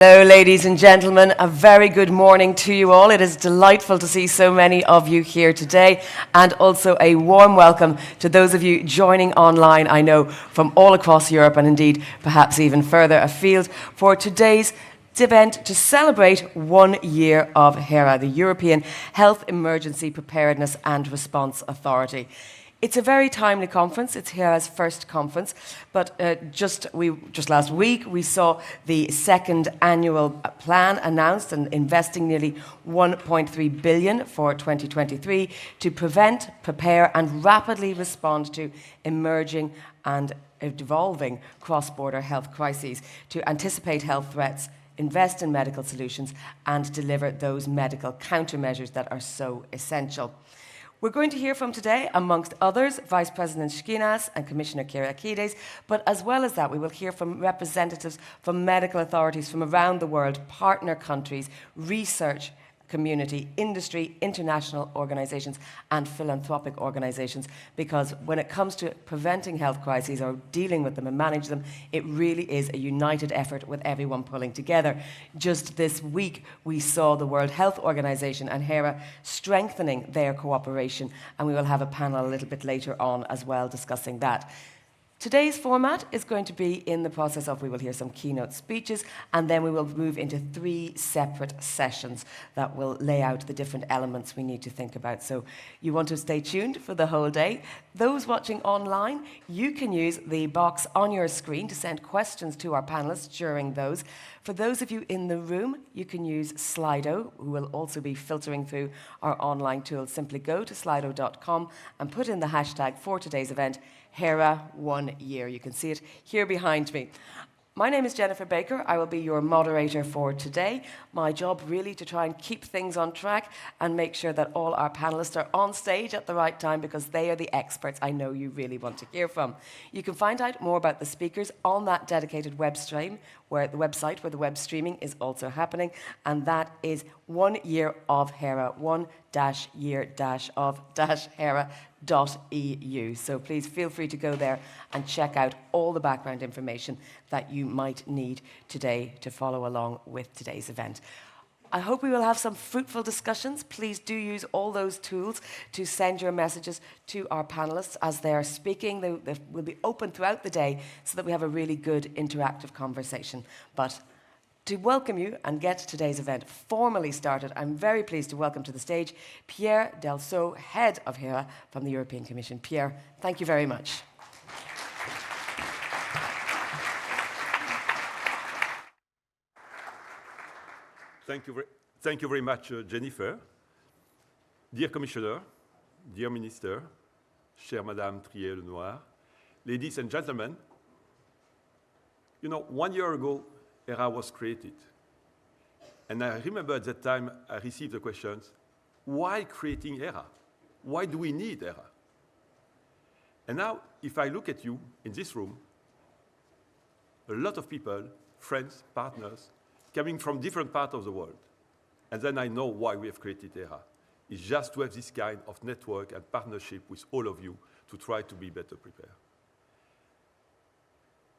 Hello, ladies and gentlemen. A very good morning to you all. It is delightful to see so many of you here today, and also a warm welcome to those of you joining online, I know, from all across Europe and indeed perhaps even further afield for today's event to celebrate 1 year of Hera, the European Health Emergency Preparedness and Response Authority. It's a very timely conference. It's Hera's first conference, but just last week we saw the second annual plan announced and investing nearly 1.3 billion for 2023 to prevent, prepare and rapidly respond to emerging and evolving cross-border health crises, to anticipate health threats, invest in medical solutions and deliver those medical countermeasures that are so essential. We're going to hear from today, amongst others, Vice President Skinas and Commissioner Kyriakides, but as well as that, we will hear from representatives from medical authorities from around the world, partner countries, research community, industry, international organizations, and philanthropic organizations, because when it comes to preventing health crises or dealing with them and manage them, it really is a united effort with everyone pulling together. Just this week, we saw the World Health Organization and Hera strengthening their cooperation, and we will have a panel a little bit later on as well discussing that. Today's format is going to be in the process of, we will hear some keynote speeches, and then we will move into 3 separate sessions that will lay out the different elements we need to think about. So you want to stay tuned for the whole day. Those watching online, you can use the box on your screen to send questions to our panelists during those. For those of you in the room, you can use Slido, who will also be filtering through our online tools. Simply go to slido.com and put in the hashtag for today's event, Hera 1 year. You can see it here behind me. My name is Jennifer Baker. I will be your moderator for today. My job really to try and keep things on track and make sure that all our panelists are on stage at the right time, because they are the experts I know you really want to hear from. You can find out more about the speakers on that dedicated web stream, where the website where the web streaming is also happening, and that is 1 year of Hera, 1-year-of-Hera.eu. So please feel free to go there and check out all the background information that you might need today to follow along with today's event. I hope we will have some fruitful discussions. Please do use all those tools to send your messages to our panelists as they are speaking. They will be open throughout the day so that we have a really good interactive conversation. But to welcome you and get today's event formally started, I'm very pleased to welcome to the stage Pierre Delceau, Head of Hera from the European Commission. Pierre, thank you very much. Thank you very much, Jennifer. Dear Commissioner, dear Minister, chère Madame Trier-Lenoir, ladies and gentlemen, you know, 1 year ago, Hera was created. And I remember at that time, I received the questions, why creating Hera? Why do we need Hera? And now, if I look at you in this room, a lot of people, friends, partners, coming from different parts of the world. And then I know why we have created Hera. It's just to have this kind of network and partnership with all of you to try to be better prepared.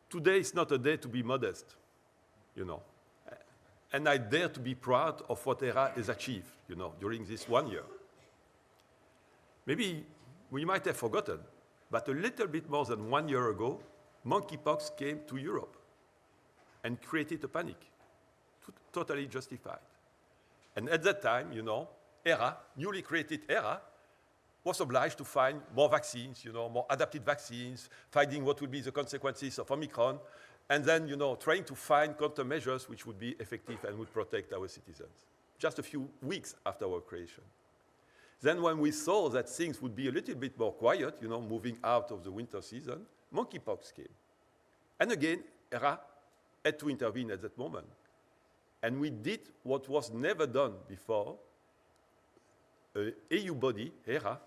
Today is not a day to be modest, you know. And I dare to be proud of what Hera has achieved, you know, during this 1 year. Maybe we might have forgotten, but a little bit more than 1 year ago, monkeypox came to Europe and created a panic. Totally justified. And at that time, you know, Hera, newly created Hera, was obliged to find more vaccines, you know, more adapted vaccines, finding what would be the consequences of Omicron, and then, you know, trying to find countermeasures which would be effective and would protect our citizens. Just a few weeks after our creation. Then when we saw that things would be a little bit more quiet, you know, moving out of the winter season, monkeypox came. And again, Hera had to intervene at that moment. And we did what was never done before. An EU body, Hera,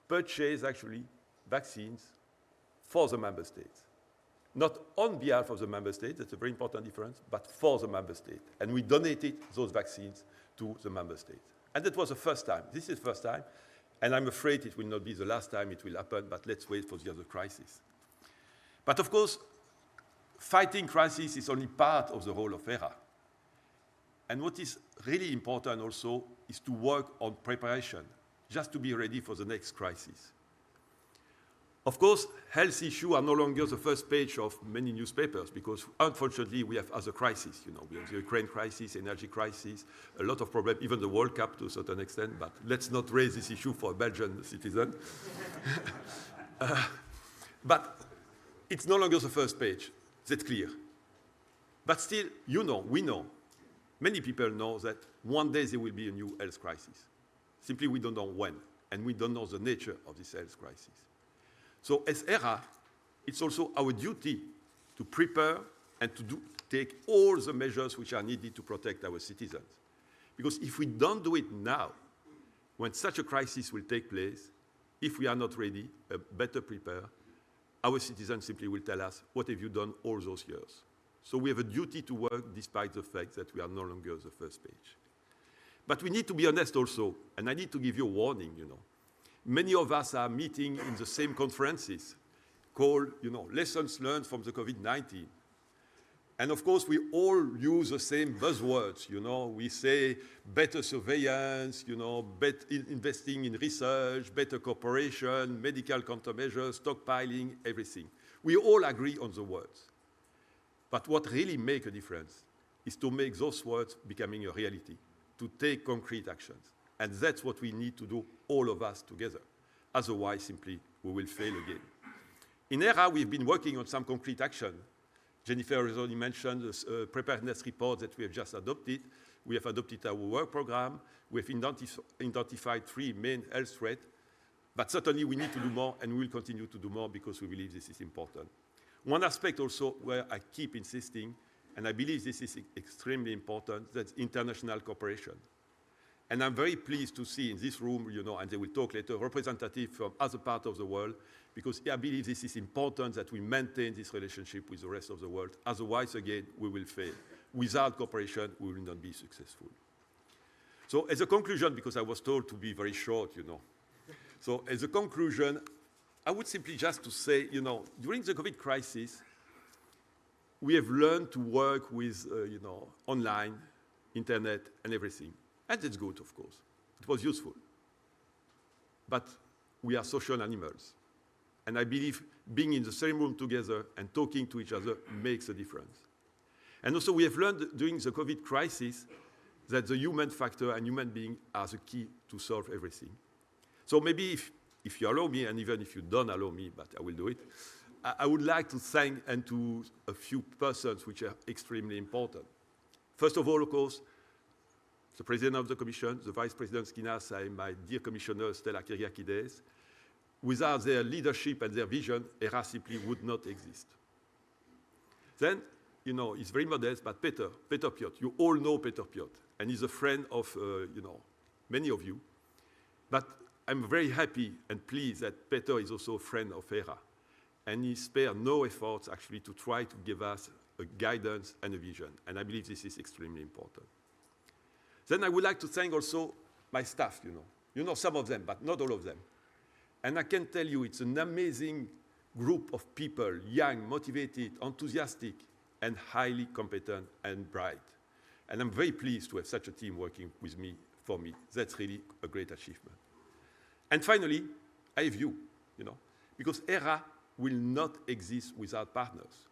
purchased actually vaccines for the member states. Not on behalf of the member states, that's a very important difference, but for the member states. And we donated those vaccines to the member states. And that was the first time. This is the first time. And I'm afraid it will not be the last time it will happen, but let's wait for the other crisis. But of course, fighting crisis is only part of the role of Hera. And what is really important also is to work on preparation, just to be ready for the next crisis. Of course, health issues are no longer the first page of many newspapers because, unfortunately, we have other crises. You know, we have the Ukraine crisis, energy crisis, a lot of problems, even the World Cup to a certain extent. But let's not raise this issue for a Belgian citizen. But it's no longer the first page. That's clear. But still, you know, we know, many people know that one day there will be a new health crisis. Simply, we don't know when, and we don't know the nature of this health crisis. So as Hera, it's also our duty to prepare and to take all the measures which are needed to protect our citizens. Because if we don't do it now, when such a crisis will take place, if we are not ready, better prepared, our citizens simply will tell us, what have you done all those years? So we have a duty to work despite the fact that we are no longer the first page. But we need to be honest also, and I need to give you a warning, you know. Many of us are meeting in the same conferences called, you know, lessons learned from the COVID-19. And of course, we all use the same buzzwords, you know. We say better surveillance, you know, investing in research, better cooperation, medical countermeasures, stockpiling, everything. We all agree on the words. But what really makes a difference is to make those words becoming a reality, to take concrete actions. And that's what we need to do, all of us together. Otherwise, simply, we will fail again. In Hera, we've been working on some concrete action. Jennifer has already mentioned the preparedness report that we have just adopted. We have adopted our work program. We have identified 3 main health threats. But certainly, we need to do more, and we will continue to do more because we believe this is important. One aspect also where I keep insisting, and I believe this is extremely important, that's international cooperation. And I'm very pleased to see in this room, you know, and they will talk later, representatives from other parts of the world, because I believe this is important that we maintain this relationship with the rest of the world. Otherwise, again, we will fail. Without cooperation, we will not be successful. So as a conclusion, because I was told to be very short, you know. So as a conclusion, I would simply just to say, you know, during the COVID crisis, we have learned to work with, you know, online, internet, and everything. And that's good, of course. It was useful. But we are social animals. And I believe being in the same room together and talking to each other makes a difference. And also we have learned during the COVID crisis that the human factor and human being are the key to solve everything. So maybe if you allow me, and even if you don't allow me, but I will do it, I would like to thank and to a few persons which are extremely important. First of all, of course, the President of the Commission, the Vice President Skinas, and my dear Commissioner Stella Kyriakides. Without their leadership and their vision, Hera simply would not exist. Then, you know, he's very modest, but Peter Piot, you all know Peter Piot, and he's a friend of, you know, many of you. But I'm very happy and pleased that Peter is also a friend of Hera, and he spared no efforts actually to try to give us a guidance and a vision, and I believe this is extremely important. Then I would like to thank also my staff, you know. You know some of them, but not all of them. And I can tell you it's an amazing group of people, young, motivated, enthusiastic, and highly competent and bright. And I'm very pleased to have such a team working with me, for me. That's really a great achievement. And finally, I have you know, because Hera will not exist without partners.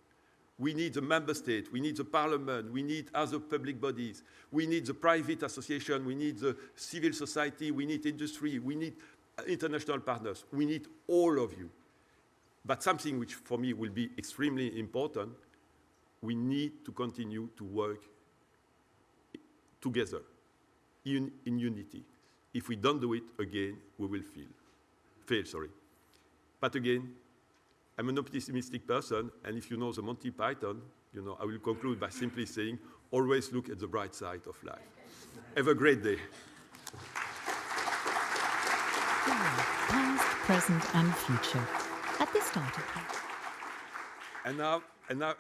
We need the member state, we need the parliament, we need other public bodies, we need the private association, we need the civil society, we need industry, we need international partners. We need all of you. But something which for me will be extremely important, we need to continue to work together in unity. If we don't do it again, we will fail. But again, I'm an optimistic person, and if you know the Monty Python, you know, I will conclude by simply saying, always look at the bright side of life. Have a great day. Past, present, and future. At the start of And now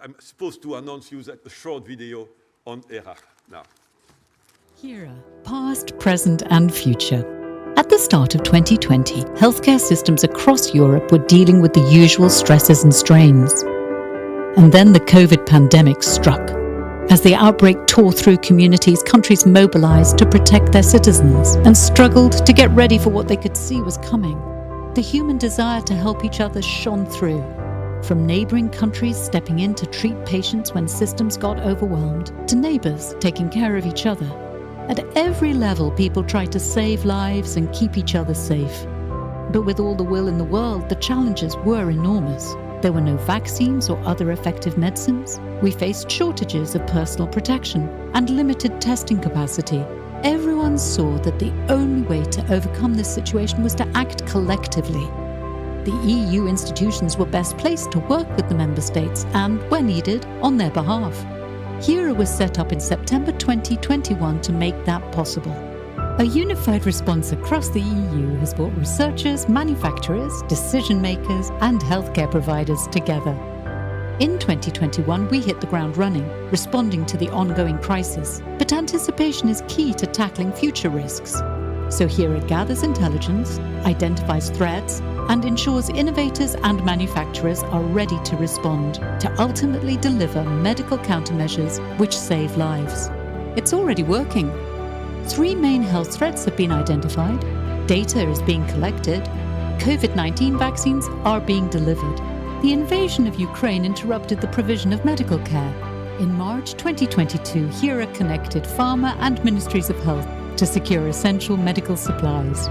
I'm supposed to announce you that a short video on Hera now. Hera, past, present, and future. At the start of 2020, healthcare systems across Europe were dealing with the usual stresses and strains. And then the COVID pandemic struck. As the outbreak tore through communities, countries mobilized to protect their citizens and struggled to get ready for what they could see was coming. The human desire to help each other shone through. From neighboring countries stepping in to treat patients when systems got overwhelmed, to neighbors taking care of each other. At every level, people tried to save lives and keep each other safe. But with all the will in the world, the challenges were enormous. There were no vaccines or other effective medicines. We faced shortages of personal protection and limited testing capacity. Everyone saw that the only way to overcome this situation was to act collectively. The EU institutions were best placed to work with the member states and, where needed, on their behalf. Hera was set up in September 2021 to make that possible. A unified response across the EU has brought researchers, manufacturers, decision makers, and healthcare providers together. In 2021, we hit the ground running, responding to the ongoing crisis. But anticipation is key to tackling future risks. So Hera gathers intelligence, identifies threats, and ensures innovators and manufacturers are ready to respond to ultimately deliver medical countermeasures which save lives. It's already working. 3 main health threats have been identified, data is being collected, COVID-19 vaccines are being delivered. The invasion of Ukraine interrupted the provision of medical care. In March 2022, Hera connected pharma and ministries of health to secure essential medical supplies.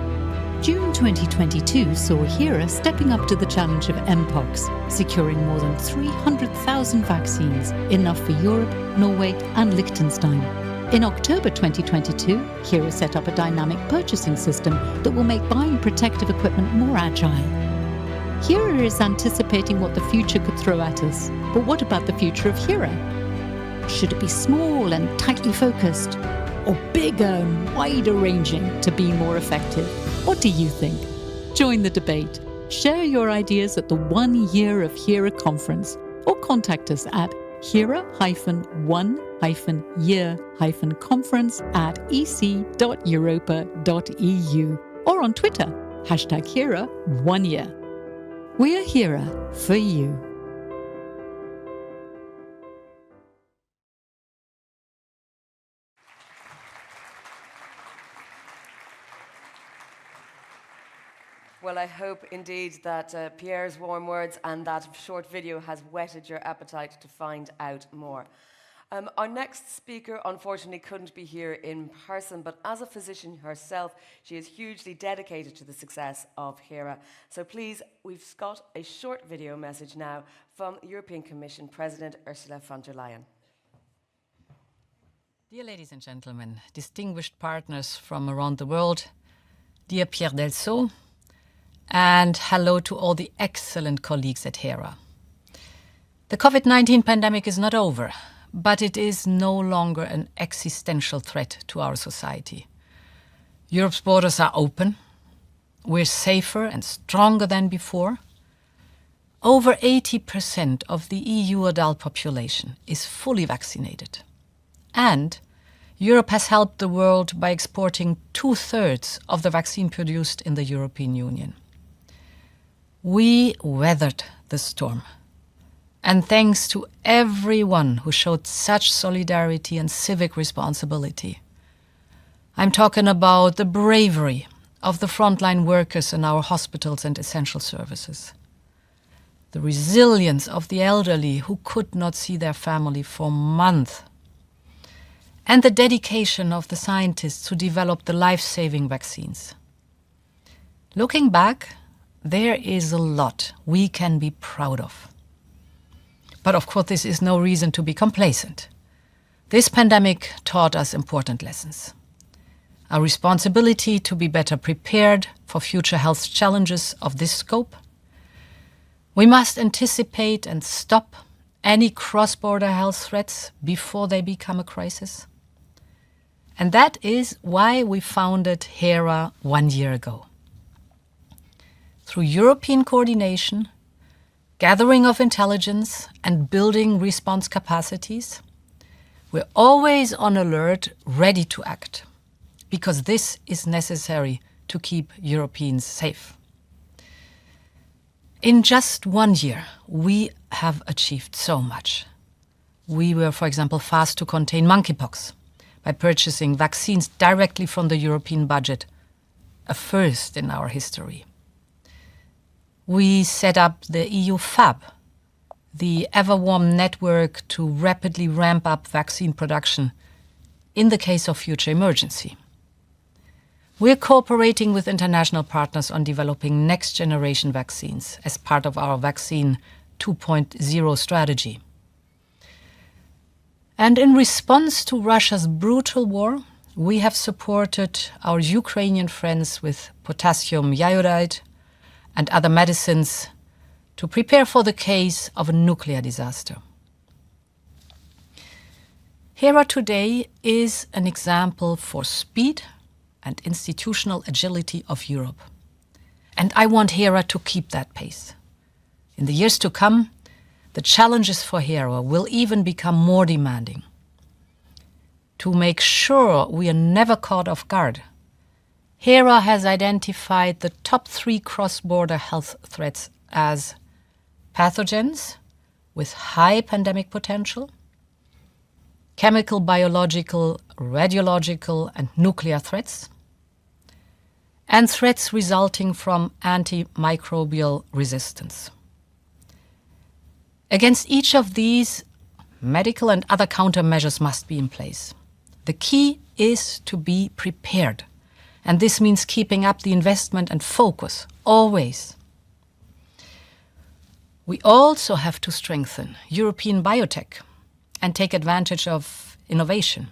June 2022 saw Hera stepping up to the challenge of Mpox, securing more than 300,000 vaccines, enough for Europe, Norway and Liechtenstein. In October 2022, Hera set up a dynamic purchasing system that will make buying protective equipment more agile. Hera is anticipating what the future could throw at us. But what about the future of Hera? Should it be small and tightly focused, or bigger and wider ranging to be more effective? What do you think? Join the debate. Share your ideas at the 1 Year of Hera conference, or contact us at Hera-1-year-conference@ec.europa.eu or on Twitter, #Hera1Year. We are Hera for you. Well, I hope indeed that Pierre's warm words and that short video has whetted your appetite to find out more. Our next speaker, unfortunately, couldn't be here in person, but as a physician herself, she is hugely dedicated to the success of Hera. So please, we've got a short video message now from European Commission President Ursula von der Leyen. Dear ladies and gentlemen, distinguished partners from around the world, dear Pierre Delceau, and hello to all the excellent colleagues at Hera. The COVID-19 pandemic is not over, but it is no longer an existential threat to our society. Europe's borders are open. We're safer and stronger than before. Over 80% of the EU adult population is fully vaccinated. And Europe has helped the world by exporting 2/3 of the vaccine produced in the European Union. We weathered the storm. And thanks to everyone who showed such solidarity and civic responsibility. I'm talking about the bravery of the frontline workers in our hospitals and essential services. The resilience of the elderly who could not see their family for months. And the dedication of the scientists who developed the life-saving vaccines. Looking back, there is a lot we can be proud of. But of course, this is no reason to be complacent. This pandemic taught us important lessons. Our responsibility to be better prepared for future health challenges of this scope. We must anticipate and stop any cross-border health threats before they become a crisis. And that is why we founded Hera 1 year ago. Through European coordination, gathering of intelligence and building response capacities, we're always on alert, ready to act, because this is necessary to keep Europeans safe. In just 1 year, we have achieved so much. We were, for example, fast to contain monkeypox by purchasing vaccines directly from the European budget, a first in our history. We set up the EU FAB, the ever-warm network to rapidly ramp up vaccine production in the case of future emergency. We're cooperating with international partners on developing next-generation vaccines as part of our Vaccine 2.0 strategy. And in response to Russia's brutal war, we have supported our Ukrainian friends with potassium iodide and other medicines to prepare for the case of a nuclear disaster. Hera today is an example for speed and institutional agility of Europe. And I want Hera to keep that pace. In the years to come, the challenges for Hera will even become more demanding. To make sure we are never caught off guard, Hera has identified the top 3 cross-border health threats as pathogens with high pandemic potential, chemical, biological, radiological, and nuclear threats, and threats resulting from antimicrobial resistance. Against each of these, medical and other countermeasures must be in place. The key is to be prepared, and this means keeping up the investment and focus, always. We also have to strengthen European biotech and take advantage of innovation.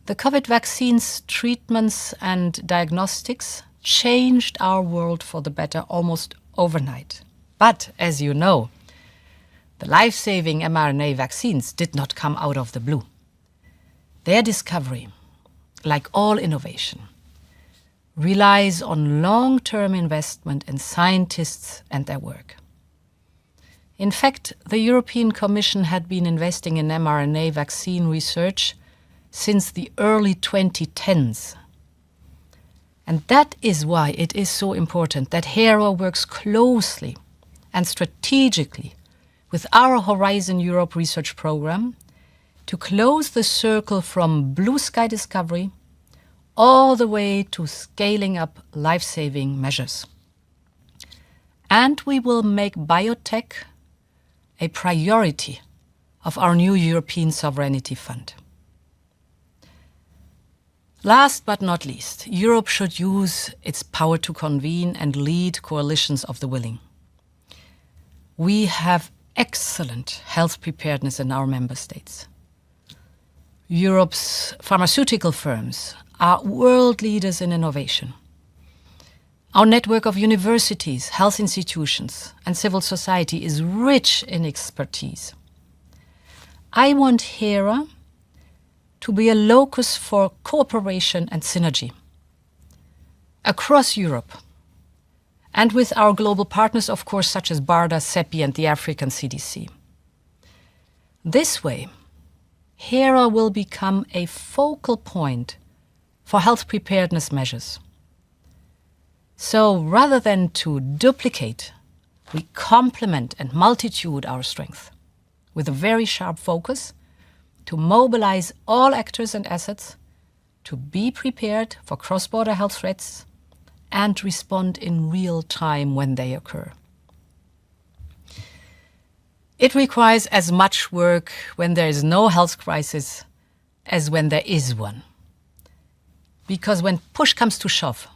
The COVID vaccines, treatments, and diagnostics changed our world for the better almost overnight. But, as you know, the life-saving mRNA vaccines did not come out of the blue. Their discovery, like all innovation, relies on long-term investment in scientists and their work. In fact, the European Commission had been investing in mRNA vaccine research since the early 2010s. And that is why it is so important that Hera works closely and strategically with our Horizon Europe research program to close the circle from blue sky discovery all the way to scaling up life-saving measures. And we will make biotech a priority of our new European Sovereignty Fund. Last but not least, Europe should use its power to convene and lead coalitions of the willing. We have excellent health preparedness in our member states. Europe's pharmaceutical firms are world leaders in innovation. Our network of universities, health institutions, and civil society is rich in expertise. I want Hera to be a locus for cooperation and synergy across Europe, and with our global partners, of course, such as BARDA, CEPI, and the African CDC. This way, Hera will become a focal point for health preparedness measures. So rather than to duplicate, we complement and multitude our strength with a very sharp focus to mobilize all actors and assets to be prepared for cross-border health threats and respond in real time when they occur. It requires as much work when there is no health crisis as when there is one. Because when push comes to shove,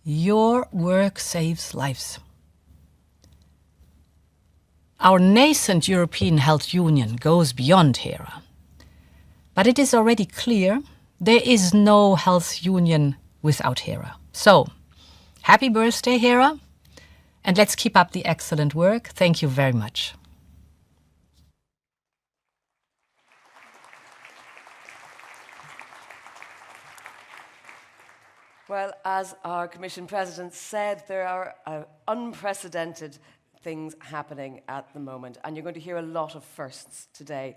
your work saves lives. Our nascent European Health Union goes beyond Hera. But it is already clear there is no health union without Hera. So, happy birthday, Hera, and let's keep up the excellent work. Thank you very much. Well, as our Commission President said, there are unprecedented things happening at the moment, and you're going to hear a lot of firsts today.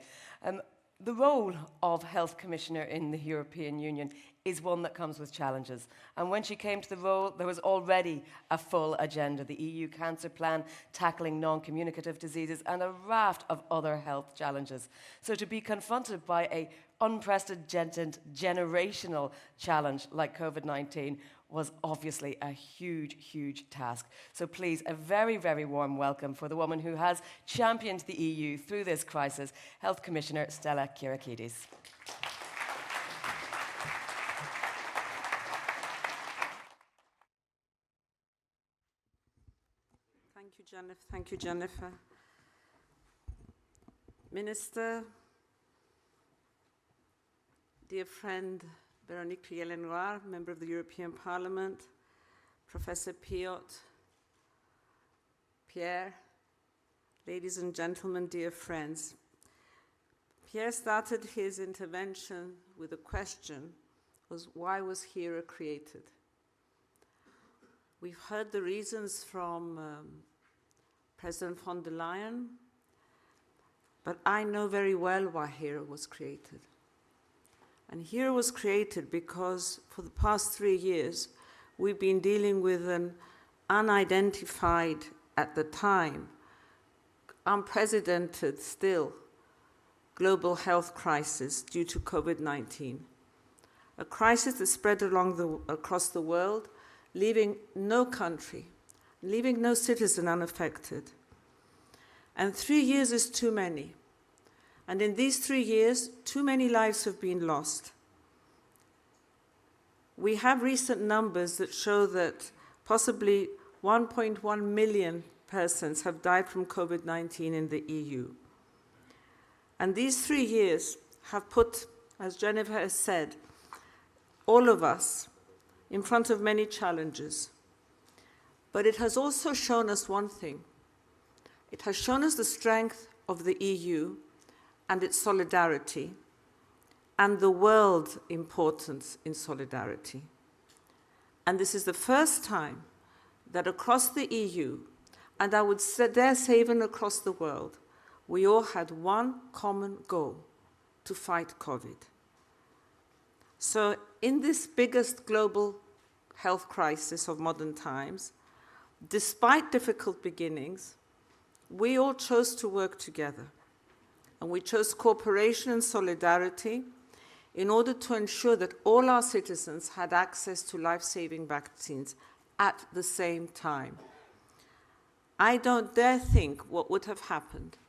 The role of Health Commissioner in the European Union is one that comes with challenges. And when she came to the role, there was already a full agenda: the EU Cancer Plan, tackling non-communicative diseases, and a raft of other health challenges. So to be confronted by a unprecedented generational challenge like COVID-19 was obviously a huge, huge task. So please, a very, very warm welcome for the woman who has championed the EU through this crisis, Health Commissioner Stella Kyriakides. Thank you, Jennifer. Thank you, Jennifer. Minister, dear friend Véronique Trier-Lenoir, member of the European Parliament, Professor Piot, Pierre, ladies and gentlemen, dear friends. Pierre started his intervention with a question: why was Hera created? We've heard the reasons from President von der Leyen, but I know very well why Hera was created. And Hera was created because for the past 3 years, we've been dealing with an unidentified, at the time, unprecedented still, global health crisis due to COVID-19. A crisis that spread across the world, leaving no country, leaving no citizen unaffected. And 3 years is too many. And in these 3 years, too many lives have been lost. We have recent numbers that show that possibly 1.1 million persons have died from COVID-19 in the EU. And these 3 years have put, as Jennifer has said, all of us in front of many challenges. But it has also shown us one thing. It has shown us the strength of the EU and its solidarity, and the world's importance in solidarity. And this is the first time that across the EU, and I would dare say even across the world, we all had one common goal: to fight COVID. So in this biggest global health crisis of modern times, despite difficult beginnings, we all chose to work together. And we chose cooperation and solidarity in order to ensure that all our citizens had access to life-saving vaccines at the same time. I don't dare think what would have happened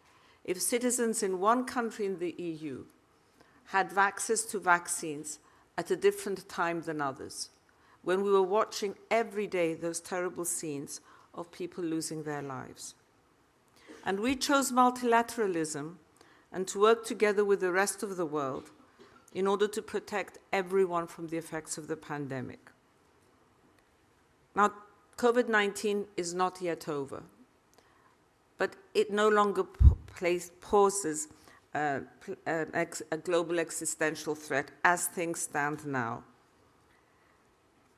if citizens in one country in the EU had access to vaccines at a different time than others, when we were watching every day those terrible scenes of people losing their lives. And we chose multilateralism and to work together with the rest of the world in order to protect everyone from the effects of the pandemic. Now, COVID-19 is not yet over, but it no longer poses a global existential threat as things stand now.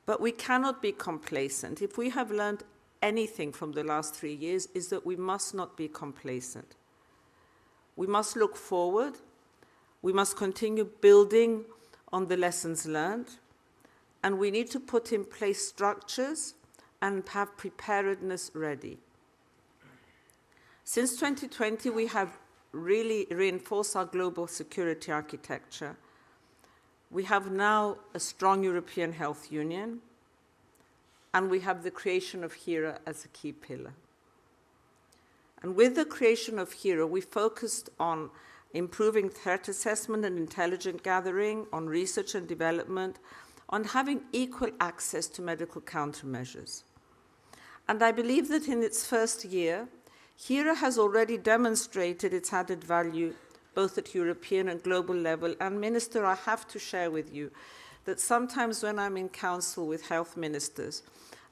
But we cannot be complacent. If we have learned anything from the last 3 years, is that we must not be complacent. We must look forward. We must continue building on the lessons learned. And we need to put in place structures and have preparedness ready. Since 2020, we have really reinforced our global security architecture. We have now a strong European Health Union, and we have the creation of Hera as a key pillar. And with the creation of Hera, we focused on improving threat assessment and intelligence gathering, on research and development, on having equal access to medical countermeasures. And I believe that in its first year, Hera has already demonstrated its added value both at European and global level. And Minister, I have to share with you that sometimes when I'm in council with health ministers,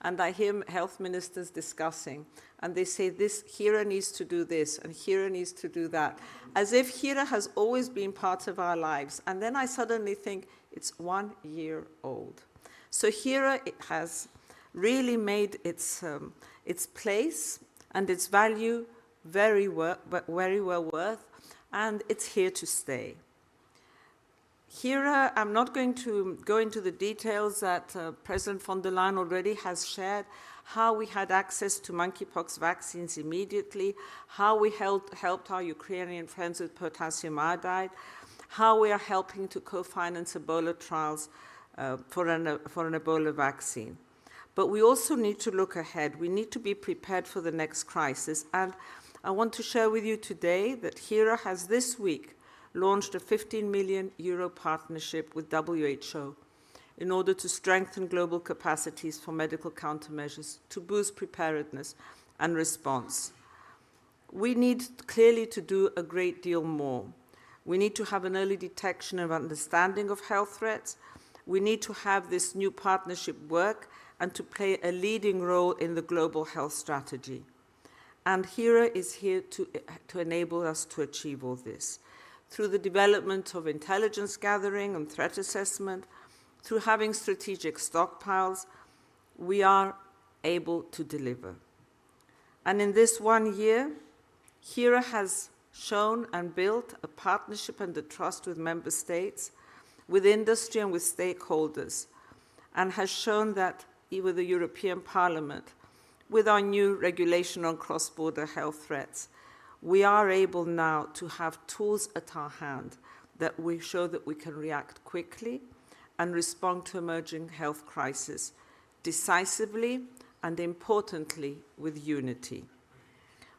and I hear health ministers discussing, and they say, Hera needs to do this, and Hera needs to do that, as if Hera has always been part of our lives. And then I suddenly think, it's 1 year old. So Hera has really made its place and its value very well worth, and it's here to stay. Hera, I'm not going to go into the details that President von der Leyen already has shared, how we had access to monkeypox vaccines immediately, how we helped our Ukrainian friends with potassium iodide, how we are helping to co-finance Ebola trials for an Ebola vaccine. But we also need to look ahead. We need to be prepared for the next crisis. And I want to share with you today that Hera has this week launched a 15 million euro partnership with WHO in order to strengthen global capacities for medical countermeasures to boost preparedness and response. We need clearly to do a great deal more. We need to have an early detection and understanding of health threats. We need to have this new partnership work and to play a leading role in the global health strategy. And Hera is here to enable us to achieve all this. Through the development of intelligence gathering and threat assessment, through having strategic stockpiles, we are able to deliver. And in this 1 year, Hera has shown and built a partnership and a trust with member states, with industry and with stakeholders, and has shown that with the European Parliament, with our new regulation on cross-border health threats, we are able now to have tools at our hand that we show that we can react quickly and respond to emerging health crises decisively and, importantly, with unity.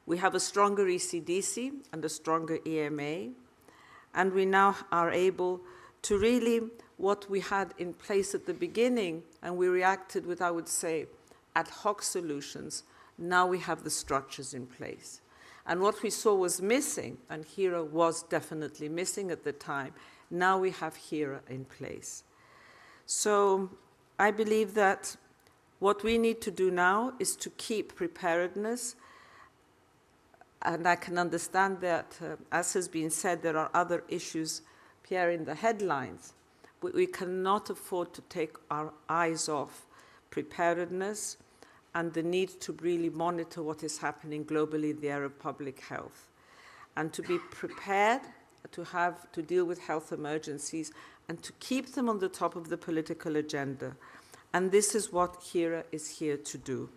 We have a stronger ECDC and a stronger EMA, and we now are able to really, what we had in place at the beginning, and we reacted with, I would say, ad hoc solutions, now we have the structures in place. And what we saw was missing, and Hera was definitely missing at the time, now we have Hera in place. So I believe that what we need to do now is to keep preparedness. And I can understand that, as has been said, there are other issues, Pierre, in the headlines. But we cannot afford to take our eyes off preparedness and the need to really monitor what is happening globally in the area of public health. And to be prepared to deal with health emergencies and to keep them on the top of the political agenda. And this is what Hera is here to do.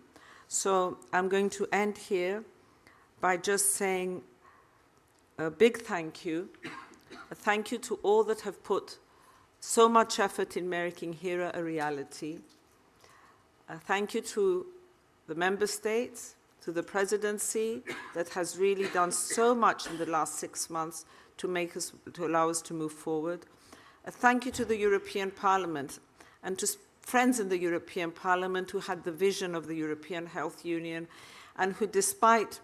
So I'm going to end here by just saying a big thank you. A thank you to all that have put so much effort in making Hera a reality. A thank you to the member states, to the presidency that has really done so much in the last 6 months to allow us to move forward. A thank you to the European Parliament and to friends in the European Parliament who had the vision of the European Health Union and who, despite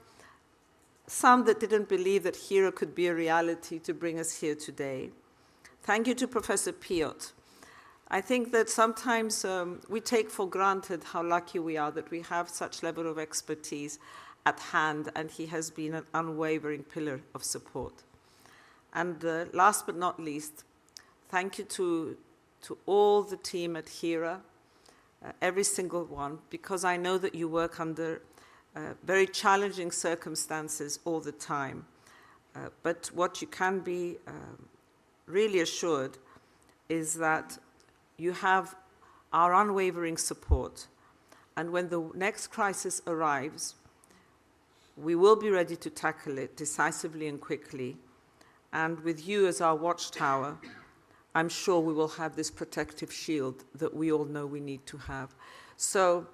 some that didn't believe that Hera could be a reality, to bring us here today. Thank you to Professor Piot. I think that sometimes we take for granted how lucky we are that we have such level of expertise at hand, and he has been an unwavering pillar of support. And last but not least, thank you to all the team at Hera, every single one, because I know that you work under very challenging circumstances all the time. But what you can be really assured is that you have our unwavering support. And when the next crisis arrives, we will be ready to tackle it decisively and quickly. And with you as our watchtower, I'm sure we will have this protective shield that we all know we need to have. So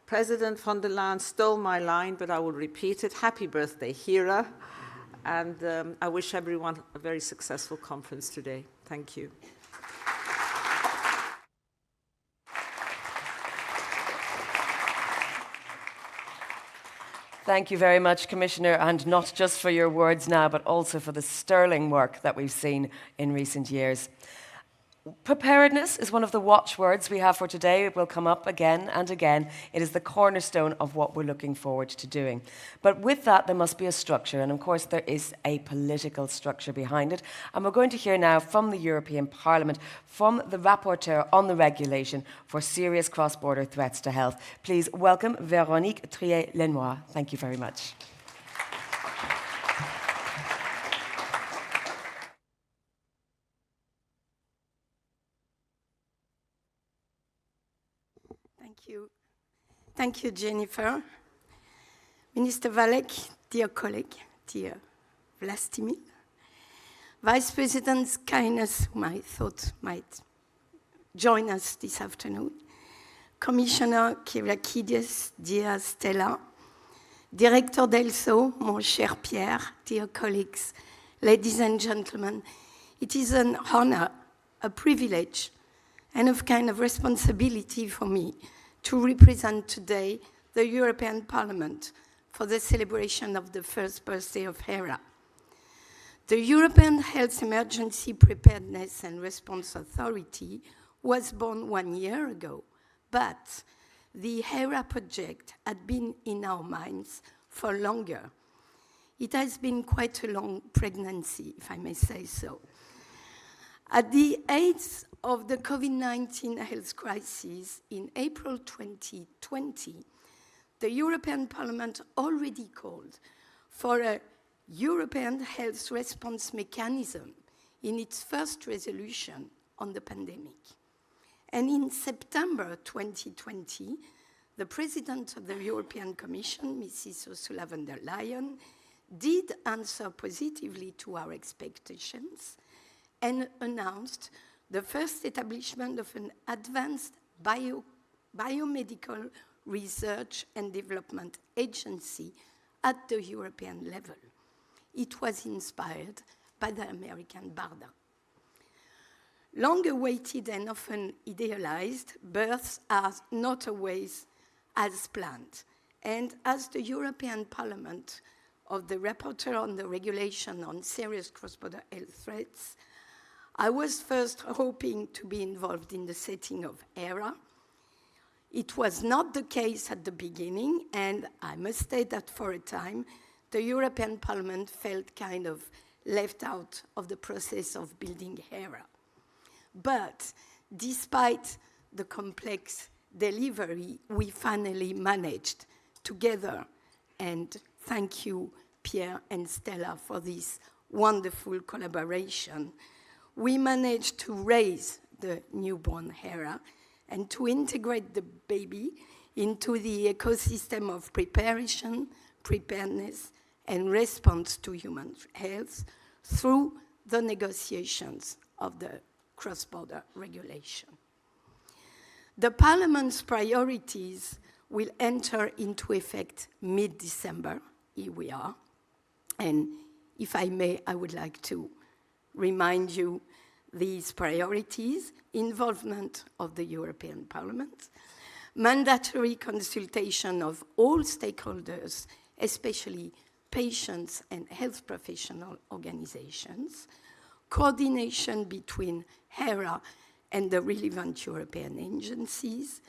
President von der Leyen stole my line, but I will repeat it. Happy birthday, Hera. And I wish everyone a very successful conference today. Thank you. Thank you very much, Commissioner, and not just for your words now, but also for the sterling work that we've seen in recent years. Preparedness is one of the watchwords we have for today. It will come up again and again. It is the cornerstone of what we're looking forward to doing. But with that, there must be a structure, and of course there is a political structure behind it. And we're going to hear now from the European Parliament, from the rapporteur on the regulation for serious cross-border threats to health. Please welcome Véronique Trier-Lenoir. Thank you very much. Thank you. Thank you, Jennifer. Minister Valek, dear colleague, dear Vlastimil, Vice President Kainas, whom I thought might join us this afternoon, Commissioner Kyriakides, dear Stella, Director Delso, mon cher Pierre, dear colleagues, ladies and gentlemen, it is an honor, a privilege, and a kind of responsibility for me to represent today the European Parliament for the celebration of the first birthday of Hera. The European Health Emergency Preparedness and Response Authority was born 1 year ago, but the Hera project had been in our minds for longer. It has been quite a long pregnancy, if I may say so. At the height of the COVID-19 health crisis in April 2020, the European Parliament already called for a European health response mechanism in its first resolution on the pandemic. And in September 2020, the President of the European Commission, Mrs. Ursula von der Leyen, did answer positively to our expectations and announced the first establishment of an advanced biomedical research and development agency at the European level. It was inspired by the American BARDA. Long-awaited and often idealized, births are not always as planned. And as the European Parliament of the rapporteur on the regulation on serious cross-border health threats, I was first hoping to be involved in the setting of Hera. It was not the case at the beginning, and I must say that for a time, the European Parliament felt kind of left out of the process of building Hera. But despite the complex delivery, we finally managed together, and thank you, Pierre and Stella, for this wonderful collaboration. We managed to raise the newborn Hera and to integrate the baby into the ecosystem of preparation, preparedness, and response to human health through the negotiations of the cross-border regulation. The Parliament's priorities will enter into effect mid-December. Here we are. And if I may, I would like to remind you these priorities: involvement of the European Parliament, mandatory consultation of all stakeholders, especially patients and health professional organizations, coordination between Hera and the relevant European agencies,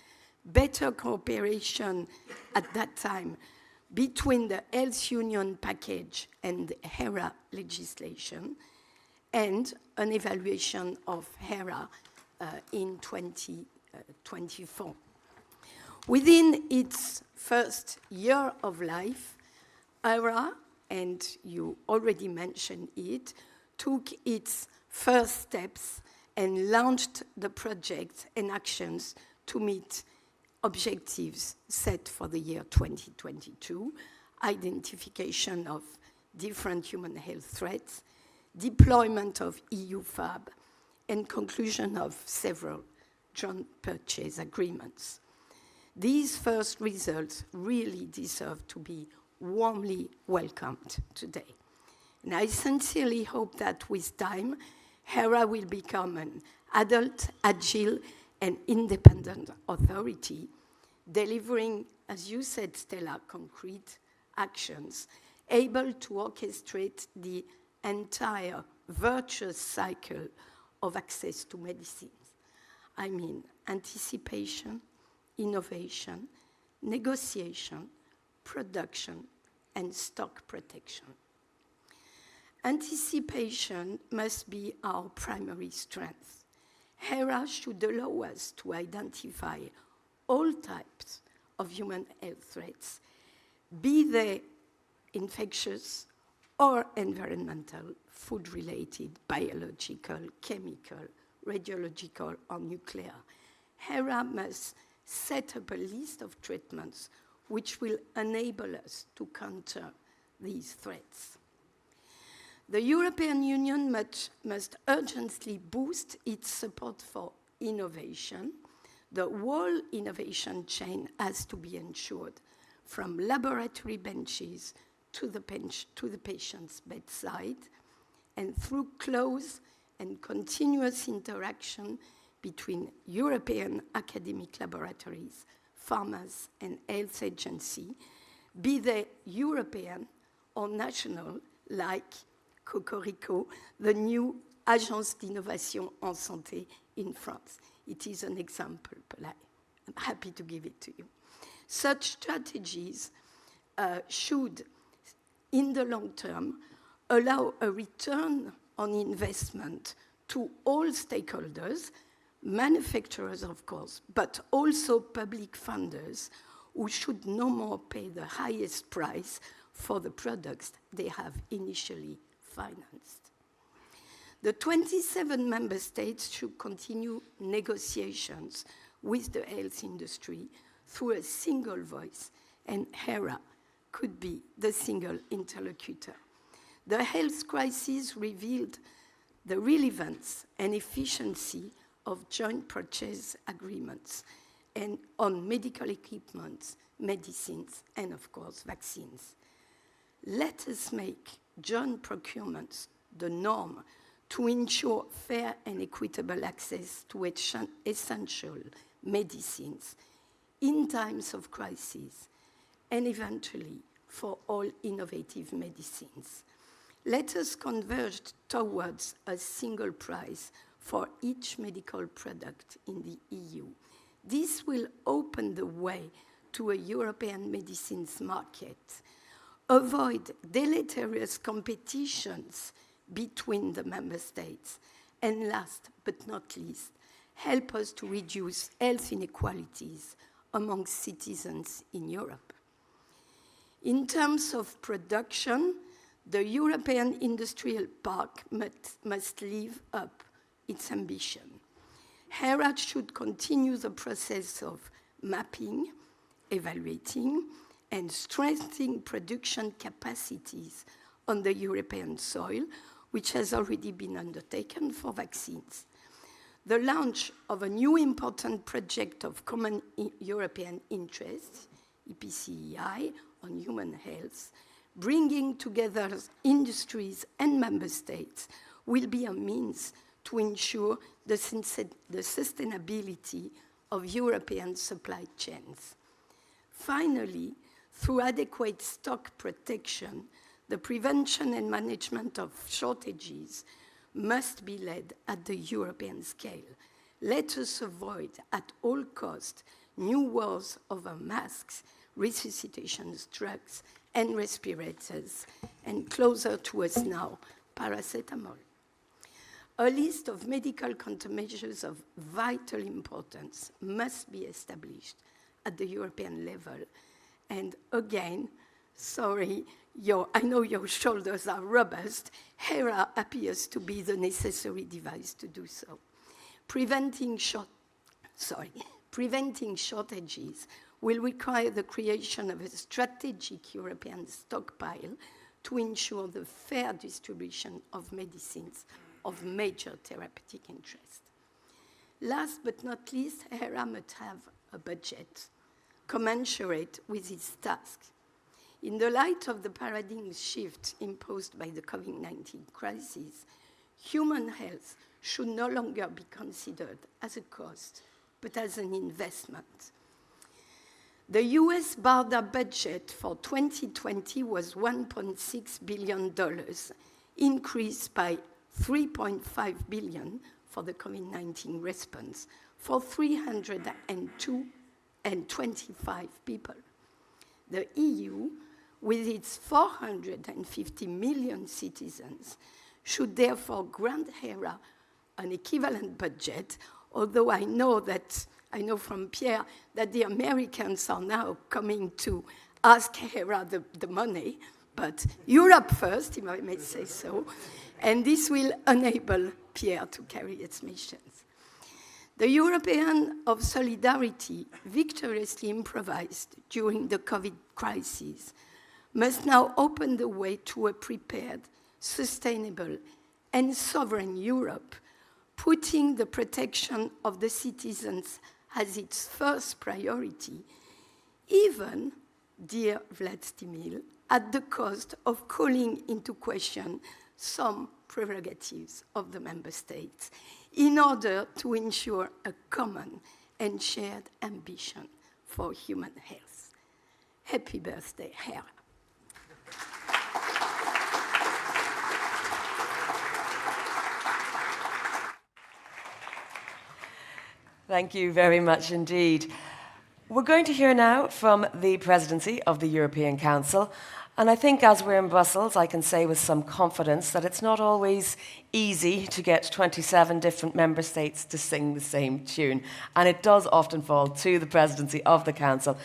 better cooperation at that time between the Health Union package and the Hera legislation, and an evaluation of Hera in 2024. Within its first year of life, Hera, and you already mentioned it, took its first steps and launched the projects and actions to meet objectives set for the year 2022, identification of different human health threats, deployment of EU FAB, and conclusion of several joint purchase agreements. These first results really deserve to be warmly welcomed today. And I sincerely hope that with time, Hera will become an adult, agile, and independent authority, delivering, as you said, Stella, concrete actions, able to orchestrate the entire virtuous cycle of access to medicines. I mean, anticipation, innovation, negotiation, production, and stock protection. Anticipation must be our primary strength. Hera should allow us to identify all types of human health threats, be they infectious or environmental, food-related, biological, chemical, radiological, or nuclear. Hera must set up a list of treatments which will enable us to counter these threats. The European Union must urgently boost its support for innovation. The whole innovation chain has to be ensured, from laboratory benches to the patient's bedside, and through close and continuous interaction between European academic laboratories, pharmas, and health agencies, be they European or national, like Cocorico, the new Agence d'Innovation en Santé in France. It is an example, but I'm happy to give it to you. Such strategies should, in the long term, allow a return on investment to all stakeholders, manufacturers, of course, but also public funders who should no more pay the highest price for the products they have initially financed. The 27 member states should continue negotiations with the health industry through a single voice, and Hera could be the single interlocutor. The health crisis revealed the relevance and efficiency of joint purchase agreements and on medical equipment, medicines, and of course, vaccines. Let us make joint procurements the norm to ensure fair and equitable access to essential medicines in times of crisis, and eventually for all innovative medicines. Let us converge towards a single price for each medical product in the EU. This will open the way to a European medicines market, avoid deleterious competitions between the member states, and last but not least, help us to reduce health inequalities among citizens in Europe. In terms of production, the European industrial park must live up its ambition. Hera should continue the process of mapping, evaluating, and strengthening production capacities on the European soil, which has already been undertaken for vaccines. The launch of a new important project of common European interest, EPCEI, on human health, bringing together industries and member states, will be a means to ensure the sustainability of European supply chains. Finally, through adequate stock protection, the prevention and management of shortages must be led at the European scale. Let us avoid at all costs new wars over masks, resuscitation drugs, and respirators, and closer to us now, paracetamol. A list of medical countermeasures of vital importance must be established at the European level. And again, sorry, I know your shoulders are robust. Hera appears to be the necessary device to do so. Preventing shortages will require the creation of a strategic European stockpile to ensure the fair distribution of medicines of major therapeutic interest. Last but not least, Hera must have a budget commensurate with its tasks. In the light of the paradigm shift imposed by the COVID-19 crisis, human health should no longer be considered as a cost, but as an investment. The US BARDA budget for 2020 was $1.6 billion, increased by $3.5 billion for the COVID-19 response for 325 people. The EU, with its 450 million citizens, should therefore grant Hera an equivalent budget, although I know from Pierre that the Americans are now coming to ask Hera the money, but Europe first, if I may say so, and this will enable Pierre to carry its missions. The European of Solidarity, victoriously improvised during the COVID crisis, must now open the way to a prepared, sustainable, and sovereign Europe, putting the protection of the citizens as its first priority, even, dear Vladimir, at the cost of calling into question some prerogatives of the member states, in order to ensure a common and shared ambition for human health. Happy birthday, Hera. Thank you very much indeed. We're going to hear now from the Presidency of the European Council. And I think as we're in Brussels, I can say with some confidence that it's not always easy to get 27 different member states to sing the same tune. And it does often fall to the Presidency of the Council,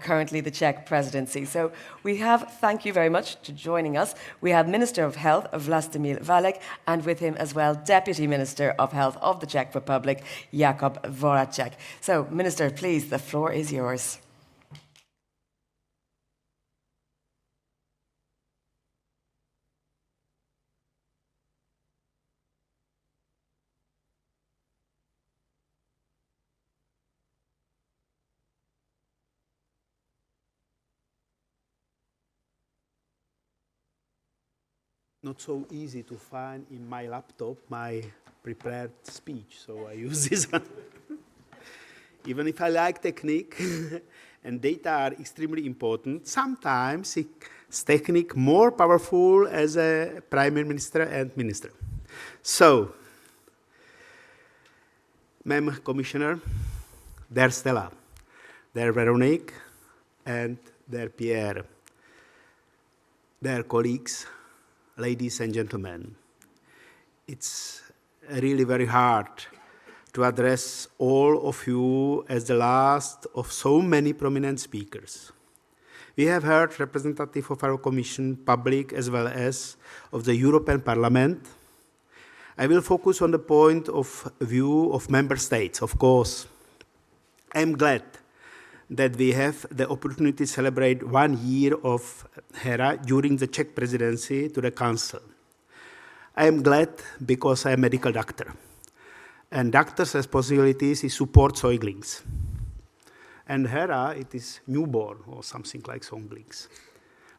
currently the Czech Presidency. So we have, thank you very much for joining us. We have Minister of Health, Vlastimil Válek, and with him as well, Deputy Minister of Health of the Czech Republic, Jakub Voracek. So, Minister, please, the floor is yours. Not so easy to find in my laptop my prepared speech, so I use this one. Even if I like technique and data are extremely important, sometimes it's technique more powerful as a Prime Minister and Minister. So, Ma'am Commissioner, dear Stella, dear Veronique, and dear Pierre, dear colleagues, ladies and gentlemen, it's really very hard to address all of you as the last of so many prominent speakers. We have heard representatives of our Commission, public, as well as of the European Parliament. I will focus on the point of view of member states, of course. I am glad that we have the opportunity to celebrate 1 year of Hera during the Czech presidency to the Council. I am glad because I am a medical doctor, and doctors' responsibilities is support soiglings. And Hera, it is newborn or something like soiglings.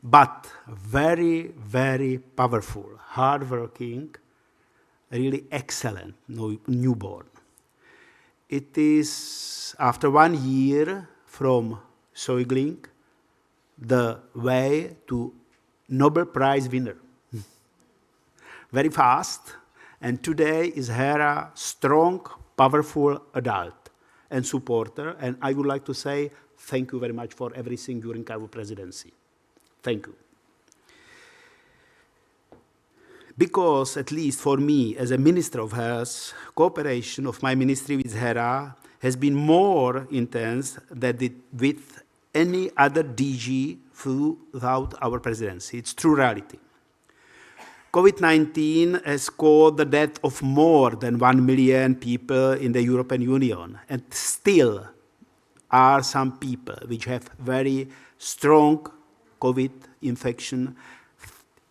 But very, very powerful, hardworking, really excellent newborn. It is, after 1 year from soigling, the way to Nobel Prize winner. Very fast, and today is Hera strong, powerful adult and supporter, and I would like to say thank you very much for everything during our presidency. Thank you. Because, at least for me, as a Minister of Health, cooperation of my ministry with Hera has been more intense than with any other DG throughout our presidency. It's true reality. COVID-19 has caused the death of more than 1 million people in the European Union, and still are some people which have very strong COVID infection.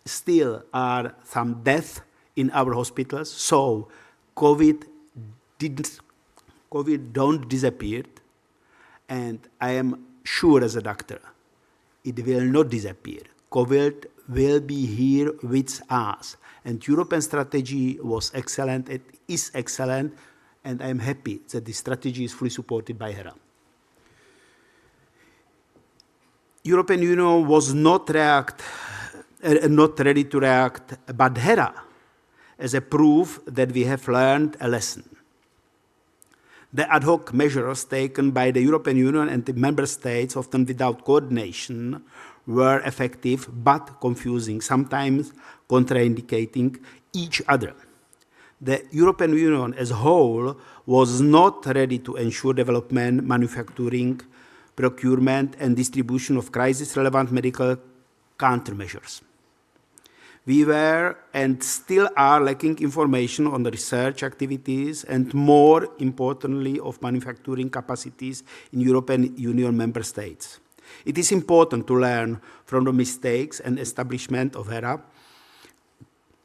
Still are some deaths in our hospitals, so COVID don't disappear, and I am sure as a doctor, it will not disappear. COVID will be here with us, and European strategy was excellent, it is excellent, and I am happy that this strategy is fully supported by Hera. European Union was not ready to react, but Hera as a proof that we have learned a lesson. The ad hoc measures taken by the European Union and the member states, often without coordination, were effective but confusing, sometimes contraindicating each other. The European Union as a whole was not ready to ensure development, manufacturing, procurement, and distribution of crisis-relevant medical countermeasures. We were and still are lacking information on the research activities and, more importantly, of manufacturing capacities in European Union member states. It is important to learn from the mistakes and establishment of Hera,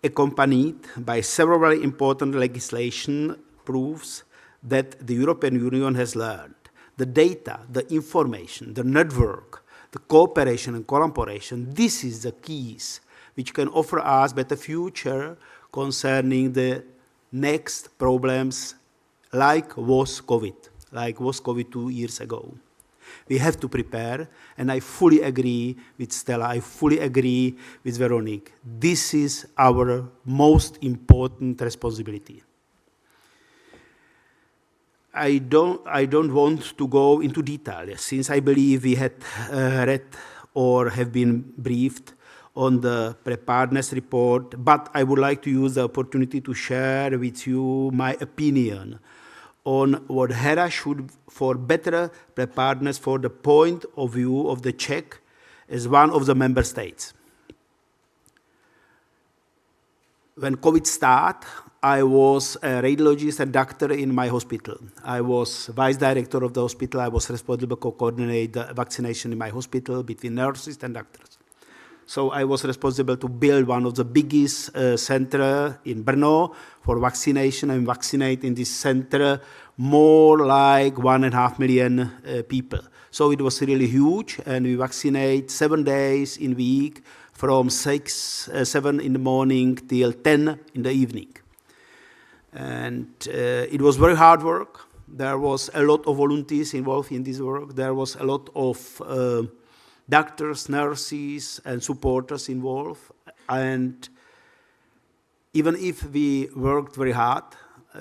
accompanied by several very important legislation proofs that the European Union has learned. The data, the information, the network, the cooperation and collaboration, this is the keys which can offer us better future concerning the next problems like was COVID 2 years ago. We have to prepare, and I fully agree with Stella, I fully agree with Veronique. This is our most important responsibility. I don't want to go into detail, since I believe we had read or have been briefed on the preparedness report, but I would like to use the opportunity to share with you my opinion on what Hera should for better preparedness for the point of view of the Czech as one of the member states. When COVID started, I was a radiologist and doctor in my hospital. I was vice director of the hospital. I was responsible to coordinate the vaccination in my hospital between nurses and doctors. So I was responsible to build one of the biggest centers in Brno for vaccination and vaccinate in this center more like 1.5 million people. So it was really huge, and we vaccinate 7 days in a week from 7 in the morning till 10 in the evening. And it was very hard work. There was a lot of volunteers involved in this work. There was a lot of doctors, nurses, and supporters involved. And even if we worked very hard,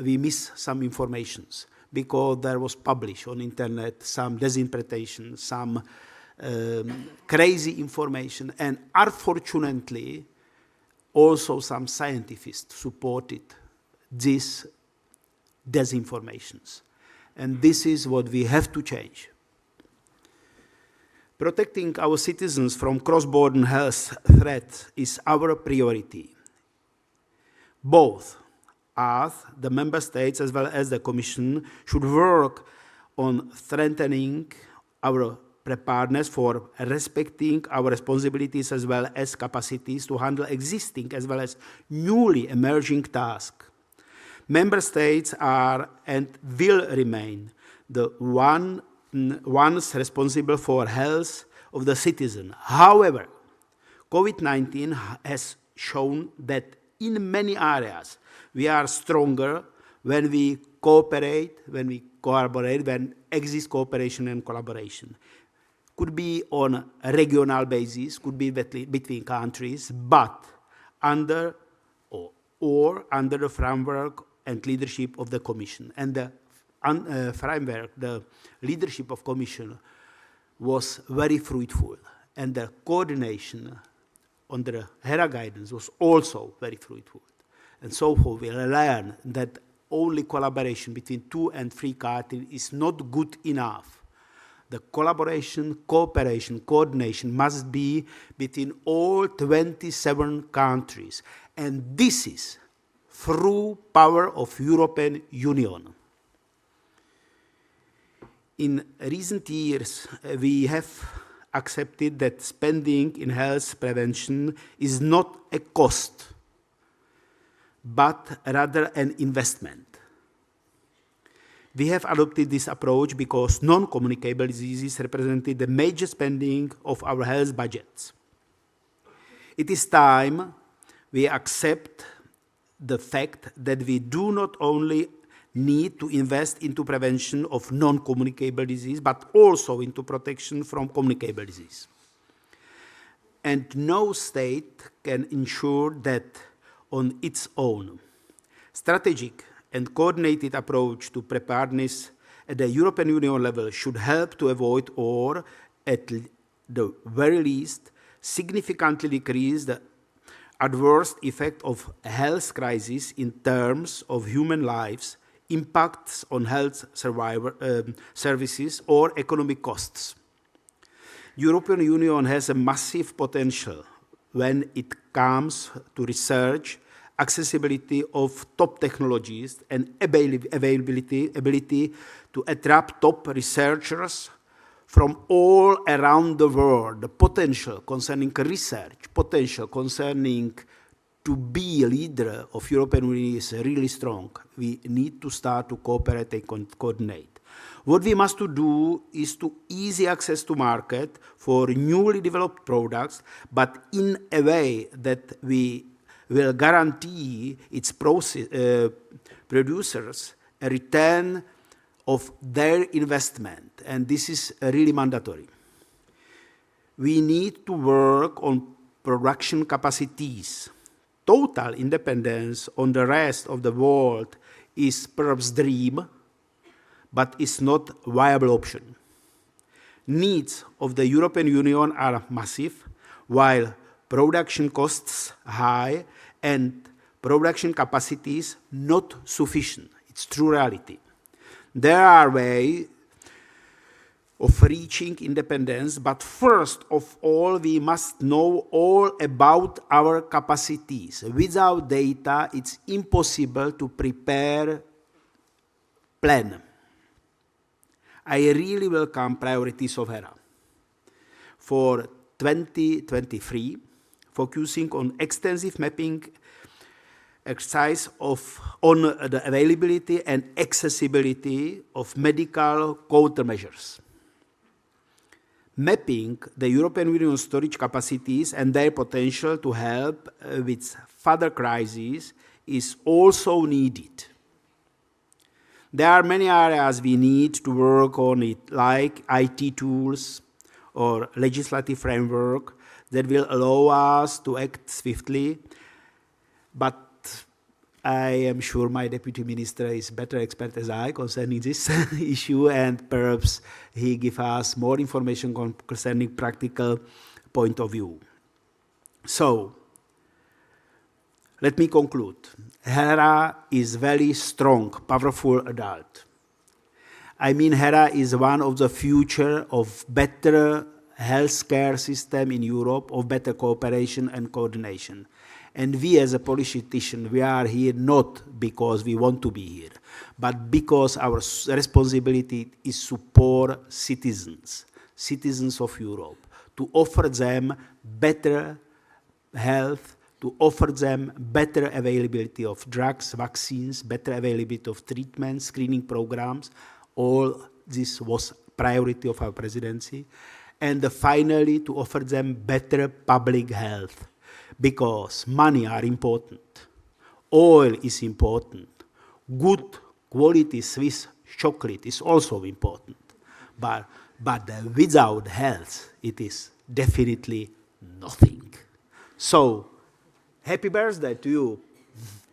we missed some informations because there was published on internet some disinterpretation, some crazy information, and unfortunately, also some scientists supported these disinformations. And this is what we have to change. Protecting our citizens from cross-border health threats is our priority. Both us, the member states, as well as the Commission, should work on strengthening our preparedness for respecting our responsibilities as well as capacities to handle existing as well as newly emerging tasks. Member states are and will remain the ones responsible for health of the citizen. However, COVID-19 has shown that in many areas we are stronger when we cooperate, when we collaborate, when exists cooperation and collaboration. Could be on a regional basis, could be between countries, but under or under the framework and leadership of the Commission. And the framework, the leadership of Commission was very fruitful, and the coordination under the Hera guidance was also very fruitful. And so we learn that only collaboration between 2 and 3 countries is not good enough. The collaboration, cooperation, coordination must be between all 27 countries. And this is through power of European Union. In recent years, we have accepted that spending in health prevention is not a cost, but rather an investment. We have adopted this approach because non-communicable diseases represented the major spending of our health budgets. It is time we accept the fact that we do not only need to invest into prevention of non-communicable disease, but also into protection from communicable disease. And no state can ensure that on its own. Strategic and coordinated approach to preparedness at the European Union level should help to avoid or, at the very least, significantly decrease the adverse effect of health crisis in terms of human lives, impacts on health services, or economic costs. European Union has a massive potential when it comes to research, accessibility of top technologies, and ability to attract top researchers from all around the world. The potential concerning research, potential concerning to be a leader of European Union is really strong. We need to start to cooperate and coordinate. What we must do is to easy access to market for newly developed products, but in a way that we will guarantee its producers a return of their investment, and this is really mandatory. We need to work on production capacities. Total independence on the rest of the world is perhaps dream, but it's not a viable option. Needs of the European Union are massive, while production costs high and production capacities not sufficient. It's true reality. There are ways of reaching independence, but first of all, we must know all about our capacities. Without data, it's impossible to prepare plan. I really welcome priorities of Hera for 2023, focusing on extensive mapping exercise on the availability and accessibility of medical countermeasures. Mapping the European Union storage capacities and their potential to help with further crises is also needed. There are many areas we need to work on it, like IT tools or legislative framework that will allow us to act swiftly, but I am sure my deputy minister is better expert as I concerning this issue, and perhaps he gives us more information concerning practical point of view. So, let me conclude. Hera is very strong, powerful adult. I mean, Hera is one of the future of better healthcare system in Europe, of better cooperation and coordination. And we as a politician, we are here not because we want to be here, but because our responsibility is support citizens, citizens of Europe, to offer them better health, to offer them better availability of drugs, vaccines, better availability of treatment, screening programs. All this was priority of our presidency. And finally, to offer them better public health, because money are important, oil is important, good quality Swiss chocolate is also important, but without health, it is definitely nothing. So, happy birthday to you.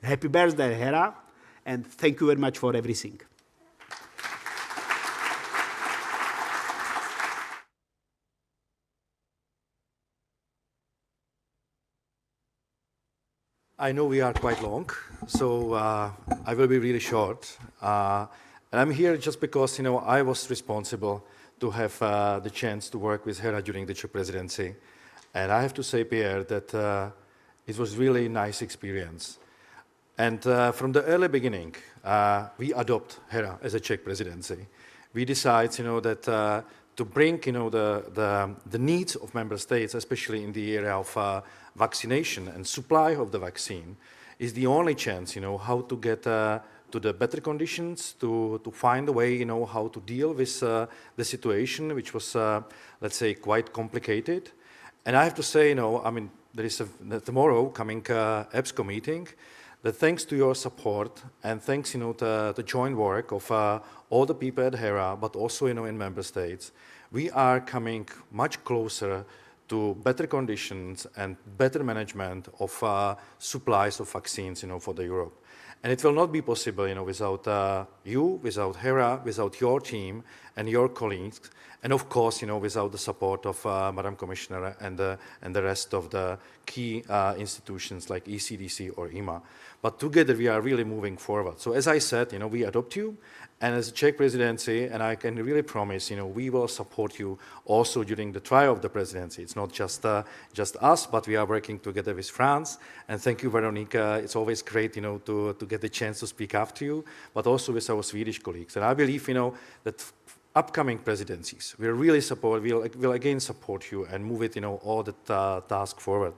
Happy birthday, Hera, and thank you very much for everything. I know we are quite long, so I will be really short. And I'm here just because, I was responsible to have the chance to work with Hera during the Czech presidency. And I have to say, Pierre, that it was really a nice experience. And from the early beginning, we adopt Hera as a Czech presidency. We decide, that to bring, the needs of member states, especially in the area of vaccination and supply of the vaccine, is the only chance, how to get to the better conditions, to find a way, how to deal with the situation, which was, let's say, quite complicated. And I have to say, there is tomorrow coming EBSCO meeting, that thanks to your support and thanks, to the joint work of all the people at Hera, but also, in member states, we are coming much closer to better conditions and better management of supplies of vaccines, for the Europe. And it will not be possible, without you, without Hera, without your team and your colleagues, and of course, without the support of Madam Commissioner and the rest of the key institutions like ECDC or EMA. But together we are really moving forward. So as I said, we adopt you, and as a Czech presidency, and I can really promise, we will support you also during the trial of the presidency. It's not just us, but we are working together with France. And thank you, Veronica. It's always great, to get the chance to speak after you, but also with our Swedish colleagues. And I believe, that upcoming presidencies will again support you and move it, all the task forward.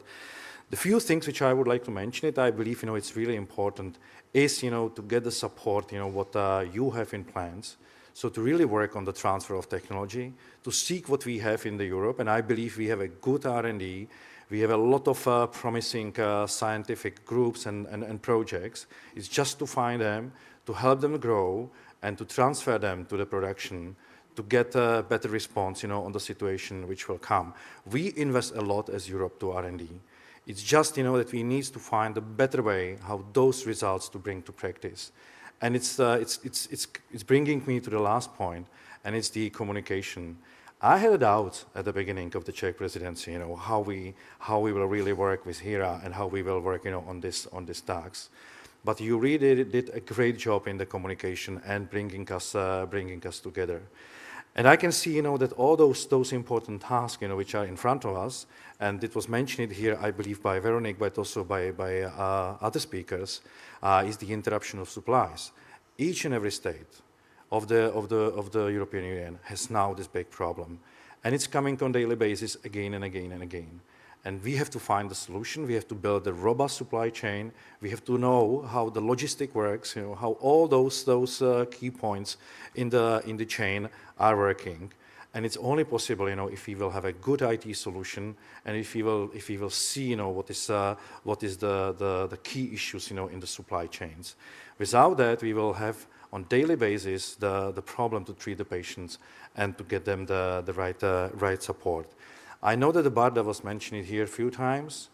The few things which I would like to mention, I believe, it's really important, is, to get the support, what you have in plans. So to really work on the transfer of technology, to seek what we have in the Europe, and I believe we have a good R&D, we have a lot of promising scientific groups and projects. It's just to find them, to help them grow, and to transfer them to the production, to get a better response, on the situation which will come. We invest a lot as Europe to R&D. It's just, that we need to find a better way how those results to bring to practice. And it's bringing me to the last point, and it's the communication. I had a doubt at the beginning of the Czech presidency, how we will really work with Hera and how we will work, on this task. But you really did a great job in the communication and bringing us together. And I can see, that all those important tasks, which are in front of us, and it was mentioned here, I believe, by Veronique, but also by other speakers, is the interruption of supplies. Each and every state of the European Union has now this big problem, and it's coming on a daily basis again and again and again. And we have to find the solution. We have to build a robust supply chain. We have to know how the logistic works, how all those key points in the chain are working. And it's only possible, if we will have a good IT solution, and if we will see, what is the key issues, in the supply chains. Without that, we will have on daily basis the problem to treat the patients and to get them the right support. I know that the BARDA was mentioned here a few times.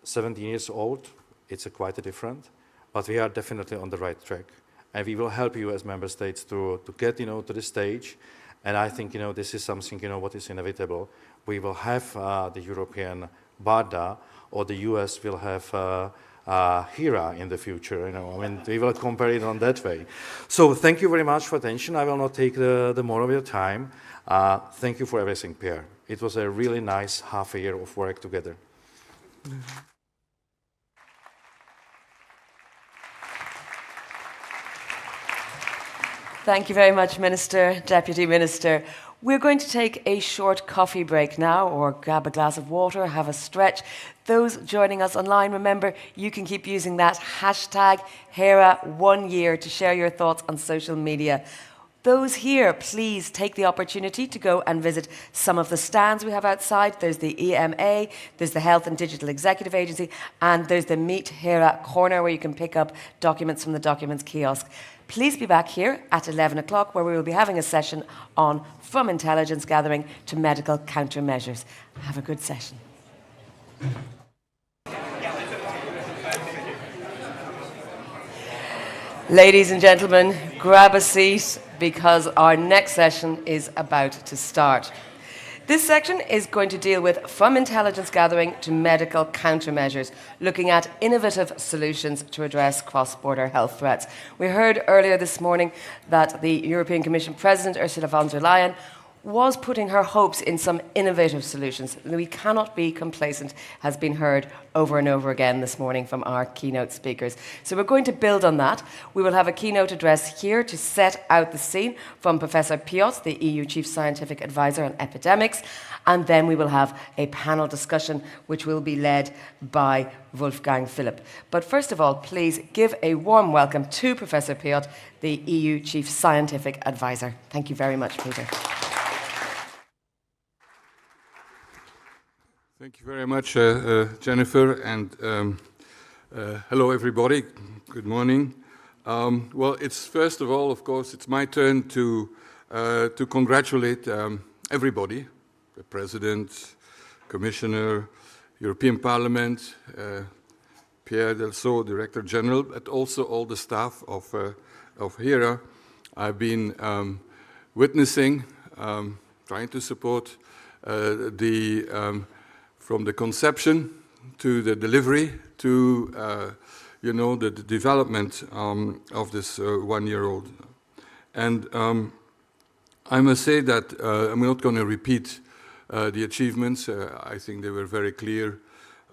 17 years old, it's quite different, but we are definitely on the right track. And we will help you as member states to get, to the stage. And I think, this is something, what is inevitable. We will have the European BARDA, or the US will have Hera in the future. We will compare it on that way. So thank you very much for attention. I will not take the more of your time. Thank you for everything, Pierre. It was a really nice half a year of work together. Thank you very much, Minister, Deputy Minister. We're going to take a short coffee break now, or grab a glass of water, have a stretch. Those joining us online, remember, you can keep using that hashtag Hera1year to share your thoughts on social media. Those here, please take the opportunity to go and visit some of the stands we have outside. There's the EMA, there's the Health and Digital Executive Agency, and there's the Meet Hera corner where you can pick up documents from the documents kiosk. Please be back here at 11 o'clock, where we will be having a session on From Intelligence Gathering to Medical Countermeasures. Have a good session. Ladies and gentlemen, grab a seat because our next session is about to start. This section is going to deal with From Intelligence Gathering to Medical Countermeasures, looking at innovative solutions to address cross-border health threats. We heard earlier this morning that the European Commission President, Ursula von der Leyen, was putting her hopes in some innovative solutions. We cannot be complacent, has been heard over and over again this morning from our keynote speakers. So we're going to build on that. We will have a keynote address here to set out the scene from Professor Piot, the EU Chief Scientific Advisor on Epidemics, and then we will have a panel discussion which will be led by Wolfgang Philipp. But first of all, please give a warm welcome to Professor Piot, the EU Chief Scientific Advisor. Thank you very much, Peter. Thank you very much, Jennifer, and hello everybody. Good morning. Well, it's first of all, of course, it's my turn to congratulate everybody, the President, Commissioner, European Parliament, Pierre Delceau, Director General, but also all the staff of Hera. I've been witnessing, trying to support from the conception to the delivery to you know, the development of this one-year-old. And I must say that I'm not going to repeat the achievements. I think they were very clear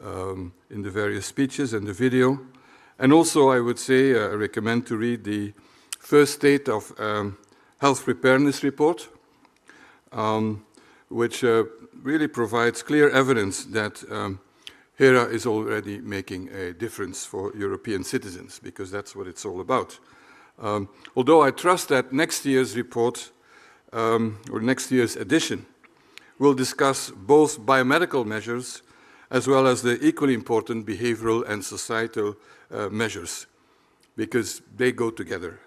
in the various speeches and the video. And also, I would say, I recommend to read the first State of Health Preparedness report, which really provides clear evidence that Hera is already making a difference for European citizens, because that's what it's all about. Although I trust that next year's report, or next year's edition, will discuss both biomedical measures as well as the equally important behavioral and societal measures, because they go together.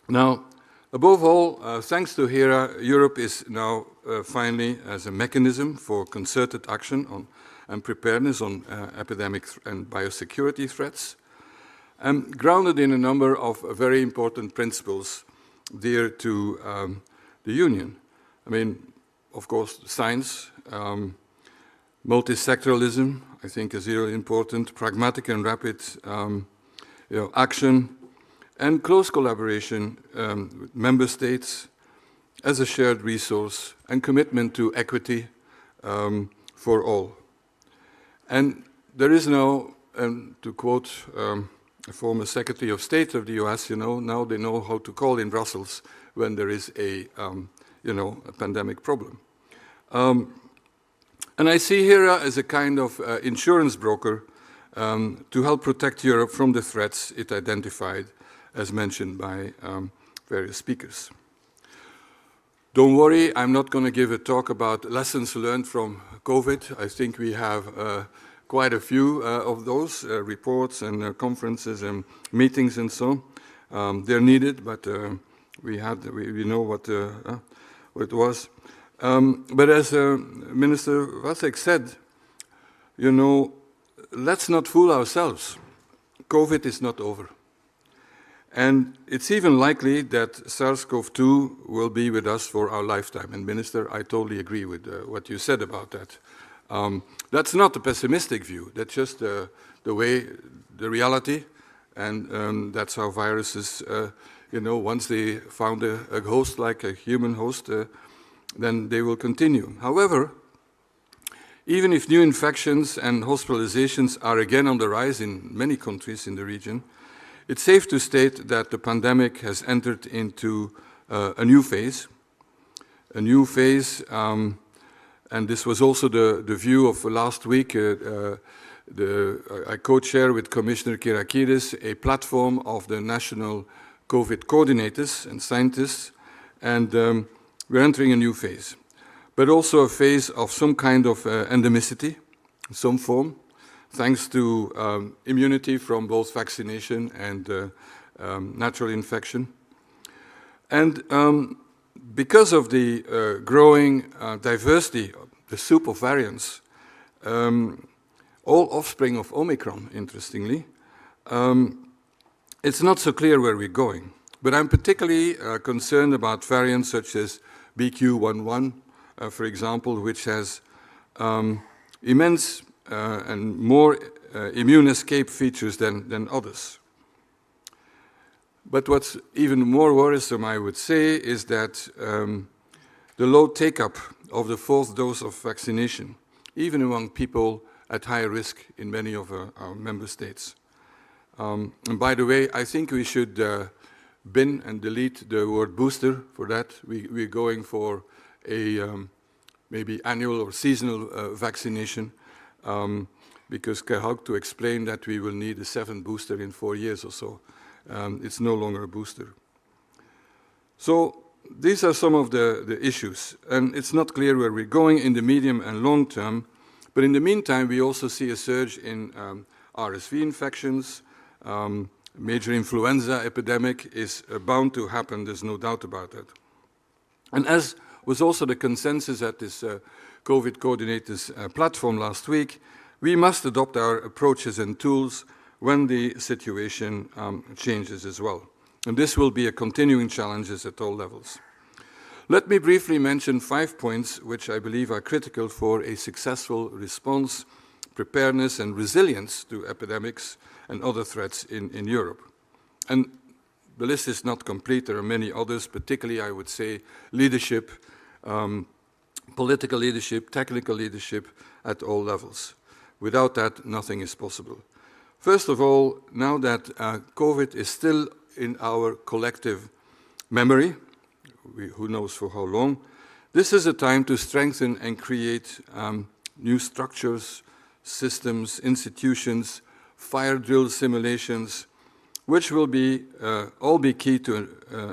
Now, above all, thanks to Hera, Europe is now finally as a mechanism for concerted action on and preparedness on epidemic and biosecurity threats, and grounded in a number of very important principles dear to the Union. I mean, of course, science, multisectoralism, I think is really important, pragmatic and rapid action, and close collaboration with member states as a shared resource, and commitment to equity for all. And there is now, to quote a former Secretary of State of the US, you know, now they know how to call in Brussels when there is a pandemic problem. And I see Hera as a kind of insurance broker to help protect Europe from the threats it identified, as mentioned by various speakers. Don't worry, I'm not going to give a talk about lessons learned from COVID. I think we have quite a few of those reports and conferences and meetings and so. They're needed, but we know what it was. But as Minister Vacek said, you know, let's not fool ourselves. COVID is not over. And it's even likely that SARS-CoV-2 will be with us for our lifetime. And Minister, I totally agree with what you said about that. That's not a pessimistic view. That's just the way, the reality. And that's how viruses, once they found a host like a human host, then they will continue. However, even if new infections and hospitalizations are again on the rise in many countries in the region, it's safe to state that the pandemic has entered into a new phase. And this was also the view of last week. I co-chair with Commissioner Kyriakides a platform of the national COVID coordinators and scientists, and we're entering a new phase, but also a phase of some kind of endemicity, some form, thanks to immunity from both vaccination and natural infection. And because of the growing diversity, the soup of variants, all offspring of Omicron, interestingly, it's not so clear where we're going. But I'm particularly concerned about variants such as BQ.1.1, for example, which has immense and more immune escape features than others. But what's even more worrisome, I would say, is that the low take-up of the fourth dose of vaccination, even among people at high risk in many of our member states. And by the way, I think we should bin and delete the word booster for that. We're going for a maybe annual or seasonal vaccination, because Kerhag to explain that we will need a 7th booster in 4 years or so. It's no longer a booster. So these are some of the issues, and it's not clear where we're going in the medium and long term, but in the meantime, we also see a surge in RSV infections. Major influenza epidemic is bound to happen, there's no doubt about that. And as was also the consensus at this COVID coordinators platform last week, we must adopt our approaches and tools when the situation changes as well. And this will be a continuing challenge at all levels. Let me briefly mention 5 points which I believe are critical for a successful response, preparedness and resilience to epidemics and other threats in Europe. And the list is not complete. There are many others, particularly, I would say, leadership, political leadership, technical leadership at all levels. Without that, nothing is possible. First of all, now that COVID is still in our collective memory, who knows for how long, this is a time to strengthen and create new structures, systems, institutions, fire drill simulations, which will be all be key to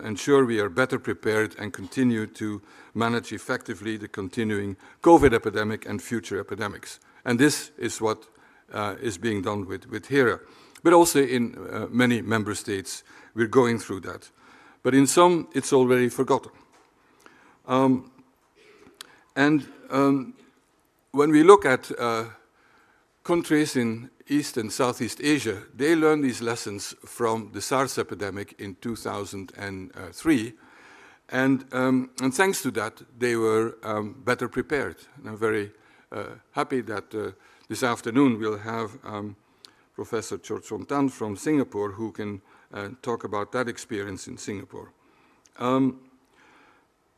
ensure we are better prepared and continue to manage effectively the continuing COVID epidemic and future epidemics. And this is what is being done with Hera. But also in many member states, we're going through that. But in some, it's already forgotten. When we look at countries in East and Southeast Asia, they learned these lessons from the SARS epidemic in 2003. And thanks to that, they were better prepared. And I'm very happy that this afternoon we'll have Professor Chorchontan from Singapore who can talk about that experience in Singapore.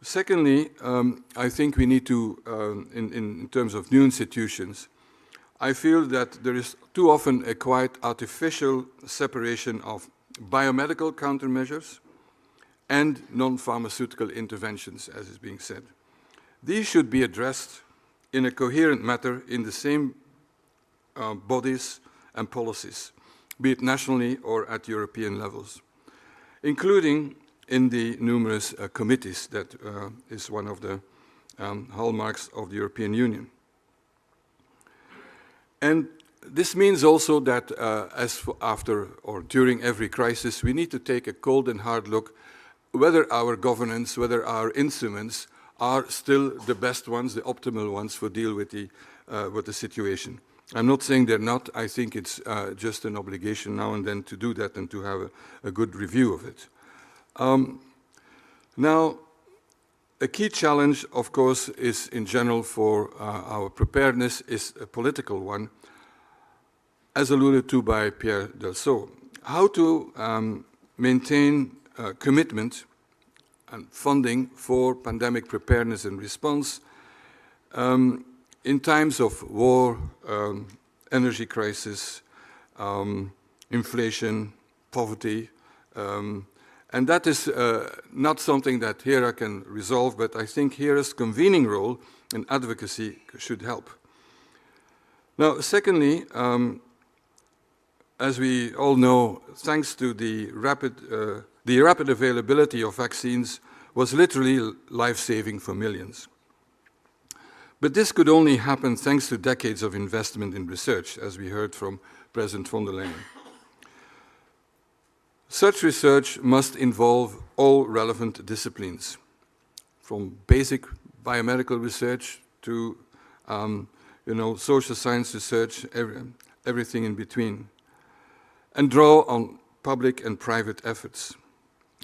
Secondly, I think we need to, in terms of new institutions, I feel that there is too often a quite artificial separation of biomedical countermeasures and non-pharmaceutical interventions, as is being said. These should be addressed in a coherent manner in the same bodies and policies, be it nationally or at European levels, including in the numerous committees that is one of the hallmarks of the European Union. And this means also that after or during every crisis, we need to take a cold and hard look whether our governance, whether our instruments are still the best ones, the optimal ones for deal with the situation. I'm not saying they're not. I think it's just an obligation now and then to do that and to have a good review of it. Now, a key challenge, of course, is in general for our preparedness is a political one, as alluded to by Pierre Delceau. How to maintain commitment and funding for pandemic preparedness and response in times of war, energy crisis, inflation, poverty, and that is not something that Hera can resolve, but I think Hera's convening role and advocacy should help. Now, secondly, as we all know, thanks to the rapid availability of vaccines was literally life-saving for millions. But this could only happen thanks to decades of investment in research, as we heard from President von der Leyen. Such research must involve all relevant disciplines, from basic biomedical research to social science research, everything in between, and draw on public and private efforts.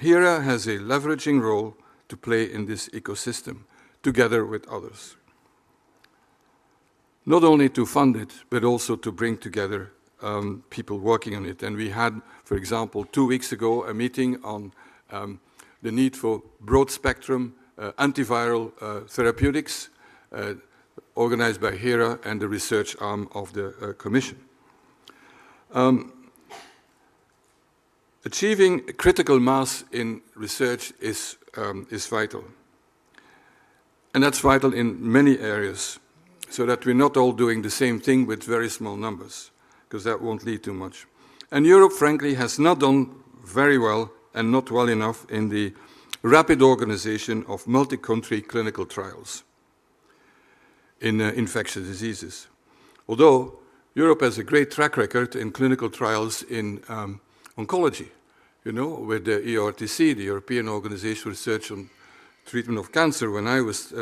Hera has a leveraging role to play in this ecosystem, together with others. Not only to fund it, but also to bring together people working on it. And we had, for example, 2 weeks ago, a meeting on the need for broad-spectrum antiviral therapeutics organized by Hera and the research arm of the Commission. Achieving critical mass in research is vital. And that's vital in many areas, so that we're not all doing the same thing with very small numbers, because that won't lead to much. And Europe, frankly, has not done very well and not well enough in the rapid organization of multi-country clinical trials in infectious diseases. Although Europe has a great track record in clinical trials in oncology, with the EORTC, the European Organization for Research on Treatment of Cancer. When I was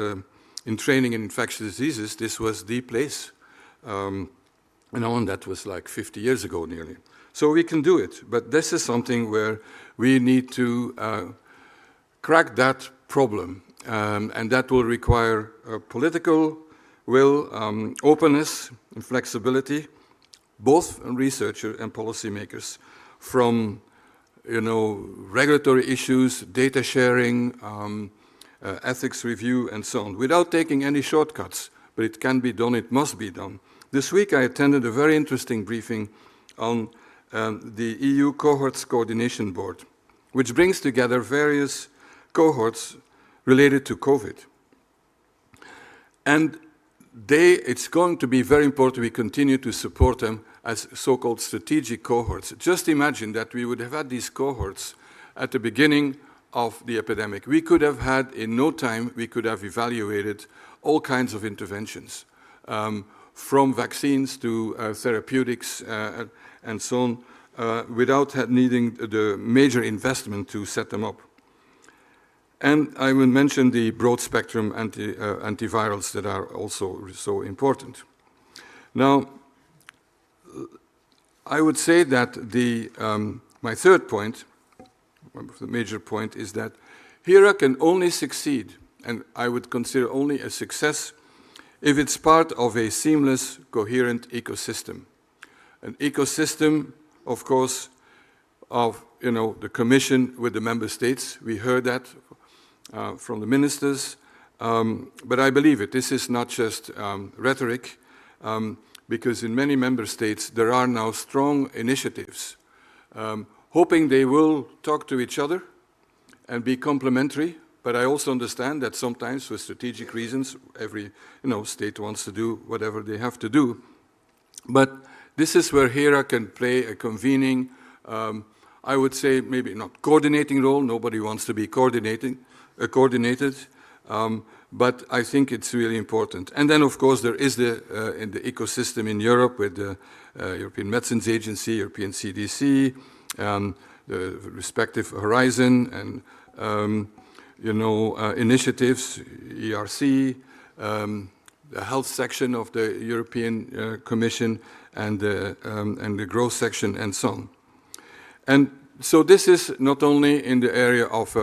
in training in infectious diseases, this was the place. And that was like 50 years ago nearly. So we can do it, but this is something where we need to crack that problem, and that will require political will openness and flexibility, both researchers and policymakers, from regulatory issues, data sharing, ethics review, and so on, without taking any shortcuts. But it can be done, it must be done. This week I attended a very interesting briefing on the EU Cohorts Coordination Board, which brings together various cohorts related to COVID. And it's going to be very important we continue to support them as so-called strategic cohorts. Just imagine that we would have had these cohorts at the beginning of the epidemic. We could have had, in no time, we could have evaluated all kinds of interventions, from vaccines to therapeutics and so on, without needing the major investment to set them up. And I will mention the broad-spectrum antivirals that are also so important. Now, I would say that my third point, the major point, is that Hera can only succeed, and I would consider only a success, if it's part of a seamless, coherent ecosystem. An ecosystem, of course, of the Commission with the member states. We heard that from the ministers, but I believe it. This is not just rhetoric, because in many member states there are now strong initiatives, hoping they will talk to each other and be complementary. But I also understand that sometimes, for strategic reasons, every state wants to do whatever they have to do. But this is where Hera can play a convening, I would say maybe not coordinating role. Nobody wants to be coordinated, but I think it's really important. And then, of course, there is in the ecosystem in Europe with the European Medicines Agency, European CDC, the respective Horizon, and initiatives, ERC, the health section of the European Commission, and the growth section, and so on. And so this is not only in the area of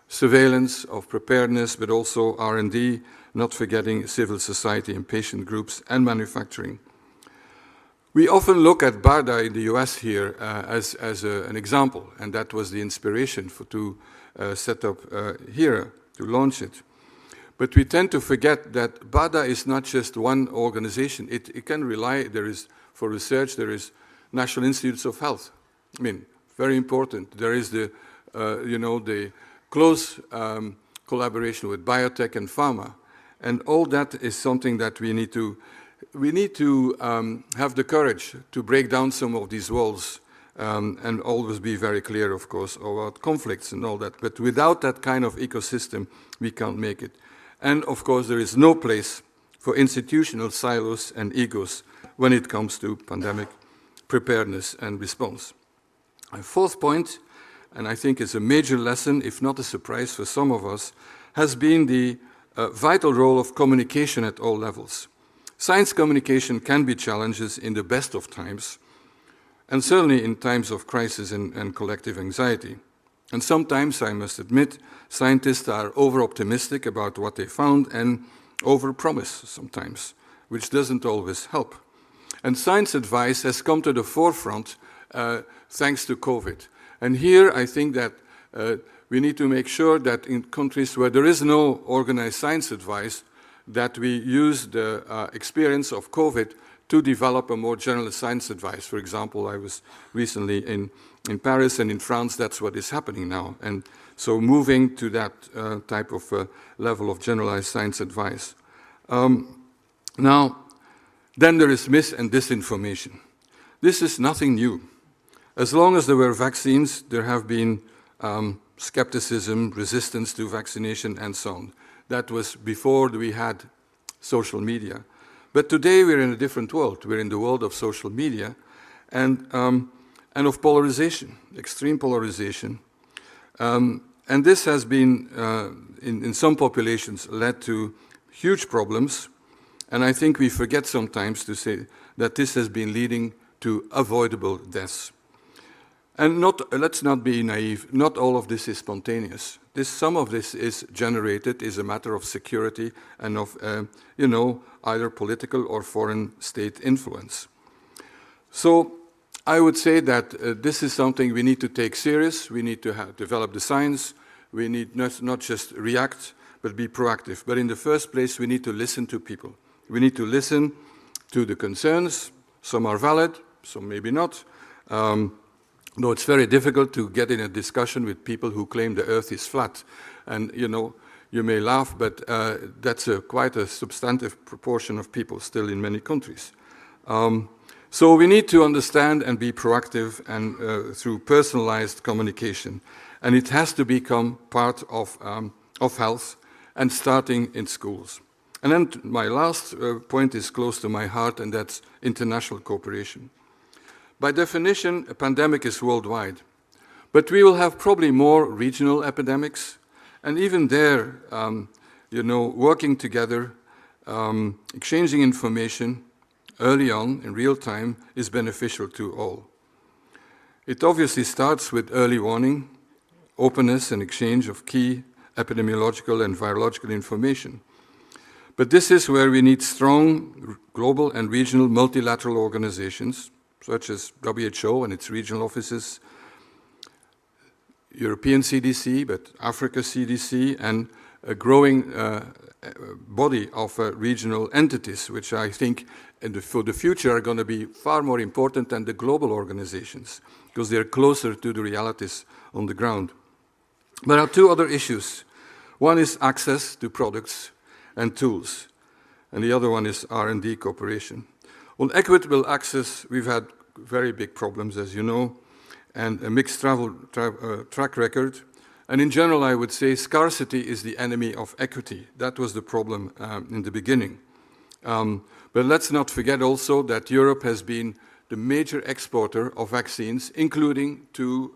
surveillance, of preparedness, but also R&D, not forgetting civil society and patient groups, and manufacturing. We often look at BARDA in the US here as an example, and that was the inspiration to set up Hera, to launch it. But we tend to forget that BARDA is not just one organization. It can rely, for research, there is National Institutes of Health. I mean, very important. There is the close collaboration with biotech and pharma. And all that is something that we need to have the courage to break down some of these walls, and always be very clear, of course, about conflicts and all that. But without that kind of ecosystem, we can't make it. And of course, there is no place for institutional silos and egos when it comes to pandemic preparedness and response. My fourth point, and I think it's a major lesson, if not a surprise for some of us, has been the vital role of communication at all levels. Science communication can be challenges in the best of times, and certainly in times of crisis and collective anxiety. And sometimes, I must admit, scientists are over-optimistic about what they found and over-promise sometimes, which doesn't always help. And science advice has come to the forefront thanks to COVID. And here I think that we need to make sure that in countries where there is no organized science advice, that we use the experience of COVID to develop a more general science advice. For example, I was recently in Paris, and in France that's what is happening now. And so moving to that type of level of generalized science advice. Now, then there is mis- and disinformation. This is nothing new. As long as there were vaccines, there have been skepticism, resistance to vaccination, and so on. That was before we had social media. But today we're in a different world. We're in the world of social media and of polarization, extreme polarization. And this has been, in some populations, led to huge problems. And I think we forget sometimes to say that this has been leading to avoidable deaths. And let's not be naive, not all of this is spontaneous. Some of this is generated, is a matter of security and of, either political or foreign state influence. So I would say that this is something we need to take serious. We need to develop the science. We need not just react, but be proactive. But in the first place, we need to listen to people. We need to listen to the concerns. Some are valid, some maybe not. Though it's very difficult to get in a discussion with people who claim the earth is flat. And, you may laugh, but that's quite a substantive proportion of people still in many countries. So we need to understand and be proactive and through personalized communication. And it has to become part of health and starting in schools. And then my last point is close to my heart, and that's international cooperation. By definition, a pandemic is worldwide, but we will have probably more regional epidemics, and even there, working together, exchanging information early on in real time is beneficial to all. It obviously starts with early warning, openness and exchange of key epidemiological and virological information. But this is where we need strong global and regional multilateral organizations, such as WHO and its regional offices, European CDC, but Africa CDC, and a growing body of regional entities, which I think for the future are going to be far more important than the global organizations, because they're closer to the realities on the ground. There are two other issues. One is access to products and tools, and the other one is R&D cooperation. On equitable access, we've had very big problems, as you know, and a mixed track record. And in general, I would say scarcity is the enemy of equity. That was the problem in the beginning. But let's not forget also that Europe has been the major exporter of vaccines, including to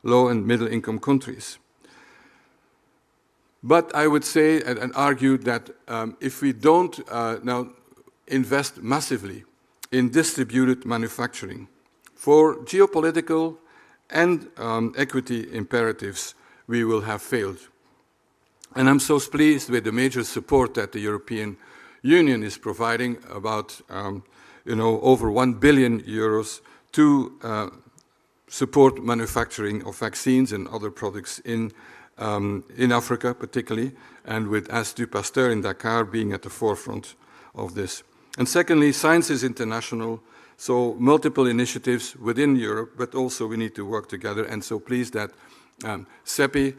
low and middle income countries. But I would say and argue that if we don't now invest massively in distributed manufacturing for geopolitical and equity imperatives, we will have failed. And I'm so pleased with the major support that the European Union is providing, about over 1 billion euros to support manufacturing of vaccines and other products in Africa particularly, and with Institut Pasteur in Dakar being at the forefront of this. And secondly, science is international, so multiple initiatives within Europe, but also we need to work together. And so pleased that CEPI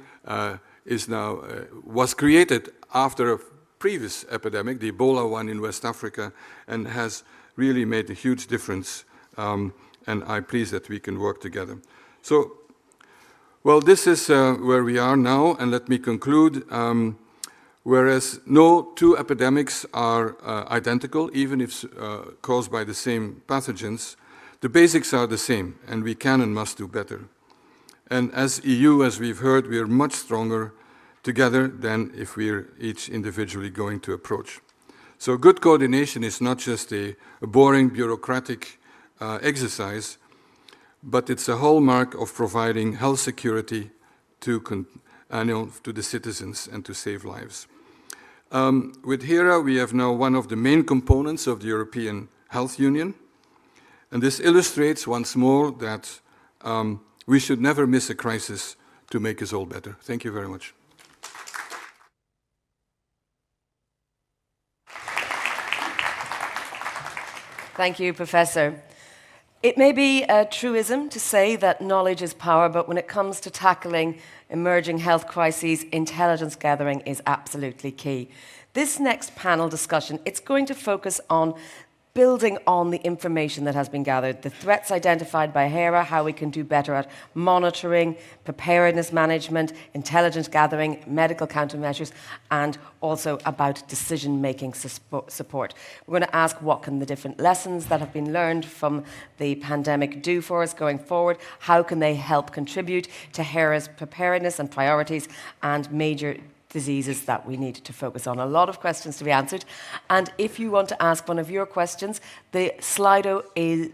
was created after a previous epidemic, the Ebola one in West Africa, and has really made a huge difference. And I'm pleased that we can work together. So, well, this is where we are now, and let me conclude. Whereas no two epidemics are identical, even if caused by the same pathogens, the basics are the same, and we can and must do better. And as EU, as we've heard, we are much stronger together than if we're each individually going to approach. So good coordination is not just a boring bureaucratic exercise, but it's a hallmark of providing health security to the citizens and to save lives. With Hera, we have now one of the main components of the European Health Union, and this illustrates once more that we should never miss a crisis to make us all better. Thank you very much. Thank you, Professor. It may be a truism to say that knowledge is power, but when it comes to tackling emerging health crises, intelligence gathering is absolutely key. This next panel discussion, it's going to focus on building on the information that has been gathered, the threats identified by Hera, how we can do better at monitoring, preparedness management, intelligence gathering, medical countermeasures, and also about decision-making support. We're going to ask what can the different lessons that have been learned from the pandemic do for us going forward, how can they help contribute to Hera's preparedness and priorities and major diseases that we need to focus on. A lot of questions to be answered. And if you want to ask one of your questions, the Slido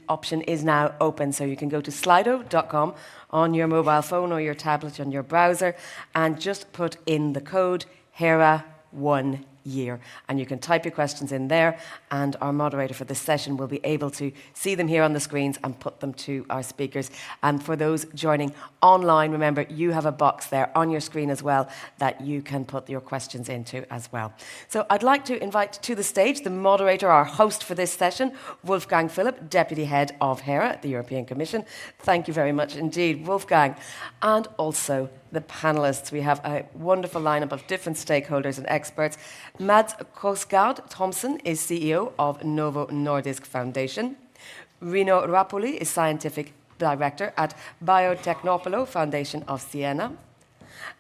option is now open. So you can go to slido.com on your mobile phone or your tablet on your browser and just put in the code HERA 1 year, and you can type your questions in there, and our moderator for this session will be able to see them here on the screens and put them to our speakers. And for those joining online, remember you have a box there on your screen as well that you can put your questions into as well. So I'd like to invite to the stage the moderator, our host for this session, Wolfgang Philipp, Deputy Head of Hera at the European Commission. Thank you very much indeed, Wolfgang. And also the panelists. We have a wonderful lineup of different stakeholders and experts. Mads Korsgaard Thomsen is CEO of Novo Nordisk Foundation. Rino Rapoli is Scientific Director at Biotecnopolo Foundation of Siena.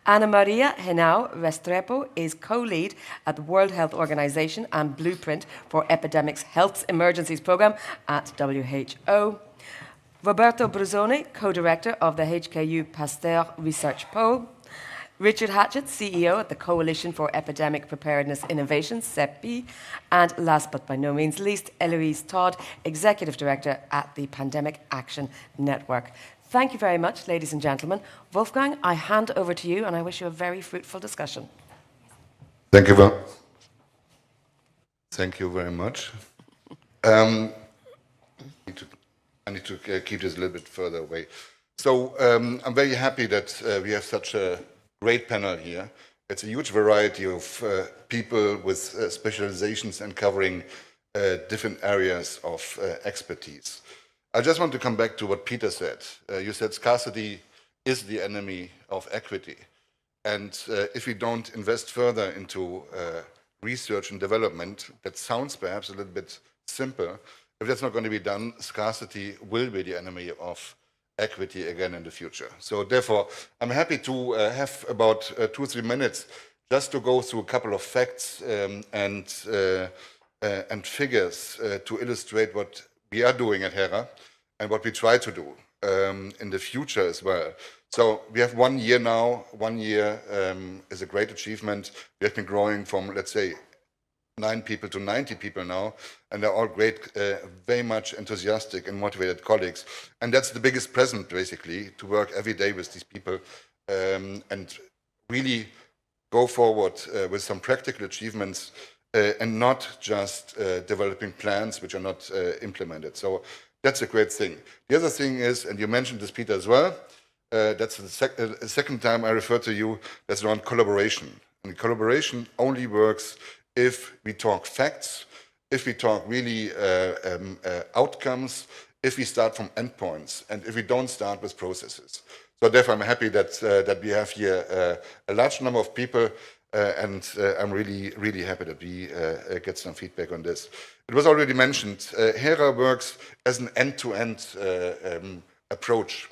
Anna Maria Henao Restrepo is co-lead at the World Health Organization and Blueprint for Epidemics Health Emergencies Program at WHO. Roberto Bruzzone, co-director of the HKU Pasteur Research Pole. Richard Hatchett, CEO at the Coalition for Epidemic Preparedness Innovation, CEPI. And last but by no means least, Eloise Todd, Executive Director at the Pandemic Action Network. Thank you very much, ladies and gentlemen. Wolfgang, I hand over to you, and I wish you a very fruitful discussion. Thank you very much. I need to keep this a little bit further away. So I'm very happy that we have such a great panel here. It's a huge variety of people with specializations and covering different areas of expertise. I just want to come back to what Peter said. You said scarcity is the enemy of equity. And if we don't invest further into research and development, that sounds perhaps a little bit simple. If that's not going to be done, scarcity will be the enemy of equity again in the future. So therefore, I'm happy to have about 2 or 3 minutes just to go through a couple of facts and figures to illustrate what we are doing at Hera and what we try to do in the future as well. So we have 1 year now. 1 year is a great achievement. We have been growing from, let's say, 9 people to 90 people now, and they're all great, very much enthusiastic and motivated colleagues. And that's the biggest present, basically, to work every day with these people and really go forward with some practical achievements and not just developing plans which are not implemented. So that's a great thing. The other thing is, and you mentioned this, Peter, as well, that's the second time I refer to you, that's around collaboration. And collaboration only works if we talk facts, if we talk really outcomes, if we start from endpoints, and if we don't start with processes. So therefore, I'm happy that we have here a large number of people, and I'm really happy that we get some feedback on this. It was already mentioned, Hera works as an end-to-end approach.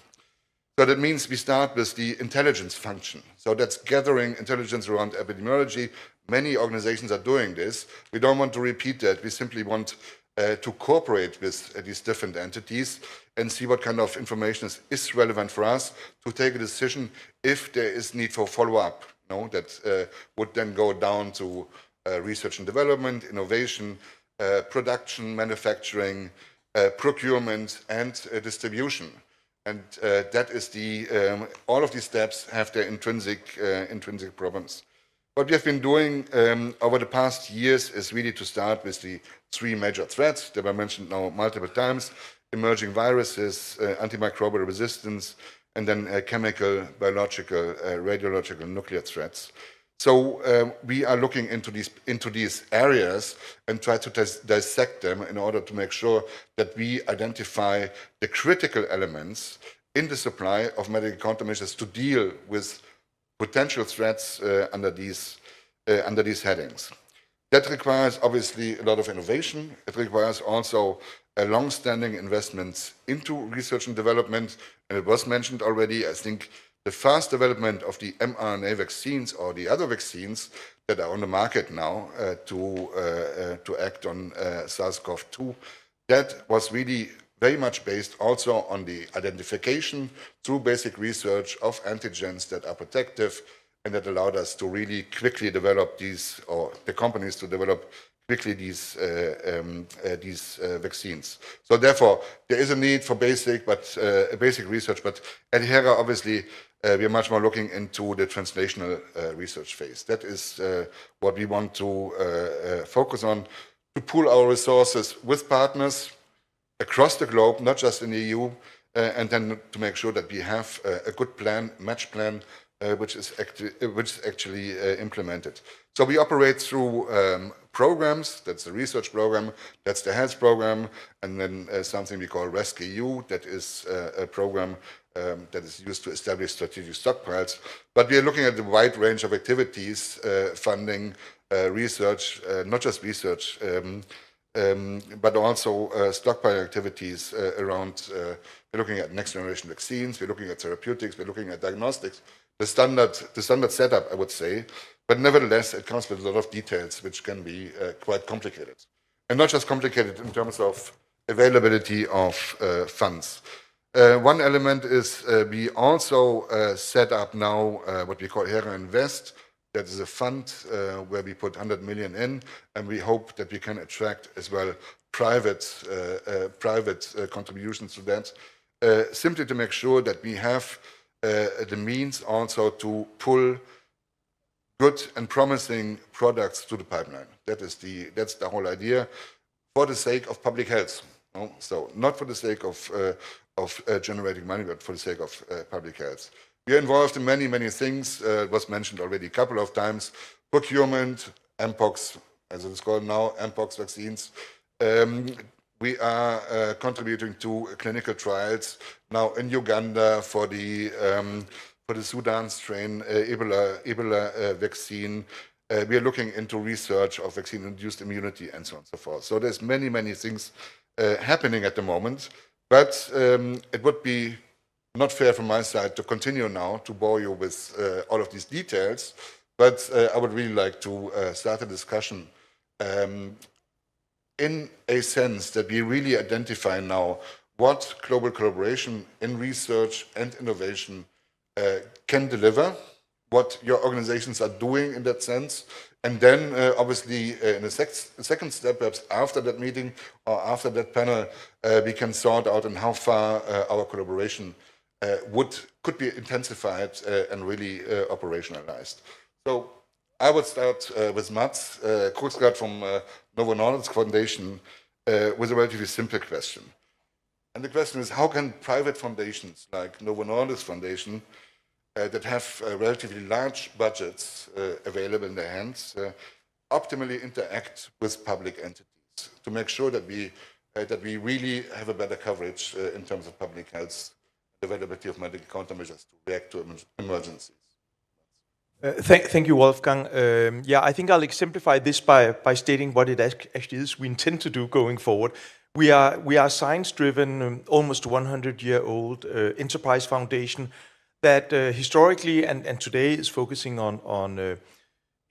So that means we start with the intelligence function. So that's gathering intelligence around epidemiology. Many organizations are doing this. We don't want to repeat that. We simply want to cooperate with these different entities and see what kind of information is relevant for us to take a decision if there is need for follow-up. That would then go down to research and development, innovation, production, manufacturing, procurement, and distribution. And that is all of these steps have their intrinsic problems. What we have been doing over the past years is really to start with the 3 major threats that were mentioned now multiple times: emerging viruses, antimicrobial resistance, and then chemical, biological, radiological, nuclear threats. So we are looking into these areas and try to dissect them in order to make sure that we identify the critical elements in the supply of medical countermeasures to deal with potential threats under these headings. That requires obviously a lot of innovation. It requires also a long-standing investments into research and development. And it was mentioned already, I think the fast development of the mRNA vaccines or the other vaccines that are on the market now to act on SARS-CoV-2, that was really very much based also on the identification through basic research of antigens that are protective and that allowed us to really quickly develop these, or the companies to develop quickly these vaccines. So therefore, there is a need for basic research, but at Hera, obviously, we are much more looking into the translational research phase. That is what we want to focus on, to pool our resources with partners across the globe, not just in the EU, and then to make sure that we have a good plan, match plan, which is actually implemented. So we operate through programs. That's the research program, that's the health program, and then something we call RESC-EU, that is a program that is used to establish strategic stockpiles. But we are looking at a wide range of activities, funding, research, not just research, but also stockpile activities around, we're looking at next generation vaccines, we're looking at therapeutics, we're looking at diagnostics, the standard setup, I would say, but nevertheless, it comes with a lot of details which can be quite complicated. And not just complicated in terms of availability of funds. One element is we also set up now what we call Hera Invest. That is a fund where we put 100 million in, and we hope that we can attract as well private contributions to that, simply to make sure that we have the means also to pull good and promising products to the pipeline. That's the whole idea, for the sake of public health. No? So not for the sake of generating money, but for the sake of public health. We are involved in many, many things. It was mentioned already a couple of times. Procurement, Mpox, as it is called now, Mpox vaccines. We are contributing to clinical trials now in Uganda for the Sudan strain Ebola vaccine. We are looking into research of vaccine-induced immunity and so on and so forth. So there's many, many things happening at the moment, but it would be not fair from my side to continue now to bore you with all of these details, but I would really like to start a discussion in a sense that we really identify now what global collaboration in research and innovation can deliver, what your organizations are doing in that sense, and then obviously in a second step, perhaps after that meeting or after that panel, we can sort out on how far our collaboration could be intensified and really operationalized. So I would start with Mats Krogsgaard from Novo Nordisk Foundation with a relatively simple question. And the question is, how can private foundations like Novo Nordisk Foundation that have relatively large budgets available in their hands optimally interact with public entities to make sure that we really have a better coverage in terms of public health, availability of medical countermeasures to react to emergencies? Thank you, Wolfgang. Yeah, I think I'll exemplify this by stating what it actually is we intend to do going forward. We are a science-driven, almost 100-year-old enterprise foundation that historically and today is focusing on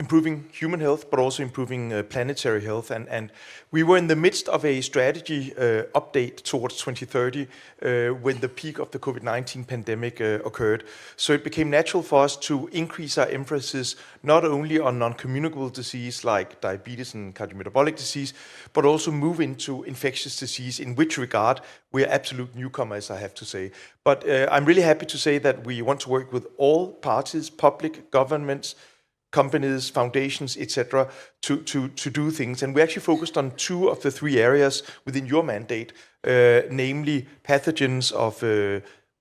improving human health, but also improving planetary health. And we were in the midst of a strategy update towards 2030 when the peak of the COVID-19 pandemic occurred. So it became natural for us to increase our emphasis not only on non-communicable disease like diabetes and cardiometabolic disease, but also move into infectious disease, in which regard we're absolute newcomers, I have to say. But I'm really happy to say that we want to work with all parties, public, governments, companies, foundations, etc., to do things. And we actually focused on 2 of the 3 areas within your mandate, namely pathogens of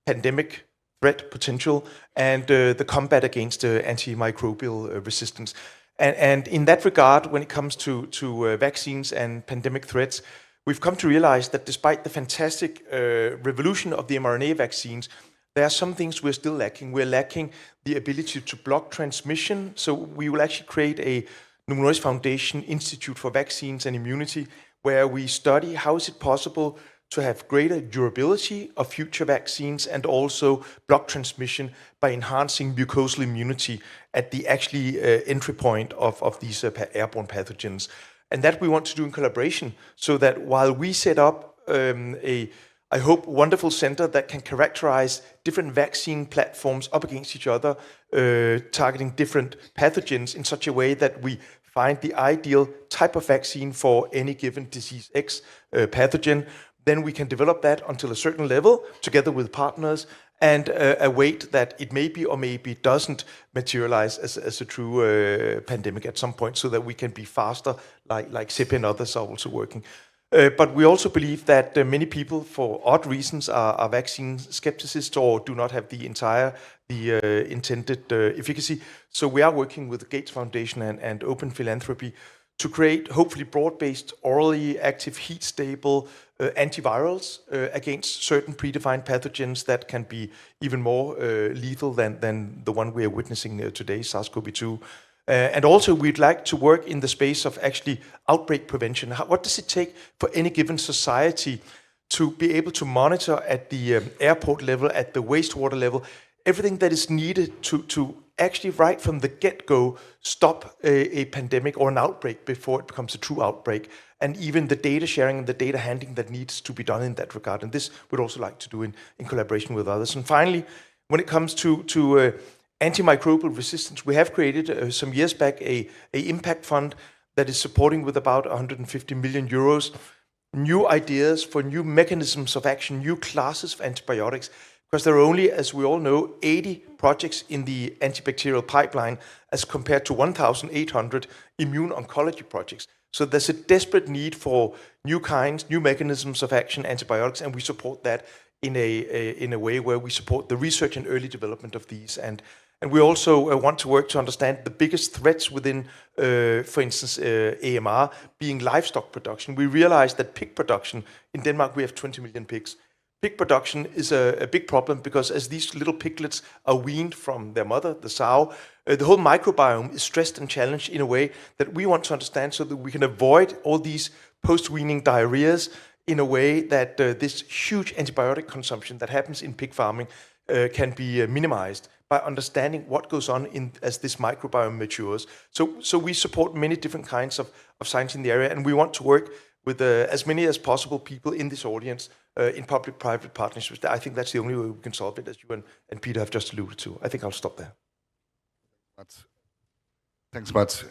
pandemic threat potential and the combat against antimicrobial resistance. And in that regard, when it comes to vaccines and pandemic threats, we've come to realize that despite the fantastic revolution of the mRNA vaccines, there are some things we're still lacking. We're lacking the ability to block transmission. So we will actually create a Novo Nordisk Foundation Institute for Vaccines and Immunity, where we study how is it possible to have greater durability of future vaccines and also block transmission by enhancing mucosal immunity at the actually entry point of these airborne pathogens. And that we want to do in collaboration, so that while we set up I hope, wonderful center that can characterize different vaccine platforms up against each other, targeting different pathogens in such a way that we find the ideal type of vaccine for any given disease X pathogen. Then we can develop that until a certain level together with partners and await that it maybe or maybe doesn't materialize as a true pandemic at some point, so that we can be faster, like SIP and others are also working. But we also believe that many people, for odd reasons, are vaccine skepticists or do not have the intended efficacy. So we are working with the Gates Foundation and Open Philanthropy to create, hopefully, broad-based, orally active, heat-stable antivirals against certain predefined pathogens that can be even more lethal than the one we are witnessing today, SARS-CoV-2. And also, we'd like to work in the space of actually outbreak prevention. What does it take for any given society to be able to monitor at the airport level, at the wastewater level, everything that is needed to actually, right from the get-go, stop a pandemic or an outbreak before it becomes a true outbreak, and even the data sharing and the data handling that needs to be done in that regard. And this we'd also like to do in collaboration with others. And finally, when it comes to antimicrobial resistance, we have created some years back a impact fund that is supporting with about 150 million euros new ideas for new mechanisms of action, new classes of antibiotics, because there are only, as we all know, 80 projects in the antibacterial pipeline as compared to 1,800 immune oncology projects. So there's a desperate need for new kinds, new mechanisms of action, antibiotics, and we support that in a way where we support the research and early development of these. And we also want to work to understand the biggest threats within, for instance, AMR, being livestock production. We realize that pig production, in Denmark we have 20 million pigs. Pig production is a big problem because as these little piglets are weaned from their mother, the sow, the whole microbiome is stressed and challenged in a way that we want to understand so that we can avoid all these post-weaning diarrheas in a way that this huge antibiotic consumption that happens in pig farming can be minimized by understanding what goes on as this microbiome matures. So we support many different kinds of science in the area, and we want to work with as many as possible people in this audience in public-private partnerships. I think that's the only way we can solve it, as you and Peter have just alluded to. I think I'll stop there. Thanks, Mats.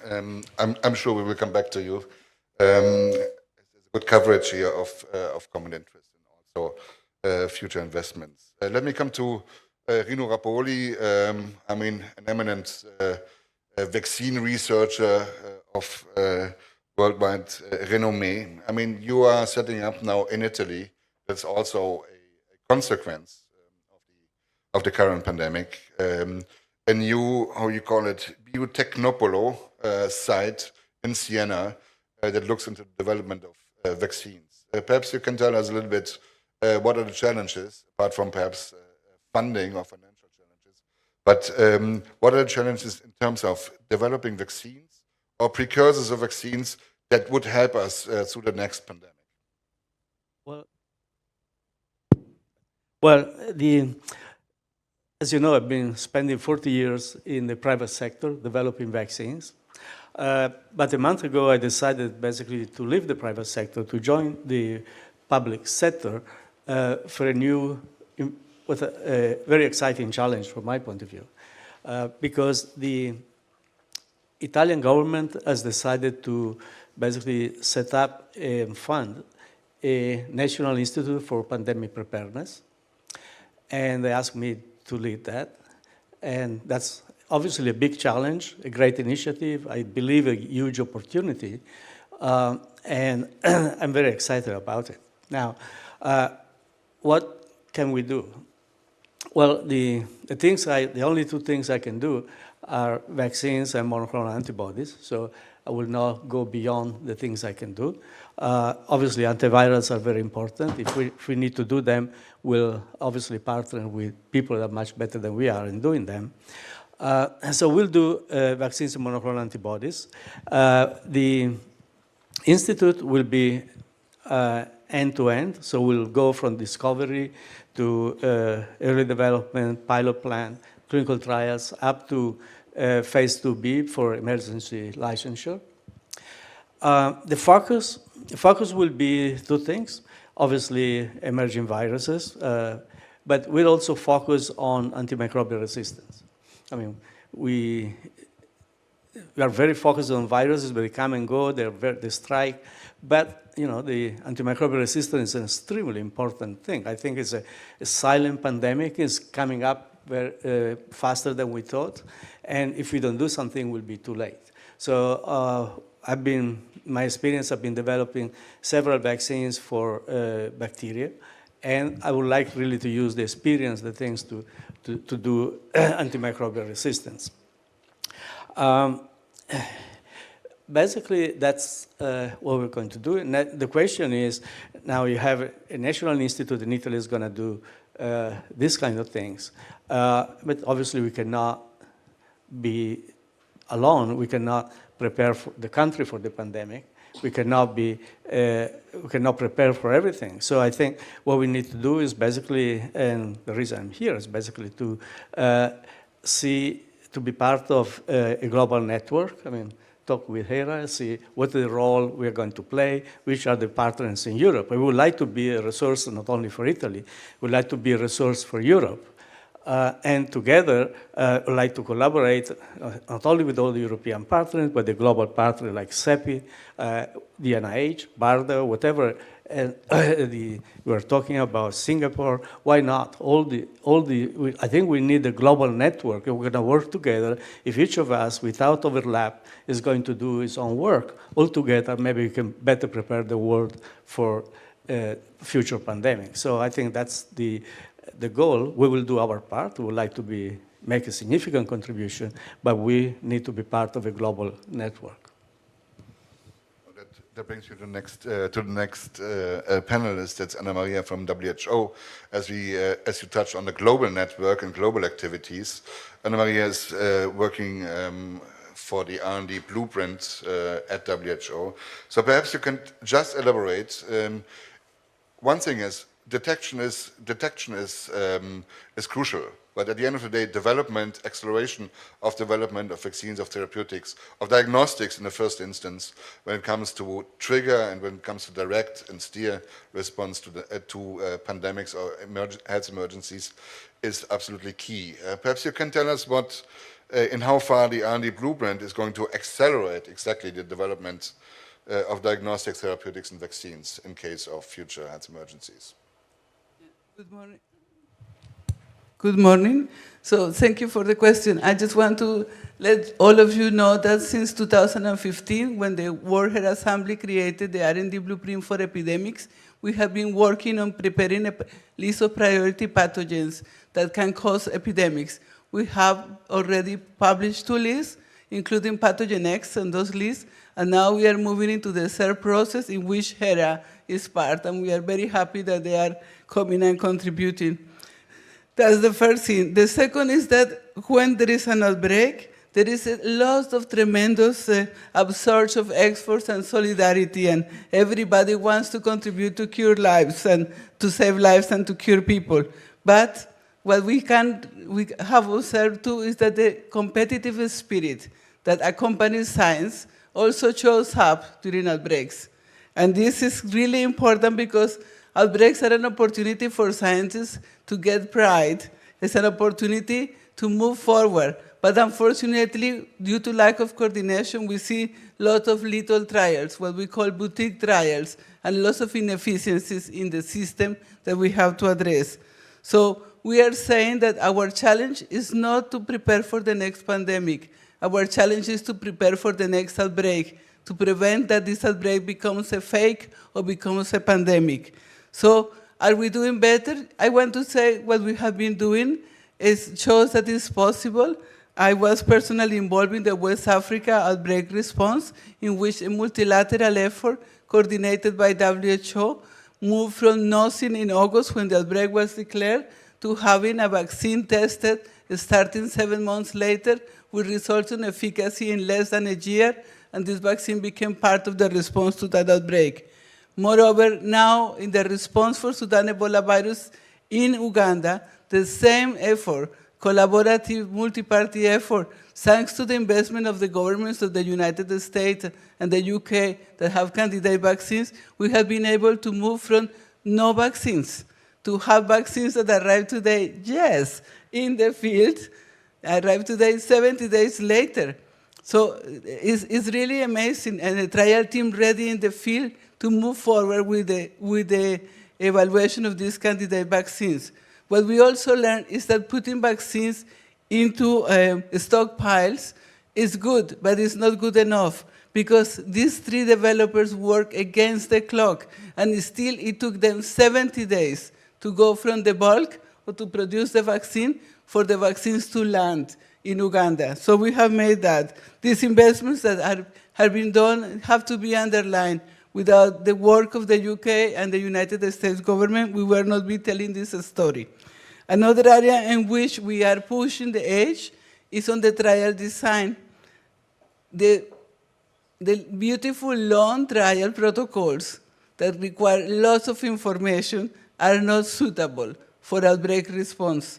I'm sure we will come back to you. There's a good coverage here of common interest and also future investments. Let me come to Rino Rapoli. I mean, an eminent vaccine researcher of worldwide renommee. I mean, you are setting up now in Italy. That's also a consequence of the current pandemic. A new, how you call it, Biotecnopolo site in Siena that looks into the development of vaccines. Perhaps you can tell us a little bit what are the challenges, apart from perhaps funding or financial challenges, but what are the challenges in terms of developing vaccines or precursors of vaccines that would help us through the next pandemic? Well, as you know, I've been spending 40 years in the private sector developing vaccines. But a month ago, I decided basically to leave the private sector to join the public sector for a new, with a very exciting challenge from my point of view. Because the Italian government has decided to basically set up and fund a National Institute for Pandemic Preparedness. And they asked me to lead that. And that's obviously a big challenge, a great initiative, I believe a huge opportunity. And I'm very excited about it. Now, what can we do? Well, the only two things I can do are vaccines and monoclonal antibodies. So I will not go beyond the things I can do. Obviously, antivirals are very important. If we need to do them, we'll obviously partner with people that are much better than we are in doing them. So we'll do vaccines and monoclonal antibodies. The institute will be end-to-end. So we'll go from discovery to early development, pilot plan, clinical trials, up to phase 2B for emergency licensure. The focus will be two things. obviously emerging viruses, but we'll also focus on antimicrobial resistance. I mean, we are very focused on viruses, but they come and go, they strike. But, you know, the antimicrobial resistance is an extremely important thing. I think it's a silent pandemic. It's coming up very, faster than we thought. And if we don't do something, it will be too late. So my experience, I've been developing several vaccines for bacteria. And I would like really to use the experience, the things to do antimicrobial resistance. Basically, that's what we're going to do. And the question is, now you have a national institute in Italy is going to do these kind of things. But obviously, we cannot be alone. We cannot prepare for the country for the pandemic. We cannot prepare for everything. So I think what we need to do is basically, and the reason I'm here is basically to be part of a global network. I mean, talk with Hera, see what the role we're going to play, which are the partners in Europe. We would like to be a resource not only for Italy, we'd like to be a resource for Europe. And together, we'd like to collaborate not only with all the European partners, but the global partners like CEPI, the NIH, BARDA, whatever. And we were talking about Singapore. Why not? I think we need a global network. We're going to work together. If each of us, without overlap, is going to do his own work, all together, maybe we can better prepare the world for future pandemics. So I think that's the goal. We will do our part. We would like to make a significant contribution, but we need to be part of a global network. That brings you to the next panelist. That's Anna Maria from WHO. As you touched on the global network and global activities, Anna Maria is working for the R&D blueprint at WHO. So perhaps you can just elaborate. One thing is detection is crucial. But at the end of the day, acceleration of development of vaccines, of therapeutics, of diagnostics in the first instance, when it comes to trigger and when it comes to direct and steer response to pandemics or health emergencies, is absolutely key. Perhaps you can tell us in how far the R&D blueprint is going to accelerate exactly the development of diagnostics, therapeutics, and vaccines in case of future health emergencies. Good morning. Good morning. So thank you for the question. I just want to let all of you know that since 2015, when the World Health Assembly created the R&D blueprint for epidemics, we have been working on preparing a list of priority pathogens that can cause epidemics. We have already published 2 lists, including pathogen X on those lists, and now we are moving into the third process in which Hera is part, and we are very happy that they are coming and contributing. That's the first thing. The second is that when there is an outbreak, there is a lot of tremendous upsurge of efforts and solidarity, and everybody wants to contribute to cure lives and to save lives and to cure people. But what we have observed too is that the competitive spirit that accompanies science also shows up during outbreaks. And this is really important because outbreaks are an opportunity for scientists to get pride. It's an opportunity to move forward. But unfortunately, due to lack of coordination, we see lots of little trials, what we call boutique trials, and lots of inefficiencies in the system that we have to address. So we are saying that our challenge is not to prepare for the next pandemic. Our challenge is to prepare for the next outbreak, to prevent that this outbreak becomes a fake or becomes a pandemic. So are we doing better? I want to say what we have been doing shows that it's possible. I was personally involved in the West Africa outbreak response, in which a multilateral effort coordinated by WHO moved from nothing in August when the outbreak was declared to having a vaccine tested starting 7 months later with results in efficacy in less than a year, and this vaccine became part of the response to that outbreak. Moreover, now in the response for Sudan Ebola virus in Uganda, the same effort, collaborative, multi-party effort, thanks to the investment of the governments of the United States and the UK that have candidate vaccines, we have been able to move from no vaccines. To have vaccines that arrive today, yes, in the field, arrive today 70 days later. So it's really amazing, and the trial team ready in the field to move forward with the evaluation of these candidate vaccines. What we also learned is that putting vaccines into stockpiles is good, but it's not good enough, because these three developers work against the clock, and still it took them 70 days to go from the bulk or to produce the vaccine for the vaccines to land in Uganda. So we have made that. These investments that have been done have to be underlined. Without the work of the UK and the United States government, we will not be telling this story. Another area in which we are pushing the edge is on the trial design. The beautiful long trial protocols that require lots of information are not suitable for outbreak response.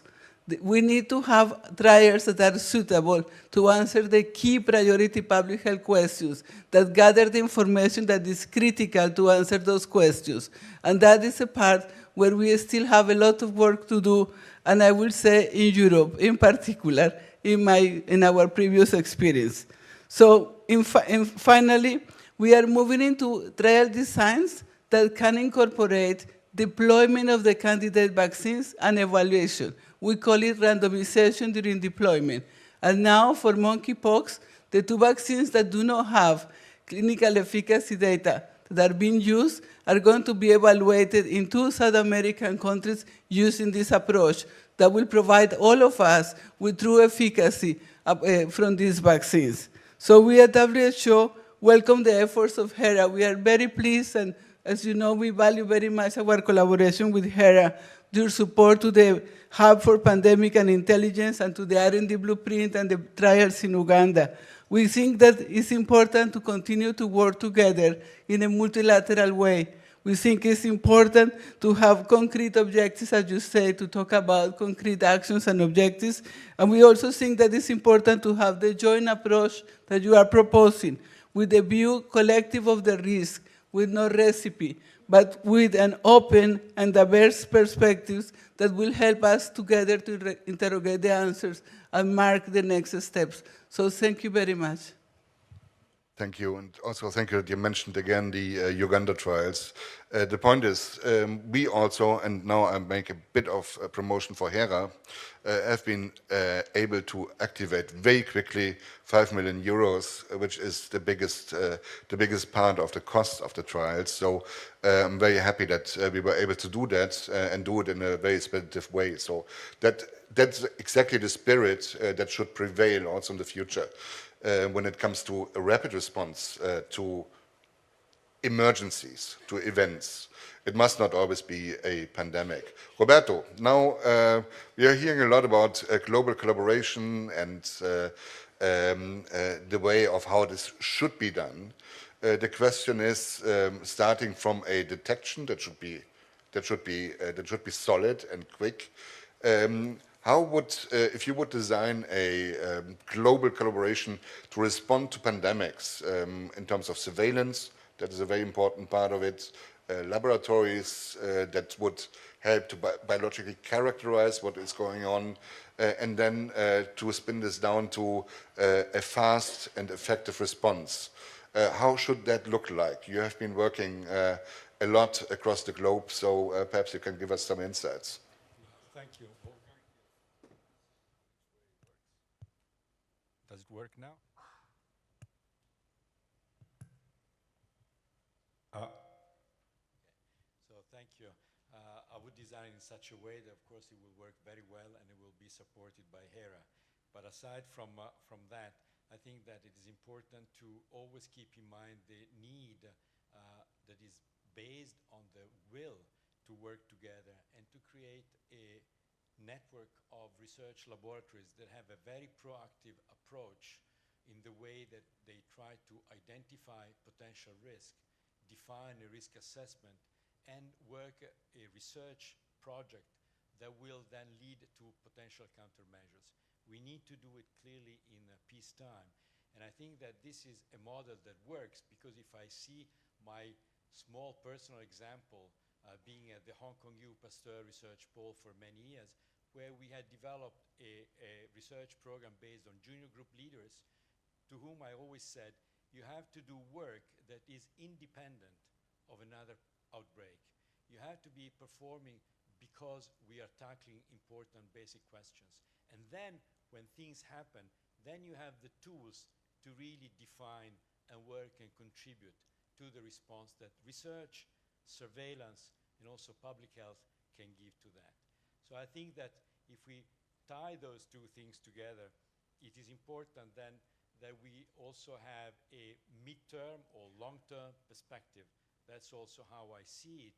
We need to have trials that are suitable to answer the key priority public health questions, that gather the information that is critical to answer those questions. And that is a part where we still have a lot of work to do, and I will say in Europe in particular, in our previous experience. So finally, we are moving into trial designs that can incorporate deployment of the candidate vaccines and evaluation. We call it randomization during deployment. And now for monkeypox, the two vaccines that do not have clinical efficacy data that are being used are going to be evaluated in 2 South American countries using this approach that will provide all of us with true efficacy from these vaccines. So we at WHO welcome the efforts of Hera. We are very pleased, and as you know, we value very much our collaboration with Hera, your support to the Hub for Pandemic and Intelligence and to the R&D blueprint and the trials in Uganda. We think that it's important to continue to work together in a multilateral way. We think it's important to have concrete objectives, as you say, to talk about concrete actions and objectives. And we also think that it's important to have the joint approach that you are proposing, with the view collective of the risk, with no recipe, but with an open and diverse perspectives that will help us together to interrogate the answers and mark the next steps. So thank you very much. Thank you, and also thank you that you mentioned again the Uganda trials. The point is, we also, and now I make a bit of a promotion for Hera, have been able to activate very quickly 5 million euros, which is the biggest part of the cost of the trials. So I'm very happy that we were able to do that and do it in a very expeditive way. So that's exactly the spirit that should prevail also in the future. When it comes to a rapid response to emergencies, to events. It must not always be a pandemic. Roberto, now we are hearing a lot about global collaboration and the way of how this should be done. The question is, starting from a detection that should be solid and quick. How would, if you would design a global collaboration to respond to pandemics in terms of surveillance, that is a very important part of it, laboratories that would help to biologically characterize what is going on, and then to spin this down to a fast and effective response. How should that look like? You have been working a lot across the globe, so perhaps you can give us some insights. Thank you. Does it work now? So thank you. I would design in such a way that, of course, it will work very well and it will be supported by Hera. But aside from that, I think that it is important to always keep in mind the need that is based on the will to work together and to create a network of research laboratories that have a very proactive approach in the way that they try to identify potential risk, define a risk assessment, and work a research project that will then lead to potential countermeasures. We need to do it clearly in peacetime. And I think that this is a model that works, because if I see my small personal example being at the Hong Kong U Pasteur Research Pole for many years, where we had developed a research program based on junior group leaders, to whom I always said, you have to do work that is independent of another outbreak. You have to be performing because we are tackling important basic questions. And then when things happen, then you have the tools to really define and work and contribute to the response that research, surveillance, and also public health can give to that. So I think that if we tie those two things together, it is important then that we also have a midterm or long-term perspective. That's also how I see it,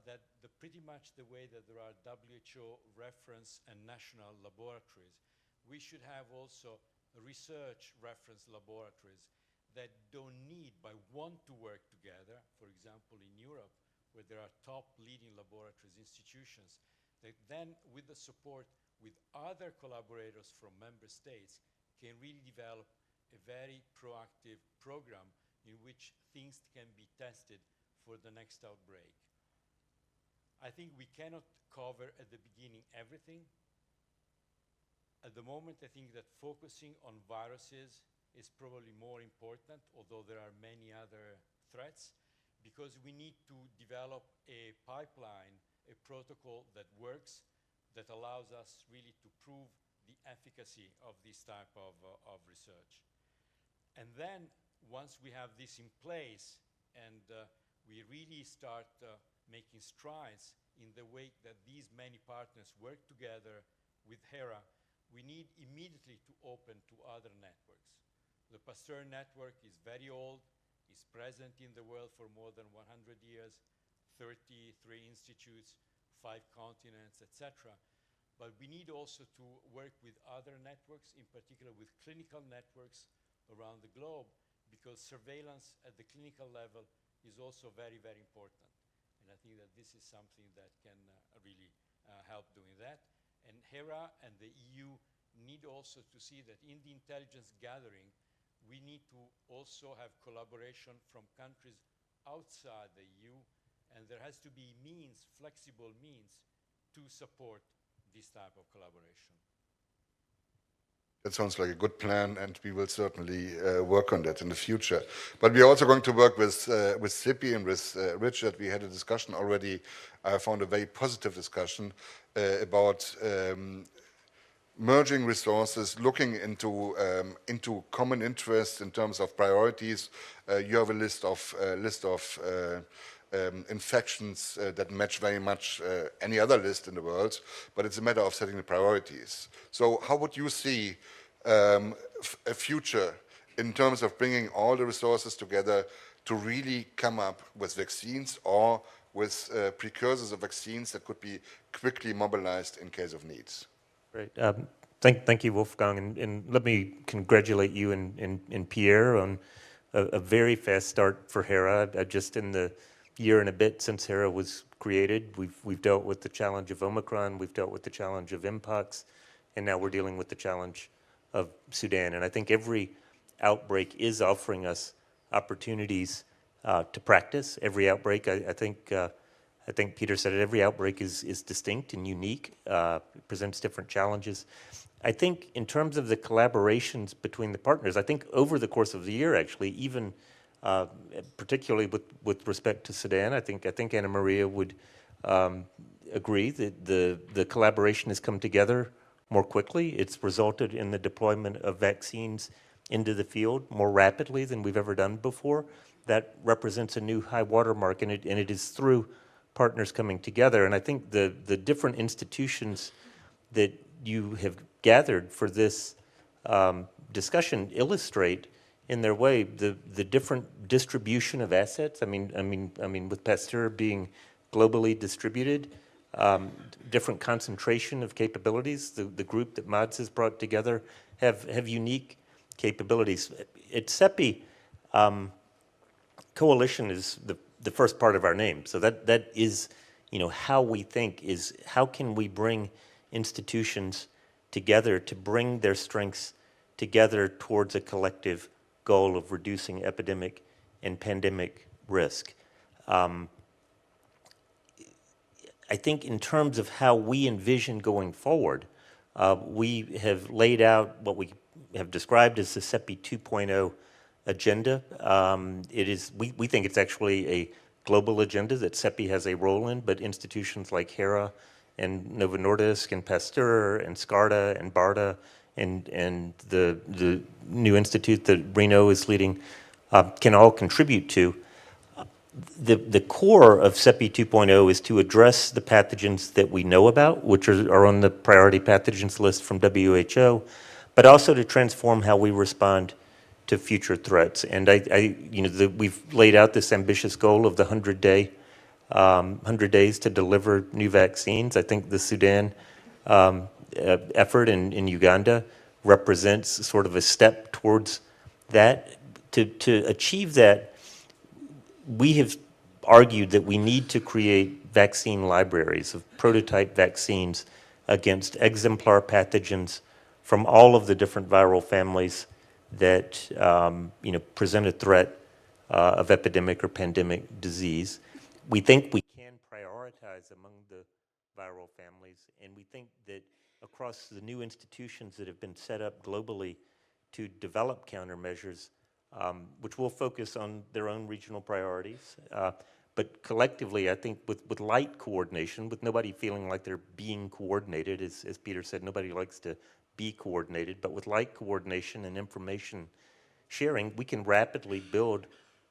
that pretty much the way that there are WHO reference and national laboratories, we should have also research reference laboratories that don't need but want to work together, for example in Europe, where there are top leading laboratories, institutions, that then with the support with other collaborators from member states can really develop a very proactive program in which things can be tested for the next outbreak. I think we cannot cover at the beginning everything. At the moment, I think that focusing on viruses is probably more important, although there are many other threats, because we need to develop a pipeline, a protocol that works, that allows us really to prove the efficacy of this type of research. And then, once we have this in place and we really start making strides in the way that these many partners work together with Hera, we need immediately to open to other networks. The Pasteur network is very old, is present in the world for more than 100 years, 33 institutes, 5 continents, etc. But we need also to work with other networks, in particular with clinical networks around the globe, because surveillance at the clinical level is also very, very important. And I think that this is something that can really help doing that. And Hera and the EU need also to see that in the intelligence gathering, we need to also have collaboration from countries outside the EU, and there has to be means, flexible means, to support this type of collaboration. That sounds like a good plan, and we will certainly work on that in the future. But we are also going to work with Sippy and with Richard. We had a discussion already. I found a very positive discussion about merging resources, looking into common interests in terms of priorities. You have a list of infections that match very much any other list in the world, but it's a matter of setting the priorities. So how would you see a future in terms of bringing all the resources together to really come up with vaccines or with precursors of vaccines that could be quickly mobilized in case of needs? Great. Thank you, Wolfgang, and let me congratulate you and Pierre on a very fast start for Hera. Just in the year and a bit since Hera was created, we've dealt with the challenge of Omicron, we've dealt with the challenge of Mpox, and now we're dealing with the challenge of Sudan. And I think every outbreak is offering us opportunities to practice. Every outbreak, I think Peter said it, every outbreak is distinct and unique, presents different challenges. I think in terms of the collaborations between the partners, I think over the course of the year, actually, even particularly with respect to Sudan, I think Anna Maria would agree that the collaboration has come together more quickly. It's resulted in the deployment of vaccines into the field more rapidly than we've ever done before. That represents a new high watermark, and it is through partners coming together. And I think the different institutions that you have gathered for this discussion illustrate in their way the different distribution of assets. I mean with Pasteur being globally distributed, different concentration of capabilities. The group that Mads has brought together have unique capabilities. At CEPI, coalition is the first part of our name. So that is, how we think is how can we bring institutions together to bring their strengths together towards a collective goal of reducing epidemic and pandemic risk. I think in terms of how we envision going forward, we have laid out what we have described as the CEPI 2.0 agenda. We think it's actually a global agenda that CEPI has a role in, but institutions like Hera and Novo Nordisk and Pasteur and SCARTA and BARDA and the new institute that Reno is leading can all contribute to. The core of CEPI 2.0 is to address the pathogens that we know about, which are on the priority pathogens list from WHO, but also to transform how we respond to future threats. And we've laid out this ambitious goal of the 100 days to deliver new vaccines. I think the Sudan effort in Uganda represents sort of a step towards that. To achieve that, we have argued that we need to create vaccine libraries of prototype vaccines against exemplar pathogens from all of the different viral families that present a threat of epidemic or pandemic disease. We think we can prioritize among the viral families, and we think that across the new institutions that have been set up globally to develop countermeasures, which will focus on their own regional priorities. But collectively, I think with light coordination, with nobody feeling like they're being coordinated, as Peter said, nobody likes to be coordinated, but with light coordination and information sharing, we can rapidly build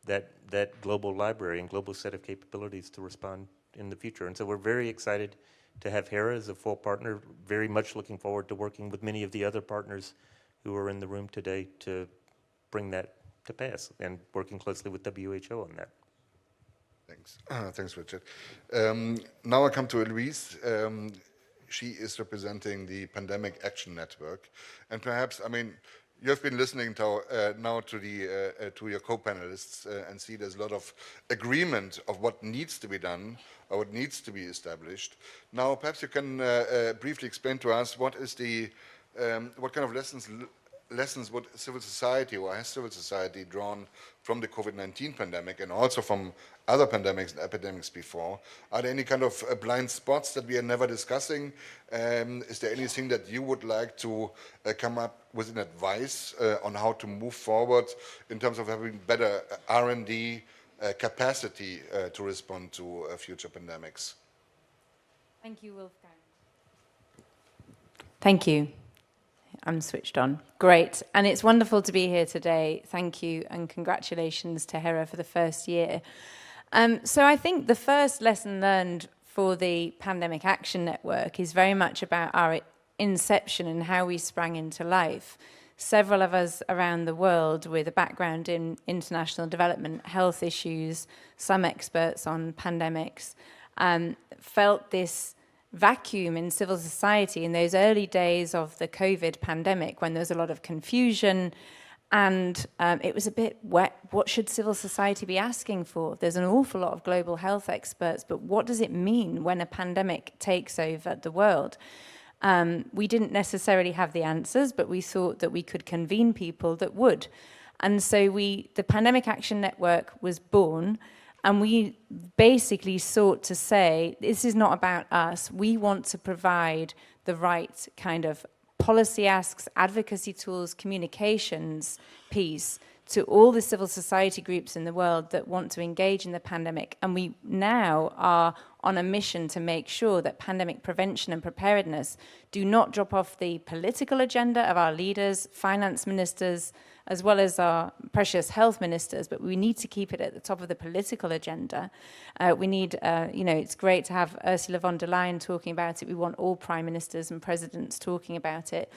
that global library and global set of capabilities to respond in the future. And so we're very excited to have Hera as a full partner, very much looking forward to working with many of the other partners who are in the room today to bring that to pass, and working closely with WHO on that. Thanks. Thanks, Richard. Now I come to Louise. She is representing the Pandemic Action Network. And perhaps, you have been listening now to your co-panelists and see there's a lot of agreement of what needs to be done or what needs to be established. Now, perhaps you can briefly explain to us what kind of lessons would civil society, or has civil society drawn from the COVID-19 pandemic and also from other pandemics and epidemics before? Are there any kind of blind spots that we are never discussing? Is there anything that you would like to come up with an advice on how to move forward in terms of having better R&D capacity to respond to future pandemics? Thank you, Wolfgang. Thank you. I'm switched on. Great. And it's wonderful to be here today. Thank you, and congratulations to Hera for the first year. So I think the first lesson learned for the Pandemic Action Network is very much about our inception and how we sprang into life. Several of us around the world with a background in international development, health issues, some experts on pandemics, felt this vacuum in civil society in those early days of the COVID pandemic, when there was a lot of confusion and it was a bit wet. What should civil society be asking for? There's an awful lot of global health experts, but what does it mean when a pandemic takes over the world? We didn't necessarily have the answers, but we thought that we could convene people that would. And so the Pandemic Action Network was born. And we basically sought to say, this is not about us. We want to provide the right kind of policy asks, advocacy tools, communications piece to all the civil society groups in the world that want to engage in the pandemic. And we now are on a mission to make sure that pandemic prevention and preparedness do not drop off the political agenda of our leaders, finance ministers, as well as our precious health ministers, but we need to keep it at the top of the political agenda. We need, it's great to have Ursula von der Leyen talking about it. We want all prime ministers and presidents talking about it.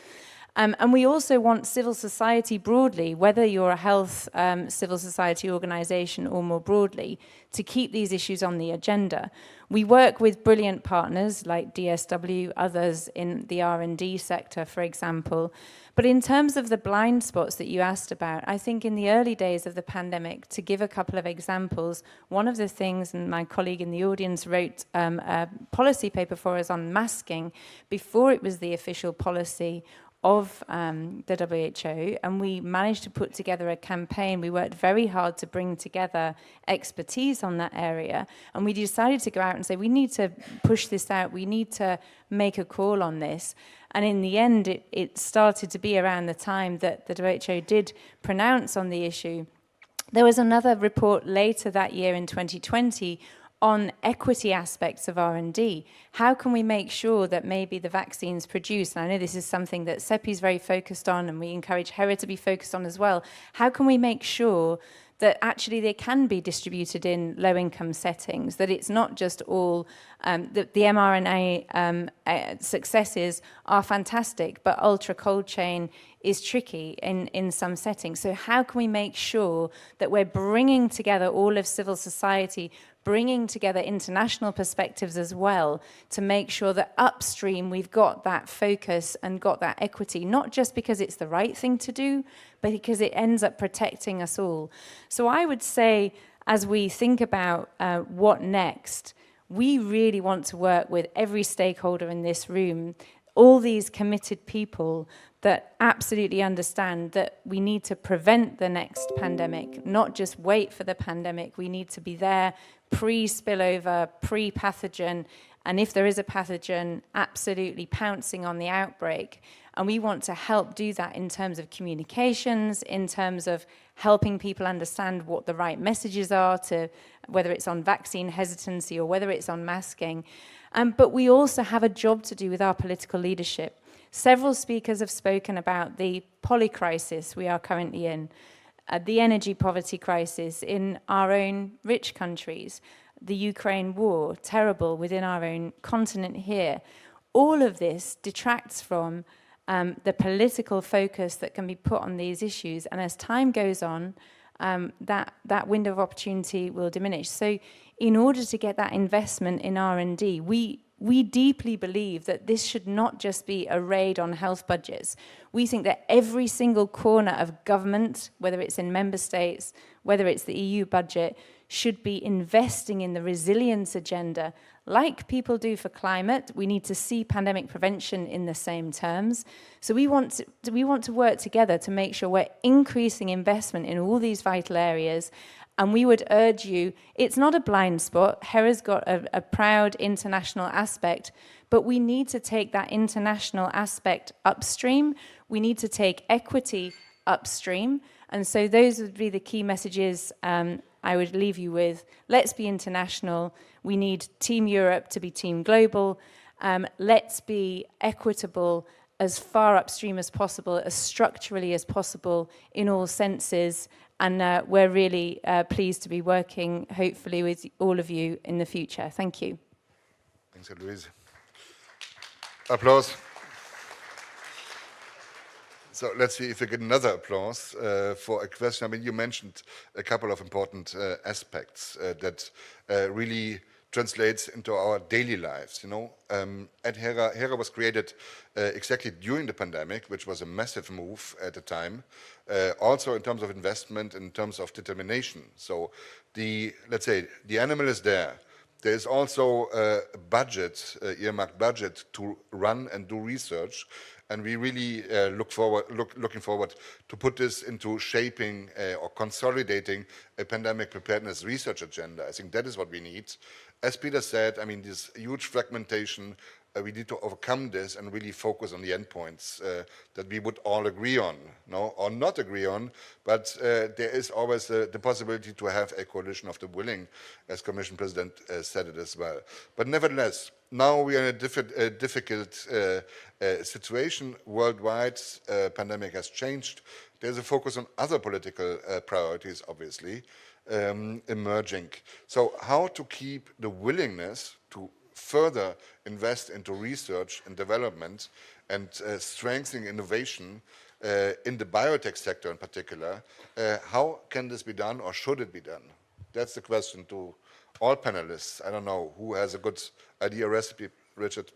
And we also want civil society broadly, whether you're a health civil society organization or more broadly, to keep these issues on the agenda. We work with brilliant partners like DSW, others in the R&D sector, for example. But in terms of the blind spots that you asked about, I think in the early days of the pandemic, to give a couple of examples, one of the things, and my colleague in the audience wrote a policy paper for us on masking before it was the official policy of the WHO, and we managed to put together a campaign. We worked very hard to bring together expertise on that area, and we decided to go out and say, we need to push this out, we need to make a call on this. And in the end, it started to be around the time that the WHO did pronounce on the issue. There was another report later that year in 2020 on equity aspects of R&D. How can we make sure that maybe the vaccines produced, and I know this is something that CEPI is very focused on, and we encourage Hera to be focused on as well, how can we make sure that actually they can be distributed in low-income settings, that it's not just all, that the mRNA successes are fantastic, but ultra-cold chain is tricky in some settings. So how can we make sure that we're bringing together all of civil society, bringing together international perspectives as well, to make sure that upstream we've got that focus and got that equity, not just because it's the right thing to do, but because it ends up protecting us all. So I would say, as we think about what next, we really want to work with every stakeholder in this room, all these committed people that absolutely understand that we need to prevent the next pandemic, not just wait for the pandemic. We need to be there pre-spillover, pre-pathogen, and if there is a pathogen, absolutely pouncing on the outbreak. And we want to help do that in terms of communications, in terms of helping people understand what the right messages are, to whether it's on vaccine hesitancy or whether it's on masking. But we also have a job to do with our political leadership. Several speakers have spoken about the polycrisis we are currently in, the energy poverty crisis in our own rich countries, the Ukraine war, terrible within our own continent here. All of this detracts from the political focus that can be put on these issues. And as time goes on, that window of opportunity will diminish. So in order to get that investment in R&D, we deeply believe that this should not just be a raid on health budgets. We think that every single corner of government, whether it's in member states, whether it's the EU budget, should be investing in the resilience agenda, like people do for climate. We need to see pandemic prevention in the same terms. So we want to work together to make sure we're increasing investment in all these vital areas. And we would urge you, it's not a blind spot. Hera's got a proud international aspect, but we need to take that international aspect upstream. We need to take equity upstream. And so those would be the key messages I would leave you with. Let's be international. We need Team Europe to be Team Global. Let's be equitable as far upstream as possible, as structurally as possible in all senses. And we're really pleased to be working, hopefully, with all of you in the future. Thank you. Thanks, Louise. Applause. So let's see if we get another applause for a question. I mean, you mentioned a couple of important aspects that really translates into our daily lives. You know, at Hera was created exactly during the pandemic, which was a massive move at the time. Also in terms of investment, in terms of determination. So let's say the animal is there. There is also a budget, earmarked budget to run and do research. And we really looking forward to put this into shaping or consolidating a pandemic preparedness research agenda. I think that is what we need. As Peter said, I mean, this huge fragmentation, we need to overcome this and really focus on the endpoints that we would all agree on, no, or not agree on, but there is always the possibility to have a coalition of the willing, as Commission President said it as well. But nevertheless, now we are in a difficult situation worldwide. Pandemic has changed. There's a focus on other political priorities, obviously, emerging. So how to keep the willingness to further invest into research and development and strengthening innovation in the biotech sector in particular, how can this be done or should it be done? That's the question to all panelists. I don't know who has a good idea, recipe, Richard.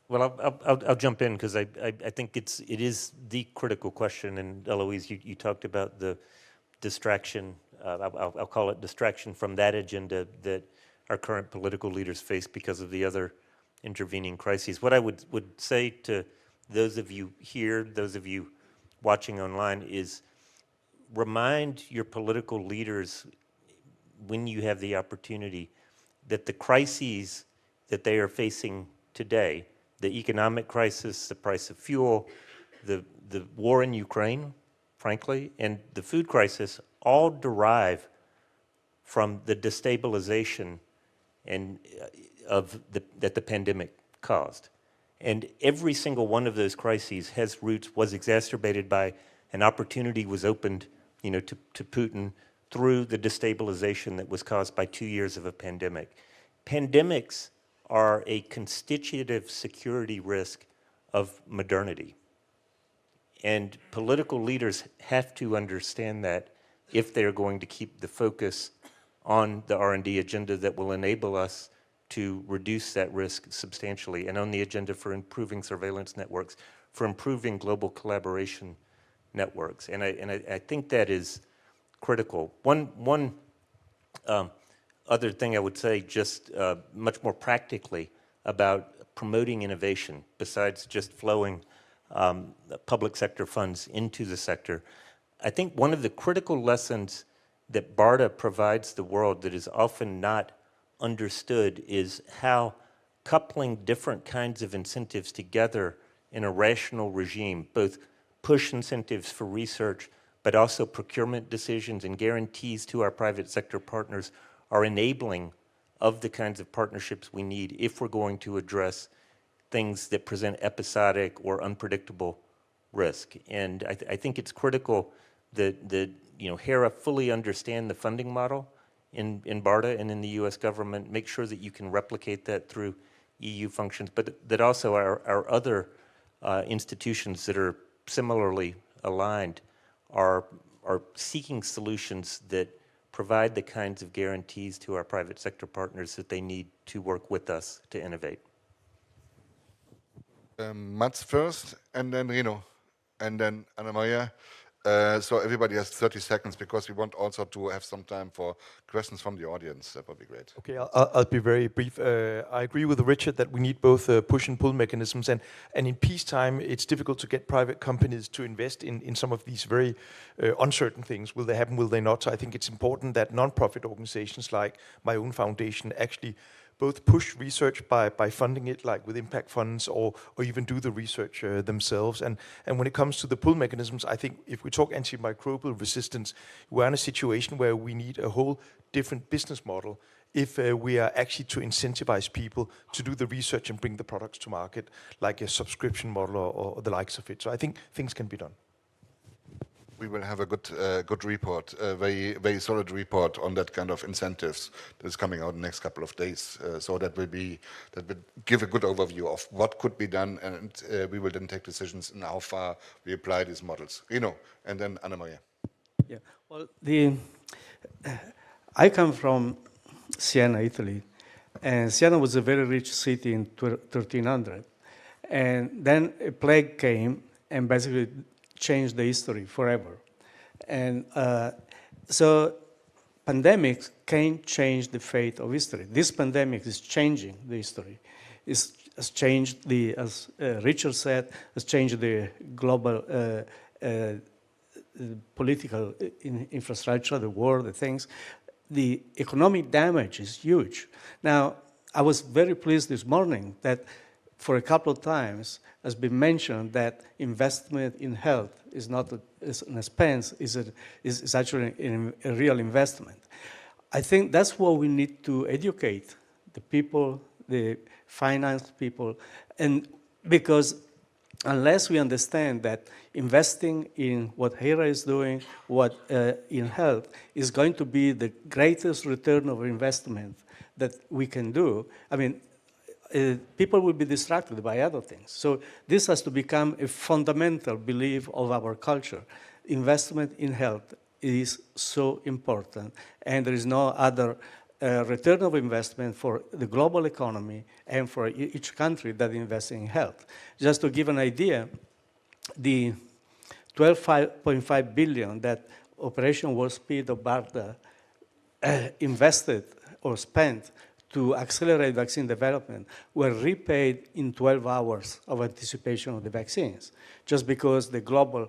Well, I'll jump in because I think it is the critical question. And Eloise, you talked about the distraction. I'll call it distraction from that agenda that our current political leaders face because of the other intervening crises. What I would say to those of you here, those of you watching online, is remind your political leaders when you have the opportunity that the crises that they are facing today, the economic crisis, the price of fuel, the war in Ukraine, frankly, and the food crisis, all derive from the destabilization that the pandemic caused. And every single one of those crises has roots, was exacerbated by an opportunity was opened, to Putin through the destabilization that was caused by 2 years of a pandemic. Pandemics are a constitutive security risk of modernity. And political leaders have to understand that if they're going to keep the focus on the R&D agenda that will enable us to reduce that risk substantially, and on the agenda for improving surveillance networks, for improving global collaboration networks. And I think that is critical. One other thing I would say, just much more practically, about promoting innovation, besides just flowing public sector funds into the sector, I think one of the critical lessons that BARDA provides the world that is often not understood is how coupling different kinds of incentives together in a rational regime, both push incentives for research, but also procurement decisions and guarantees to our private sector partners, are enabling of the kinds of partnerships we need if we're going to address things that present episodic or unpredictable risk. And I think it's critical that Hera fully understand the funding model in BARDA and in the US government, make sure that you can replicate that through EU functions, but that also our other institutions that are similarly aligned are seeking solutions that provide the kinds of guarantees to our private sector partners that they need to work with us to innovate. Mats first, and then Rino, and then Anna Maria. So everybody has 30 seconds because we want also to have some time for questions from the audience. That would be great. Okay, I'll be very brief. I agree with Richard that we need both push and pull mechanisms, and in peacetime it's difficult to get private companies to invest in some of these very uncertain things. Will they happen, will they not? So I think it's important that non-profit organizations like my own foundation actually both push research by funding it, like with impact funds, or even do the research themselves. And when it comes to the pull mechanisms, I think if we talk antimicrobial resistance, we're in a situation where we need a whole different business model if we are actually to incentivize people to do the research and bring the products to market, like a subscription model or the likes of it. So I think things can be done. We will have a good report, a very solid report on that kind of incentives that is coming out in the next couple of days. So that will give a good overview of what could be done, and we will then take decisions in how far we apply these models. Rino, and then Anna Maria. Yeah, well, I come from Siena, Italy, and Siena was a very rich city in 1300, and then a plague came and basically changed the history forever. And so pandemics can change the fate of history. This pandemic is changing the history. It has changed as Richard said, has changed the global political infrastructure, the war, the things. The economic damage is huge. Now, I was very pleased this morning that for a couple of times has been mentioned that investment in health is not an expense, is actually a real investment. I think that's what we need to educate the people, the finance people, and because unless we understand that investing in what Hera is doing, in health, is going to be the greatest return of investment that we can do, I mean, people will be distracted by other things. So this has to become a fundamental belief of our culture. Investment in health is so important, and there is no other return of investment for the global economy and for each country that invests in health. Just to give an idea, the 12.5 billion that Operation Warp Speed of BARDA invested or spent to accelerate vaccine development were repaid in 12 hours of anticipation of the vaccines, just because the global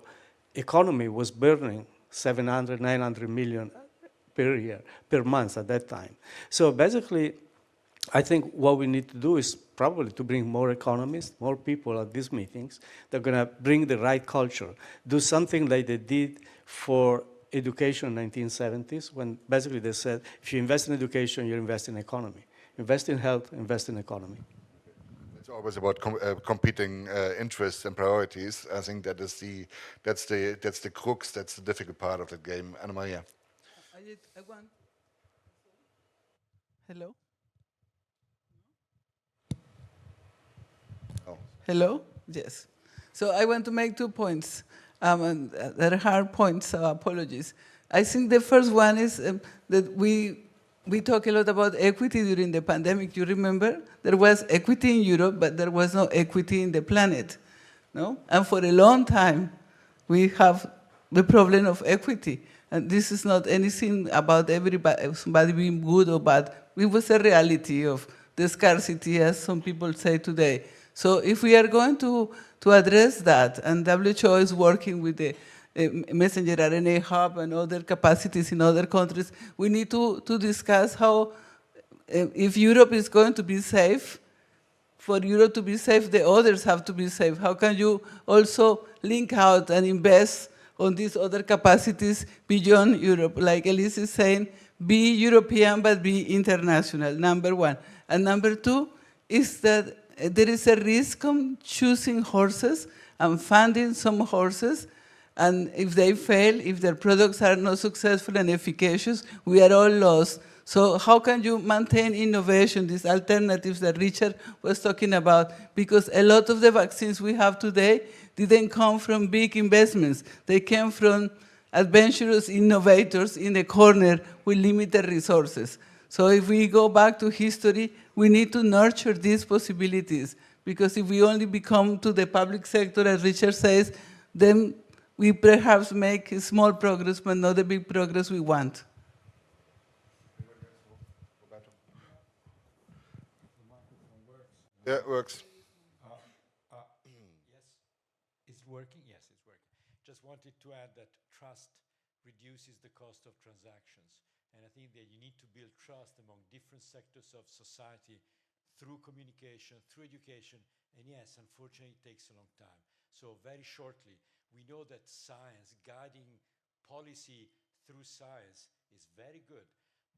economy was burning 700, 900 million per year, per month at that time. So basically, I think what we need to do is probably to bring more economists, more people at these meetings. They're going to bring the right culture, do something like they did for education in the 1970s, when basically they said, if you invest in education, you invest in economy. Invest in health, invest in economy. It's always about competing interests and priorities. I think that's the crux, that's the difficult part of the game. Anna Maria. I want. Hello. Oh. Hello. Yes. So I want to make 2 points. And they're hard points, so apologies. I think the first one is that we talk a lot about equity during the pandemic. You remember? There was equity in Europe, but there was no equity in the planet. No? And for a long time, we have the problem of equity. And this is not anything about somebody being good or bad. It was a reality of the scarcity, as some people say today. So if we are going to address that, and WHO is working with the messenger RNA hub and other capacities in other countries, we need to discuss how, if Europe is going to be safe, for Europe to be safe, the others have to be safe. How can you also link out and invest on these other capacities beyond Europe? Like Elise is saying, be European, but be international, number one. And number two is that there is a risk of choosing horses and funding some horses, and if they fail, if their products are not successful and efficacious, we are all lost. So how can you maintain innovation, these alternatives that Richard was talking about? Because a lot of the vaccines we have today didn't come from big investments. They came from adventurous innovators in a corner with limited resources. So if we go back to history, we need to nurture these possibilities, because if we only become to the public sector, as Richard says, then we perhaps make small progress, but not the big progress we want. Yeah, it works. Yes, it's working. Yes, it's working. Just wanted to add that trust reduces the cost of transactions. And I think that you need to build trust among different sectors of society through communication, through education. And yes, unfortunately, it takes a long time. So very shortly, we know that science, guiding policy through science is very good.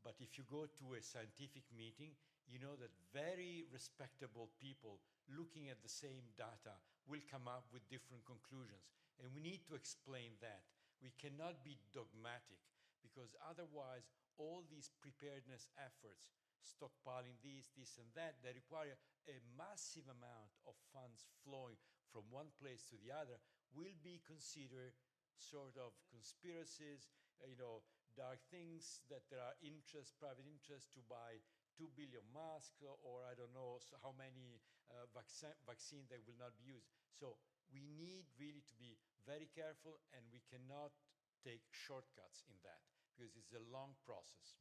But if you go to a scientific meeting, you know that very respectable people looking at the same data will come up with different conclusions. And we need to explain that. We cannot be dogmatic, because otherwise all these preparedness efforts, stockpiling this and that, they require a massive amount of funds flowing from one place to the other, will be considered sort of conspiracies, dark things, that there are private interests to buy 2 billion masks, or I don't know how many vaccine that will not be used. So we need really to be very careful, and we cannot take shortcuts in that, because it's a long process.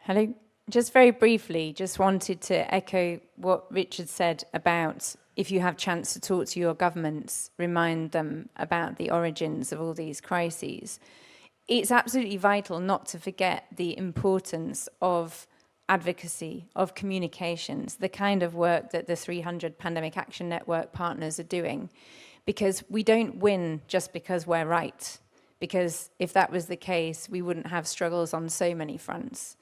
Hello. Just very briefly, just wanted to echo what Richard said about, if you have chance to talk to your governments, remind them about the origins of all these crises. It's absolutely vital not to forget the importance of advocacy, of communications, the kind of work that the 300 Pandemic Action Network partners are doing, because we don't win just because we're right. Because if that was the case, we wouldn't have struggles on so many fronts.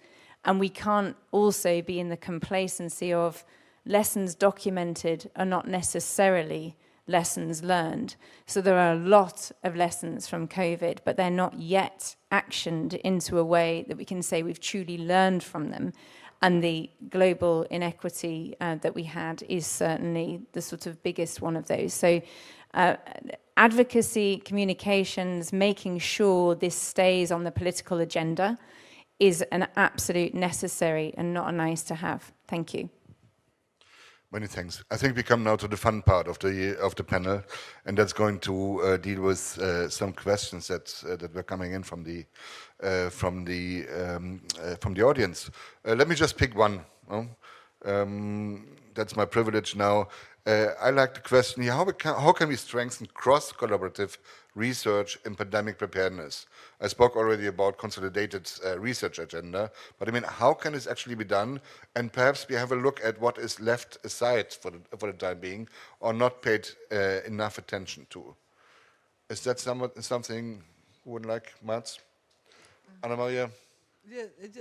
And we can't also be in the complacency of lessons documented are not necessarily lessons learned. So there are a lot of lessons from COVID, but they're not yet actioned into a way that we can say we've truly learned from them. And the global inequity that we had is certainly the sort of biggest one of those. So advocacy, communications, making sure this stays on the political agenda is an absolute necessary and not a nice to have. Thank you. Many thanks. I think we come now to the fun part of the panel, and that's going to deal with some questions that were coming in from the audience. Let me just pick one. That's my privilege now. I like the question here: how can we strengthen cross-collaborative research in pandemic preparedness? I spoke already about consolidated research agenda, but I mean, how can this actually be done? And perhaps we have a look at what is left aside for the time being, or not paid enough attention to. Is that something you would like, Mats? Anna Maria? Yeah, is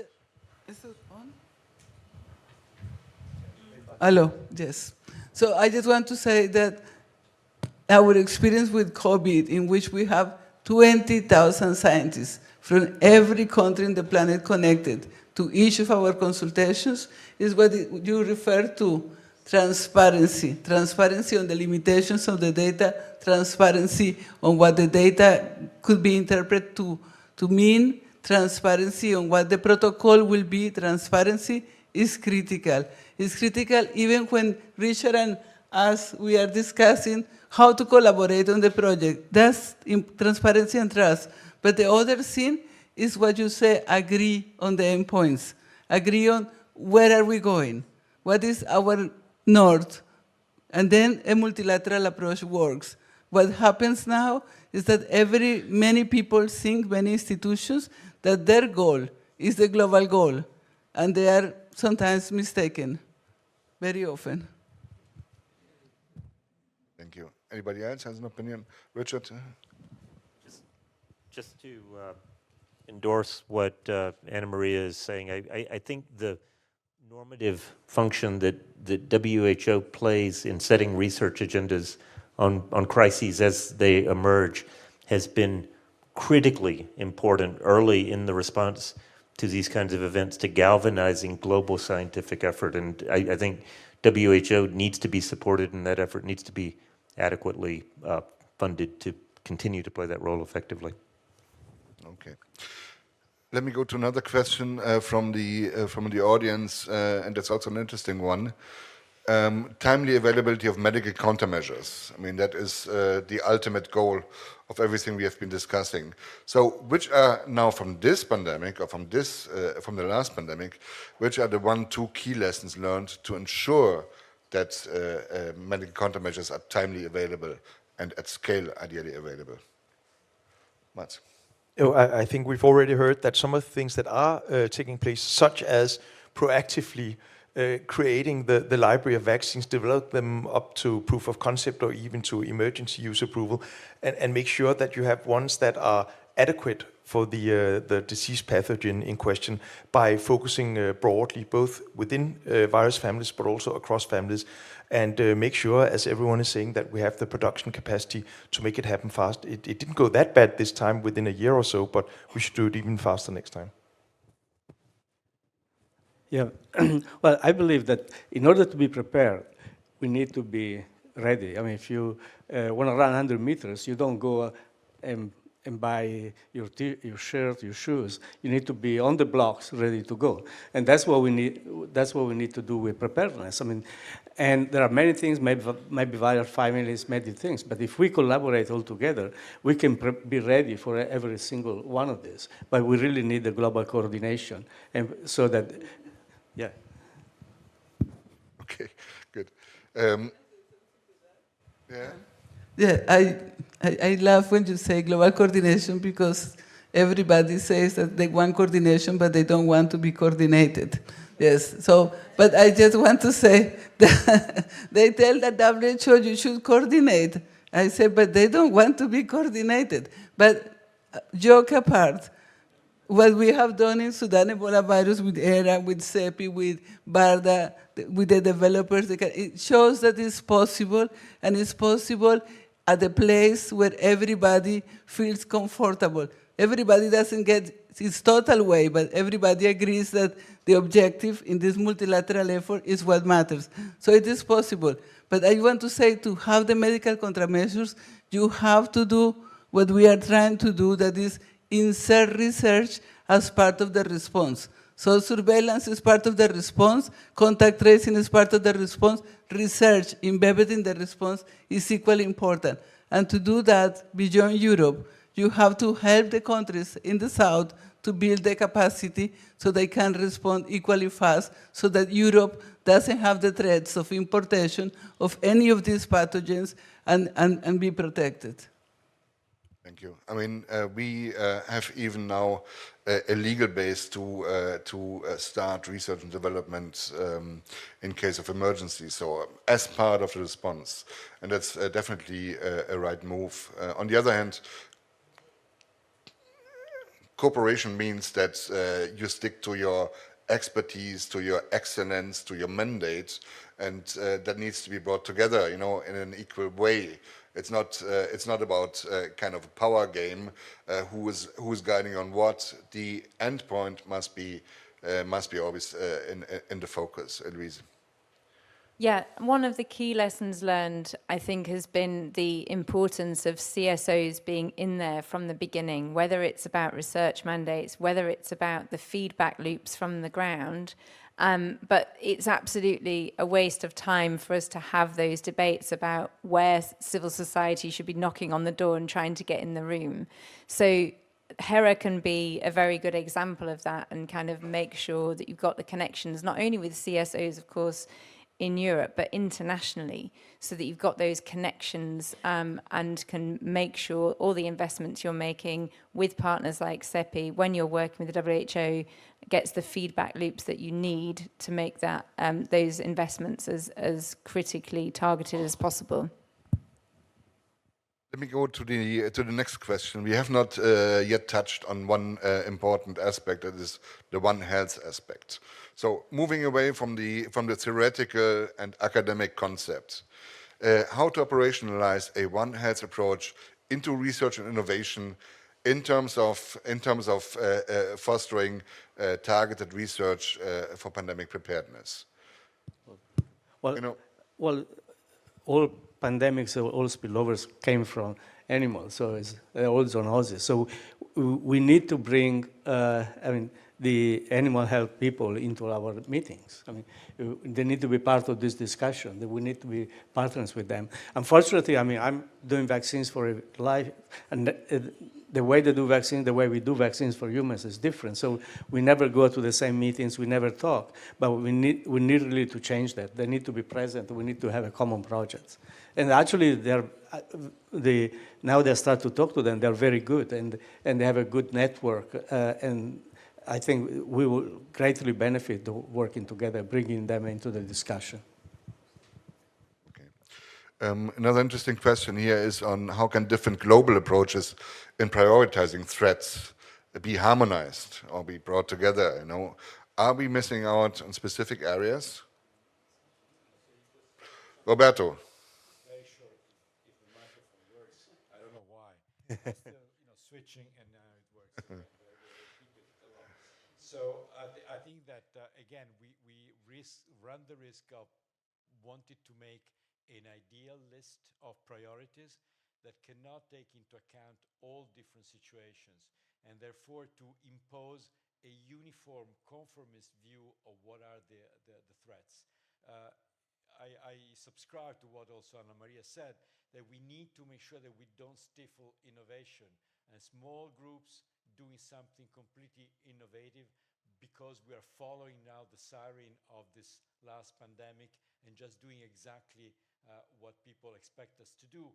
it on? Hello, yes. So I just want to say that our experience with COVID, in which we have 20,000 scientists from every country in the planet connected to each of our consultations, is what you refer to transparency. Transparency on the limitations of the data, transparency on what the data could be interpreted to mean, transparency on what the protocol will be. Transparency is critical. It's critical even when Richard and us, we are discussing how to collaborate on the project. That's transparency and trust. But the other thing is what you say, agree on the endpoints. Agree on where are we going? What is our north? And then a multilateral approach works. What happens now is that many people think, many institutions, that their goal is the global goal. And they are sometimes mistaken, very often. Thank you. Anybody else has an opinion? Richard? Just to endorse what Anna Maria is saying, I think the normative function that WHO plays in setting research agendas on crises as they emerge has been critically important early in the response to these kinds of events, to galvanizing global scientific effort. And I think WHO needs to be supported, and that effort needs to be adequately funded to continue to play that role effectively. Okay. Let me go to another question from the audience, and that's also an interesting one. Timely availability of medical countermeasures. I mean, that is the ultimate goal of everything we have been discussing. So, which are now from this pandemic, or from the last pandemic, which are the 1-2 key lessons learned to ensure that medical countermeasures are timely available and at scale, ideally available? Mats? I think we've already heard that some of the things that are taking place, such as proactively creating the library of vaccines, develop them up to proof of concept or even to emergency use approval, and make sure that you have ones that are adequate for the disease pathogen in question by focusing broadly, both within virus families but also across families, and make sure, as everyone is saying, that we have the production capacity to make it happen fast. It didn't go that bad this time within a year or so, but we should do it even faster next time. Yeah, well, I believe that in order to be prepared, we need to be ready. I mean, if you want to run 100 meters, you don't go and buy your shirt, your shoes. You need to be on the blocks, ready to go. And that's what we need. That's what we need to do with preparedness. I mean, and there are many things, maybe virus families, many things. But if we collaborate all together, we can be ready for every single one of these. But we really need the global coordination, and so that. Yeah. Okay, good. Yeah. Yeah, I love when you say global coordination, because everybody says that they want coordination, but they don't want to be coordinated. Yes, so, but I just want to say that they tell the WHO you should coordinate. I say, but they don't want to be coordinated. But joke apart, what we have done in Sudan Ebola virus with Hera, with CEPI, with BARDA, with the developers, it shows that it's possible, and it's possible at a place where everybody feels comfortable. Everybody doesn't get its total way, but everybody agrees that the objective in this multilateral effort is what matters. So it is possible. But I want to say, to have the medical countermeasures, you have to do what we are trying to do, that is insert research as part of the response. So surveillance is part of the response, contact tracing is part of the response, research embedded in the response is equally important. And to do that beyond Europe, you have to help the countries in the south to build the capacity so they can respond equally fast, so that Europe doesn't have the threats of importation of any of these pathogens and be protected. Thank you. I mean, we have even now a legal base to start research and development in case of emergency, so as part of the response. And that's definitely a right move. On the other hand, cooperation means that you stick to your expertise, to your excellence, to your mandate, and that needs to be brought together, you know, in an equal way. It's not about kind of a power game, who is guiding on what. The end point must be always in the focus. Louise. Yeah, one of the key lessons learned, I think, has been the importance of CSOs being in there from the beginning, whether it's about research mandates, whether it's about the feedback loops from the ground. But it's absolutely a waste of time for us to have those debates about where civil society should be knocking on the door and trying to get in the room. So Hera can be a very good example of that and kind of make sure that you've got the connections, not only with CSOs, of course, in Europe, but internationally, so that you've got those connections and can make sure all the investments you're making with partners like CEPI, when you're working with the WHO, gets the feedback loops that you need to make that those investments as critically targeted as possible. Let me go to the next question. We have not yet touched on one important aspect, that is the One Health aspect. So moving away from the theoretical and academic concepts, how to operationalize a One Health approach into research and innovation in terms of fostering targeted research for pandemic preparedness. Well, you know, all pandemics, all spillovers came from animals, so it's all zoonosis. So we need to bring, the animal health people into our meetings. I mean, they need to be part of this discussion. We need to be partners with them. Unfortunately, I mean, I'm doing vaccines for a life, and the way they do vaccines, the way we do vaccines for humans is different. So we never go to the same meetings, we never talk. But we need really to change that. They need to be present. We need to have a common project. And actually, now they start to talk to them. They're very good, and they have a good network. And I think we will greatly benefit working together, bringing them into the discussion. Another interesting question here is on how can different global approaches in prioritizing threats be harmonized or be brought together? You know, are we missing out on specific areas? Roberto. Very short. If the microphone works, I don't know why. Still, switching, and now it works. So I think that again we run the risk of wanting to make an ideal list of priorities that cannot take into account all different situations, and therefore to impose a uniform conformist view of what are the threats. I subscribe to what also Anna Maria said, that we need to make sure that we don't stifle innovation, and small groups doing something completely innovative because we are following now the siren of this last pandemic and just doing exactly what people expect us to do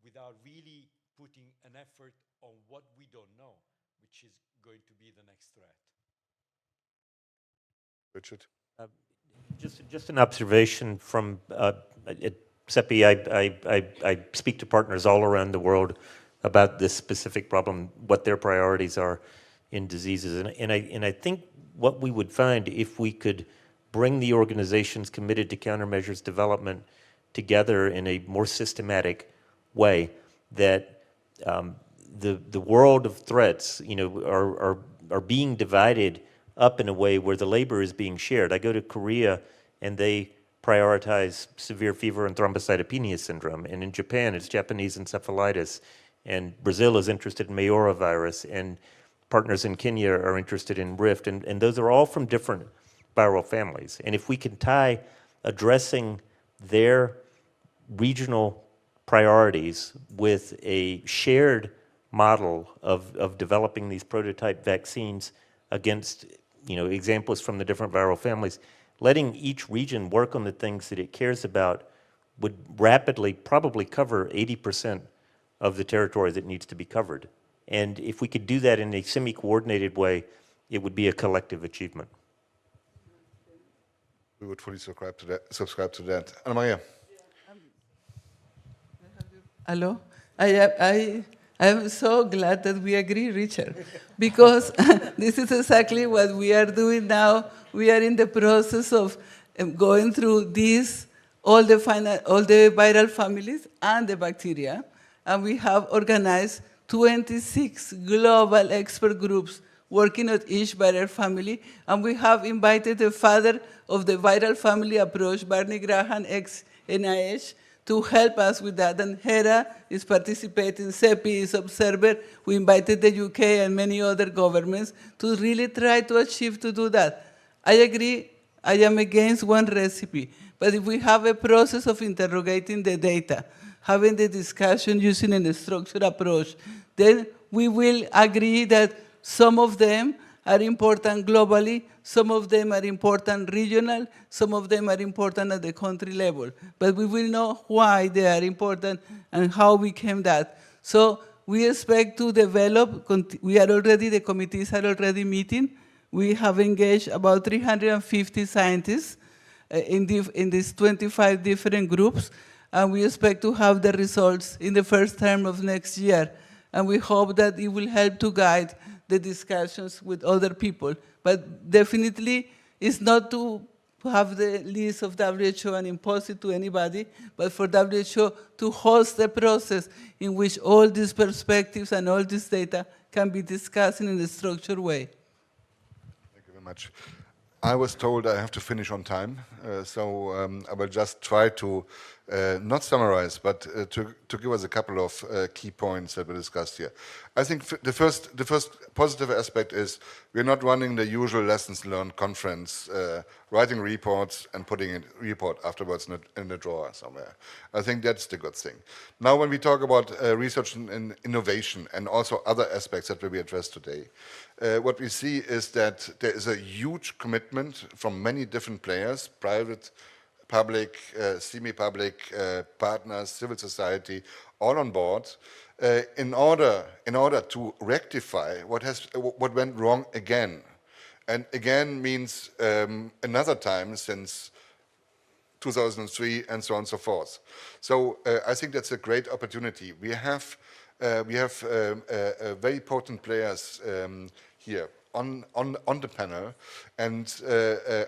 without really putting an effort on what we don't know, which is going to be the next threat. Richard? Just an observation from at CEPI. I speak to partners all around the world about this specific problem, what their priorities are in diseases, and I think what we would find if we could bring the organizations committed to countermeasures development together in a more systematic way, that the world of threats, are being divided up in a way where the labor is being shared. I go to Korea and they prioritize severe fever and thrombocytopenia syndrome, and in Japan it's Japanese encephalitis, and Brazil is interested in Mayora virus, and partners in Kenya are interested in Rift, and those are all from different viral families. And if we can tie addressing their regional priorities with a shared model of developing these prototype vaccines against, examples from the different viral families, letting each region work on the things that it cares about would rapidly probably cover 80% of the territory that needs to be covered. And if we could do that in a semi-coordinated way, it would be a collective achievement. We would fully subscribe to that. Anna-Maria. Hello? I am so glad that we agree, Richard, because this is exactly what we are doing now. We are in the process of going through all the viral families and the bacteria, and we have organized 26 global expert groups working on each viral family, and we have invited the father of the viral family approach, Barney Graham, ex-NIH, to help us with that. And Hera is participating, CEPI is observer. We invited the UK and many other governments to really try to achieve to do that. I agree, I am against one recipe, but if we have a process of interrogating the data, having the discussion using a structured approach, then we will agree that some of them are important globally, some of them are important regional, some of them are important at the country level. But we will know why they are important and how we came that. So we expect to develop, the committees are already meeting. We have engaged about 350 scientists in these 25 different groups, and we expect to have the results in the first term of next year. And we hope that it will help to guide the discussions with other people. But definitely, it's not to have the list of WHO and impose it to anybody, but for WHO to host a process in which all these perspectives and all this data can be discussed in a structured way. Thank you very much. I was told I have to finish on time, so I will just try to not summarize, but to give us a couple of key points that we discussed here. I think the first positive aspect is we're not running the usual lessons learned conference, writing reports and putting a report afterwards in the drawer somewhere. I think that's the good thing. Now, when we talk about research and innovation and also other aspects that will be addressed today, what we see is that there is a huge commitment from many different players, private, public, semi-public partners, civil society, all on board, in order to rectify what went wrong again. And again means another time since 2003 and so on and so forth. So I think that's a great opportunity. We have very potent players here on the panel, and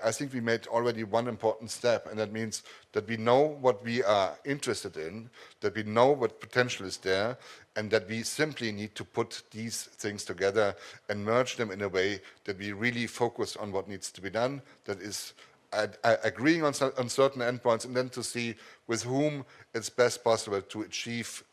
I think we made already one important step, and that means that we know what we are interested in, that we know what potential is there, and that we simply need to put these things together and merge them in a way that we really focus on what needs to be done, that is agreeing on certain endpoints, and then to see with whom it's best possible to achieve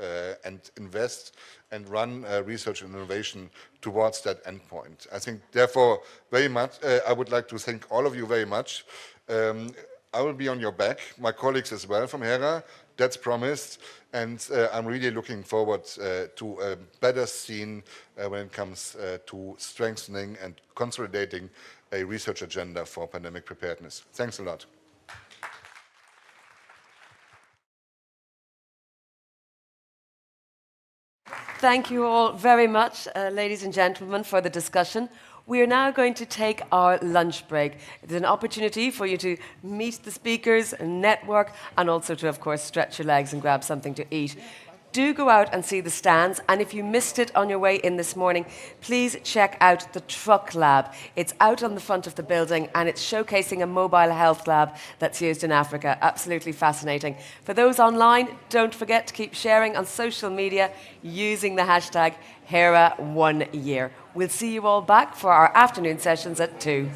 and invest and run research and innovation towards that endpoint. I think, therefore, very much, I would like to thank all of you very much. I will be on your back, my colleagues as well from Hera, that's promised, and I'm really looking forward to a better scene when it comes to strengthening and consolidating a research agenda for pandemic preparedness. Thanks a lot. Thank you all very much, ladies and gentlemen, for the discussion. We are now going to take our lunch break. It's an opportunity for you to meet the speakers, network, and also to, of course, stretch your legs and grab something to eat. Do go out and see the stands, and if you missed it on your way in this morning, please check out the Truck Lab. It's out on the front of the building, and it's showcasing a mobile health lab that's used in Africa. Absolutely fascinating. For those online, don't forget to keep sharing on social media using the hashtag Hera1Year. We'll see you all back for our afternoon sessions at 2.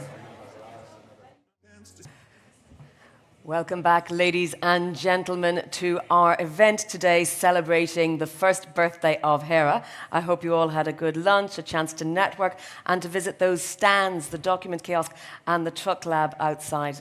Welcome back, ladies and gentlemen, to our event today celebrating the first birthday of Hera. I hope you all had a good lunch, a chance to network, and to visit those stands, the document kiosk and the truck lab outside.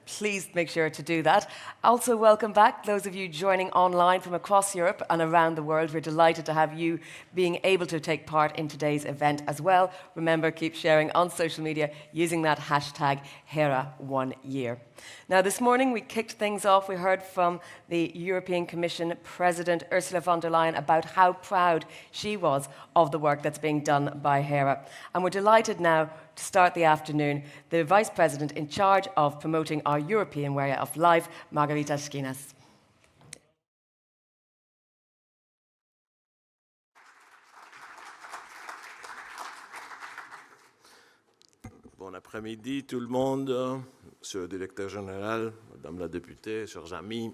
Please make sure to do that. Also, welcome back, those of you joining online from across Europe and around the world. We're delighted to have you being able to take part in today's event as well. Remember, keep sharing on social media using that hashtag Hera1Year. Now, this morning we kicked things off. We heard from the European Commission President Ursula von der Leyen about how proud she was of the work that's being done by Hera. And we're delighted now to start the afternoon, the Vice President in charge of promoting our European way of life, Margarita Schinas. Bon après-midi tout le monde, Monsieur le Directeur Général, Madame la députée, chers amis.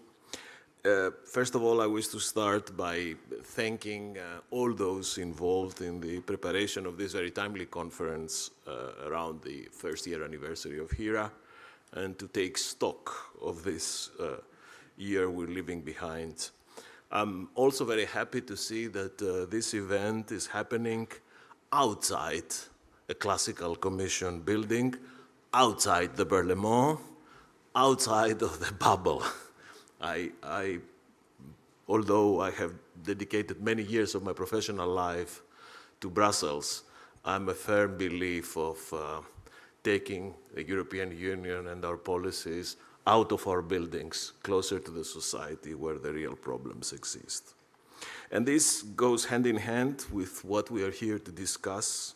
First of all, I wish to start by thanking all those involved in the preparation of this very timely conference around the first year anniversary of Hera, and to take stock of this year we're leaving behind. I'm also very happy to see that this event is happening outside a classical commission building, outside the Parlement, outside of the bubble. Although I have dedicated many years of my professional life to Brussels, I'm a firm believer of taking the European Union and our policies out of our buildings, closer to the society where the real problems exist. And this goes hand in hand with what we are here to discuss,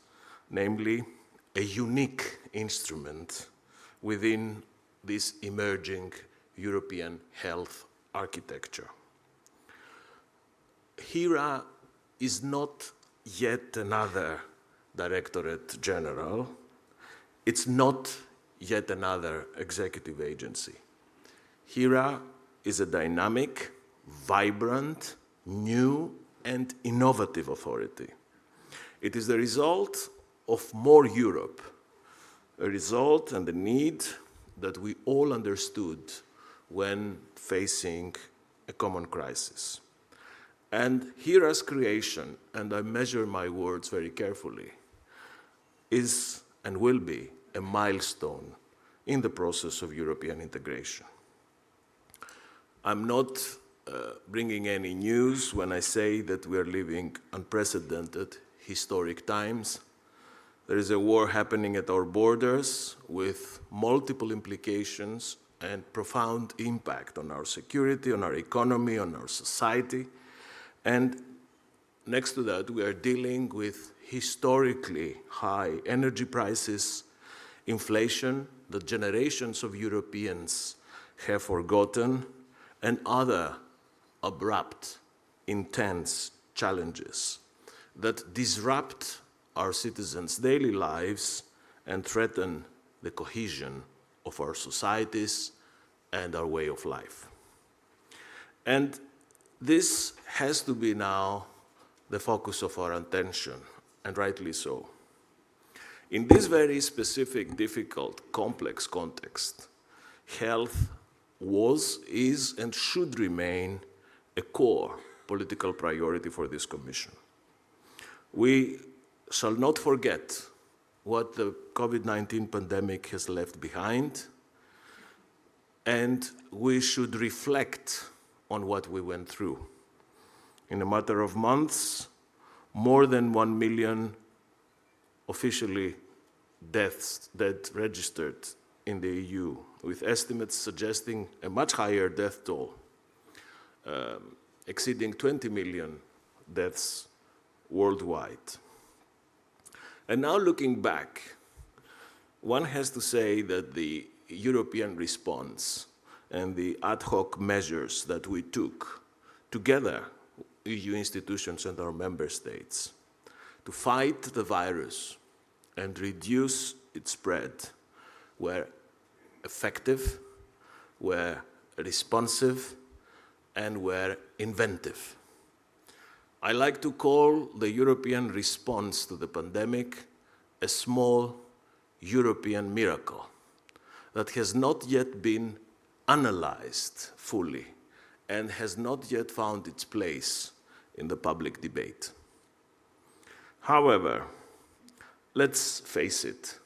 namely a unique instrument within this emerging European health architecture. Hera is not yet another Directorate General. It's not yet another executive agency. Hera is a dynamic, vibrant, new, and innovative authority. It is the result of more Europe, a result and a need that we all understood when facing a common crisis. And Hera's creation, and I measure my words very carefully, is and will be a milestone in the process of European integration. I'm not bringing any news when I say that we are living unprecedented historic times. There is a war happening at our borders with multiple implications and profound impact on our security, on our economy, on our society. And next to that, we are dealing with historically high energy prices, inflation that generations of Europeans have forgotten, and other abrupt, intense challenges that disrupt our citizens' daily lives and threaten the cohesion of our societies and our way of life. And this has to be now the focus of our attention, and rightly so. In this very specific, difficult, complex context, health was, is, and should remain a core political priority for this Commission. We shall not forget what the COVID-19 pandemic has left behind, and we should reflect on what we went through. In a matter of months, more than 1 million officially deaths registered in the EU, with estimates suggesting a much higher death toll, exceeding 20 million deaths worldwide. And now looking back, one has to say that the European response and the ad hoc measures that we took together, EU institutions and our member states, to fight the virus and reduce its spread were effective, were responsive, and were inventive. I like to call the European response to the pandemic a small European miracle that has not yet been analyzed fully and has not yet found its place in the public debate. However, let's face it,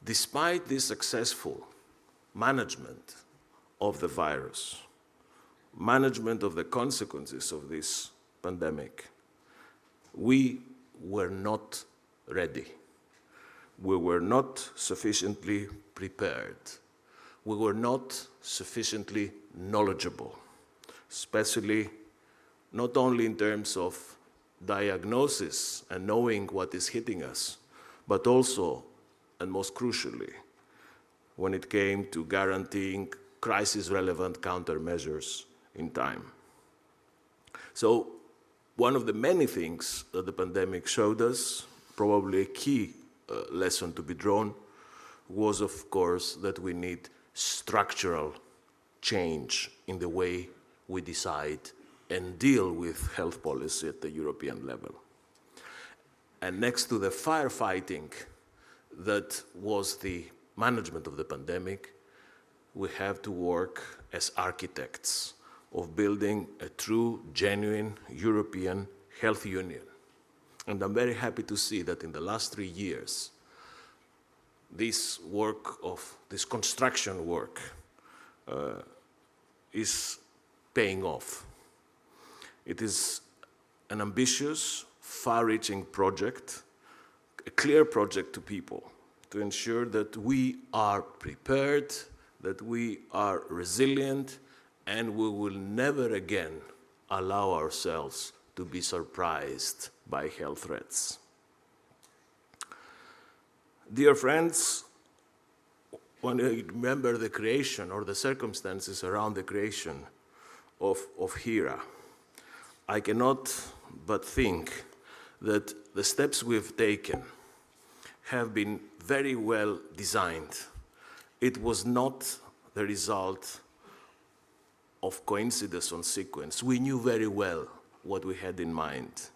despite this successful management of the virus, management of the consequences of this pandemic, we were not ready. We were not sufficiently prepared. We were not sufficiently knowledgeable, especially not only in terms of diagnosis and knowing what is hitting us, but also, and most crucially, when it came to guaranteeing crisis-relevant countermeasures in time. So one of the many things that the pandemic showed us, probably a key lesson to be drawn, was, of course, that we need structural change in the way we decide and deal with health policy at the European level. And next to the firefighting that was the management of the pandemic, we have to work as architects of building a true, genuine European health union. And I'm very happy to see that in the last 3 years, this construction work is paying off. It is an ambitious, far-reaching project, a clear project to people, to ensure that we are prepared, that we are resilient, and we will never again allow ourselves to be surprised by health threats. Dear friends, when you remember the creation or the circumstances around the creation of Hera, I cannot but think that the steps we've taken have been very well designed. It was not the result of coincidence on sequence. We knew very well what we had in mind.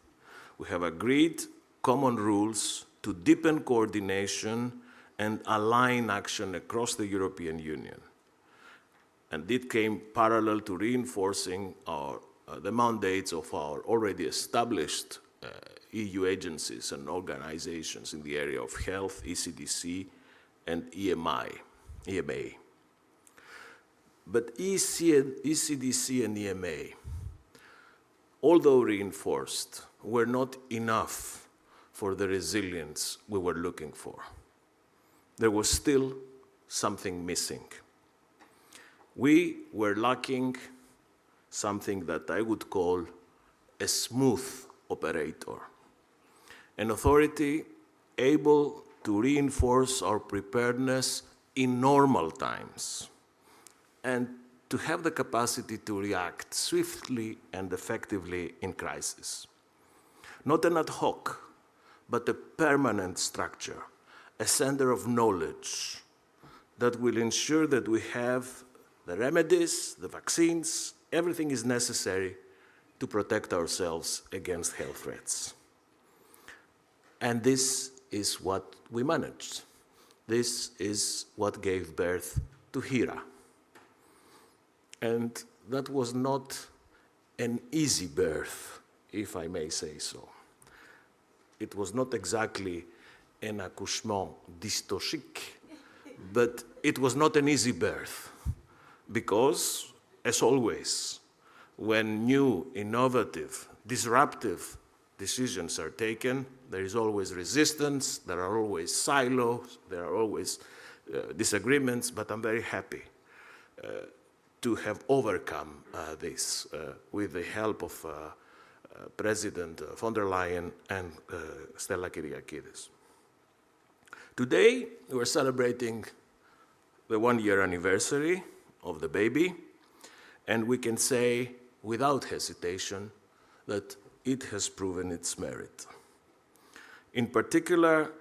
We have agreed common rules to deepen coordination and align action across the European Union. And it came parallel to reinforcing the mandates of our already established EU agencies and organizations in the area of health, ECDC, and EMA. But ECDC and EMA, although reinforced, were not enough for the resilience we were looking for. There was still something missing. We were lacking something that I would call a smooth operator, an authority able to reinforce our preparedness in normal times and to have the capacity to react swiftly and effectively in crisis. Not an ad hoc, but a permanent structure, a center of knowledge that will ensure that we have the remedies, the vaccines, everything is necessary to protect ourselves against health threats. And this is what we managed. This is what gave birth to Hera. And that was not an easy birth, if I may say so. It was not exactly an accouchement dystochique, but it was not an easy birth because, as always, when new, innovative, disruptive decisions are taken, there is always resistance, there are always silos, there are always disagreements, but I'm very happy to have overcome this with the help of President von der Leyen and Stella Kyriakides. Today, we're celebrating the 1-year anniversary of the baby, and we can say without hesitation that it has proven its merit. In particular,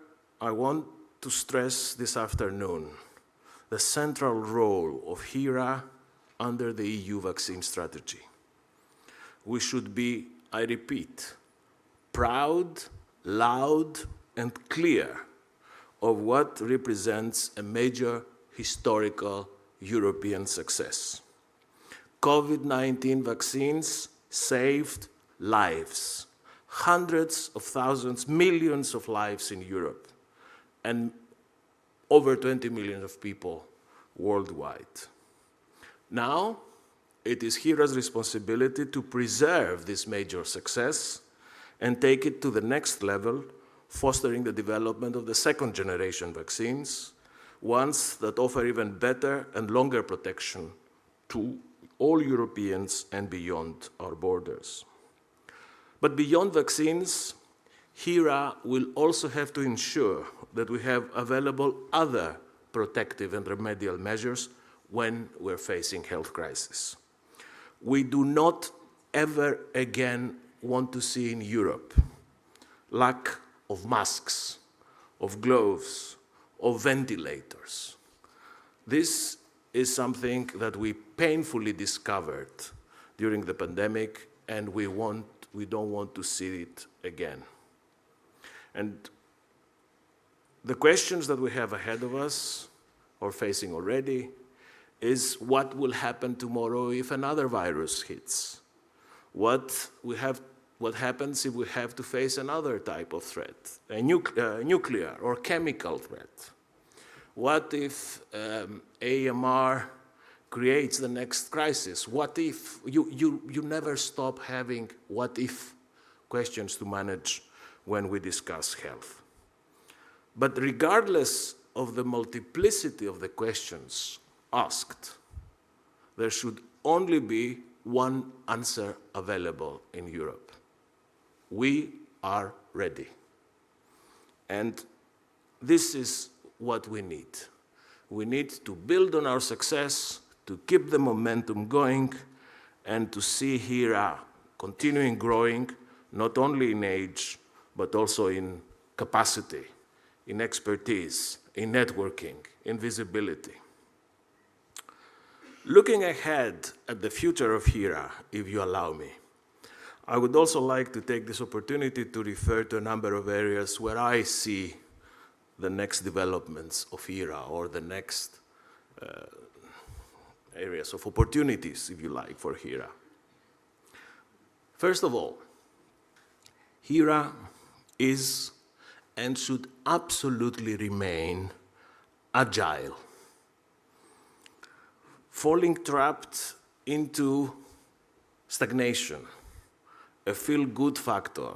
I want to stress this afternoon the central role of Hera under the EU vaccine strategy. We should be, I repeat, proud, loud, and clear of what represents a major historical European success. COVID-19 vaccines saved lives, hundreds of thousands, millions of lives in Europe, and over 20 million of people worldwide. Now, it is Hera's responsibility to preserve this major success and take it to the next level, fostering the development of the second generation vaccines, ones that offer even better and longer protection to all Europeans and beyond our borders. But beyond vaccines, Hera will also have to ensure that we have available other protective and remedial measures when we're facing health crisis. We do not ever again want to see in Europe lack of masks, of gloves, of ventilators. This is something that we painfully discovered during the pandemic, and we don't want to see it again. And the questions that we have ahead of us, or facing already, is what will happen tomorrow if another virus hits? What happens if we have to face another type of threat, a nuclear or chemical threat? What if AMR creates the next crisis? What if? You never stop having what if questions to manage when we discuss health. But regardless of the multiplicity of the questions asked, there should only be one answer available in Europe. We are ready. And this is what we need. We need to build on our success, to keep the momentum going, and to see Hera continuing growing, not only in age, but also in capacity, in expertise, in networking, in visibility. Looking ahead at the future of Hera, if you allow me, I would also like to take this opportunity to refer to a number of areas where I see the next developments of Hera, or the next areas of opportunities, if you like, for Hera. First of all, Hera is and should absolutely remain agile. Falling trapped into stagnation, a feel-good factor,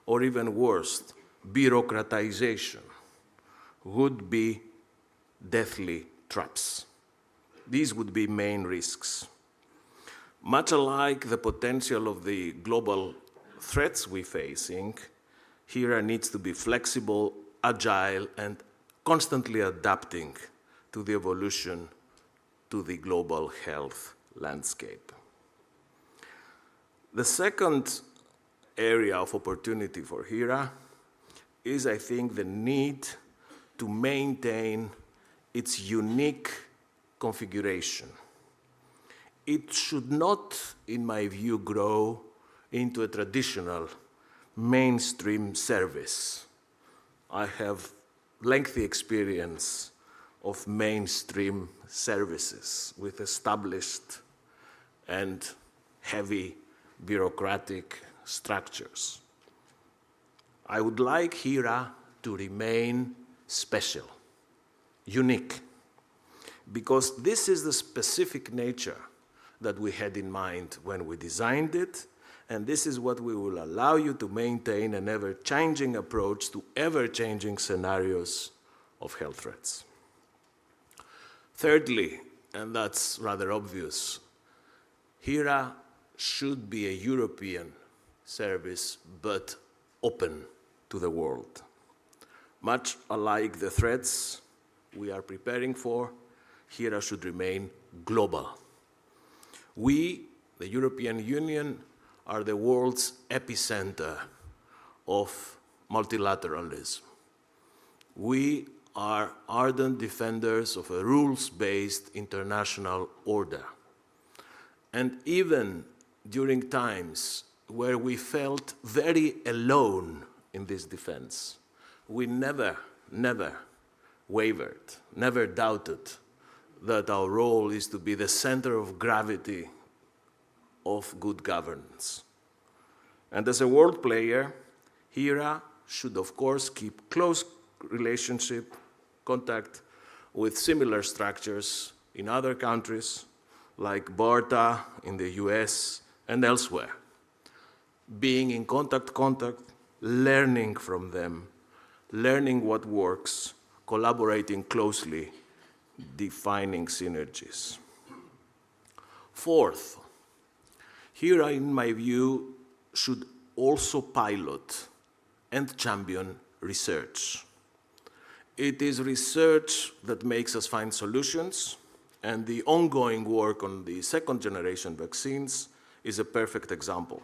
or even worse, bureaucratization, would be deathly traps. These would be main risks. Much alike the potential of the global threats we're facing, Hera needs to be flexible, agile, and constantly adapting to the evolution to the global health landscape. The second area of opportunity for Hera is, I think, the need to maintain its unique configuration. It should not, in my view, grow into a traditional mainstream service. I have lengthy experience of mainstream services with established and heavy bureaucratic structures. I would like Hera to remain special, unique, because this is the specific nature that we had in mind when we designed it, and this is what we will allow you to maintain an ever-changing approach to ever-changing scenarios of health threats. Thirdly, and that's rather obvious, Hera should be a European service, but open to the world. Much alike the threats we are preparing for, Hera should remain global. We, the European Union, are the world's epicenter of multilateralism. We are ardent defenders of a rules-based international order. And even during times where we felt very alone in this defense, we never wavered, never doubted that our role is to be the center of gravity of good governance. And as a world player, Hera should, of course, keep close relationship, contact with similar structures in other countries, like BARTA in the US and elsewhere. Being in contact, learning from them, learning what works, collaborating closely, defining synergies. Fourth, Hera, in my view, should also pilot and champion research. It is research that makes us find solutions, and the ongoing work on the second-generation vaccines is a perfect example.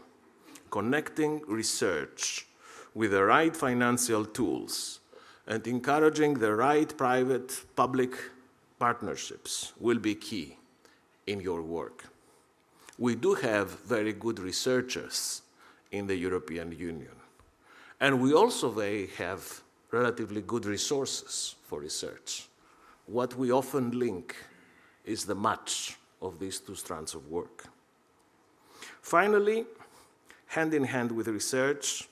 Connecting research with the right financial tools and encouraging the right private-public partnerships will be key in your work. We do have very good researchers in the European Union, and we also have relatively good resources for research. What we often link is the match of these two strands of work. Finally, hand in hand with research,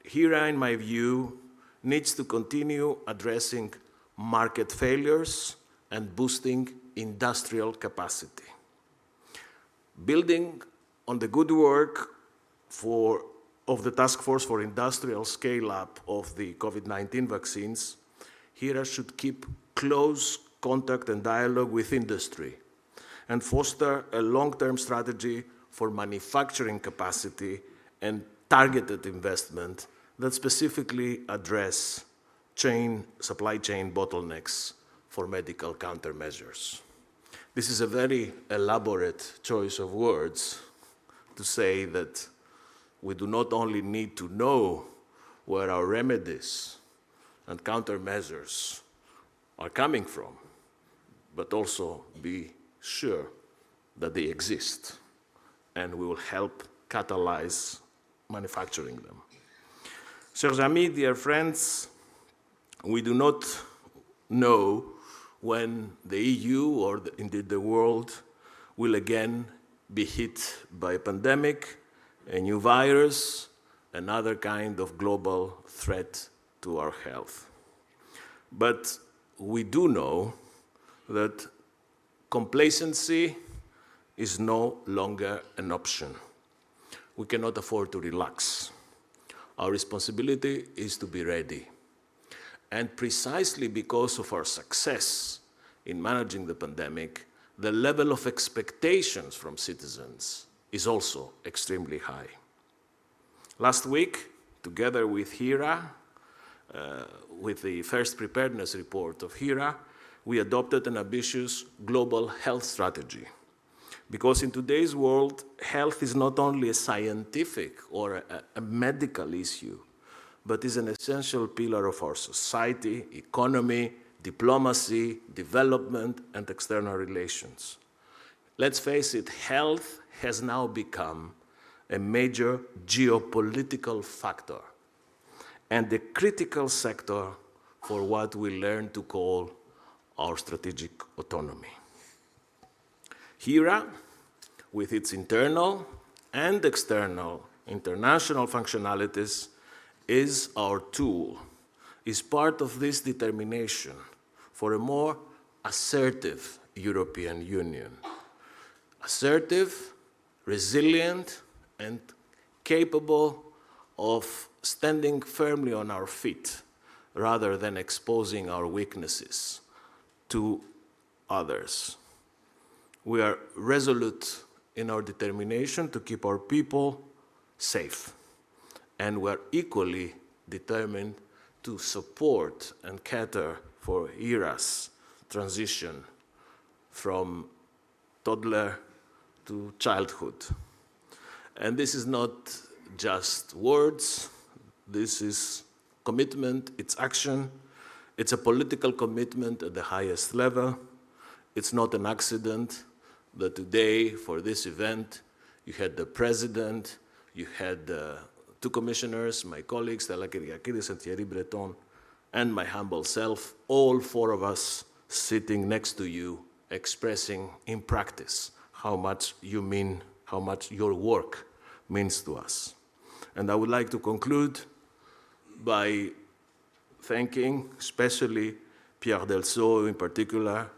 Hera, in my view, needs to continue addressing market failures and boosting industrial capacity. Building on the good work of the Task Force for Industrial Scale-Up of the COVID-19 vaccines, Hera should keep close contact and dialogue with industry and foster a long-term strategy for manufacturing capacity and targeted investment that specifically address supply chain bottlenecks for medical countermeasures. This is a very elaborate choice of words to say that we do not only need to know where our remedies and countermeasures are coming from, but also be sure that they exist, and we will help catalyze manufacturing them. Chers amis, dear friends, we do not know when the EU, or indeed the world, will again be hit by a pandemic, a new virus, another kind of global threat to our health. But we do know that complacency is no longer an option. We cannot afford to relax. Our responsibility is to be ready. And precisely because of our success in managing the pandemic, the level of expectations from citizens is also extremely high. Last week, together with Hera, with the first preparedness report of Hera, we adopted an ambitious global health strategy. Because in today's world, health is not only a scientific or a medical issue, but is an essential pillar of our society, economy, diplomacy, development, and external relations. Let's face it, health has now become a major geopolitical factor and a critical sector for what we learn to call our strategic autonomy. Hera, with its internal and external international functionalities, is our tool, is part of this determination for a more assertive European Union. Assertive, resilient, and capable of standing firmly on our feet rather than exposing our weaknesses to others. We are resolute in our determination to keep our people safe, and we are equally determined to support and cater for Hera's transition from toddler to childhood. And this is not just words, this is commitment, it's action, it's a political commitment at the highest level. It's not an accident that today, for this event, you had the president, you had two commissioners, my colleagues, Stella Kyriakidis and Thierry Breton, and my humble self, all four of us sitting next to you, expressing in practice how much you mean, how much your work means to us. And I would like to conclude by thanking especially Pierre Delceau in particular,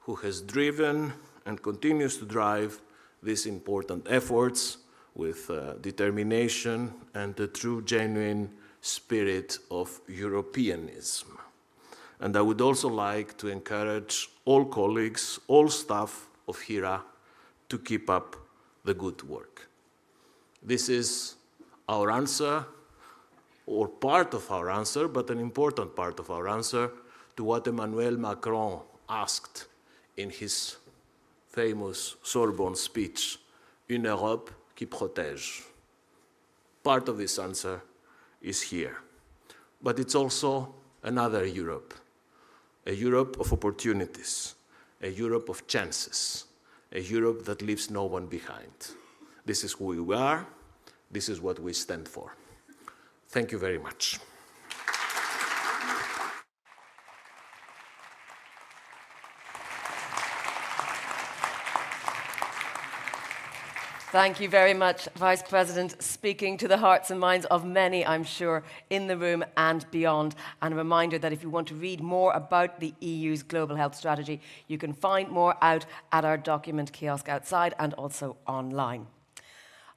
who has driven and continues to drive these important efforts with determination and a true, genuine spirit of Europeanism. And I would also like to encourage all colleagues, all staff of Hera to keep up the good work. This is our answer, or part of our answer, but an important part of our answer to what Emmanuel Macron asked in his famous Sorbonne speech, Une Europe qui protège. Part of this answer is here. But it's also another Europe, a Europe of opportunities, a Europe of chances, a Europe that leaves no one behind. This is who we are. This is what we stand for. Thank you very much. Thank you very much, Vice President, speaking to the hearts and minds of many, I'm sure, in the room and beyond. And a reminder that if you want to read more about the EU's global health strategy, you can find more out at our document kiosk outside and also online.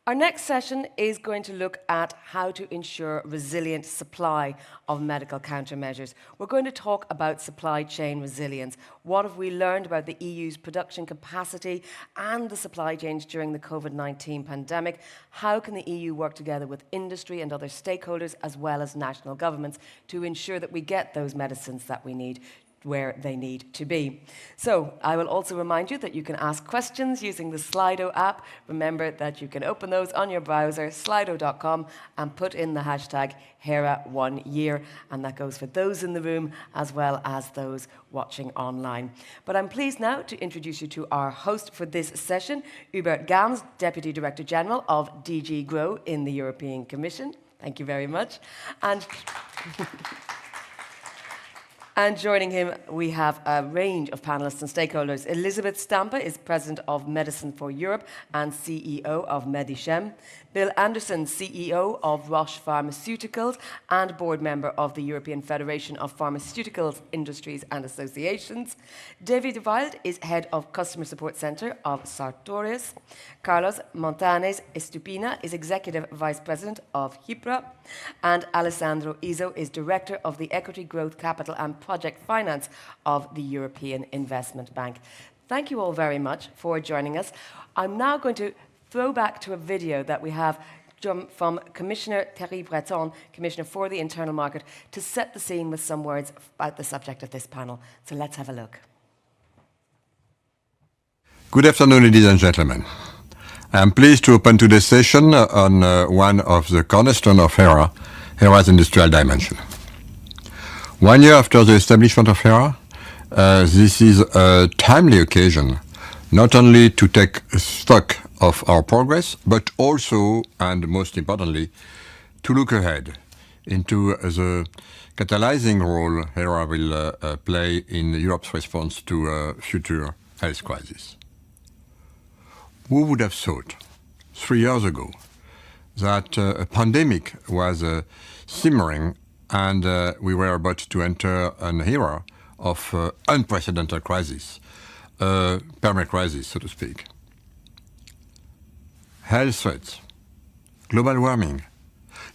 Our next session is going to look at how to ensure resilient supply of medical countermeasures. We're going to talk about supply chain resilience. What have we learned about the EU's production capacity and the supply chains during the COVID-19 pandemic? How can the EU work together with industry and other stakeholders as well as national governments to ensure that we get those medicines that we need where they need to be? So I will also remind you that you can ask questions using the Slido app. Remember that you can open those on your browser, slido.com, and put in the hashtag Hera1Year, and that goes for those in the room as well as those watching online. But I'm pleased now to introduce you to our host for this session, Hubert Gams, Deputy Director General of DG GROW in the European Commission. Thank you very much. And joining him, we have a range of panelists and stakeholders. Elizabeth Stampa is President of Medicine for Europe and CEO of Medichem. Bill Anderson, CEO of Roche Pharmaceuticals and board member of the European Federation of Pharmaceuticals Industries and Associations. David Wild is head of Customer Support Center of Sartorius. Carlos Montanes Estupina is executive vice president of HIPRA. And Alessandro Izzo is director of the Equity Growth Capital and Project Finance of the European Investment Bank. Thank you all very much for joining us. I'm now going to throw back to a video that we have from Commissioner Thierry Breton, Commissioner for the Internal Market, to set the scene with some words about the subject of this panel. So let's have a look. Good afternoon, ladies and gentlemen. I'm pleased to open today's session on one of the cornerstones of Hera, Hera's industrial dimension. 1 year after the establishment of Hera, this is a timely occasion not only to take stock of our progress, but also, and most importantly, to look ahead into the catalyzing role Hera will play in Europe's response to a future health crisis. Who would have thought 3 years ago that a pandemic was simmering and we were about to enter an era of unprecedented crisis, perma-crisis, so to speak. Health threats, global warming,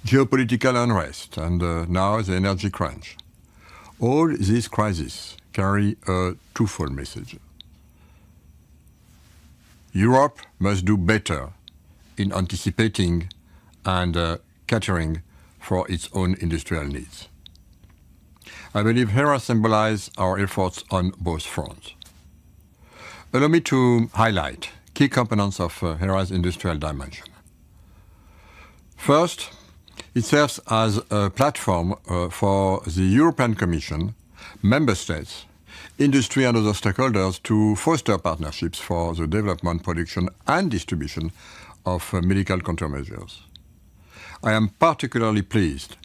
geopolitical unrest, and now the energy crunch. All these crises carry a twofold message. Europe must do better in anticipating and catering for its own industrial needs. I believe Hera symbolizes our efforts on both fronts. Allow me to highlight key components of Hera's industrial dimension. First, it serves as a platform for the European Commission, member states, industry and other stakeholders to foster partnerships for the development, production and distribution of medical countermeasures. I am particularly pleased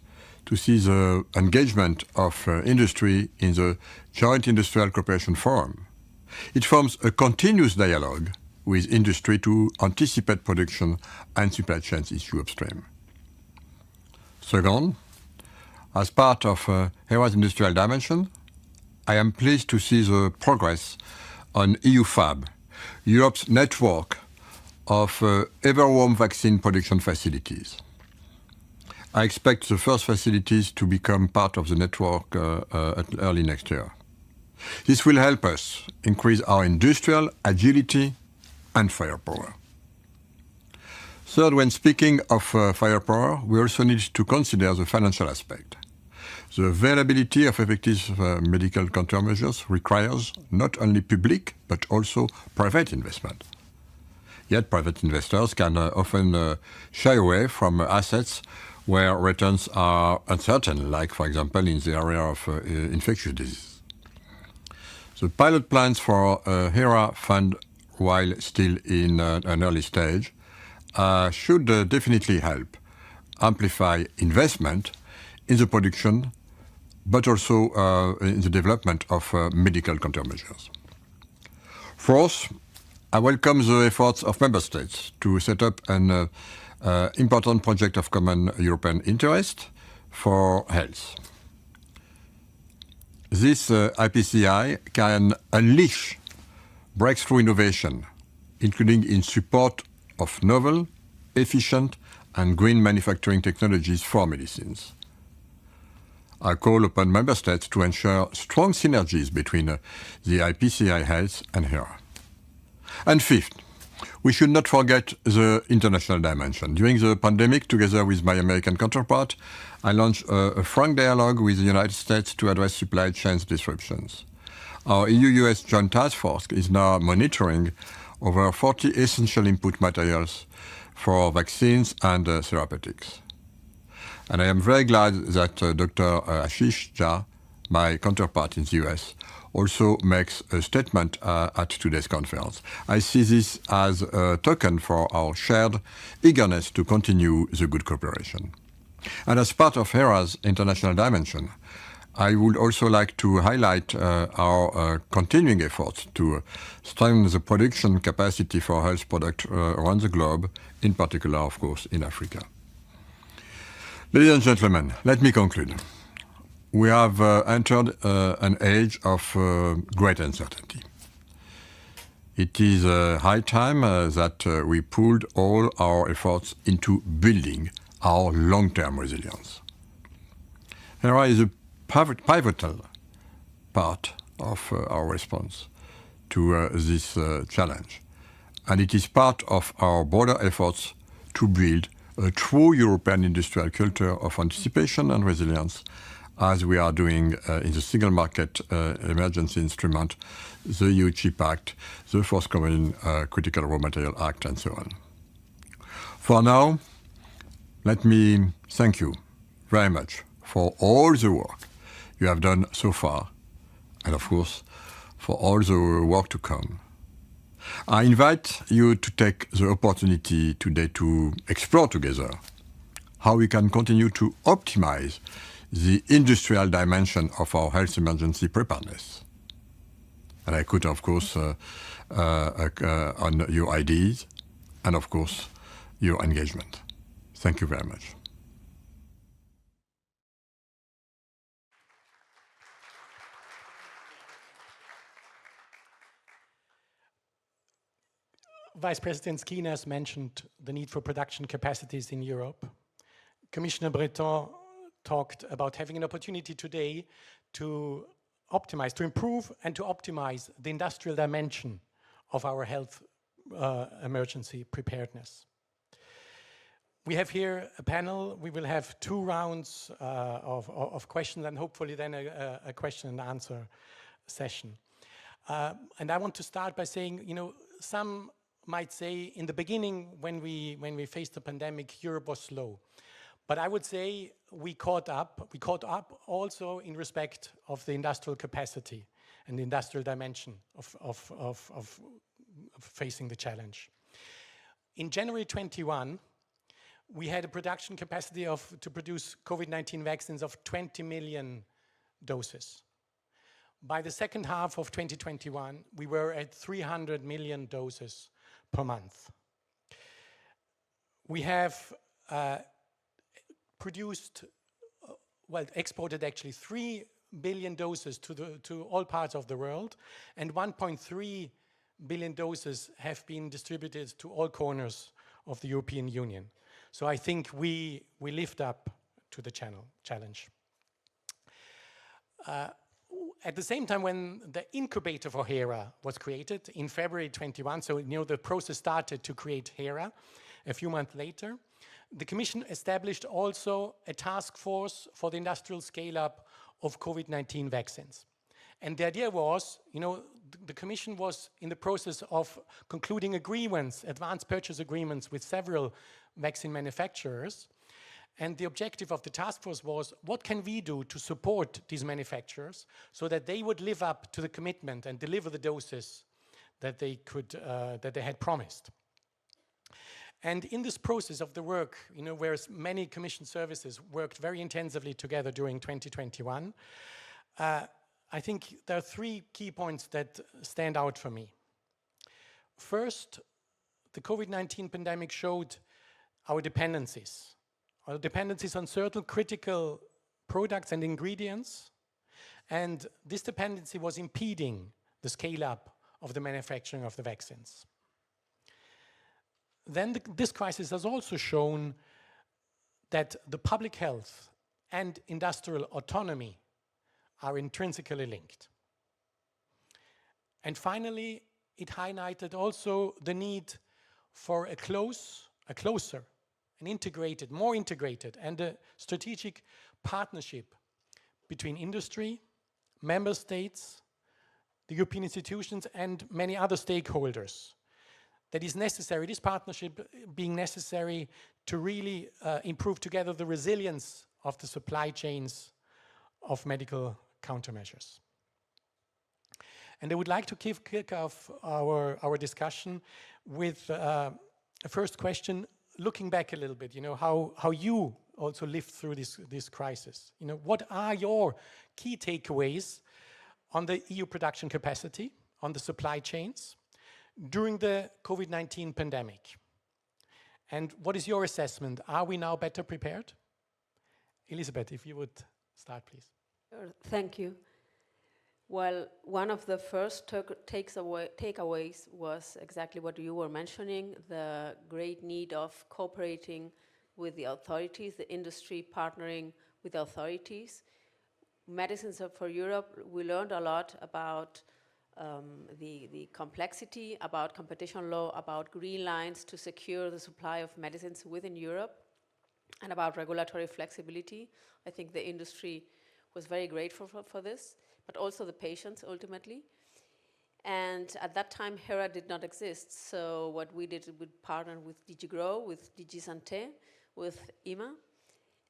to see the engagement of industry in the Joint Industrial Cooperation Forum. It forms a continuous dialogue with industry to anticipate production and supply chain issues upstream. Second, as part of Hera's industrial dimension, I am pleased to see the progress on EU FAB, Europe's network of ever-warm vaccine production facilities. I expect the first facilities to become part of the network early next year. This will help us increase our industrial agility and firepower. Third, when speaking of firepower, we also need to consider the financial aspect. The availability of effective medical countermeasures requires not only public but also private investment. Yet private investors can often shy away from assets where returns are uncertain, like, for example, in the area of infectious disease. The pilot plans for Hera fund, while still in an early stage, should definitely help amplify investment in the production, but also in the development of medical countermeasures. Fourth, I welcome the efforts of member states to set up an important project of common European interest for health. This IPCI can unleash breakthrough innovation, including in support of novel, efficient, and green manufacturing technologies for medicines. I call upon member states to ensure strong synergies between the IPCI Health and Hera. And fifth, we should not forget the international dimension. During the pandemic, together with my American counterpart, I launched a frank dialogue with the United States to address supply chain disruptions. Our EU-US Joint Task Force is now monitoring over 40 essential input materials for vaccines and therapeutics. And I am very glad that Dr. Ashish Jha, my counterpart in the US, also makes a statement at today's conference. I see this as a token for our shared eagerness to continue the good cooperation. And as part of Hera's international dimension, I would also like to highlight our continuing efforts to strengthen the production capacity for health products around the globe, in particular, of course, in Africa. Ladies and gentlemen, let me conclude. We have entered an age of great uncertainty. It is high time that we pulled all our efforts into building our long-term resilience. Hera is a pivotal part of our response to this challenge, and it is part of our broader efforts to build a true European industrial culture of anticipation and resilience, as we are doing in the Single Market Emergency Instrument, the EU Chip Act, the forthcoming Critical Raw Material Act, and so on. For now, let me thank you very much for all the work you have done so far, and of course, for all the work to come. I invite you to take the opportunity today to explore together how we can continue to optimize the industrial dimension of our health emergency preparedness. And I could, of course, on your ideas and, of course, your engagement. Thank you very much. Vice President Skinner has mentioned the need for production capacities in Europe. Commissioner Breton talked about having an opportunity today to optimize, to improve and to optimize the industrial dimension of our health emergency preparedness. We have here a panel. We will have 2 rounds of questions and hopefully then a question and answer session. And I want to start by saying, you know, some might say in the beginning when we faced the pandemic, Europe was slow. But I would say we caught up. We caught up also in respect of the industrial capacity and the industrial dimension of facing the challenge. In January 21, we had a production capacity to produce COVID-19 vaccines of 20 million doses. By the second half of 2021, we were at 300 million doses per month. We have exported actually 3 billion doses to all parts of the world, and 1.3 billion doses have been distributed to all corners of the European Union. So I think we lived up to the challenge. At the same time, when the incubator for Hera was created in February 21, so the process started to create Hera a few months later, the Commission established also a task force for the industrial scale-up of COVID-19 vaccines. And the idea was, the Commission was in the process of concluding agreements, advanced purchase agreements with several vaccine manufacturers. And the objective of the task force was, what can we do to support these manufacturers so that they would live up to the commitment and deliver the doses that they had promised? And in this process of the work, whereas many Commission services worked very intensively together during 2021, I think there are 3 key points that stand out for me. First, the COVID-19 pandemic showed our dependencies on certain critical products and ingredients, and this dependency was impeding the scale-up of the manufacturing of the vaccines. Then this crisis has also shown that the public health and industrial autonomy are intrinsically linked. And finally, it highlighted also the need for a closer, an integrated, more integrated, and a strategic partnership between industry, member states, the European institutions, and many other stakeholders. That is necessary, this partnership being necessary to really improve together the resilience of the supply chains of medical countermeasures. And I would like to kick off our discussion with a first question, looking back a little bit, how you also lived through this crisis. What are your key takeaways on the EU production capacity, on the supply chains, during the COVID-19 pandemic? And what is your assessment? Are we now better prepared? Elisabeth, if you would start, please. Thank you. Well, one of the first takeaways was exactly what you were mentioning, the great need of cooperating with the authorities, the industry partnering with the authorities. Medicines for Europe, we learned a lot about the complexity, about competition law, about green lines to secure the supply of medicines within Europe, and about regulatory flexibility. I think the industry was very grateful for this, but also the patients ultimately. And at that time, Hera did not exist. So what we did, we partnered with DG GROW, with DG Santé, with EMA.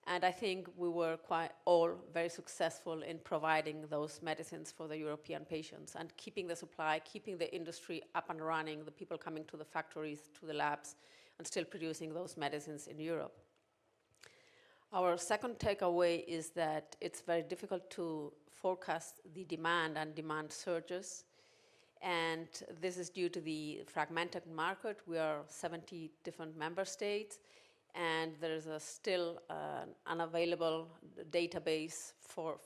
And I think we were all very successful in providing those medicines for the European patients and keeping the supply, keeping the industry up and running, the people coming to the factories, to the labs, and still producing those medicines in Europe. Our second takeaway is that it's very difficult to forecast the demand and demand surges. And this is due to the fragmented market. We are 70 different member states. And there's still unavailable database for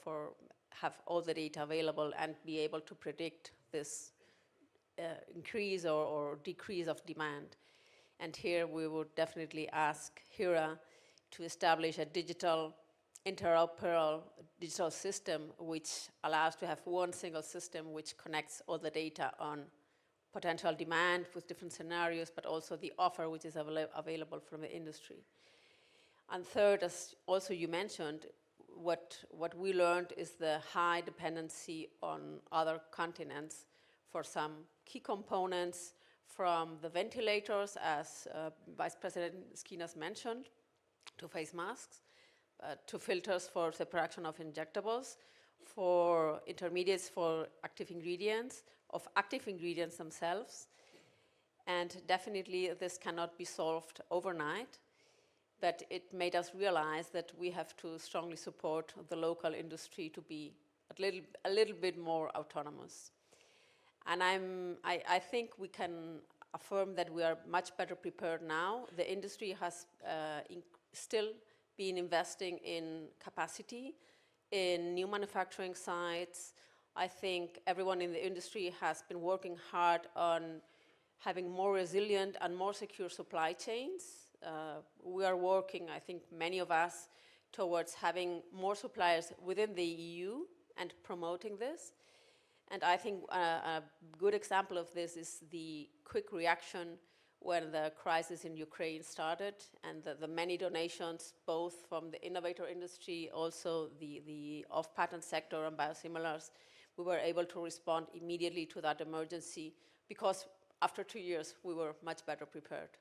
have all the data available and be able to predict this increase or decrease of demand. And here we would definitely ask Hera to establish a digital, interoperable digital system which allows to have one single system which connects all the data on potential demand with different scenarios, but also the offer which is available from the industry. And third, as also you mentioned, what we learned is the high dependency on other continents for some key components, from the ventilators, as Vice President Skinas mentioned, to face masks, to filters for the production of injectables, for intermediates for active ingredients, of active ingredients themselves. And definitely this cannot be solved overnight. but it made us realize that we have to strongly support the local industry to be a little bit more autonomous. And I think we can affirm that we are much better prepared now. The industry has still been investing in capacity, in new manufacturing sites. I think everyone in the industry has been working hard on having more resilient and more secure supply chains. We are working, I think many of us, towards having more suppliers within the EU and promoting this. And I think a good example of this is the quick reaction when the crisis in Ukraine started, and the many donations, both from the innovator industry, also the off-patent sector and biosimilars. We were able to respond immediately to that emergency because after 2 years, we were much better prepared.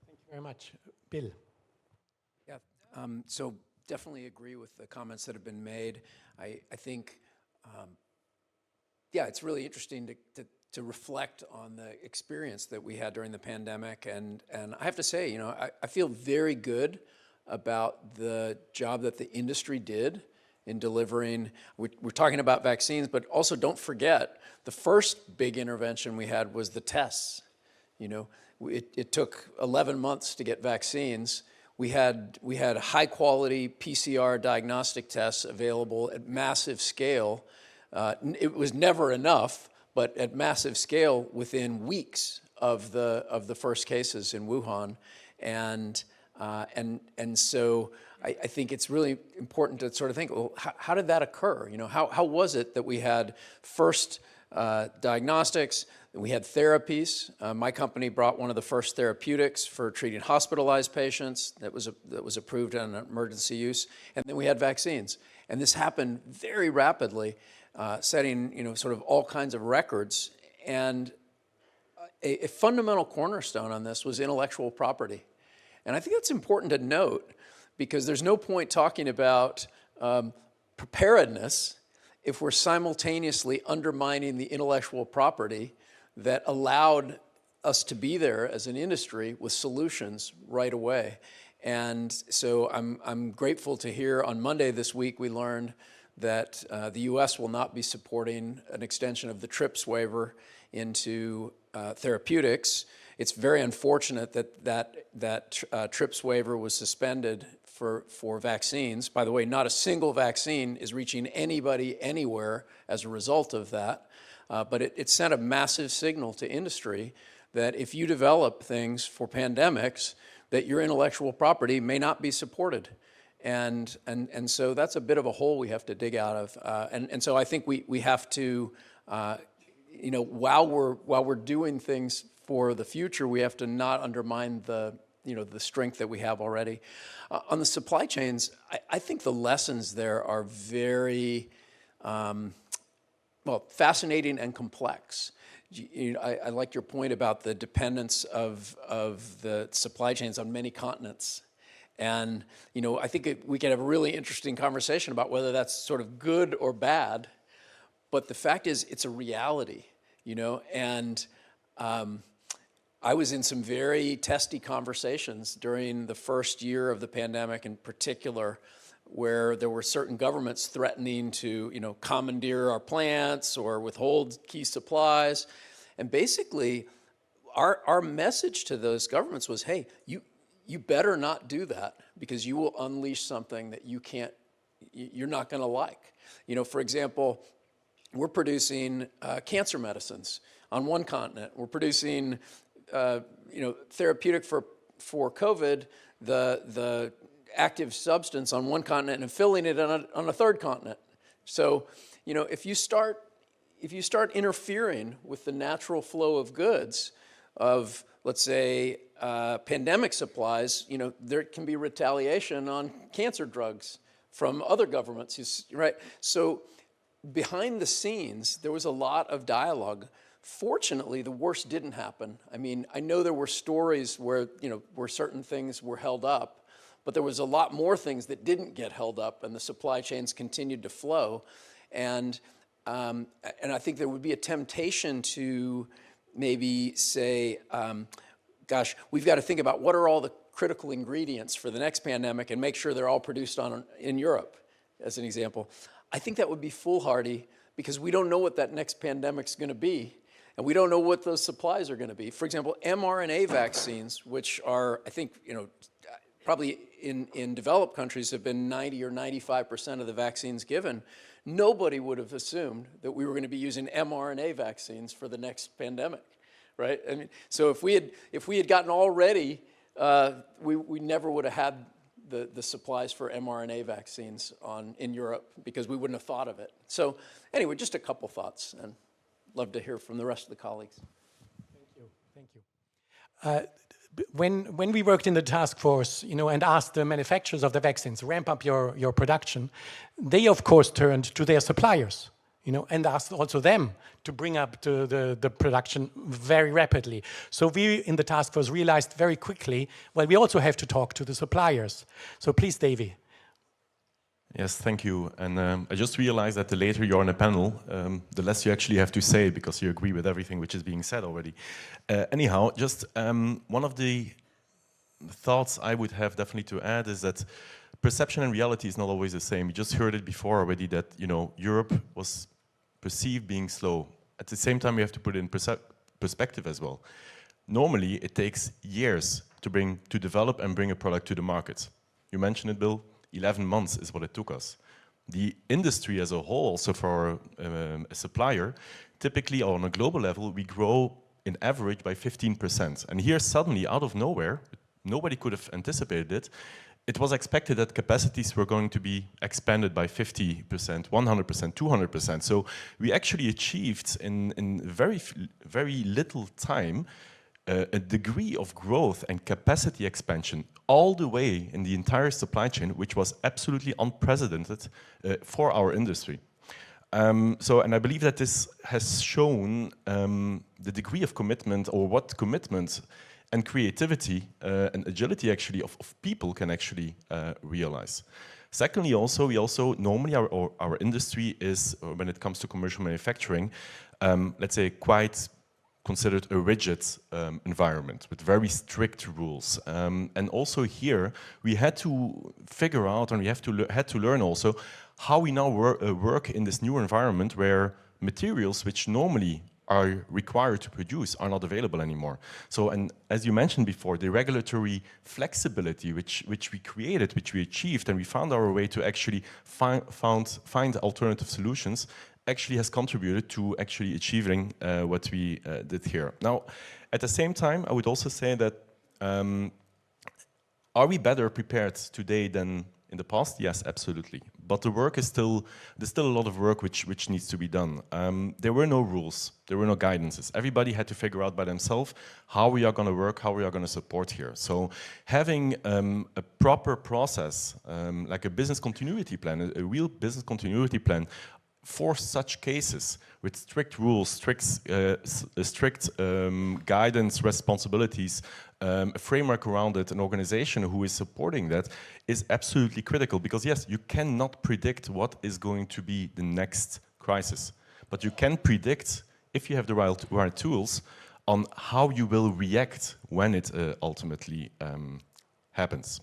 Thank you very much. Bill. Yeah, so definitely agree with the comments that have been made. I think, yeah, it's really interesting to reflect on the experience that we had during the pandemic. And I have to say, you know, I feel very good about the job that the industry did in delivering. We're talking about vaccines, but also don't forget, the first big intervention we had was the tests. You know, it took 11 months to get vaccines. We had high quality PCR diagnostic tests available at massive scale. It was never enough, but at massive scale within weeks of the first cases in Wuhan. And so I think it's really important to sort of think, well, how did that occur? You know, how was it that we had first diagnostics, and we had therapies? My company brought one of the first therapeutics for treating hospitalized patients that was approved on emergency use, and then we had vaccines. And this happened very rapidly, setting, you know, sort of all kinds of records. And a fundamental cornerstone on this was intellectual property. And I think that's important to note, because there's no point talking about preparedness if we're simultaneously undermining the intellectual property that allowed us to be there as an industry with solutions right away. And so I'm grateful to hear on Monday this week we learned that the US will not be supporting an extension of the TRIPS waiver into therapeutics. It's very unfortunate that TRIPS waiver was suspended for vaccines. By the way, not a single vaccine is reaching anybody anywhere as a result of that. But it sent a massive signal to industry that if you develop things for pandemics, that your intellectual property may not be supported. And so that's a bit of a hole we have to dig out of. And so I think we have to, you know, while we're doing things for the future, we have to not undermine the strength that we have already. On the supply chains, I think the lessons there are very, well, fascinating and complex. I like your point about the dependence of the supply chains on many continents. And, you know, I think we could have a really interesting conversation about whether that's sort of good or bad. But the fact is, it's a reality, you know, and I was in some very testy conversations during the first year of the pandemic in particular, where there were certain governments threatening to, you know, commandeer our plants or withhold key supplies. And basically, our message to those governments was, hey, you better not do that, because you will unleash something that you're not going to like. You know, for example, we're producing cancer medicines on one continent. We're producing you know, therapeutic for COVID, the active substance on one continent, and filling it on a third continent. So, you know, if you start interfering with the natural flow of goods of, let's say, pandemic supplies, you know, there can be retaliation on cancer drugs from other governments, right? So behind the scenes, there was a lot of dialogue. Fortunately, the worst didn't happen. I mean, I know there were stories where, you know, where certain things were held up, but there was a lot more things that didn't get held up, and the supply chains continued to flow. And I think there would be a temptation to maybe say, gosh, we've got to think about what are all the critical ingredients for the next pandemic and make sure they're all produced in Europe, as an example. I think that would be foolhardy because we don't know what that next pandemic's going to be, and we don't know what those supplies are going to be. For example, mRNA vaccines, which are, I think, probably in developed countries have been 90 or 95% of the vaccines given. Nobody would have assumed that we were going to be using mRNA vaccines for the next pandemic, right? I mean, so if we had gotten all ready, we never would have had the supplies for mRNA vaccines in Europe because we wouldn't have thought of it. So anyway, just a couple thoughts, and love to hear from the rest of the colleagues. Thank you. When we worked in the task force, and asked the manufacturers of the vaccines, ramp up your production, they of course turned to their suppliers, and asked also them to bring up the production very rapidly. So we in the task force realized very quickly, well, we also have to talk to the suppliers. So please, Davy. Yes, thank you. And I just realized that the later you're on a panel, the less you actually have to say because you agree with everything which is being said already. Anyhow, just one of the thoughts I would have definitely to add is that perception and reality is not always the same. You just heard it before already that, Europe was perceived being slow. At the same time, we have to put it in perspective as well. Normally, it takes years to develop and bring a product to the market. You mentioned it, Bill. 11 months is what it took us. The industry as a whole, also for a supplier, typically on a global level, we grow in average by 15%. And here suddenly, out of nowhere, nobody could have anticipated it. It was expected that capacities were going to be expanded by 50%, 100%, 200%. So we actually achieved in very little time a degree of growth and capacity expansion all the way in the entire supply chain, which was absolutely unprecedented for our industry. And I believe that this has shown the degree of commitment, or what commitment and creativity and agility actually of people can actually realize. Secondly, we also normally our industry is, when it comes to commercial manufacturing, let's say quite considered a rigid environment with very strict rules. And also here, we had to figure out, and we had to learn also, how we now work in this new environment where materials which normally are required to produce are not available anymore. So, and as you mentioned before, the regulatory flexibility which we created, which we achieved, and we found our way to actually find alternative solutions, actually has contributed to actually achieving what we did here. Now, at the same time, I would also say that are we better prepared today than in the past? Yes, absolutely. But the work is there's still a lot of work which needs to be done. There were no rules, there were no guidances. Everybody had to figure out by themselves how we are going to work, how we are going to support here. So having a proper process, like a business continuity plan, a real business continuity plan, for such cases with strict rules, strict guidance, responsibilities, a framework around it, an organization who is supporting that is absolutely critical. Because yes, you cannot predict what is going to be the next crisis, but you can predict, if you have the right tools, on how you will react when it ultimately happens.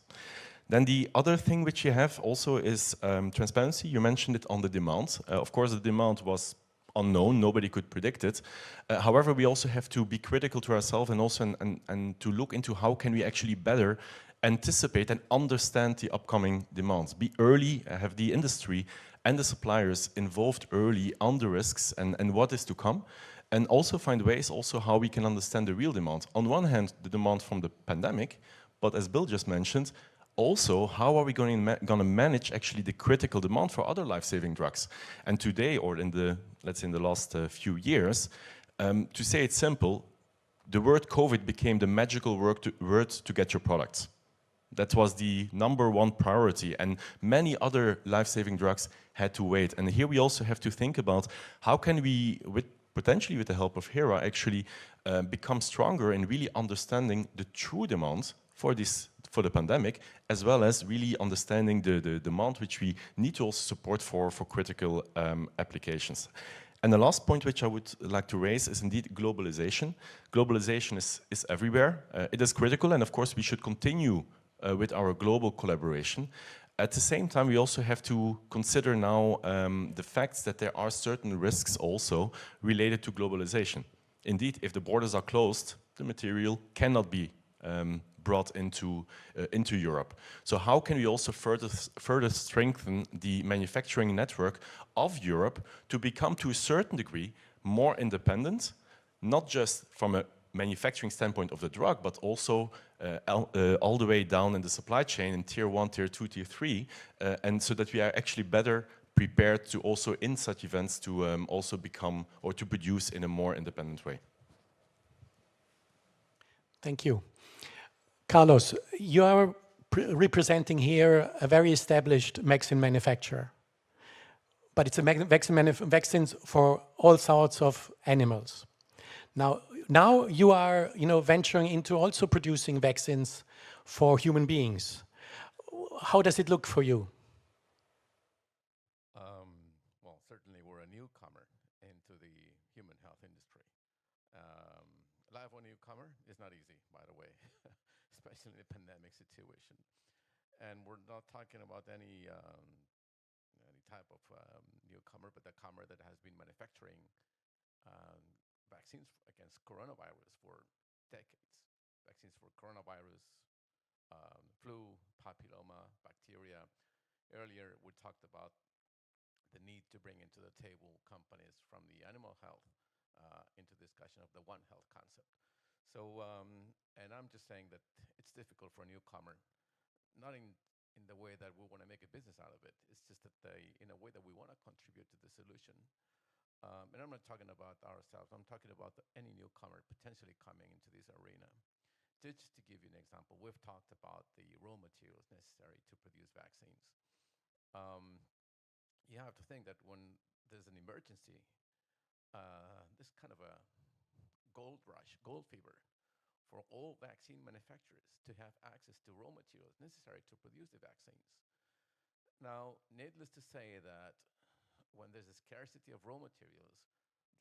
Then the other thing which you have also is transparency. You mentioned it on the demand. Of course, the demand was unknown. Nobody could predict it. However, we also have to be critical to ourselves and also and to look into how can we actually better anticipate and understand the upcoming demands. Be early, have the industry and the suppliers involved early on the risks and what is to come. And also find ways also how we can understand the real demand. On one hand, the demand from the pandemic, but as Bill just mentioned, also, how are we going to manage actually the critical demand for other life-saving drugs? And today, or let's say in the last few years, to say it simple, the word COVID became the magical word to get your products. That was the #1 priority, and many other life-saving drugs had to wait. And here we also have to think about how can we, potentially with the help of Hera, actually become stronger in really understanding the true demand for the pandemic, as well as really understanding the demand which we need to also support for critical applications. And the last point which I would like to raise is indeed globalization. Globalization is everywhere. It is critical, and of course we should continue with our global collaboration. At the same time, we also have to consider now the facts that there are certain risks also related to globalization. Indeed, if the borders are closed, the material cannot be brought into Europe. So how can we also further strengthen the manufacturing network of Europe to become, to a certain degree, more independent, not just from a manufacturing standpoint of the drug, but also all the way down in the supply chain in tier 1, tier 2, tier 3, and so that we are actually better prepared to also in such events to also become or to produce in a more independent way. Thank you. Carlos, you are representing here a very established vaccine manufacturer, but it's a vaccines for all sorts of animals. Now you are, venturing into also producing vaccines for human beings. How does it look for you? Well, certainly we're a newcomer into the human health industry. Life of a newcomer is not easy, by the way, especially in a pandemic situation. And we're not talking about any type of newcomer, but the comer that has been manufacturing vaccines against coronavirus for decades. Vaccines for coronavirus, flu, papilloma, bacteria. Earlier, we talked about the need to bring into the table companies from the animal health into discussion of the One Health concept. So, and I'm just saying that it's difficult for a newcomer, not in the way that we want to make a business out of it. It's just that in a way that we want to contribute to the solution. And I'm not talking about ourselves. I'm talking about any newcomer potentially coming into this arena. Just to give you an example, we've talked about the raw materials necessary to produce vaccines. You have to think that when there's an emergency, this kind of a gold rush, gold fever, for all vaccine manufacturers to have access to raw materials necessary to produce the vaccines. Now, needless to say that when there's a scarcity of raw materials,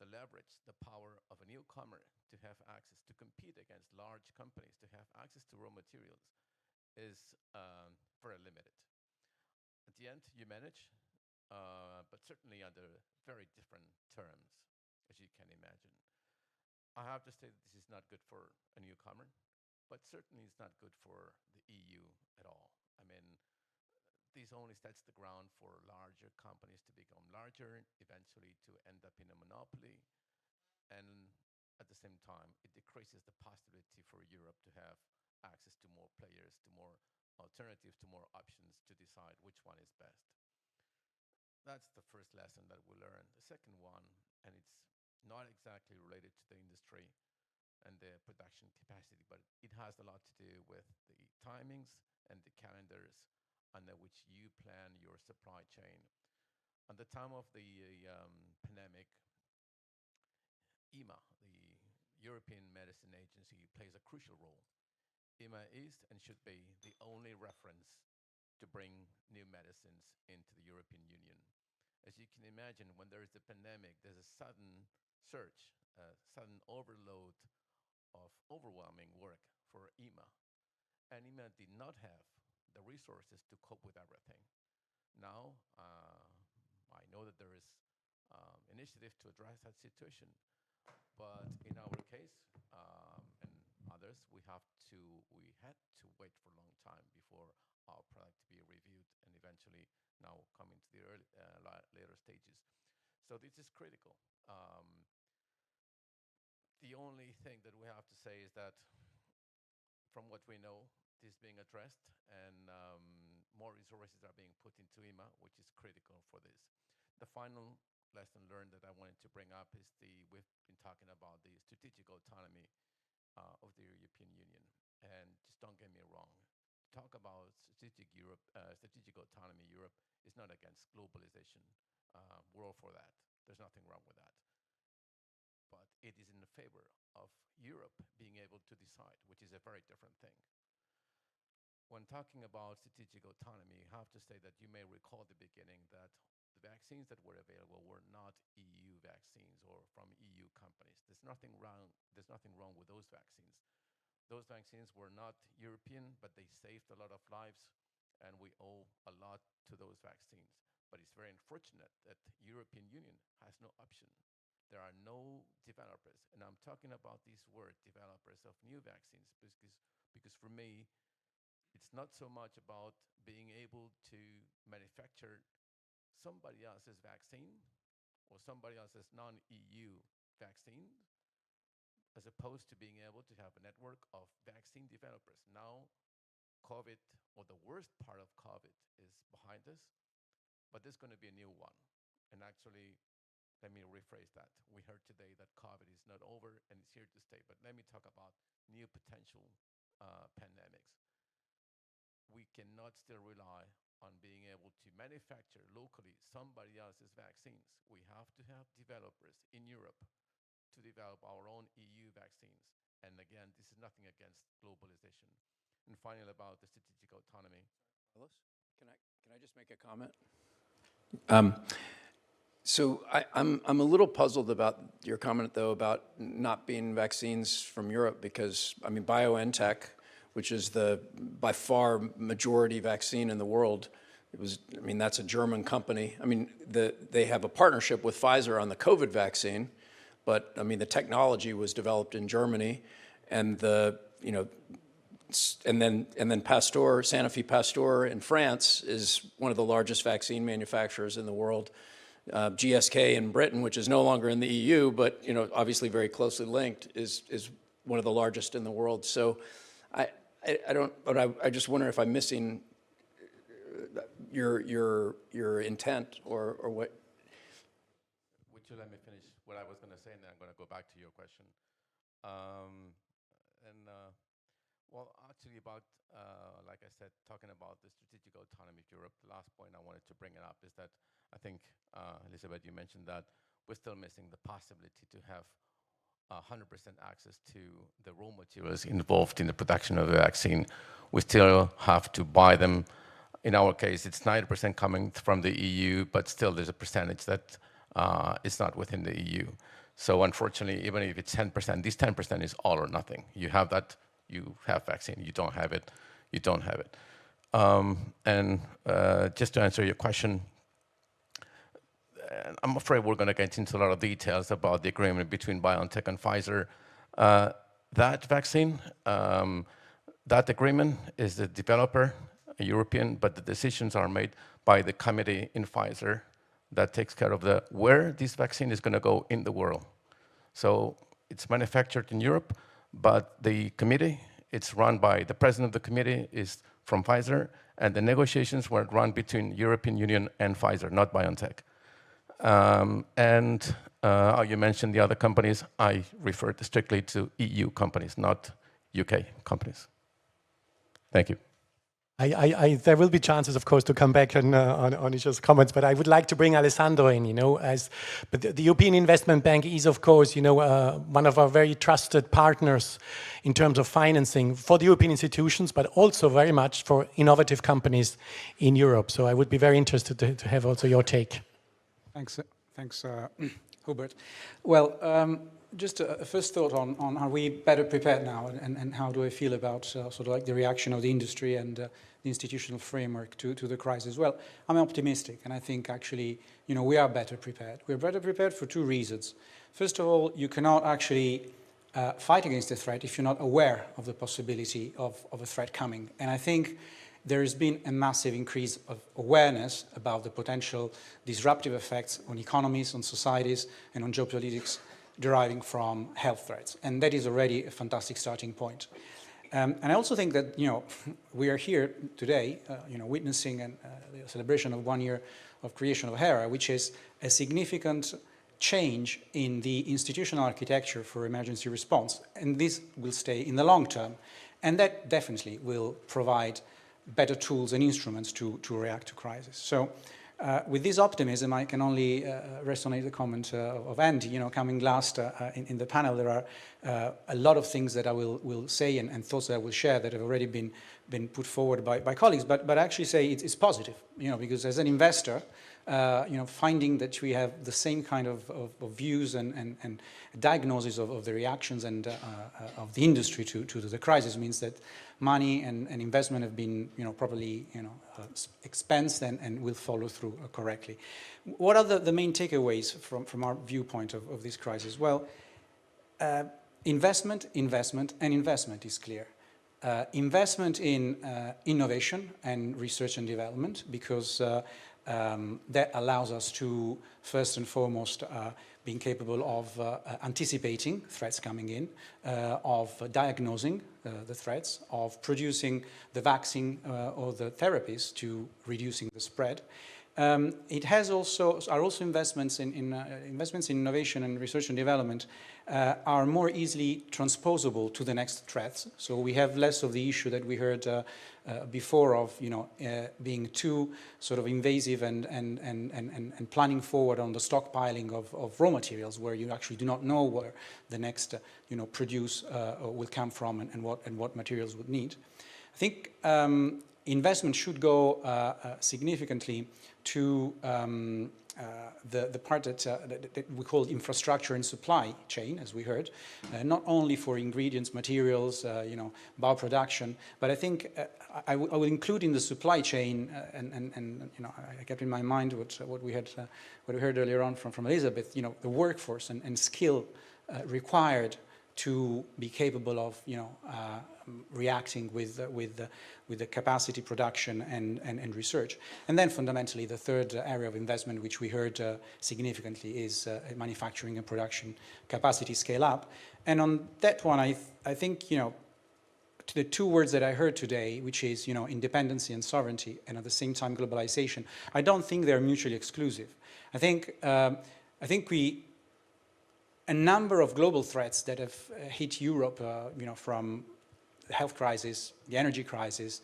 the leverage, the power of a newcomer to have access to compete against large companies, to have access to raw materials is very limited. At the end, you manage, but certainly under very different terms, as you can imagine. I have to say that this is not good for a newcomer, but certainly it's not good for the EU at all. I mean, this only sets the ground for larger companies to become larger, eventually to end up in a monopoly. And at the same time, it decreases the possibility for Europe to have access to more players, to more alternatives, to more options to decide which one is best. That's the first lesson that we learned. The second one, and it's not exactly related to the industry and the production capacity, but it has a lot to do with the timings and the calendars under which you plan your supply chain. At the time of the pandemic, EMA, the European Medicine Agency, plays a crucial role. EMA is and should be the only reference to bring new medicines into the European Union. As you can imagine, when there is a pandemic, there's a sudden surge, a sudden overload of overwhelming work for EMA. And EMA did not have the resources to cope with everything. Now, I know that there is initiative to address that situation, but in our case and others, we had to wait for a long time before our product to be reviewed and eventually now coming to the later stages. So this is critical. The only thing that we have to say is that from what we know, this is being addressed and more resources are being put into EMA, which is critical for this. The final lesson learned that I wanted to bring up is we've been talking about the strategic autonomy of the European Union. And just don't get me wrong, talk about strategic autonomy. Europe is not against globalization. We're all for that. There's nothing wrong with that. But it is in favor of Europe being able to decide, which is a very different thing. When talking about strategic autonomy, you have to say that you may recall at the beginning that the vaccines that were available were not EU vaccines. companies. There's nothing wrong with those vaccines. Those vaccines were not European, but they saved a lot of lives, and we owe a lot to those vaccines. But it's very unfortunate that the European Union has no option. There are no developers, and I'm talking about this word, developers of new vaccines, because for me, it's not so much about being able to manufacture somebody else's vaccine or somebody else's non-EU vaccine, as opposed to being able to have a network of vaccine developers. Now, COVID, or the worst part of COVID, is behind us, but there's going to be a new one. And actually, let me rephrase that. We heard today that COVID is not over and it's here to stay, but let me talk about new potential pandemics. We cannot still rely on being able to manufacture locally somebody else's vaccines. We have to have developers in Europe to develop our own EU vaccines. And again, this is nothing against globalization. And finally, about the strategic autonomy. Carlos, can I just make a comment? So I'm a little puzzled about your comment, though, about not being vaccines from Europe, because, I mean, BioNTech, which is the by far majority vaccine in the world, that's a German company. I mean, they have a partnership with Pfizer on the COVID vaccine, but I mean, the technology was developed in Germany, and and then Pasteur, Sanofi Pasteur in France is one of the largest vaccine manufacturers in the world. GSK in Britain, which is no longer in the EU, but obviously very closely linked, is one of the largest in the world. So I just wonder if I'm missing your intent or what. Would you let me finish what I was going to say, and then I'm going to go back to your question. Well, actually, about like I said, talking about the strategic autonomy of Europe, the last point I wanted to bring it up is that I think, Elizabeth, you mentioned that we're still missing the possibility to have 100% access to the raw materials involved in the production of the vaccine. We still have to buy them. In our case, it's 90% coming from the EU, but still there's a percentage that is not within the EU. So unfortunately, even if it's 10%, this 10% is all or nothing. You have that, you have vaccine. You don't have it, you don't have it. Just to answer your question, I'm afraid we're going to get into a lot of details about the agreement between BioNTech and Pfizer. That vaccine, that agreement is the developer, a European, but the decisions are made by the committee in Pfizer that takes care of where this vaccine is going to go in the world. So it's manufactured in Europe, but the committee, it's run by the president of the committee is from Pfizer, and the negotiations were run between European Union and Pfizer, not BioNTech. You mentioned the other companies. I referred strictly to EU companies, not UK companies. Thank you. There will be chances, of course, to come back on each other's comments, but I would like to bring Alessandro in, but the European Investment Bank is, of course, one of our very trusted partners in terms of financing for the European institutions, but also very much for innovative companies in Europe. So I would be very interested to have also your take. Thanks, Hubert. Well, just a first thought on are we better prepared now, and how do I feel about sort of like the reaction of the industry and the institutional framework to the crisis? Well, I'm optimistic, and I think actually, we are better prepared. We're better prepared for two reasons. First of all, you cannot actually fight against a threat if you're not aware of the possibility of a threat coming. And I think there has been a massive increase of awareness about the potential disruptive effects on economies, on societies, and on geopolitics deriving from health threats. And that is already a fantastic starting point. And I also think that, we are here today, witnessing the celebration of 1 year of creation of Hera, which is a significant change in the institutional architecture for emergency response. And this will stay in the long term. And that definitely will provide better tools and instruments to react to crisis. So with this optimism, I can only resonate the comment of Andy, coming last in the panel. There are a lot of things that I will say and thoughts that I will share that have already been put forward by colleagues, but I actually say it's positive, because as an investor, finding that we have the same kind of views and diagnosis of the reactions and of the industry to the crisis means that money and investment have been properly expensed and will follow through correctly. What are the main takeaways from our viewpoint of this crisis? Well, investment is clear. Investment in innovation and research and development, because that allows us to, first and foremost, being capable of anticipating threats coming in, of diagnosing the threats, of producing the vaccine or the therapies to reducing the spread. It has also investments in innovation and research and development are more easily transposable to the next threats. So we have less of the issue that we heard before of being too sort of invasive and planning forward on the stockpiling of raw materials, where you actually do not know where the next produce will come from and what materials would need. I think investment should go significantly to the part that we call infrastructure and supply chain, as we heard, not only for ingredients, materials, bioproduction, but I think I will include in the supply chain, and I kept in my mind what we heard earlier on from Elizabeth, the workforce and skill required to be capable of reacting with the capacity production and research. And then fundamentally the third area of investment, which we heard significantly, is manufacturing and production capacity scale up. And on that one, I think the two words that I heard today, which is independency and sovereignty, and at the same time globalization, I don't think they're mutually exclusive. I think a number of global threats that have hit Europe, from the health crisis, the energy crisis,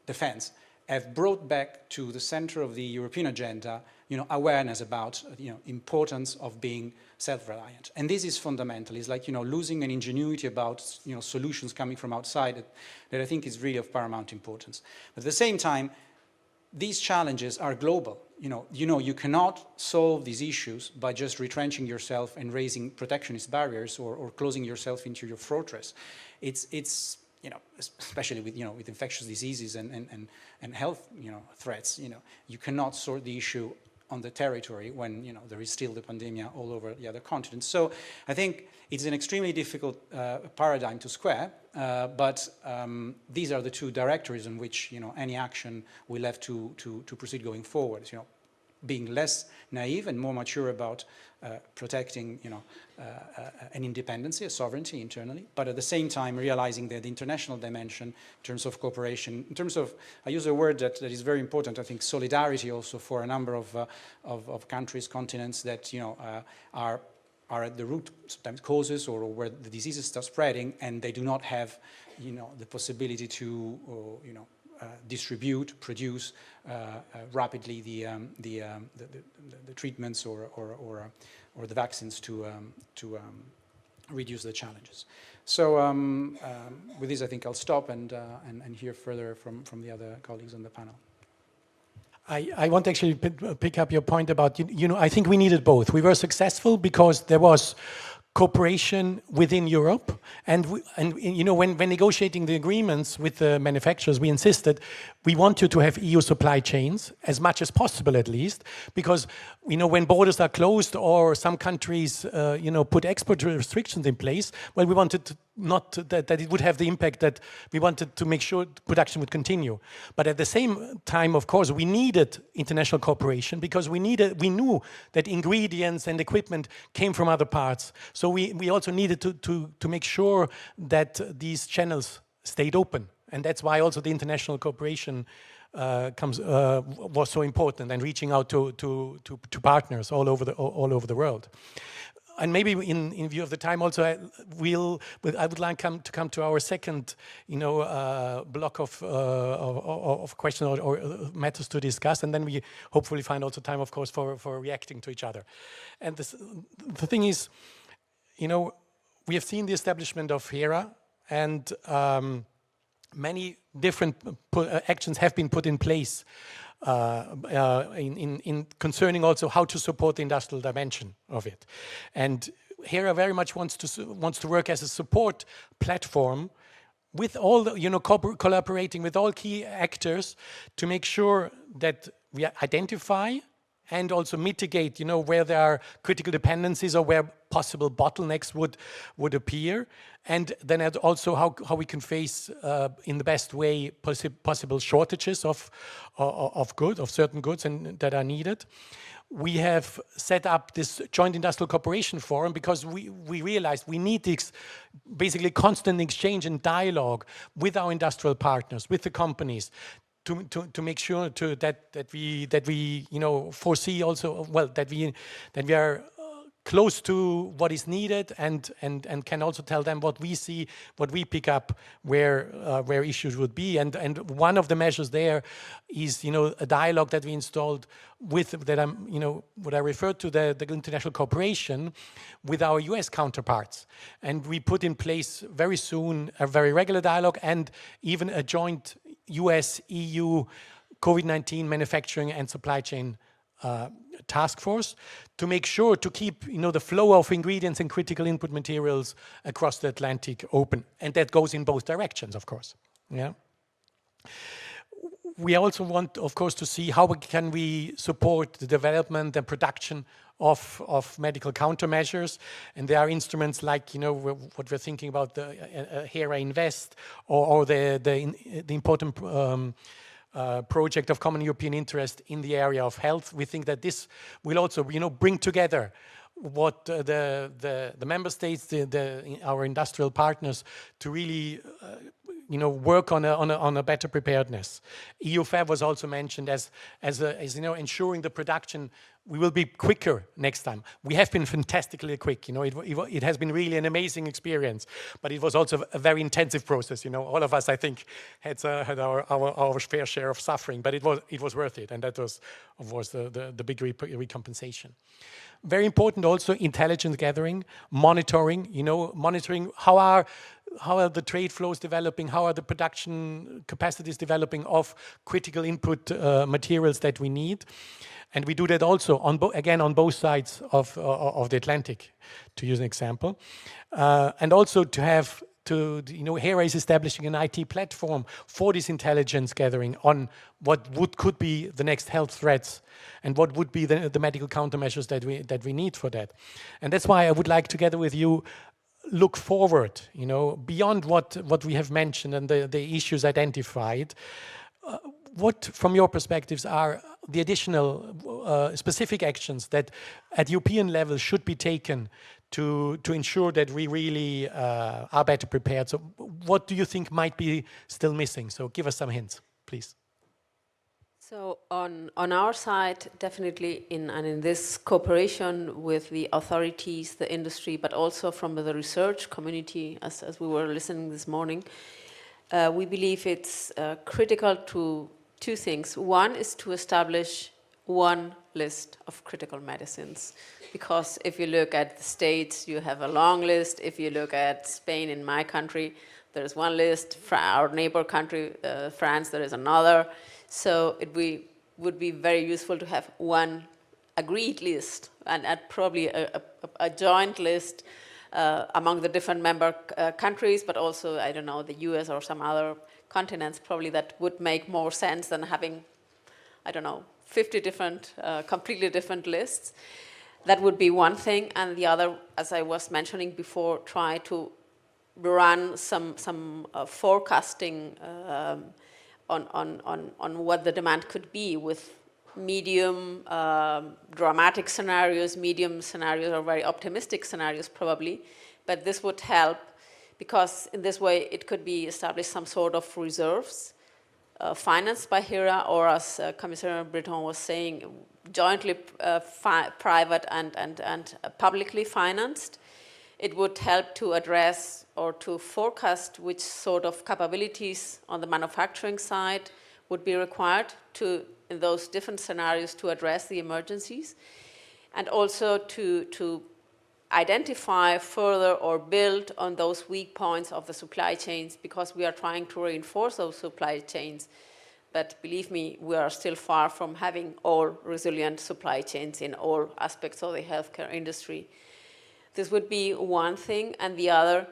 defense, have brought back to the center of the European agenda, awareness about, importance of being self-reliant. And this is fundamental. It's like, losing an ingenuity about, solutions coming from outside that I think is really of paramount importance. But at the same time, these challenges are global. You cannot solve these issues by just retrenching yourself and raising protectionist barriers or closing yourself into your fortress. It's especially with infectious diseases and health threats, you cannot sort the issue on the territory when there is still the pandemic all over the other continents. So I think it's an extremely difficult paradigm to square, but these are the two directories in which any action will have to proceed going forward. Being less naive and more mature about protecting an independence, a sovereignty internally, but at the same time realizing that the international dimension in terms of cooperation, in terms of, I use a word that is very important, I think solidarity also for a number of countries, continents that are at the root, sometimes causes, or where the diseases start spreading and they do not have the possibility to distribute, produce rapidly the treatments or the vaccines to reduce the challenges. So with this, I think I'll stop and hear further from the other colleagues on the panel. I want to actually pick up your point about, I think we needed both. We were successful because there was cooperation within Europe, and when negotiating the agreements with the manufacturers, we insisted we want you to have EU supply chains as much as possible, at least, because when borders are closed or some countries put export restrictions in place, well, we wanted that it would have the impact that we wanted to make sure production would continue. But at the same time, of course, we needed international cooperation because we knew that ingredients and equipment came from other parts. So we also needed to make sure that these channels stayed open. And that's why also the international cooperation was so important, and reaching out to partners all over the world. And maybe in view of the time also, I would like to come to our second, block of questions or matters to discuss, and then we hopefully find also time, of course, for reacting to each other. And the thing is, we have seen the establishment of Hera, and many different actions have been put in place. in concerning also how to support the industrial dimension of it. And Hera very much wants to work as a support platform with all the, collaborating with all key actors to make sure that we identify and also mitigate, where there are critical dependencies or where possible bottlenecks would appear, and then also how we can face in the best way possible shortages of certain goods and that are needed. We have set up this joint industrial cooperation forum because we realized we need this basically constant exchange and dialogue with our industrial partners, with the companies, to make sure that we foresee also that we are close to what is needed and can also tell them what we see, what we pick up, where issues would be. And one of the measures there is a dialogue that we installed with what I referred to the international cooperation with our US counterparts, and we put in place very soon a very regular dialogue and even a joint US-EU COVID-19 manufacturing and supply chain task force to make sure to keep the flow of ingredients and critical input materials across the Atlantic open, and that goes in both directions, of course. Yeah. We also want, of course, to see how can we support the development and production of medical countermeasures, and there are instruments like what we're thinking about, the Hera Invest, or the important project of common European interest in the area of health. We think that this will also bring together what the member states, our industrial partners, to really work on a better preparedness. EU Fab was also mentioned as ensuring the production. We will be quicker next time. We have been fantastically quick. It has been really an amazing experience, but it was also a very intensive process. All of us, I think, had our fair share of suffering, but it was worth it, and that was, of course, the big recompensation. Very important also, intelligence gathering, monitoring. Monitoring how are the trade flows developing, how are the production capacities developing of critical input materials that we need. And we do that also, on both sides of the Atlantic, to use an example. And also to have, Hera is establishing an IT platform for this intelligence gathering on what could be the next health threats and what would be the medical countermeasures that we need for that. And that's why I would like, together with you, look forward, beyond what we have mentioned and the issues identified. What, from your perspectives, are the additional specific actions that at European level should be taken to ensure that we really are better prepared? So what do you think might be still missing? So give us some hints, please. So on our side, definitely in this cooperation with the authorities, the industry, but also from the research community, as we were listening this morning, we believe it's critical to two things. One is to establish one list of critical medicines, because if you look at the States, you have a long list. If you look at Spain, in my country, there's one list. Our neighbor country, France, there is another. So it would be very useful to have one agreed list, and probably a joint list among the different member countries, but also, I don't know, the US or some other continents. Probably that would make more sense than having, I don't know, 50 different, completely different lists. That would be one thing. And the other, as I was mentioning before, try to run some forecasting on what the demand could be, with medium dramatic scenarios, medium scenarios, or very optimistic scenarios probably. But this would help, because in this way it could be established some sort of reserves financed by Hera, or as Commissioner Breton was saying, jointly private and publicly financed. It would help to address or to forecast which sort of capabilities on the manufacturing side would be required to, in those different scenarios, to address the emergencies, and also to identify further or build on those weak points of the supply chains, because we are trying to reinforce those supply chains. But believe me, we are still far from having all resilient supply chains in all aspects of the healthcare industry. This would be one thing, and the other,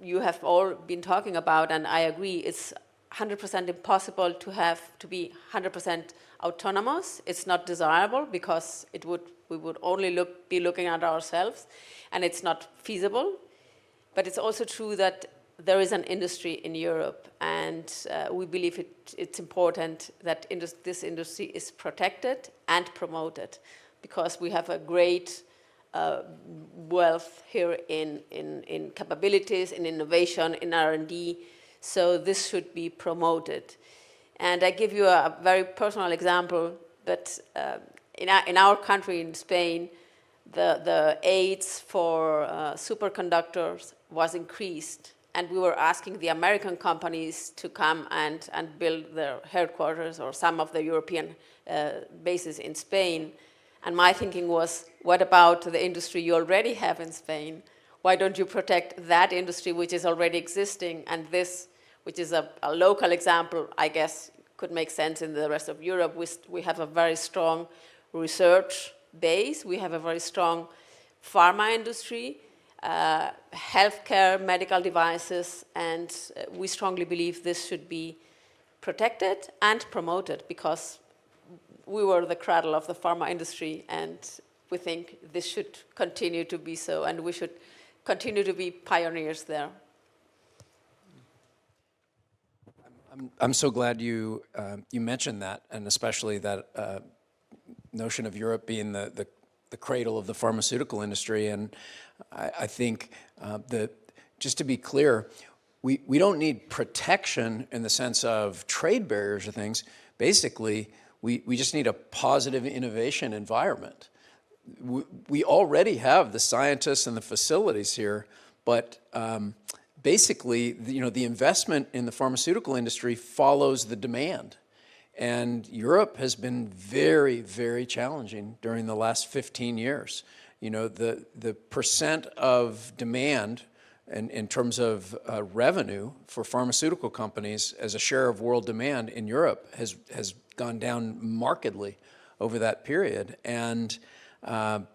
you have all been talking about, and I agree, it's 100% impossible to be 100% autonomous. It's not desirable because we would only be looking at ourselves, and it's not feasible. But it's also true that there is an industry in Europe, and we believe it's important that this industry is protected and promoted, because we have a great wealth here in capabilities, in innovation, in R&D, so this should be promoted. And I give you a very personal example, but in our country, in Spain, the aids for superconductors was increased, and we were asking the American companies to come and build their headquarters or some of the European bases in Spain. And my thinking was, what about the industry you already have in Spain? Why don't you protect that industry which is already existing? And this, which is a local example, I guess could make sense in the rest of Europe. We have a very strong research base. We have a very strong pharma industry, healthcare, medical devices, and we strongly believe this should be protected and promoted, because we were the cradle of the pharma industry, and we think this should continue to be so, and we should continue to be pioneers there. I'm so glad you mentioned that, and especially that notion of Europe being the cradle of the pharmaceutical industry. And I think that, just to be clear, we don't need protection in the sense of trade barriers or things. Basically, we just need a positive innovation environment. We already have the scientists and the facilities here, but basically, the investment in the pharmaceutical industry follows the demand. And Europe has been very, very challenging during the last 15 years. The percent of demand in terms of revenue for pharmaceutical companies as a share of world demand in Europe has gone down markedly over that period. And and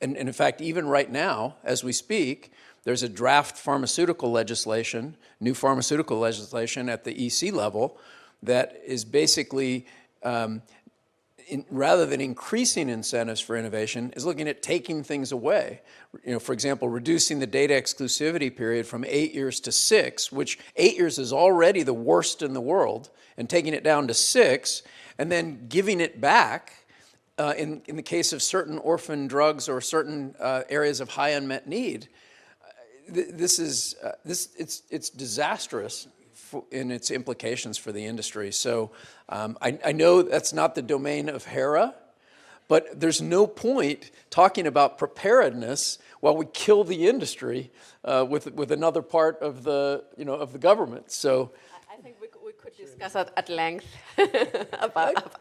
in fact, even right now, as we speak, there's a draft pharmaceutical legislation, new pharmaceutical legislation at the EC level that is basically, rather than increasing incentives for innovation, is looking at taking things away. For example, reducing the data exclusivity period from 8 years to 6, which 8 years is already the worst in the world, and taking it down to 6, and then giving it back in the case of certain orphan drugs or certain areas of high unmet need. It's disastrous in its implications for the industry. So I know that's not the domain of Hera, but there's no point talking about preparedness while we kill the industry with another part of the of the government. So I think we could discuss at length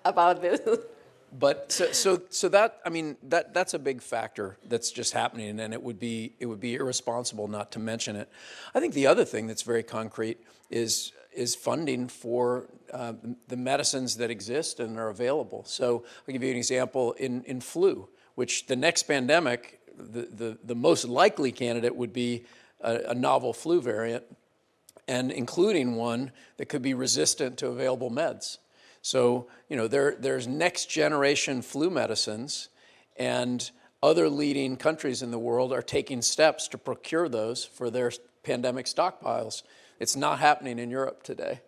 about this. But so that, I mean, that's a big factor that's just happening, and it would be irresponsible not to mention it. I think the other thing that's very concrete is funding for the medicines that exist and are available. So I'll give you an example in flu, which the next pandemic, the most likely candidate would be a novel flu variant, and including one that could be resistant to available meds. So, there's next generation flu medicines, and other leading countries in the world are taking steps to procure those for their pandemic stockpiles. It's not happening in Europe today.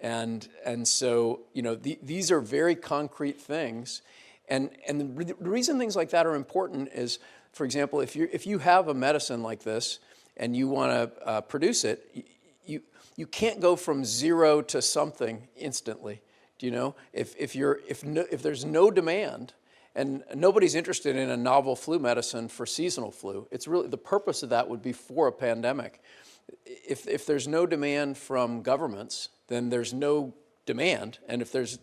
And so, these are very concrete things. And the reason things like that are important is, for example, if you have a medicine like this and you want to produce it, you can't go from zero to something instantly. If there's no demand, and nobody's interested in a novel flu medicine for seasonal flu, it's really the purpose of that would be for a pandemic. If there's no demand from governments, then there's no demand, and if there's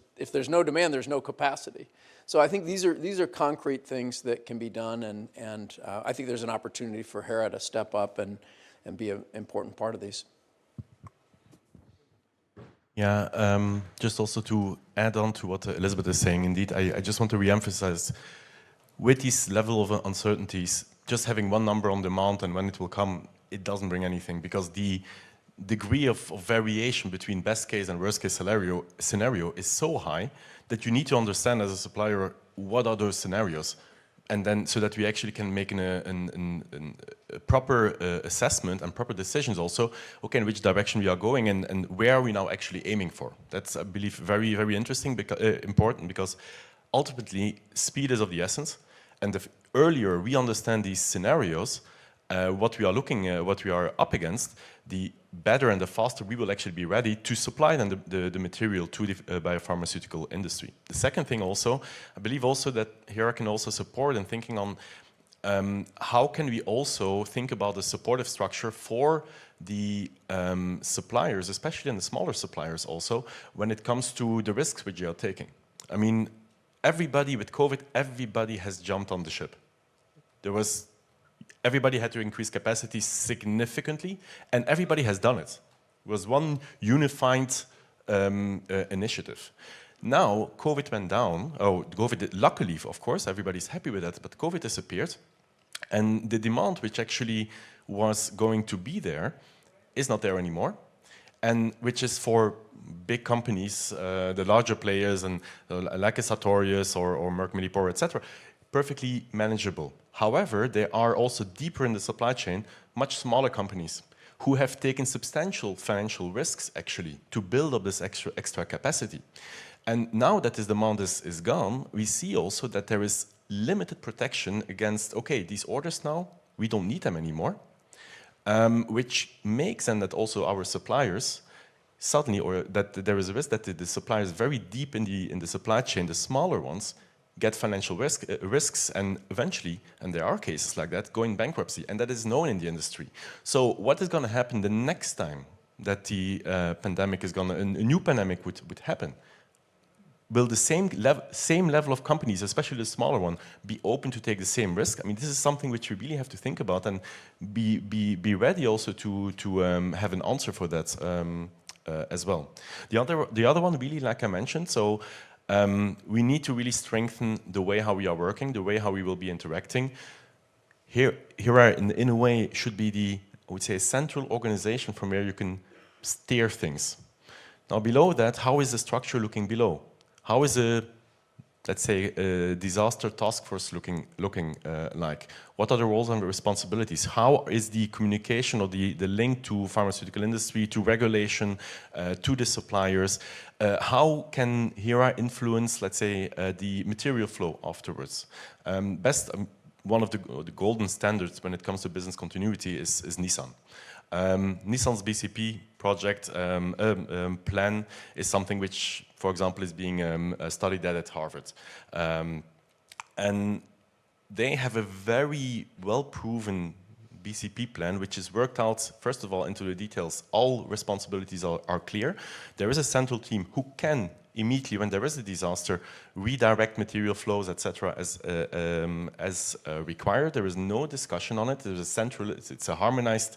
no demand, there's no capacity. So I think these are concrete things that can be done, and I think there's an opportunity for Hera to step up and be an important part of these. Yeah, just also to add on to what Elizabeth is saying, indeed, I just want to re-emphasize, with this level of uncertainties, just having one number on demand and when it will come, it doesn't bring anything, because the degree of variation between best case and worst case scenario is so high that you need to understand as a supplier what are those scenarios, and then so that we actually can make a proper assessment and proper decisions also, okay, in which direction we are going and where are we now actually aiming for. That's, I believe, very, very interesting, important, because ultimately speed is of the essence, and the earlier we understand these scenarios, what we are what we are up against, the better and the faster we will actually be ready to supply then the material to the biopharmaceutical industry. The second thing also, I believe also that Hera can also support in thinking on how can we also think about the supportive structure for the suppliers, especially in the smaller suppliers also, when it comes to the risks which they are taking. I mean, everybody with COVID, everybody has jumped on the ship. Everybody had to increase capacity significantly, and everybody has done it. It was one unified initiative. Now, COVID went down. Luckily, of course, everybody's happy with that, but COVID disappeared. And the demand, which actually was going to be there, is not there anymore. And which is for big companies, the larger players, and like a Sartorius or Merck Millipore, etc., perfectly manageable. However, there are also deeper in the supply chain, much smaller companies who have taken substantial financial risks actually to build up this extra capacity. And now that this demand is gone, we see also that there is limited protection against, okay, these orders now, we don't need them anymore, which makes then that also our suppliers suddenly, or that there is a risk that the suppliers very deep in the supply chain, the smaller ones, get financial risks and eventually, and there are cases like that, go in bankruptcy, and that is known in the industry. So what is going to happen the next time that the pandemic is going to, a new pandemic would happen? Will the same level of companies, especially the smaller one, be open to take the same risk? I mean, this is something which we really have to think about and be ready also to have an answer for that as well. The other one, really, like I mentioned, so we need to really strengthen the way how we are working, the way how we will be interacting. Hera, in a way, should be the, I would say, a central organization from where you can steer things. Now, below that, how is the structure looking below? How is let's say, a disaster task force looking like? What are the roles and the responsibilities? How is the communication or the link to pharmaceutical industry, to regulation, to the suppliers? How can Hera influence, let's say, the material flow afterwards? One of the golden standards when it comes to business continuity is Nissan. Nissan's BCP project plan is something which, for example, is being studied at Harvard. And they have a very well-proven BCP plan, which is worked out, first of all, into the details. All responsibilities are clear. There is a central team who can immediately, when there is a disaster, redirect material flows, etc., as required. There is no discussion on it. There's a central, it's a harmonized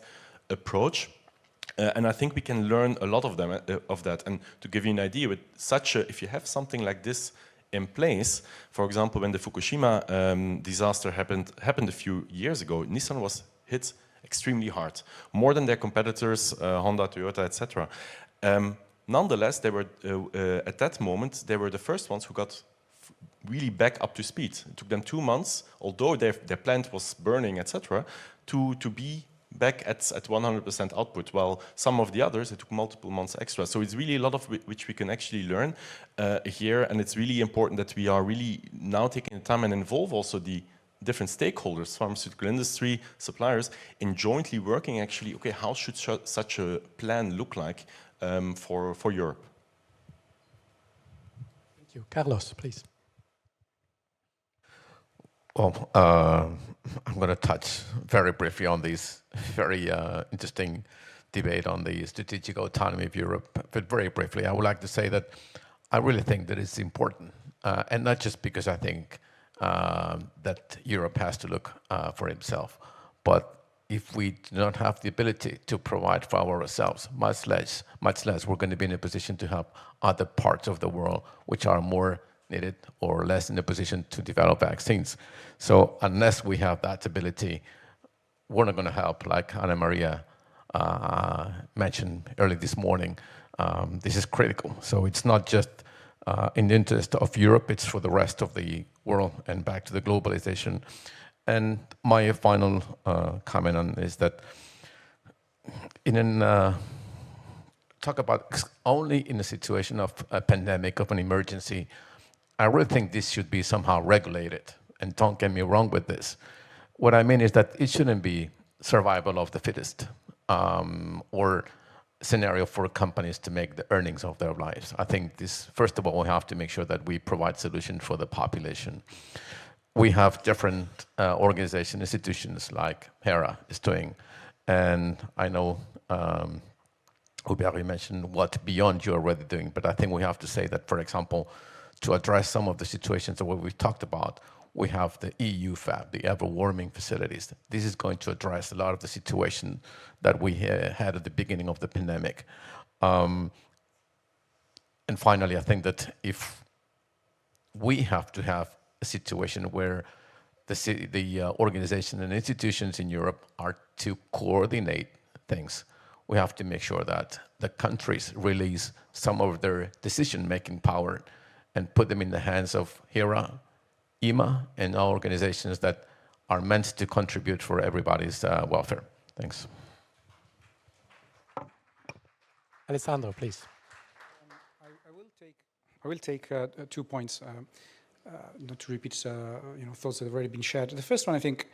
approach, and I think we can learn a lot of that. And to give you an idea, with if you have something like this in place, for example, when the Fukushima disaster happened a few years ago, Nissan was hit extremely hard, more than their competitors, Honda, Toyota, etc. Nonetheless, they were at that moment they were the first ones who got really back up to speed. It took them 2 months, although their plant was burning, etc., to be back at 100% output, while some of the others, it took multiple months extra. So it's really a lot of which we can actually learn here, and it's really important that we are really now taking the time and involve also the different stakeholders, pharmaceutical industry, suppliers, in jointly working actually, okay, how should such a plan look like for Europe? Thank you. Carlos, please. Well, I'm going to touch very briefly on this very interesting debate on the strategic autonomy of Europe. But very briefly, I would like to say that I really think that it's important, and not just because I think that Europe has to look for itself, but if we do not have the ability to provide for ourselves, much less we're going to be in a position to help other parts of the world which are more needed or less in a position to develop vaccines. So unless we have that ability, we're not going to help, like Anna Maria mentioned early this morning. This is critical. So it's not just in the interest of Europe, it's for the rest of the world, and back to the globalization. And my final comment on is that talk about only in a situation of a pandemic, of an emergency, I really think this should be somehow regulated. And don't get me wrong with this. What I mean is that it shouldn't be survival of the fittest or scenario for companies to make the earnings of their lives. I think this, first of all, we have to make sure that we provide solutions for the population. We have different organizations, institutions like Hera is doing. And I know Hubert mentioned what beyond you're already doing, but I think we have to say that, for example, to address some of the situations that we've talked about, we have the EU FAB, the ever-warming facilities. This is going to address a lot of the situation that we had at the beginning of the pandemic. And finally, I think that if we have to have a situation where the organization and institutions in Europe are to coordinate things, we have to make sure that the countries release some of their decision-making power and put them in the hands of Hera, EMA, and all organizations that are meant to contribute for everybody's welfare. Thanks. Alessandro, please. I will take 2 points, not to repeat thoughts that have already been shared. The first one, I think,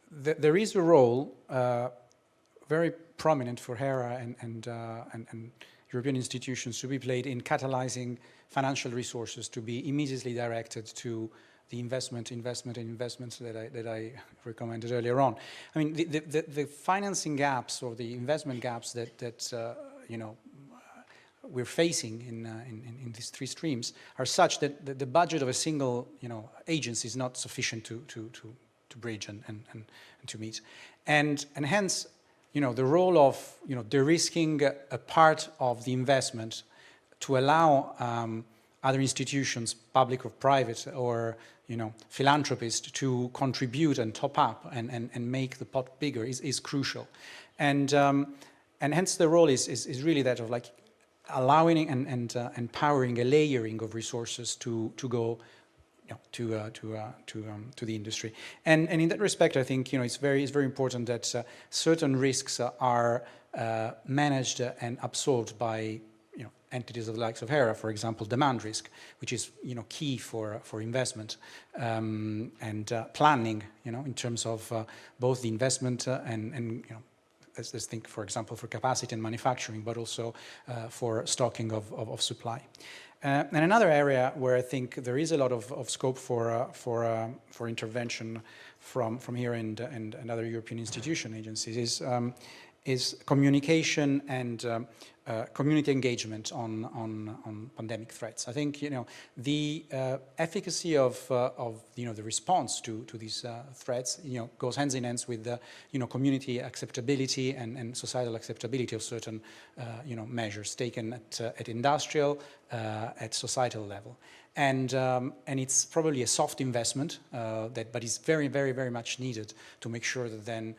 there is a role very prominent for Hera and European institutions to be played in catalyzing financial resources to be immediately directed to the investments that I recommended earlier on. I mean, the financing gaps or the investment gaps that we're facing in these three streams are such that the budget of a single agency is not sufficient to bridge and to meet, and hence the role of de-risking a part of the investment to allow other institutions, public or private, or philanthropists, to contribute and top up and make the pot bigger is crucial, and hence the role is really that of like allowing and empowering a layering of resources to go to the industry, and in that respect, I think it's very important that certain risks are managed and absorbed by entities of the likes of Hera, for example, demand risk, which is key for investment and planning, in terms of both the investment and let's think, for example, for capacity and manufacturing, but also for stocking of supply. And another area where I think there is a lot of scope for intervention from here and other European institution agencies is communication and community engagement on pandemic threats. I think the efficacy of the response to these threats goes hands in hands with the community acceptability and societal acceptability of certain measures taken at industrial, at societal level. And it's probably a soft investment but is very, very, very much needed to make sure that then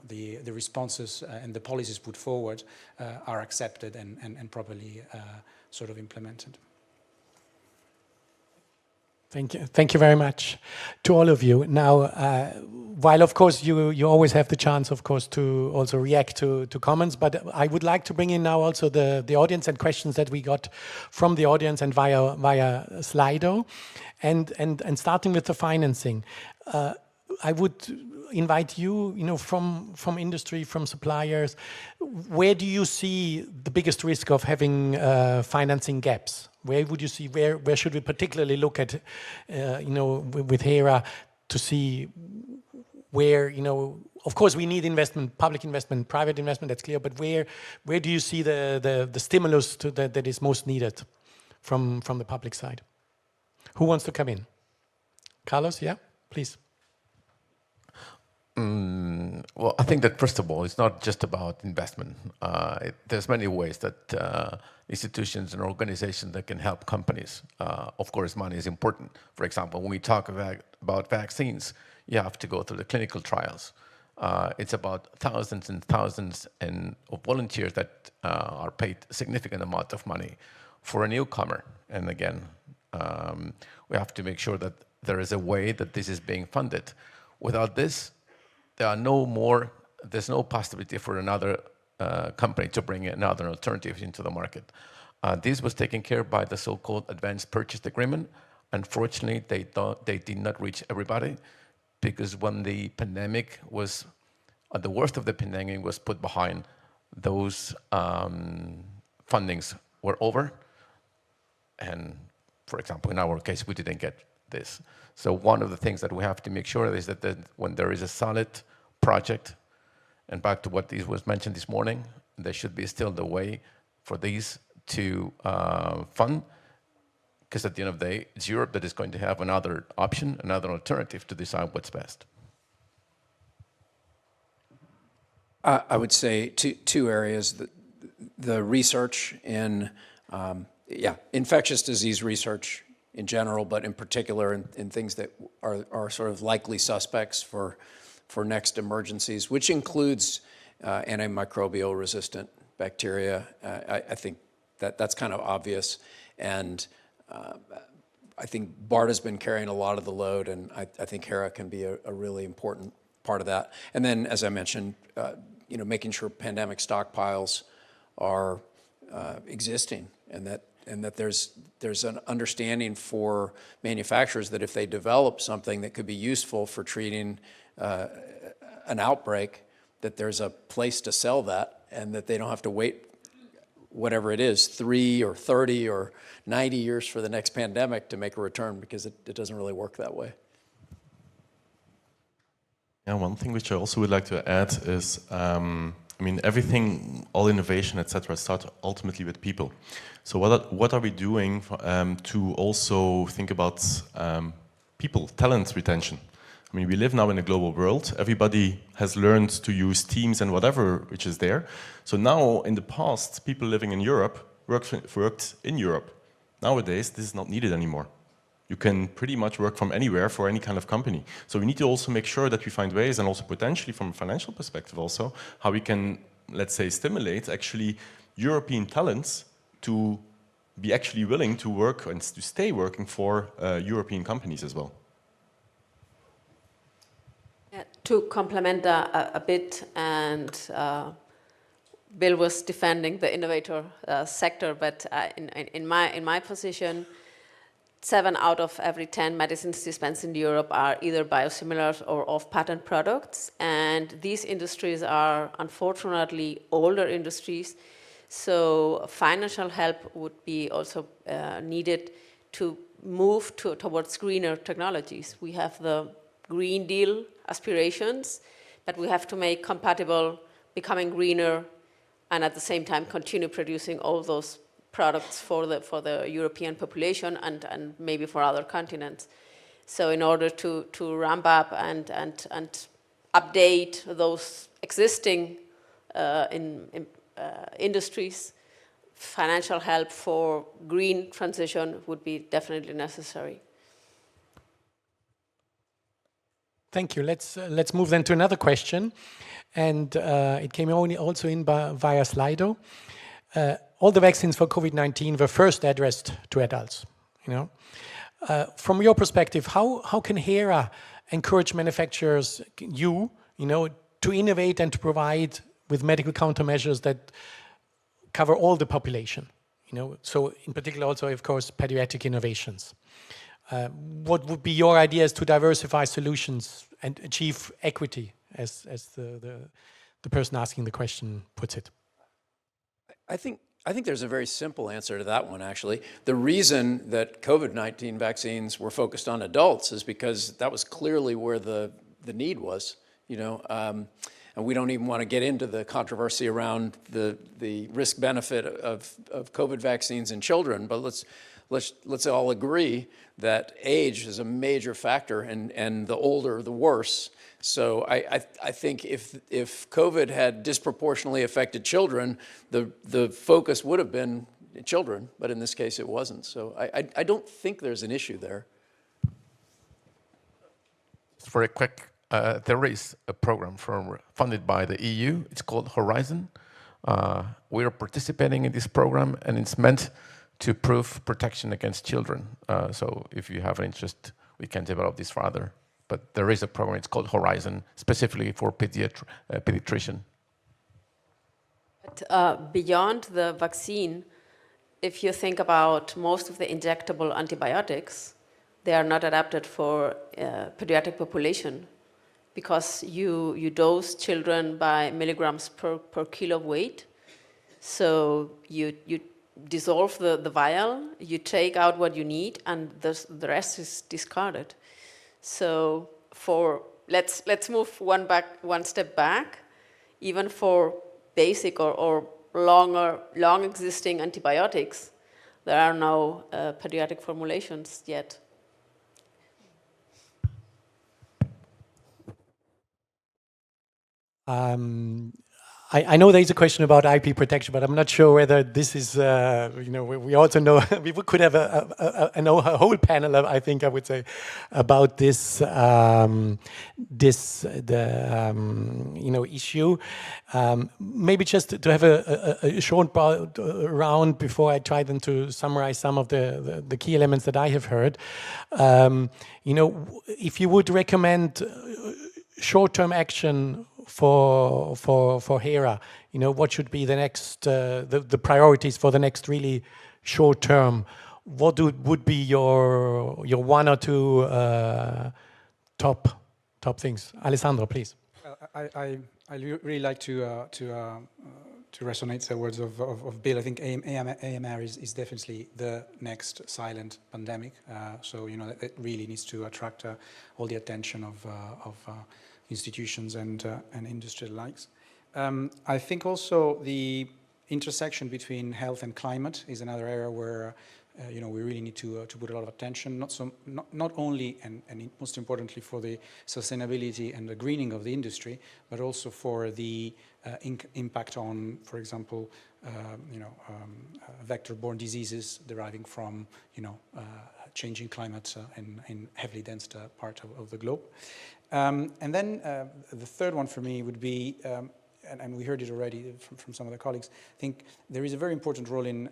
the responses and the policies put forward are accepted and properly sort of implemented. Thank you very much to all of you. Now, while of course you always have the chance, of course, to also react to comments, but I would like to bring in now also the audience and questions that we got from the audience and via Slido, and starting with the financing. I would invite you, from industry, from suppliers, where do you see the biggest risk of having financing gaps? Where would you see, where should we particularly look at, with Hera to see where, of course we need investment, public investment, private investment, that's clear, but where do you see the stimulus that is most needed from the public side? Who wants to come in? Carlos, yeah, please. Well, I think that first of all, it's not just about investment. There's many ways that institutions and organizations that can help companies. Of course, money is important. For example, when we talk about vaccines, you have to go through the clinical trials. It's about thousands and thousands of volunteers that are paid a significant amount of money for a newcomer. And again, we have to make sure that there is a way that this is being funded. Without this, there's no possibility for another company to bring another alternative into the market. This was taken care of by the so-called advanced purchase agreement. Unfortunately, they did not reach everybody, because when the pandemic was, the worst of the pandemic was put behind, those fundings were over. And for example, in our case, we didn't get this. So one of the things that we have to make sure is that when there is a solid project, and back to what was mentioned this morning, there should be still the way for these to fund, because at the end of the day, it's Europe that is going to have another option, another alternative to decide what's best. I would say two areas: the research in infectious disease research in general, but in particular in things that are sort of likely suspects for next emergencies, which includes antimicrobial resistant bacteria. I think that's kind of obvious, and I think BARDA's been carrying a lot of the load, and I think Hera can be a really important part of that. And then, as I mentioned, making sure pandemic stockpiles are existing, and that there's an understanding for manufacturers that if they develop something that could be useful for treating an outbreak, that there's a place to sell that, and that they don't have to wait, whatever it is, 3 or 30 or 90 years for the next pandemic to make a return, because it doesn't really work that way. Yeah, one thing which I also would like to add is, everything, all innovation, etc., starts ultimately with people. So what are we doing to also think about people, talent retention? We live now in a global world. Everybody has learned to use Teams and whatever which is there. So now, in the past, people living in Europe worked in Europe. Nowadays, this is not needed anymore. You can pretty much work from anywhere for any kind of company. So we need to also make sure that we find ways, and also potentially from a financial perspective also, how we can, let's say, stimulate actually European talents to be actually willing to work and to stay working for European companies as well. Yeah, to complement a bit, and Bill was defending the innovator sector, but in my position, 7 out of every 10 medicines dispensed in Europe are either biosimilars or off-patent products, and these industries are unfortunately older industries, so financial help would be also needed to move towards greener technologies. We have the Green Deal aspirations, but we have to make compatible becoming greener and at the same time continue producing all those products for the European population and maybe for other continents. So in order to ramp up and update those existing industries, financial help for green transition would be definitely necessary. Thank you. Let's move then to another question, and it came also in via Slido. All the vaccines for COVID-19 were first addressed to adults. From your perspective, how can Hera encourage manufacturers, to innovate and to provide with medical countermeasures that cover all the population? So in particular, also of course, pediatric innovations. What would be your ideas to diversify solutions and achieve equity, as the person asking the question puts it? I think there's a very simple answer to that one, actually. The reason that COVID-19 vaccines were focused on adults is because that was clearly where the need was, and we don't even want to get into the controversy around the risk-benefit of COVID vaccines in children, but let's all agree that age is a major factor, and the older, the worse. So I think if COVID had disproportionately affected children, the focus would have been children, but in this case it wasn't. So I don't think there's an issue there. Just very quick, there is a program funded by the EU. It's called Horizon. We are participating in this program, and it's meant to prove protection against children. So if you have an interest, we can develop this further. But there is a program, it's called Horizon, specifically for pediatrician. But, beyond the vaccine, if you think about most of the injectable antibiotics, they are not adapted for pediatric population because you dose children by milligrams per kilo of weight. So you dissolve the vial, you take out what you need, and the rest is discarded. So let's move one step back. Even for basic or long existing antibiotics, there are no pediatric formulations yet. I know there is a question about IP protection, but I'm not sure whether this is, we also know, we could have a whole panel, I think I would say, about this, issue. Maybe just to have a short round before I try then to summarize some of the key elements that I have heard. If you would recommend short-term action for Hera, what should be the next, the priorities for the next really short term? What would be your one or two top things? Alessandro, please. I really like to resonate the words of Bill. I think AMR is definitely the next silent pandemic. So it really needs to attract all the attention of institutions and industry alike. I think also the intersection between health and climate is another area where we really need to put a lot of attention, not only and most importantly for the sustainability and the greening of the industry, but also for the impact on, for example, vector-borne diseases deriving from changing climate in heavily dense part of the globe. And then the third one for me would be, and we heard it already from some of the colleagues, I think there is a very important role in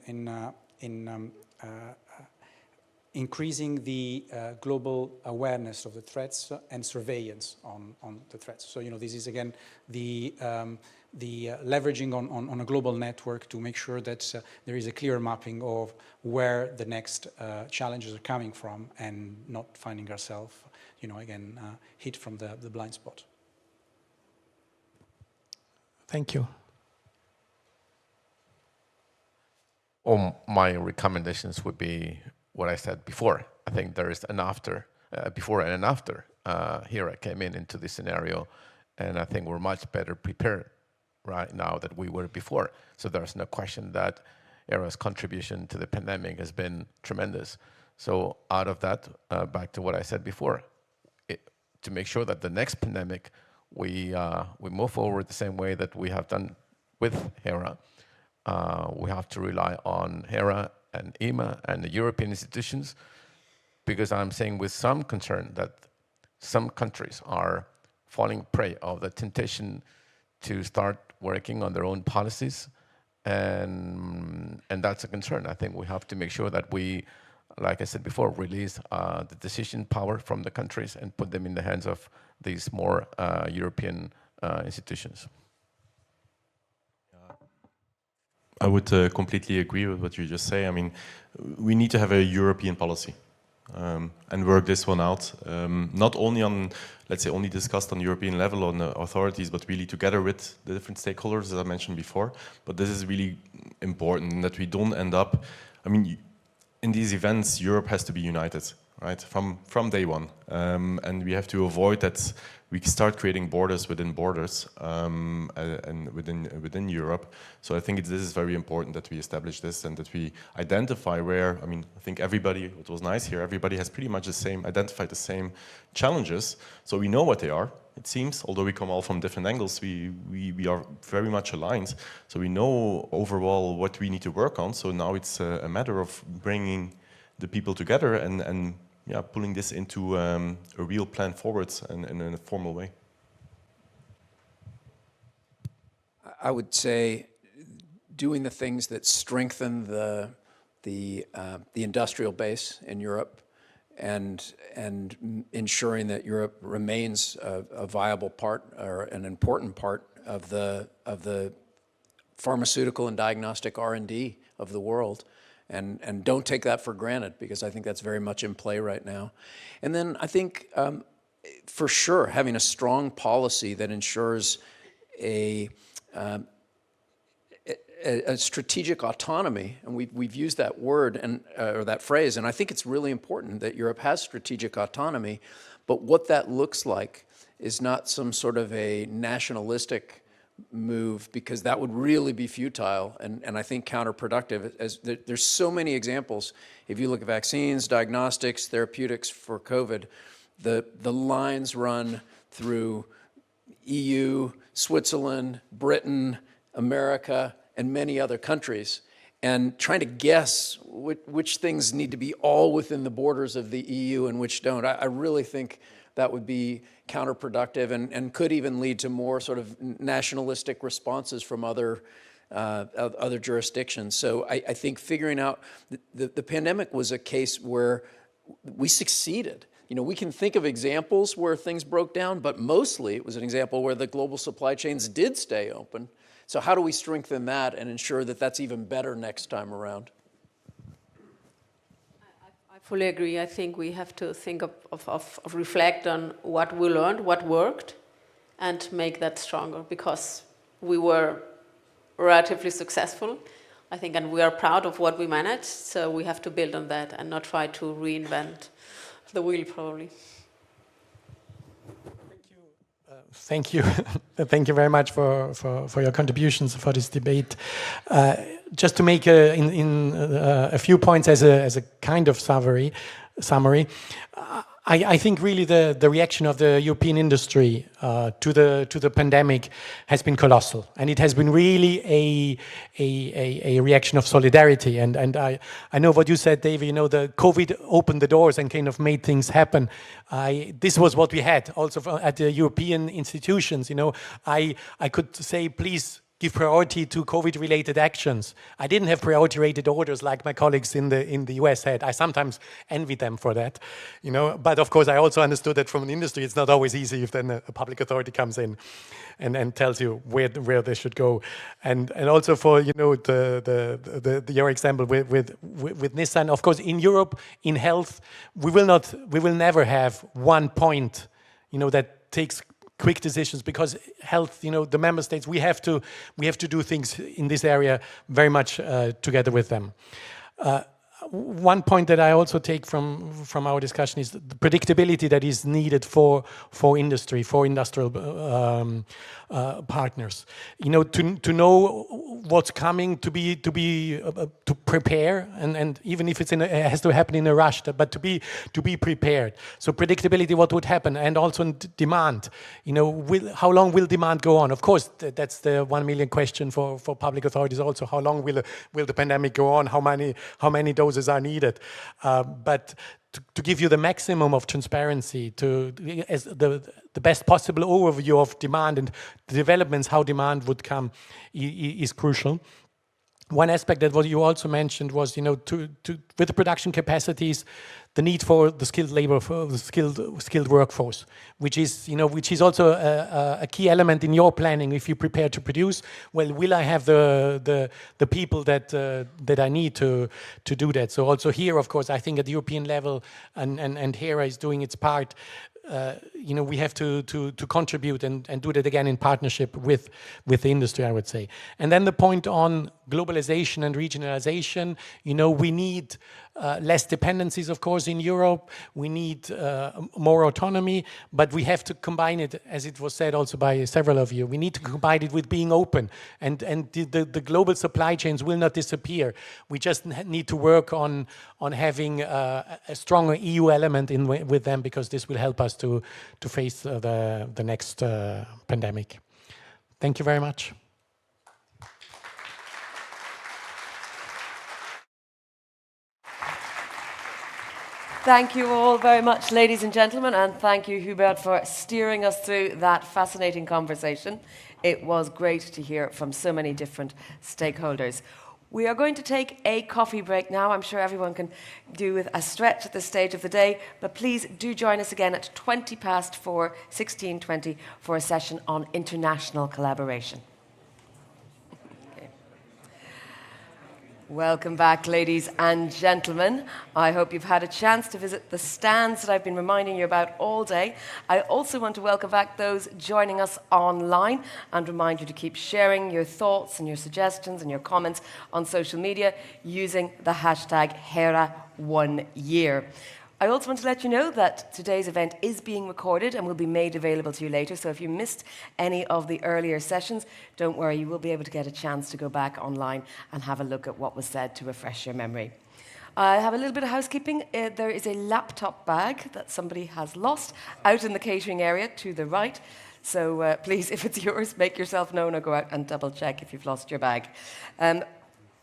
increasing the global awareness of the threats and surveillance on the threats. So this is again the leveraging on a global network to make sure that there is a clear mapping of where the next challenges are coming from, and not finding ourselves again, hit from the blind spot. Thank you. All my recommendations would be what I said before. I think there is an after, before and an after. Hera came into this scenario, and I think we're much better prepared right now than we were before. So there's no question that Hera's contribution to the pandemic has been tremendous. So out of that, back to what I said before, to make sure that the next pandemic, we move forward the same way that we have done with Hera. We have to rely on Hera and EMA and the European institutions, because I'm saying with some concern that some countries are falling prey of the temptation to start working on their own policies, and that's a concern. I think we have to make sure that we, like I said before, release the decision power from the countries and put them in the hands of these more European institutions. I would completely agree with what you just say. I mean, we need to have a European policy and work this one out. Not only on, let's say, only discussed on European level on the authorities, but really together with the different stakeholders, as I mentioned before. But this is really important, that we don't end up, I mean, in these events, Europe has to be united, right, from day one. And we have to avoid that we start creating borders within borders and within Europe. So I think this is very important that we establish this and that we identify where, I mean, I think everybody, it was nice here, everybody has pretty much the same, identified the same challenges. So we know what they are, it seems, although we come all from different angles, we are very much aligned. So we know overall what we need to work on. So now it's a matter of bringing the people together and yeah, pulling this into a real plan forwards and in a formal way. I would say doing the things that strengthen the industrial base in Europe and ensuring that Europe remains a viable part or an important part of the pharmaceutical and diagnostic R&D of the world. And don't take that for granted, because I think that's very much in play right now. And then I think, for sure, having a strong policy that ensures a strategic autonomy, and we've used that word or that phrase, and I think it's really important that Europe has strategic autonomy, but what that looks like is not some sort of a nationalistic move, because that would really be futile and I think counterproductive. As there's so many examples. If you look at vaccines, diagnostics, therapeutics for COVID, the lines run through EU, Switzerland, Britain, America, and many other countries. And trying to guess which things need to be all within the borders of the EU and which don't, I really think that would be counterproductive and could even lead to more sort of nationalistic responses from other jurisdictions. So I think figuring out the pandemic was a case where we succeeded. You know, we can think of examples where things broke down, but mostly it was an example where the global supply chains did stay open. So how do we strengthen that and ensure that that's even better next time around? I fully agree. I think we have to think of reflect on what we learned, what worked, and make that stronger, because we were relatively successful, I think, and we are proud of what we managed. So we have to build on that and not try to reinvent the wheel, probably. Thank you. Thank you very much for your contributions for this debate. Just to make a few points as a kind of summary, I think really the reaction of the European industry to the pandemic has been colossal, and it has been really a reaction of solidarity. And I know what you said, David. You know, the COVID opened the doors and kind of made things happen. This was what we had also at the European institutions. You know, I could say, please give priority to COVID-related actions. I didn't have priority-rated orders like my colleagues in the US had. I sometimes envy them for that, you know. But of course, I also understood that from an industry, it's not always easy if then a public authority comes in and tells you where they should go. And also for, you know, your example with Nissan. Of course, in Europe, in health, we will never have one point, you know, that takes quick decisions, because health, you know, the member states, we have to do things in this area very much together with them. One point that I also take from our discussion is the predictability that is needed for industry, for industrial partners. You know, to know what's coming, to prepare, and even if it has to happen in a rush, but to be prepared. So predictability, what would happen, and also demand. You know, how long will demand go on? Of course, that's the 1 million question for public authorities. Also, how long will the pandemic go on? How many doses are needed? But to give you the maximum of transparency, as the best possible overview of demand and the developments, how demand would come, is crucial. One aspect that what you also mentioned was, you know, with the production capacities, the need for the skilled labor, for the skilled workforce, which is also a key element in your planning. If you prepare to produce, well, will I have the people that I need to do that? So also here, of course, I think at the European level, and Hera is doing its part. You know, we have to contribute and do that again in partnership with the industry, I would say. And then the point on globalization and regionalization. You know, we need less dependencies, of course, in Europe. We need more autonomy, but we have to combine it, as it was said also by several of you. We need to combine it with being open, and the global supply chains will not disappear. We just need to work on having a stronger EU element with them, because this will help us to face the next pandemic. Thank you very much. Thank you all very much, ladies and gentlemen, and thank you, Hubert, for steering us through that fascinating conversation. It was great to hear from so many different stakeholders. We are going to take a coffee break now. I'm sure everyone can do with a stretch at this stage of the day, but please do join us again at 4:20, 16:20, for a session on international collaboration. Welcome back, ladies and gentlemen. I hope you've had a chance to visit the stands that I've been reminding you about all day. I also want to welcome back those joining us online and remind you to keep sharing your thoughts and your suggestions and your comments on social media using the hashtag Hera1Year. I also want to let you know that today's event is being recorded and will be made available to you later. So if you missed any of the earlier sessions, don't worry, you will be able to get a chance to go back online and have a look at what was said to refresh your memory. I have a little bit of housekeeping. There is a laptop bag that somebody has lost out in the catering area to the right. So please, if it's yours, make yourself known or go out and double check if you've lost your bag.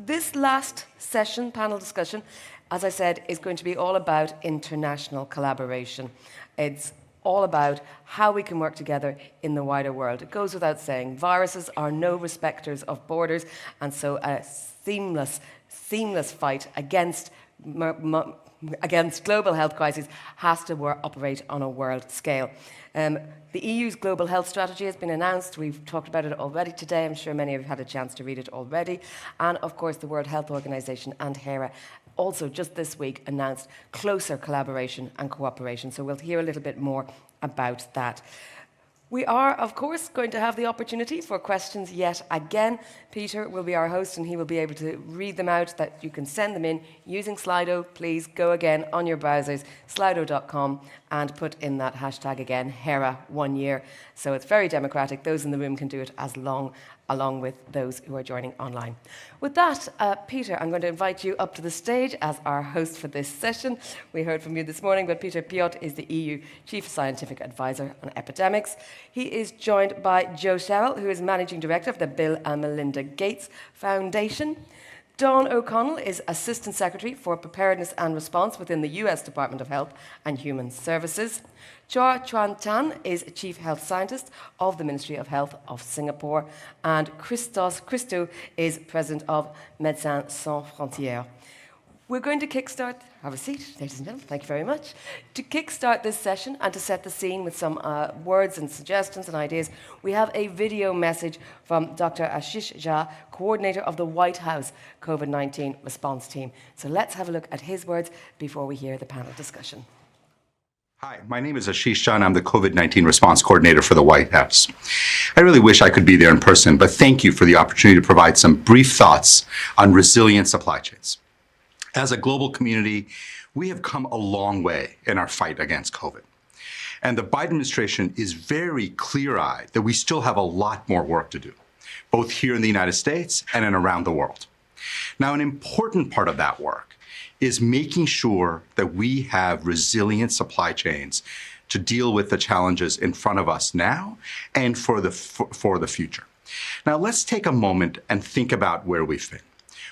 This last session, panel discussion, as I said, is going to be all about international collaboration. It's all about how we can work together in the wider world. It goes without saying, viruses are no respecters of borders, and so a seamless fight against global health crises has to operate on a world scale. The EU's global health strategy has been announced. We've talked about it already today. I'm sure many of you had a chance to read it already. And of course, the World Health Organization and Hera also just this week announced closer collaboration and cooperation. So we'll hear a little bit more about that. We are, of course, going to have the opportunity for questions yet again. Peter will be our host and he will be able to read them out, that you can send them in using Slido. Please go again on your browsers, slido.com, and put in that hashtag again, Hera1Year. So it's very democratic. Those in the room can do it along with those who are joining online. With that, Peter, I'm going to invite you up to the stage as our host for this session. We heard from you this morning, but Peter Piot is the EU Chief Scientific Advisor on Epidemics. He is joined by Joe Sherrill, who is Managing Director of the Bill and Melinda Gates Foundation. Dawn O'Connell is Assistant Secretary for Preparedness and Response within the US Department of Health and Human Services. Chua Chuan Tan is Chief Health Scientist of the Ministry of Health of Singapore. And Christo is President of Médecins Sans Frontières. We're going to kickstart, have a seat, ladies and gentlemen, thank you very much. To kickstart this session and to set the scene with some words and suggestions and ideas, we have a video message from Dr. Ashish Jha, coordinator of the White House COVID-19 response team. So let's have a look at his words before we hear the panel discussion. Hi, my name is Ashish Jha. I'm the COVID-19 response coordinator for the White House. I really wish I could be there in person, but thank you for the opportunity to provide some brief thoughts on resilient supply chains. As a global community, we have come a long way in our fight against COVID. And the Biden administration is very clear-eyed that we still have a lot more work to do, both here in the United States and around the world. Now, an important part of that work is making sure that we have resilient supply chains to deal with the challenges in front of us now and for the future. Now, let's take a moment and think about where we've been.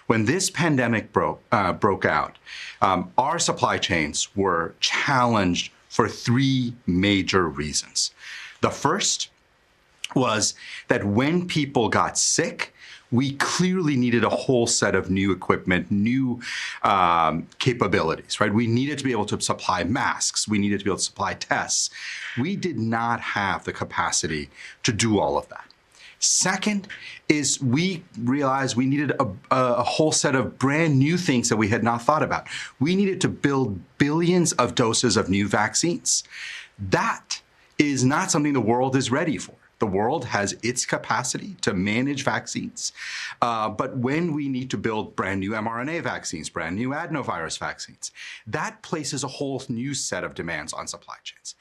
When this pandemic broke out, our supply chains were challenged for three major reasons. The first was that when people got sick, we clearly needed a whole set of new equipment, new capabilities, right? We needed to be able to supply masks. We needed to be able to supply tests. We did not have the capacity to do all of that. Second is we realized we needed a whole set of brand new things that we had not thought about. We needed to build billions of doses of new vaccines. That is not something the world is ready for. The world has its capacity to manage vaccines. But when we need to build brand new mRNA vaccines, brand new adenovirus vaccines, that places a whole new set of demands on supply chains.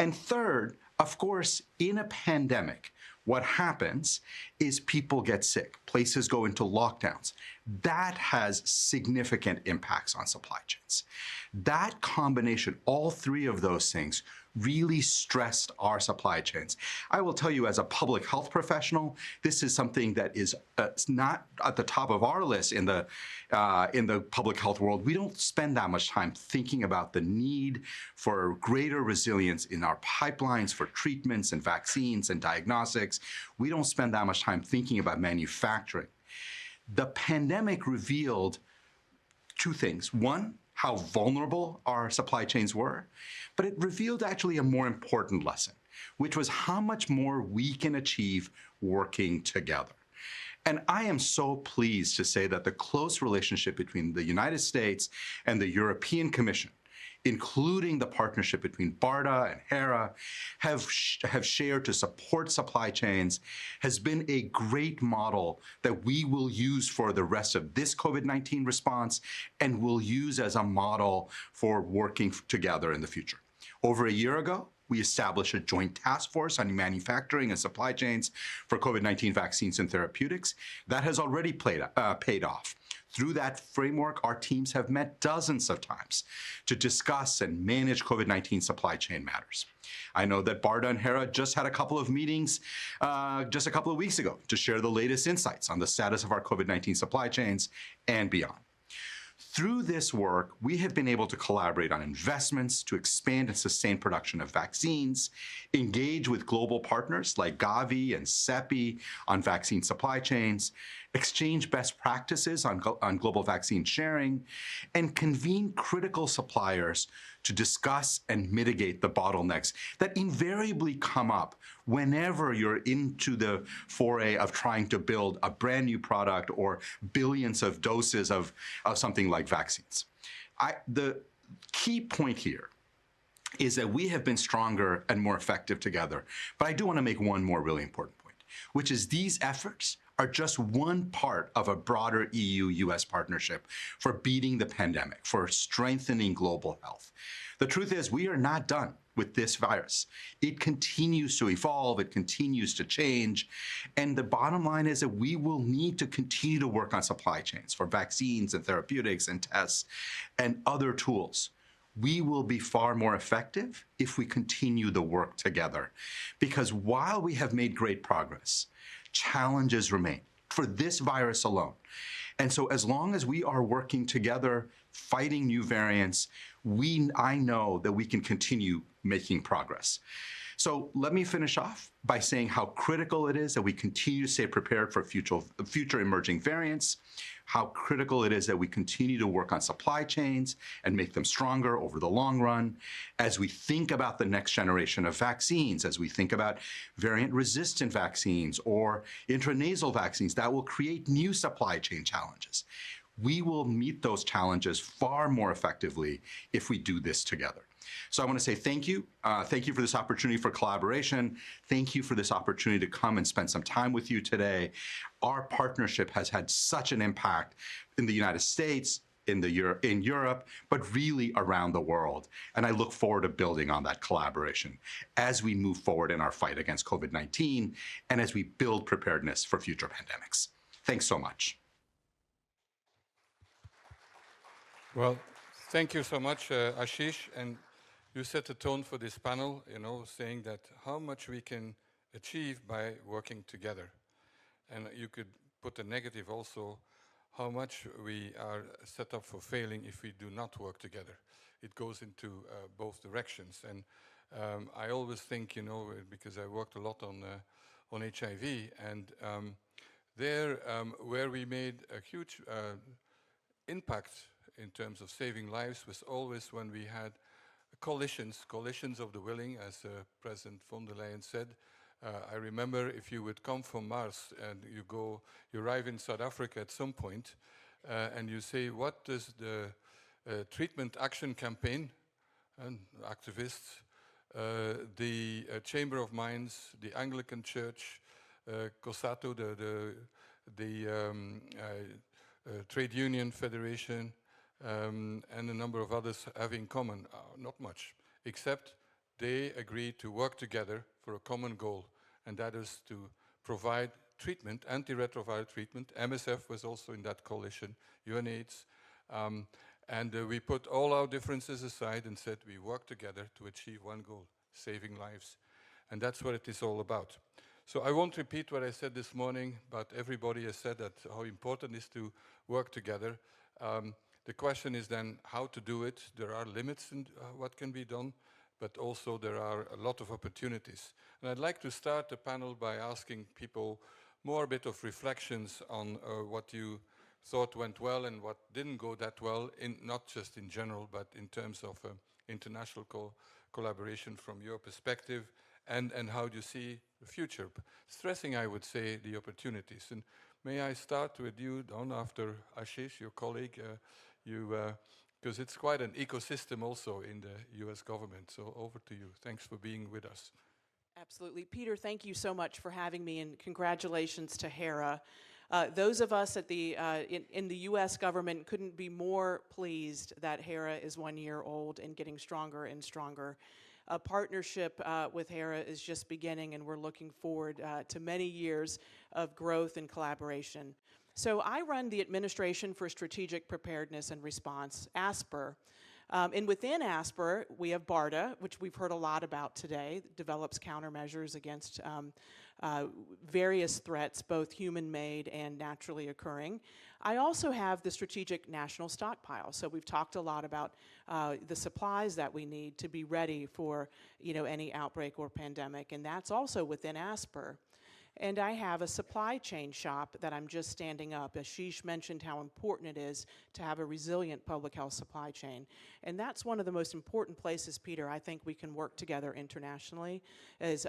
And third, of course, in a pandemic, what happens is people get sick, places go into lockdowns. That has significant impacts on supply chains. That combination, all three of those things, really stressed our supply chains. I will tell you, as a public health professional, this is something that is not at the top of our list in the public health world. We don't spend that much time thinking about the need for greater resilience in our pipelines for treatments and vaccines and diagnostics. We don't spend that much time thinking about manufacturing. The pandemic revealed two things. One, how vulnerable our supply chains were, but it revealed actually a more important lesson, which was how much more we can achieve working together. And I am so pleased to say that the close relationship between the United States and the European Commission, including the partnership between BARDA and Hera, have shared to support supply chains, has been a great model that we will use for the rest of this COVID-19 response and will use as a model for working together in the future. Over a year ago, we established a joint task force on manufacturing and supply chains for COVID-19 vaccines and therapeutics. That has already paid off. Through that framework, our teams have met dozens of times to discuss and manage COVID-19 supply chain matters. I know that BARDA and Hera just had a couple of meetings just a couple of weeks ago to share the latest insights on the status of our COVID-19 supply chains and beyond. Through this work, we have been able to collaborate on investments to expand and sustain production of vaccines, engage with global partners like Gavi and CEPI on vaccine supply chains, exchange best practices on global vaccine sharing, and convene critical suppliers to discuss and mitigate the bottlenecks that invariably come up whenever you're into the foray of trying to build a brand new product or billions of doses of something like vaccines. The key point here is that we have been stronger and more effective together. But I do want to make one more really important point, which is these efforts are just one part of a broader EU-US partnership for beating the pandemic, for strengthening global health. The truth is, we are not done with this virus. It continues to evolve, it continues to change, and the bottom line is that we will need to continue to work on supply chains for vaccines and therapeutics and tests and other tools. We will be far more effective if we continue the work together. Because while we have made great progress, challenges remain for this virus alone. And so as long as we are working together, fighting new variants, I know that we can continue making progress. So let me finish off by saying how critical it is that we continue to stay prepared for future emerging variants, how critical it is that we continue to work on supply chains and make them stronger over the long run, as we think about the next generation of vaccines, as we think about variant-resistant vaccines or intranasal vaccines that will create new supply chain challenges. We will meet those challenges far more effectively if we do this together. So I want to say thank you. Thank you for this opportunity for collaboration. Thank you for this opportunity to come and spend some time with you today. Our partnership has had such an impact in the United States, in Europe, but really around the world. And I look forward to building on that collaboration as we move forward in our fight against COVID-19 and as we build preparedness for future pandemics. Thanks so much. Well, thank you so much, Ashish. And you set the tone for this panel, saying that how much we can achieve by working together. And you could put a negative also, how much we are set up for failing if we do not work together. It goes into both directions. And I always think, because I worked a lot on HIV, and where we made a huge impact in terms of saving lives was always when we had coalitions of the willing, as President von der Leyen said. I remember if you would come from Mars and you arrive in South Africa at some point, and you say, what does the treatment action campaign and activists the Chamber of Mines, the Anglican Church, COSATU, the Trade Union Federation, and a number of others have in common? Not much, except they agree to work together for a common goal, and that is to provide treatment, antiretroviral treatment. MSF was also in that coalition, UNAIDS, and we put all our differences aside and said we work together to achieve one goal, saving lives. And that's what it is all about. So I won't repeat what I said this morning, but everybody has said that how important it is to work together. The question is then how to do it. There are limits in what can be done, but also there are a lot of opportunities. And I'd like to start the panel by asking people more a bit of reflections on what you thought went well and what didn't go that well, not just in general, but in terms of international collaboration from your perspective, and how do you see the future? Stressing, I would say, the opportunities. And may I start with you, Don, after Ashish, your colleague, because it's quite an ecosystem also in the US government. So over to you. Thanks for being with us. Absolutely. Peter, thank you so much for having me, and congratulations to Hera. Those of us at in the U.S. government couldn't be more pleased that Hera is 1 year old and getting stronger and stronger. A partnership with Hera is just beginning, and we're looking forward to many years of growth and collaboration. So I run the Administration for Strategic Preparedness and Response, ASPR. And within ASPR, we have BARDA, which we've heard a lot about today, that develops countermeasures against various threats, both human-made and naturally occurring. I also have the Strategic National Stockpile. So we've talked a lot about the supplies that we need to be ready for any outbreak or pandemic, and that's also within ASPR. And I have a supply chain shop that I'm just standing up. Ashish mentioned how important it is to have a resilient public health supply chain. And that's one of the most important places, Peter, I think we can work together internationally, is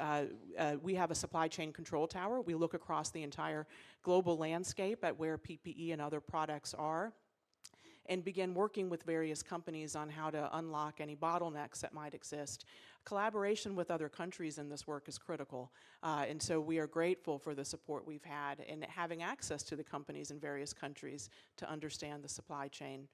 we have a supply chain control tower. We look across the entire global landscape at where PPE and other products are, and begin working with various companies on how to unlock any bottlenecks that might exist. Collaboration with other countries in this work is critical, and so we are grateful for the support we've had in having access to the companies in various countries to understand the supply chain.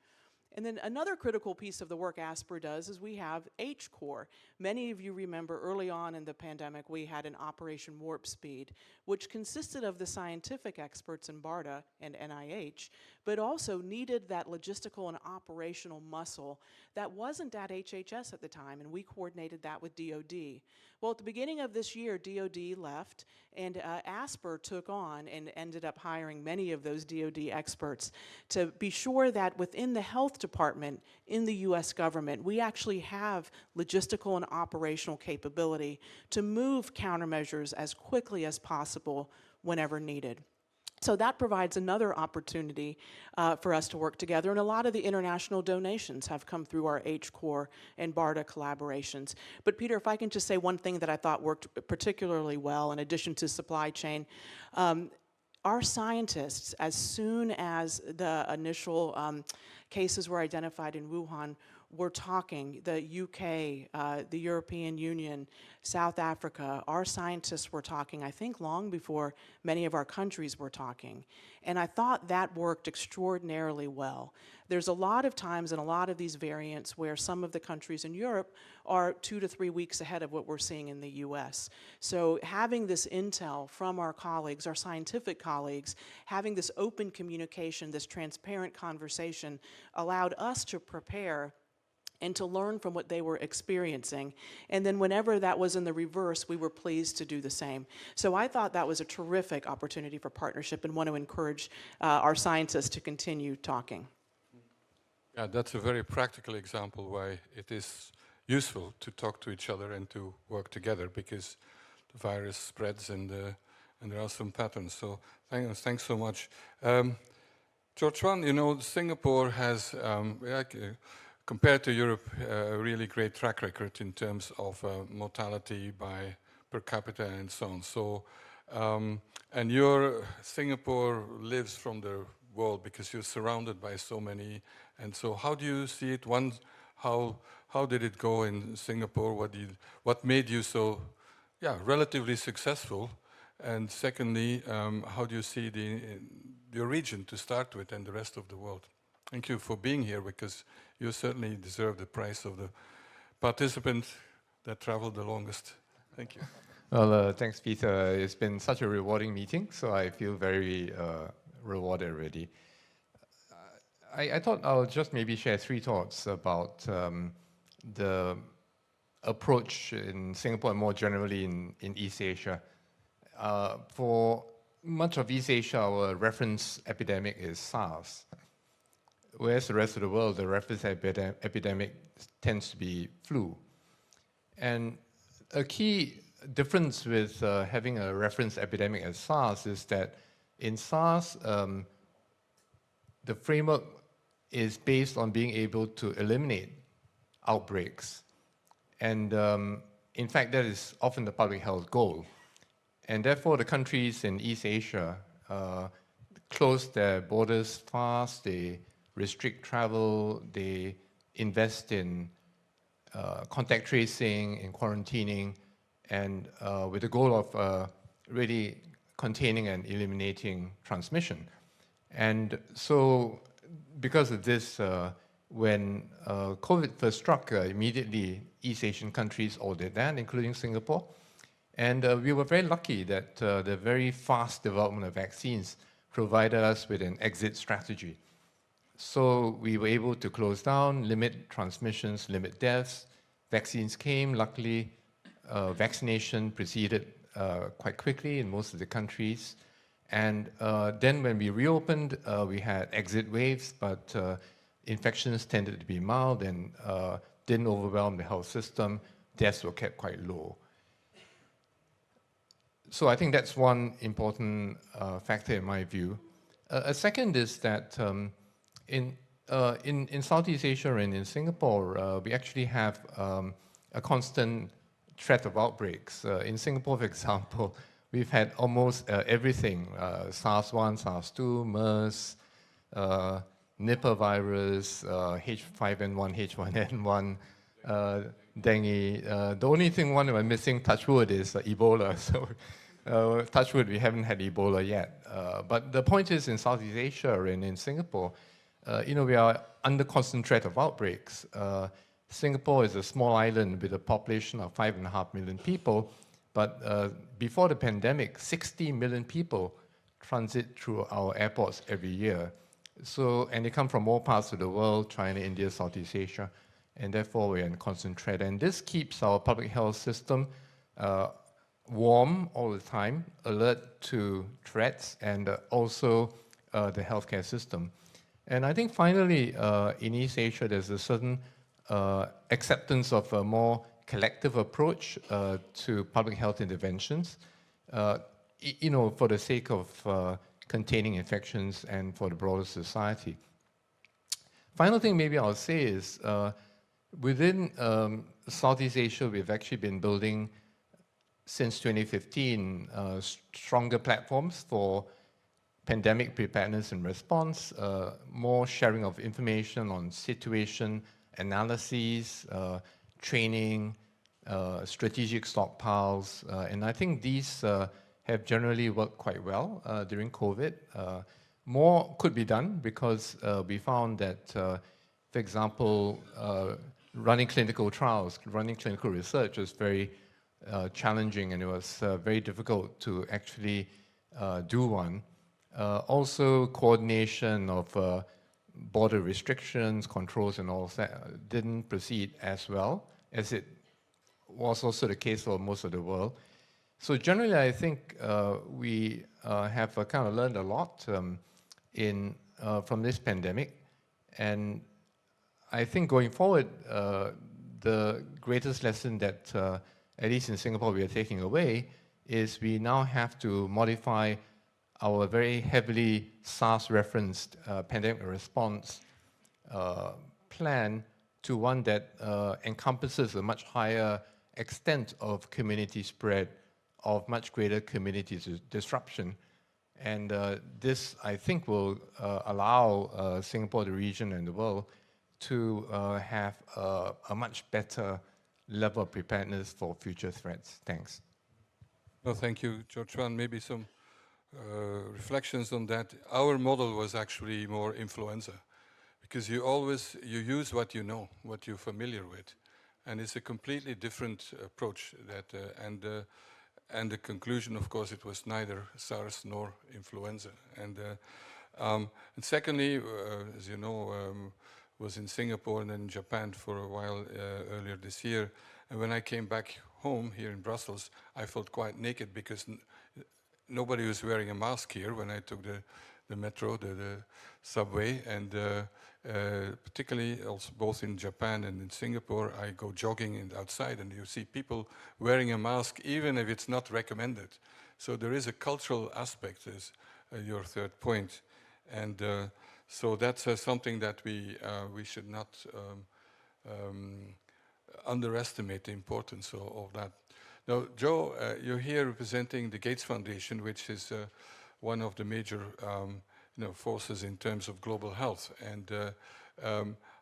And then another critical piece of the work ASPR does is we have H-Core. Many of you remember early on in the pandemic, we had an Operation Warp Speed, which consisted of the scientific experts in BARDA and NIH, but also needed that logistical and operational muscle that wasn't at HHS at the time, and we coordinated that with DoD. Well, at the beginning of this year, DoD left, and ASPR took on and ended up hiring many of those DoD experts to be sure that within the health department in the US government, we actually have logistical and operational capability to move countermeasures as quickly as possible whenever needed. So that provides another opportunity for us to work together, and a lot of the international donations have come through our H-Core and BARDA collaborations. But Peter, if I can just say one thing that I thought worked particularly well, in addition to supply chain, our scientists, as soon as the initial cases were identified in Wuhan, were talking. The UK, the European Union, South Africa, our scientists were talking, I think, long before many of our countries were talking. And I thought that worked extraordinarily well. There's a lot of times in a lot of these variants where some of the countries in Europe are 2 to 3 weeks ahead of what we're seeing in the US. So having this intel from our colleagues, our scientific colleagues, having this open communication, this transparent conversation allowed us to prepare and to learn from what they were experiencing. And then whenever that was in the reverse, we were pleased to do the same. So I thought that was a terrific opportunity for partnership, and want to encourage our scientists to continue talking. Yeah, that's a very practical example why it is useful to talk to each other and to work together, because the virus spreads and there are some patterns. So thanks so much. George Wan, Singapore has, compared to Europe, a really great track record in terms of mortality by per capita and so on. So, and Singapore lives from the world because you're surrounded by so many. And so how do you see it? One How did it go in Singapore? What made you so, relatively successful? And secondly, how do you see your region to start with and the rest of the world? Thank you for being here, because you certainly deserve the prize of the participant that traveled the longest. Thank you. Well, thanks, Peter. It's been such a rewarding meeting, so I feel very rewarded already. I thought I'll just maybe share 3 thoughts about the approach in Singapore and more generally in East Asia. For much of East Asia, our reference epidemic is SARS, whereas the rest of the world, the reference epidemic tends to be flu. And a key difference with having a reference epidemic as SARS is that in SARS, the framework is based on being able to eliminate outbreaks. And in fact, that is often the public health goal. And therefore, the countries in East Asia close their borders fast, they restrict travel, they invest in contact tracing, in quarantining, and with the goal of really containing and eliminating transmission. And so, because of this, when COVID first struck, immediately East Asian countries all did that, including Singapore. And we were very lucky that the very fast development of vaccines provided us with an exit strategy. So we were able to close down, limit transmissions, limit deaths. Vaccines came, luckily. Vaccination proceeded quite quickly in most of the countries. And then when we reopened, we had exit waves, but infections tended to be mild and didn't overwhelm the health system. Deaths were kept quite low. So I think that's one important factor in my view. A second is that in Southeast Asia and in Singapore, we actually have a constant threat of outbreaks. In Singapore, for example, we've had almost everything, SARS-1, SARS-2, MERS, Nipah virus, H5N1, H1N1, dengue. The only thing one we're missing, touch wood, is Ebola. So touch wood, we haven't had Ebola yet. But the point is, in Southeast Asia and in Singapore, we are under constant threat of outbreaks. Singapore is a small island with a population of 5.5 million people, but before the pandemic, 60 million people transit through our airports every year. So, and they come from all parts of the world, China, India, Southeast Asia, and therefore we're in constant threat. And this keeps our public health system warm all the time, alert to threats, and also the healthcare system. And I think finally, in East Asia, there's a certain acceptance of a more collective approach to public health interventions, for the sake of containing infections and for the broader society. Final thing maybe I'll say is, within Southeast Asia, we've actually been building, since 2015, stronger platforms for pandemic preparedness and response, more sharing of information on situation analyses, training, strategic stockpiles, and I think these have generally worked quite well during COVID. More could be done because we found that, for example, running clinical trials, running clinical research was very challenging, and it was very difficult to actually do one. Also, coordination of border restrictions, controls, and all of that didn't proceed as well as it was also the case for most of the world. So generally, I think we have kind of learned a lot from this pandemic, and I think going forward, the greatest lesson that, at least in Singapore, we are taking away is we now have to modify our very heavily SARS-referenced pandemic response plan to one that encompasses a much higher extent of community spread, of much greater community disruption. And this, I think, will allow Singapore, the region, and the world to have a much better level of preparedness for future threats? Thanks. Well, thank you, George Wan. Maybe some reflections on that. Our model was actually more influenza, because you use what you know, what you're familiar with, and it's a completely different approach. And the conclusion, of course, it was neither SARS nor influenza. And secondly, as you know, was in Singapore and then Japan for a while earlier this year. And when I came back home here in Brussels, I felt quite naked because nobody was wearing a mask here when I took the metro, the subway, and particularly also both in Japan and in Singapore, I go jogging outside and you see people wearing a mask even if it's not recommended. So there is a cultural aspect, as your third point. And so that's something that we should not underestimate the importance of that. Now, Joe, you're here representing the Gates Foundation, which is one of the major forces in terms of global health. And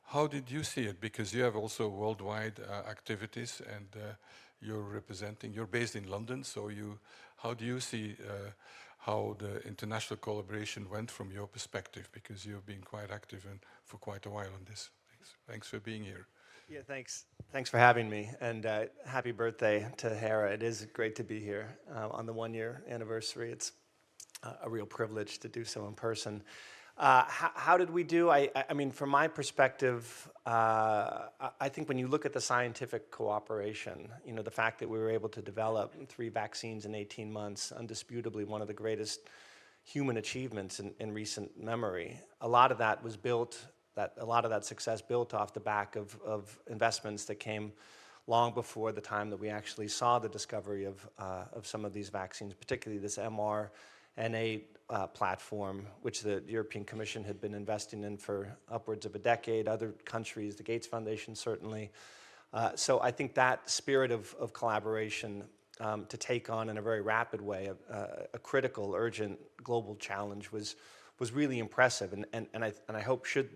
how did you see it? Because you have also worldwide activities, and you're based in London, so how do you see how the international collaboration went from your perspective? Because you've been quite active and for quite a while on this. Thanks for being here. Yeah, thanks. Thanks for having me, and happy birthday to Hera. It is great to be here on the one-year anniversary. It's a real privilege to do so in person. How did we do? I mean, from my perspective, I think when you look at the scientific cooperation, the fact that we were able to develop 3 vaccines in 18 months, undisputably one of the greatest human achievements in recent memory. A lot of that was built. A lot of that success built off the back of investments that came long before the time that we actually saw the discovery of some of these vaccines, particularly this mRNA platform, which the European Commission had been investing in for upwards of a decade, other countries, the Gates Foundation certainly. So I think that spirit of collaboration to take on in a very rapid way a critical, urgent global challenge was really impressive, and I hope should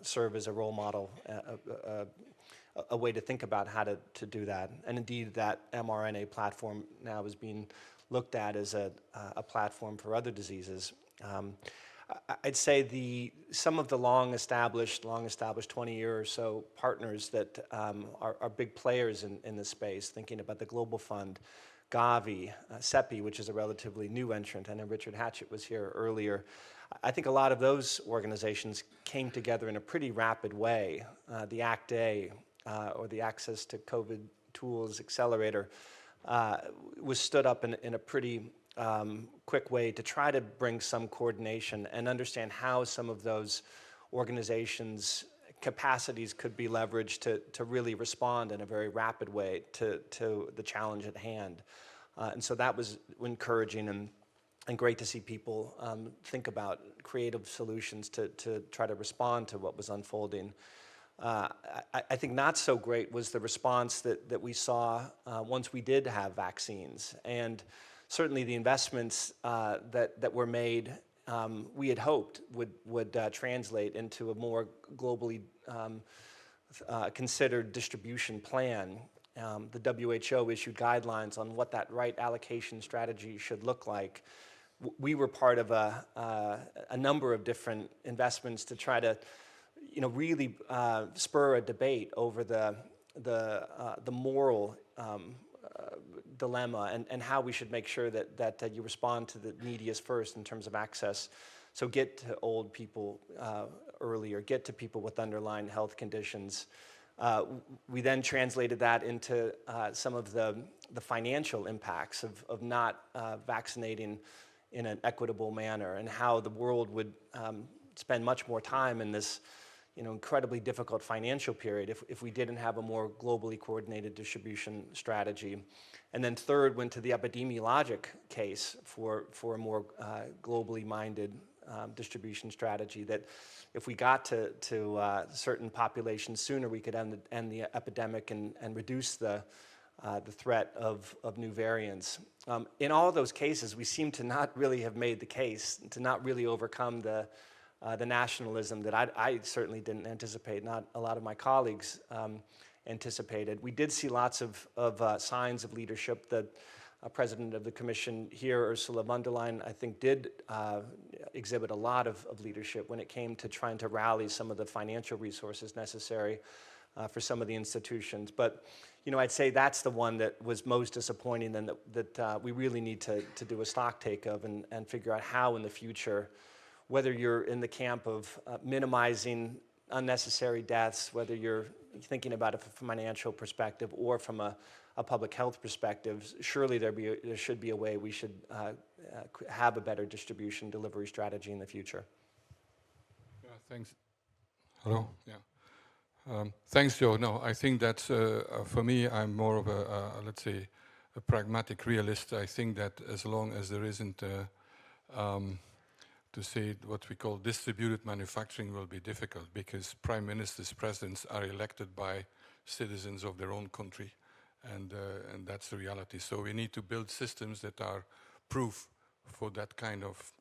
serve as a role model, a way to think about how to do that. And indeed, that mRNA platform now is being looked at as a platform for other diseases. I'd say some of the long-established 20-year or so partners that are big players in this space, thinking about the Global Fund, Gavi, CEPI, which is a relatively new entrant. I know Richard Hatchett was here earlier. I think a lot of those organizations came together in a pretty rapid way. The ACT-A, or the Access to COVID Tools Accelerator, was stood up in a pretty quick way to try to bring some coordination and understand how some of those organizations' capacities could be leveraged to really respond in a very rapid way to the challenge at hand. And so that was encouraging and great to see people think about creative solutions to try to respond to what was unfolding. I think not so great was the response that we saw once we did have vaccines. And certainly the investments that were made, we had hoped would translate into a more globally considered distribution plan. The WHO issued guidelines on what that right allocation strategy should look like. We were part of a number of different investments to try to, really spur a debate over the moral dilemma and how we should make sure that you respond to the neediest first in terms of access. So get to old people earlier, get to people with underlying health conditions. We then translated that into some of the financial impacts of not vaccinating in an equitable manner, and how the world would spend much more time in this incredibly difficult financial period if we didn't have a more globally coordinated distribution strategy. And then third, went to the epidemiologic case for a more globally minded distribution strategy, that if we got to certain populations sooner, we could end the epidemic and reduce the threat of new variants. In all of those cases, we seem to not really have made the case, to not really overcome the the nationalism that I certainly didn't anticipate, not a lot of my colleagues anticipated. We did see lots of signs of leadership. The President of the Commission here, Ursula von der Leyen, I think did exhibit a lot of leadership when it came to trying to rally some of the financial resources necessary for some of the institutions. But I'd say that's the one that was most disappointing, and that we really need to do a stock take of and figure out how in the future, whether you're in the camp of minimizing unnecessary deaths, whether you're thinking about it from a financial perspective or from a public health perspective, surely there should be a way we should have a better distribution delivery strategy in the future. Yeah, thanks. Hello? Yeah. Thanks, Joe. No, I think that for me, I'm more of let's say, a pragmatic realist. I think that as long as there isn't, to say what we call distributed manufacturing will be difficult, because prime ministers, presidents are elected by citizens of their own country, and that's the reality. So we need to build systems that are proof for that kind of,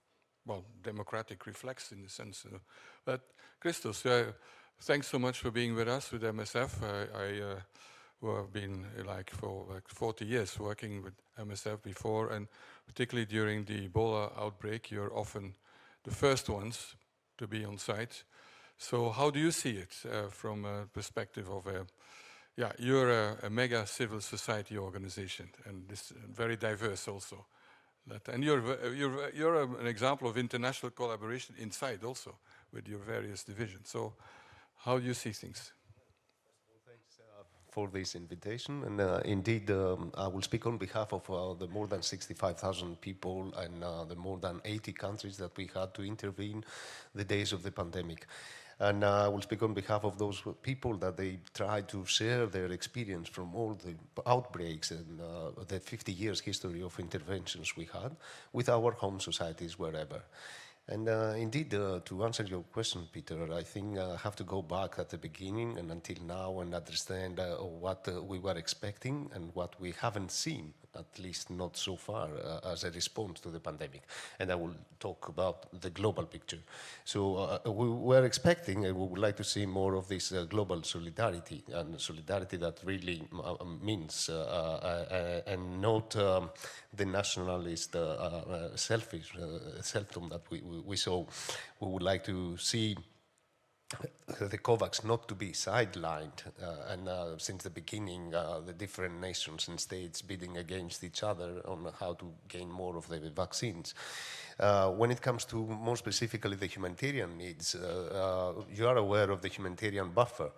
well, democratic reflex in a sense. But Christos, thanks so much for being with us with MSF. I have been for 40 years working with MSF before, and particularly during the Ebola outbreak, you're often the first ones to be on site. So how do you see it from a perspective of you're a mega civil society organization, and this very diverse also. And you're an example of international collaboration inside also with your various divisions. So how do you see things? For this invitation, and indeed I will speak on behalf of the more than 65,000 people and the more than 80 countries that we had to intervene the days of the pandemic. And I will speak on behalf of those people that they try to share their experience from all the outbreaks and the 50 years history of interventions we had with our home societies wherever. And indeed, to answer your question, Peter, I think I have to go back at the beginning and until now and understand what we were expecting and what we haven't seen, at least not so far, as a response to the pandemic. And I will talk about the global picture. So we were expecting and we would like to see more of this global solidarity, and solidarity that really means and not the nationalist selfish selfdom that we saw. We would like to see the COVAX not to be sidelined, and since the beginning, the different nations and states bidding against each other on how to gain more of the vaccines. When it comes to more specifically the humanitarian needs, you are aware of the humanitarian buffer,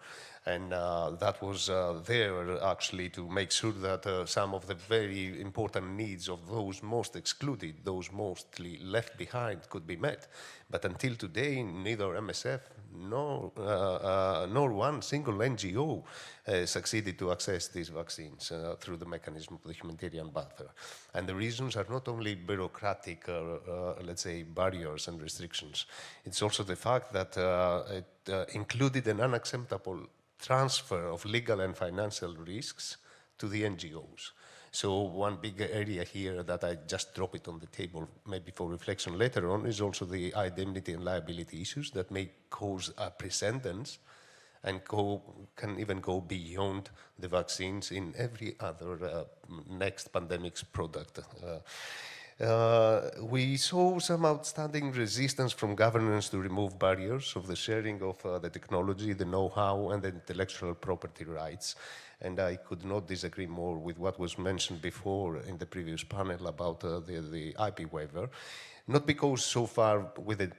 and that was there actually to make sure that some of the very important needs of those most excluded, those mostly left behind, could be met. But until today, neither MSF nor one single NGO succeeded to access these vaccines through the mechanism of the humanitarian buffer. And the reasons are not only bureaucratic, let's say, barriers and restrictions. It's also the fact that it included an unacceptable transfer of legal and financial risks to the NGOs. So one big area here that I just drop it on the table, maybe for reflection later on, is also the indemnity and liability issues that may cause a precedence and can even go beyond the vaccines in every other next pandemic's product. We saw some outstanding resistance from governments to remove barriers of the sharing of the technology, the know-how, and the intellectual property rights. And I could not disagree more with what was mentioned before in the previous panel about the IP waiver. Not because so far with the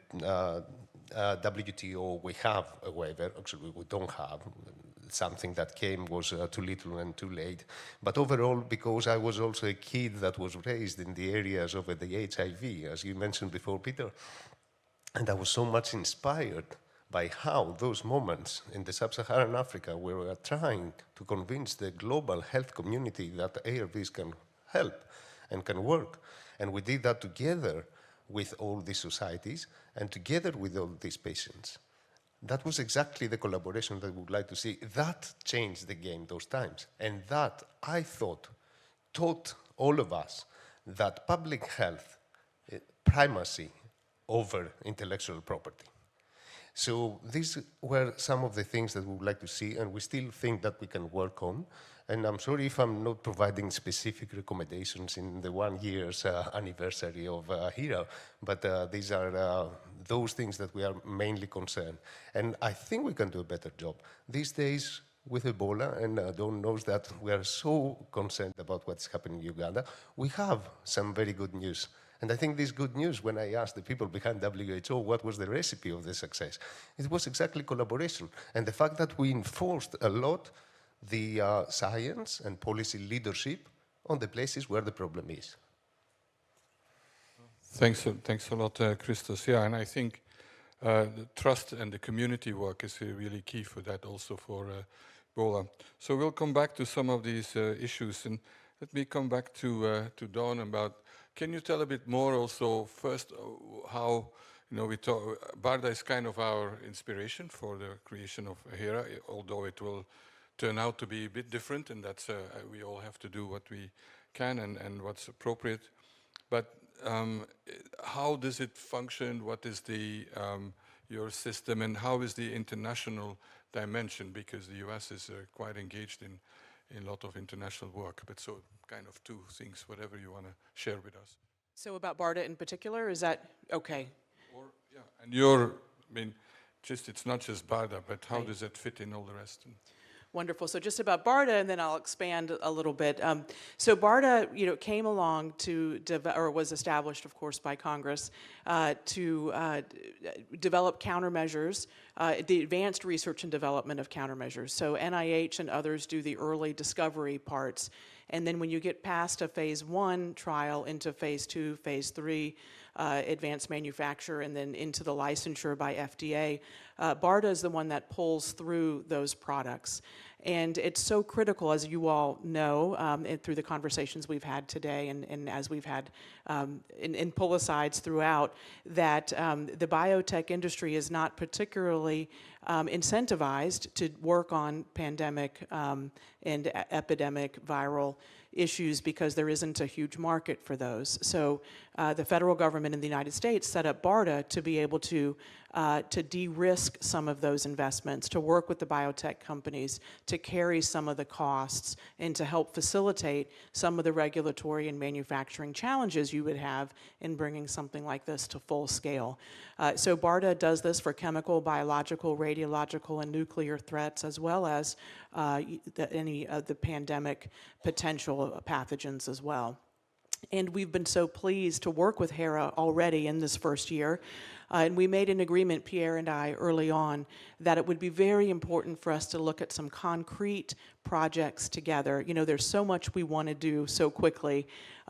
WTO we have a waiver, actually we don't have. Something that came was too little and too late, but overall because I was also a kid that was raised in the areas of the HIV, as you mentioned before, Peter, and I was so much inspired by how those moments in the sub-Saharan Africa where we were trying to convince the global health community that ARVs can help and can work, and we did that together with all these societies and together with all these patients. That was exactly the collaboration that we would like to see. That changed the game those times. And that, I thought, taught all of us that public health, primacy over intellectual property. So these were some of the things that we would like to see, and we still think that we can work on. And I'm sorry if I'm not providing specific recommendations in the 1 year's anniversary of Hera, but these are those things that we are mainly concerned. And I think we can do a better job. These days, with Ebola, and Don knows that we are so concerned about what's happening in Uganda, we have some very good news. And I think this good news, when I asked the people behind WHO what was the recipe of the success, it was exactly collaboration. And the fact that we enforced a lot the science and policy leadership on the places where the problem is. Thanks a lot, Christos. Yeah, and I think the trust and the community work is really key for that, also for Ebola. So we'll come back to some of these issues, and let me come back to Dawn about. Can you tell a bit more also first how we talk? BARDA is kind of our inspiration for the creation of Hera, although it will turn out to be a bit different, and that's we all have to do what we can and what's appropriate. But how does it function? What is the your system, and how is the international dimension? Because the US is quite engaged in a lot of international work. But so kind of two things, whatever you want to share with us. So about BARDA in particular, is that okay? Or yeah, and I mean, it's not just BARDA, but how does that fit in all the rest? Wonderful. So just about BARDA, and then I'll expand a little bit. So BARDA, came along to or was established, of course, by Congress to develop countermeasures, the advanced research and development of countermeasures. So NIH and others do the early discovery parts, and then when you get past a phase 1 trial into phase 2, phase 3. Advanced manufacture, and then into the licensure by FDA. BARDA is the one that pulls through those products. And it's so critical, as you all know, through the conversations we've had today and as we've had in pull-asides throughout, that the biotech industry is not particularly incentivized to work on pandemic and epidemic viral issues because there isn't a huge market for those. So the federal government in the United States set up BARDA to be able to de-risk some of those investments, to work with the biotech companies, to carry some of the costs, and to help facilitate some of the regulatory and manufacturing challenges you would have in bringing something like this to full scale. So BARDA does this for chemical, biological, radiological, and nuclear threats, as well as any of the pandemic potential pathogens as well. And we've been so pleased to work with Hera already in this first year. And we made an agreement, Pierre and I, early on, that it would be very important for us to look at some concrete projects together. There's so much we want to do so quickly,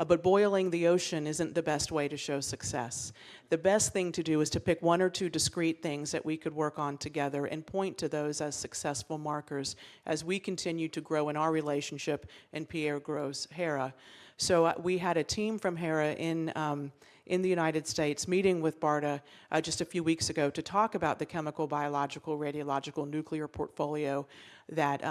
but boiling the ocean isn't the best way to show success. The best thing to do is to pick 1 or 2 discrete things that we could work on together and point to those as successful markers as we continue to grow in our relationship and Pierre grows Hera. So we had a team from Hera in the United States meeting with BARDA just a few weeks ago to talk about the chemical, biological, radiological, nuclear portfolio that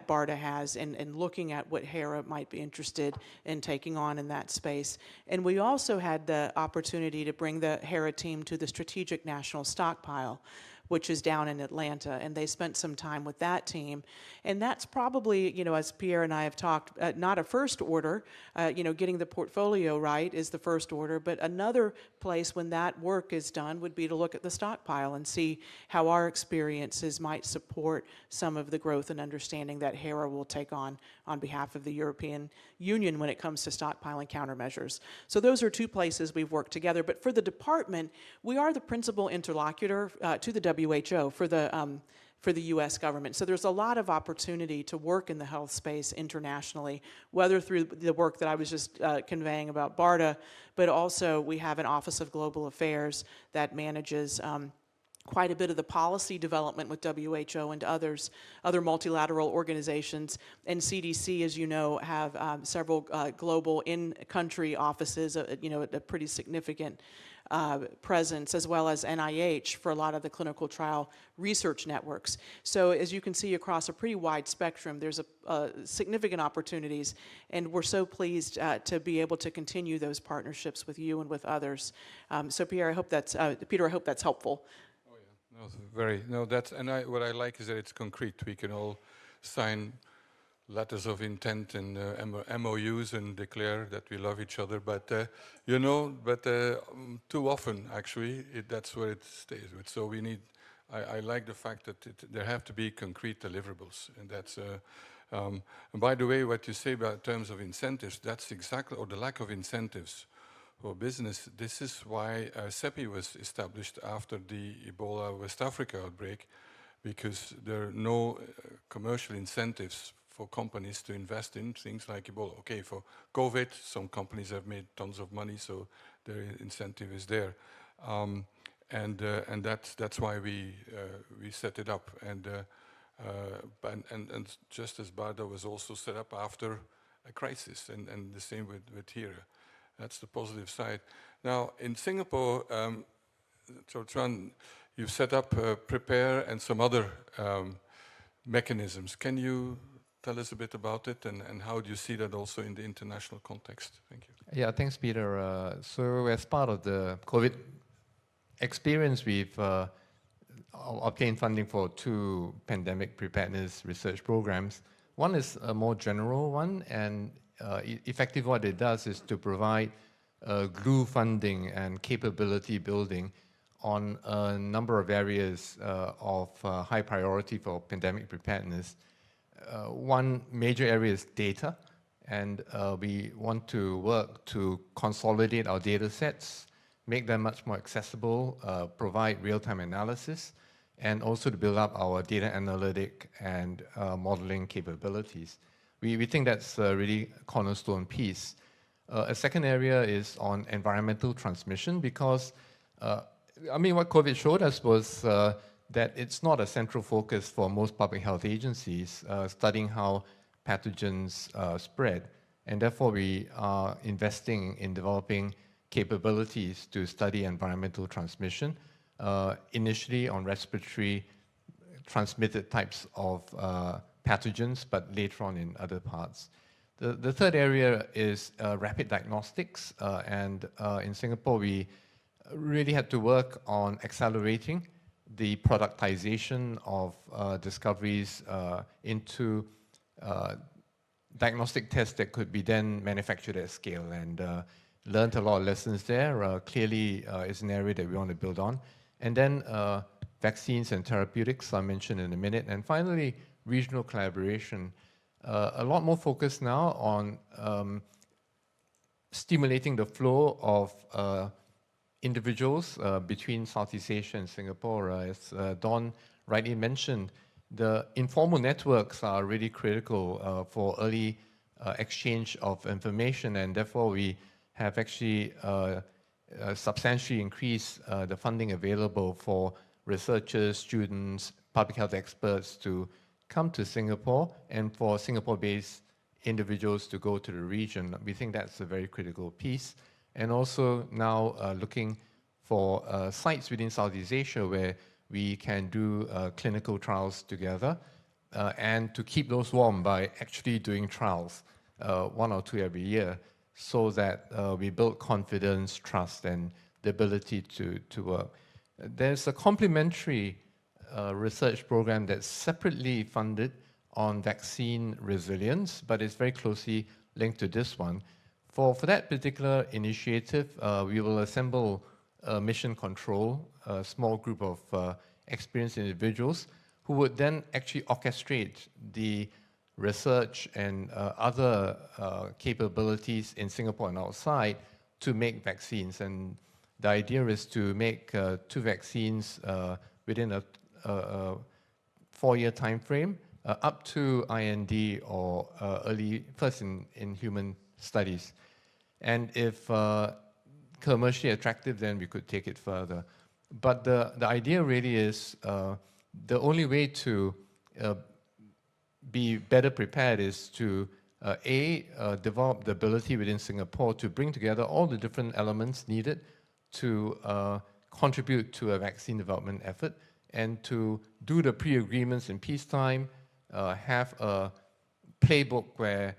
BARDA has and looking at what Hera might be interested in taking on in that space. And we also had the opportunity to bring the Hera team to the Strategic National Stockpile, which is down in Atlanta, and they spent some time with that team. And that's probably, as Pierre and I have talked, not a first order, getting the portfolio right is the first order, but another place when that work is done would be to look at the stockpile and see how our experiences might support some of the growth and understanding that Hera will take on behalf of the European Union when it comes to stockpiling countermeasures. So those are 2 places we've worked together, but for the department, we are the principal interlocutor to the WHO for the U.S. government. So there's a lot of opportunity to work in the health space internationally, whether through the work that I was just conveying about BARDA, but also we have an Office of Global Affairs that manages quite a bit of the policy development with WHO and other multilateral organizations. And CDC, as you know, have several global in-country offices, a pretty significant presence, as well as NIH for a lot of the clinical trial research networks. So as you can see across a pretty wide spectrum, there's significant opportunities, and we're so pleased to be able to continue those partnerships with you and with others. So Peter, I hope that's helpful. No, that's, and what I like is that it's concrete. We can all sign letters of intent and MOUs and declare that we love each other, but too often actually that's where it stays with. So we need. I like the fact that there have to be concrete deliverables, and that's. And by the way, what you say about terms of incentives, that's exactly, or the lack of incentives for business. This is why CEPI was established after the Ebola West Africa outbreak, because there are no commercial incentives for companies to invest in things like Ebola. Okay, for COVID, some companies have made tons of money, so their incentive is there, and that's why we set it up. And just as BARDA was also set up after a crisis, and the same with Hera. That's the positive side. Now in Singapore, so Tran, you've set up Prepare and some other mechanisms. Can you tell us a bit about it, and how do you see that also in the international context? Thank you. Yeah, thanks, Peter. So as part of the COVID experience, we've obtained funding for 2 pandemic preparedness research programs. One is a more general one, and effectively what it does is to provide glue funding and capability building on a number of areas of high priority for pandemic preparedness. One major area is data, and we want to work to consolidate our data sets, make them much more accessible, provide real-time analysis, and also to build up our data analytic and modeling capabilities. We think that's a really cornerstone piece. A second area is on environmental transmission, because what COVID showed us was that it's not a central focus for most public health agencies, studying how pathogens spread. And therefore, we are investing in developing capabilities to study environmental transmission, initially on respiratory transmitted types of pathogens, but later on in other parts. The third area is rapid diagnostics, and in Singapore, we really had to work on accelerating the productization of discoveries into diagnostic tests that could be then manufactured at scale, and learned a lot of lessons there. Clearly, it's an area that we want to build on. And then vaccines and therapeutics, I'll mention in a minute. And finally, regional collaboration. A lot more focus now on stimulating the flow of individuals between Southeast Asia and Singapore. As Don rightly mentioned, the informal networks are really critical for early exchange of information, and therefore we have actually substantially increased the funding available for researchers, students, public health experts to come to Singapore, and for Singapore-based individuals to go to the region. We think that's a very critical piece. And also now looking for sites within Southeast Asia where we can do clinical trials together, and to keep those warm by actually doing trials, 1 or 2 every year, so that we build confidence, trust, and the ability to work. There's a complementary research program that's separately funded on vaccine resilience, but it's very closely linked to this one. For that particular initiative, we will assemble a mission control, a small group of experienced individuals who would then actually orchestrate the research and other capabilities in Singapore and outside to make vaccines. And the idea is to make 2 vaccines within a 4-year time frame, up to IND or early first in human studies. And if commercially attractive, then we could take it further. But the idea really is the only way to be better prepared is to develop the ability within Singapore to bring together all the different elements needed to contribute to a vaccine development effort, and to do the pre-agreements in peacetime, have a playbook where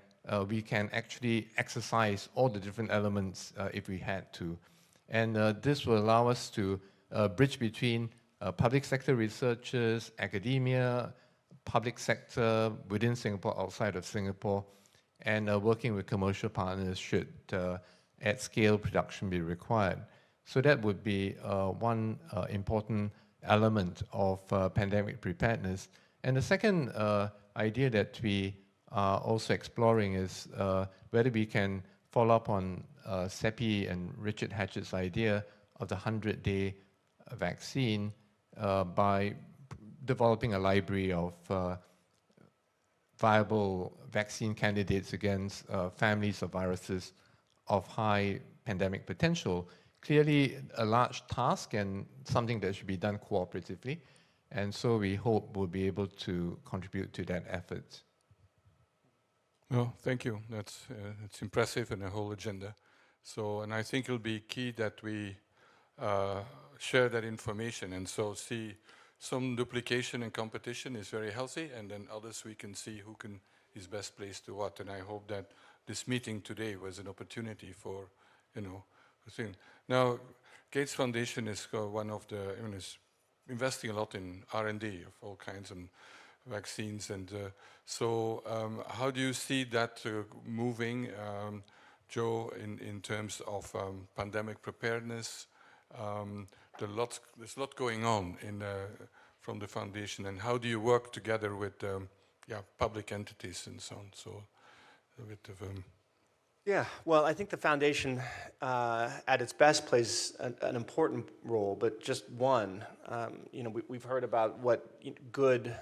we can actually exercise all the different elements if we had to. And this will allow us to bridge between public sector researchers, academia, public sector within Singapore, outside of Singapore, and working with commercial partners should at scale production be required. So that would be one important element of pandemic preparedness. And the second idea that we are also exploring is whether we can follow up on Seppi and Richard Hatchett's idea of the 100-day vaccine by developing a library of viable vaccine candidates against families of viruses of high pandemic potential. Clearly a large task and something that should be done cooperatively. And so we hope we'll be able to contribute to that effort. Well, thank you. That's impressive and a whole agenda. So, and I think it'll be key that we share that information, and so see some duplication and competition is very healthy, and then others we can see who is best placed to what. And I hope that this meeting today was an opportunity for, thing. Now, Gates Foundation is one of the, is investing a lot in R&D of all kinds of vaccines, and so how do you see that moving, Joe, in terms of pandemic preparedness? There's a lot going on from the foundation, and how do you work together with public entities and so on? So a bit of Yeah, well, I think the foundation at its best plays an important role, but just one. We've heard about what good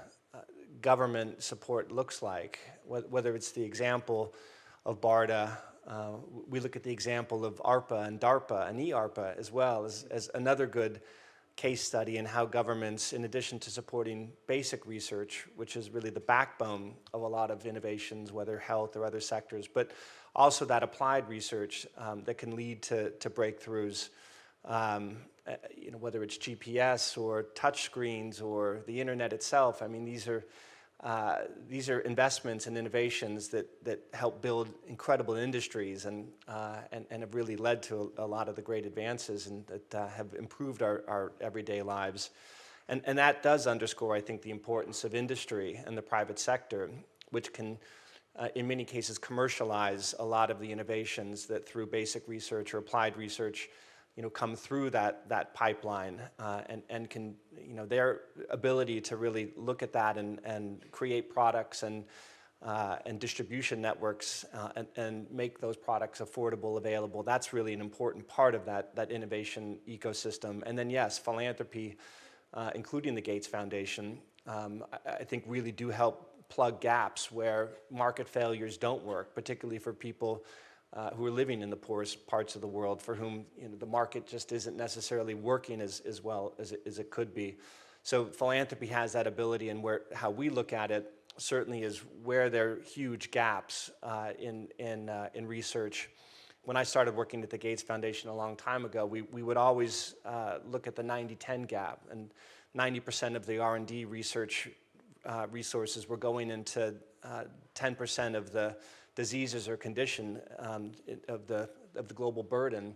government support looks like, whether it's the example of BARDA. We look at the example of ARPA and DARPA and EARPA as well as another good case study in how governments, in addition to supporting basic research, which is really the backbone of a lot of innovations, whether health or other sectors, but also that applied research that can lead to breakthroughs, whether it's GPS or touch screens or the internet itself. I mean, these are investments and innovations that help build incredible industries and have really led to a lot of the great advances and that have improved our everyday lives. And that does underscore, I think, the importance of industry and the private sector, which can, in many cases, commercialize a lot of the innovations that through basic research or applied research come through that pipeline and can, their ability to really look at that and create products and distribution networks and make those products affordable, available. That's really an important part of that innovation ecosystem. And then yes, philanthropy, including the Gates Foundation, I think really do help plug gaps where market failures don't work, particularly for people who are living in the poorest parts of the world, for whom the market just isn't necessarily working as well as it could be. So philanthropy has that ability, and how we look at it certainly is where there are huge gaps in research. When I started working at the Gates Foundation a long time ago, we would always look at the 90-10 gap, and 90% of the R&D research resources were going into 10% of the diseases or condition of the global burden,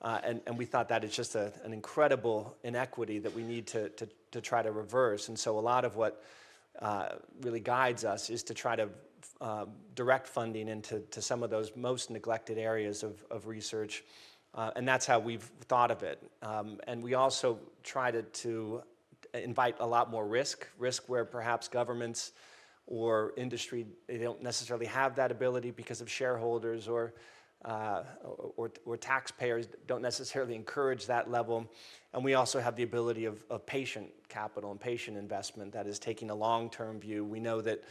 and we thought that is just an incredible inequity that we need to try to reverse. And so a lot of what really guides us is to try to direct funding into some of those most neglected areas of research, and that's how we've thought of it. And we also try to invite a lot more risk where perhaps governments or industry, they don't necessarily have that ability because of shareholders or taxpayers don't necessarily encourage that level. And we also have the ability of patient capital and patient investment that is taking a long-term view. We know that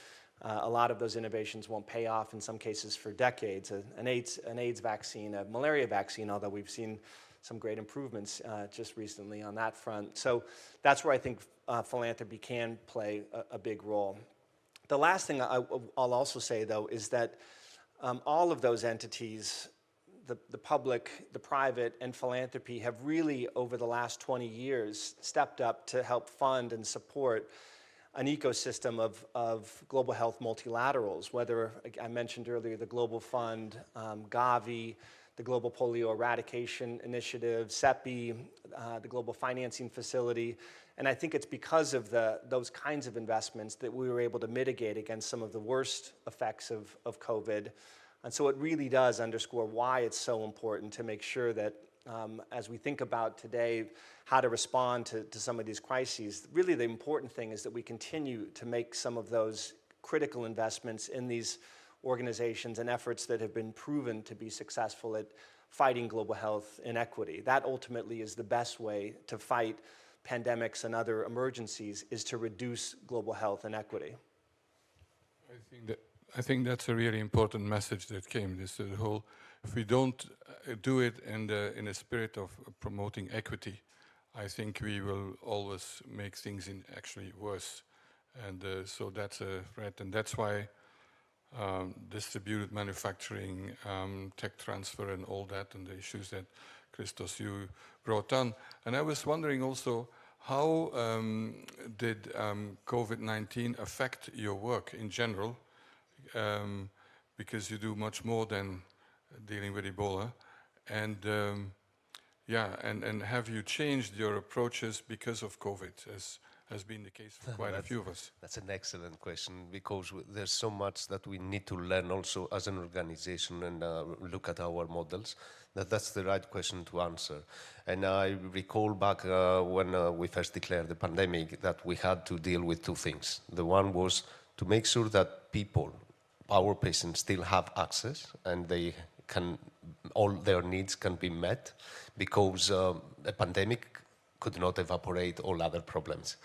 a lot of those innovations won't pay off in some cases for decades. An AIDS vaccine, a malaria vaccine, although we've seen some great improvements just recently on that front. So that's where I think philanthropy can play a big role. The last thing I'll also say, though, is that all of those entities, the public, the private, and philanthropy have really, over the last 20 years, stepped up to help fund and support an ecosystem of global health multilaterals, whether, I mentioned earlier, the Global Fund, Gavi, the Global Polio Eradication Initiative, CEPI, the Global Financing Facility. And I think it's because of those kinds of investments that we were able to mitigate against some of the worst effects of COVID. And so it really does underscore why it's so important to make sure that as we think about today how to respond to some of these crises, really the important thing is that we continue to make some of those critical investments in these organizations and efforts that have been proven to be successful at fighting global health inequity. That ultimately is the best way to fight pandemics and other emergencies, is to reduce global health inequity. I think that's a really important message that came. This whole, if we don't do it in a spirit of promoting equity, I think we will always make things actually worse. And so that's a threat, and that's why distributed manufacturing, tech transfer and all that, and the issues that Christos, you brought on. And I was wondering also, how did COVID-19 affect your work in general? Because you do much more than dealing with Ebola. And yeah, and have you changed your approaches because of COVID, as has been the case for quite a few of us? That's an excellent question, because there's so much that we need to learn also as an organization and look at our models. That's the right question to answer. And I recall back when we first declared the pandemic that we had to deal with two things. The one was to make sure that people, our patients, still have access and they can, all their needs can be met, because a pandemic could not evaporate all other problems.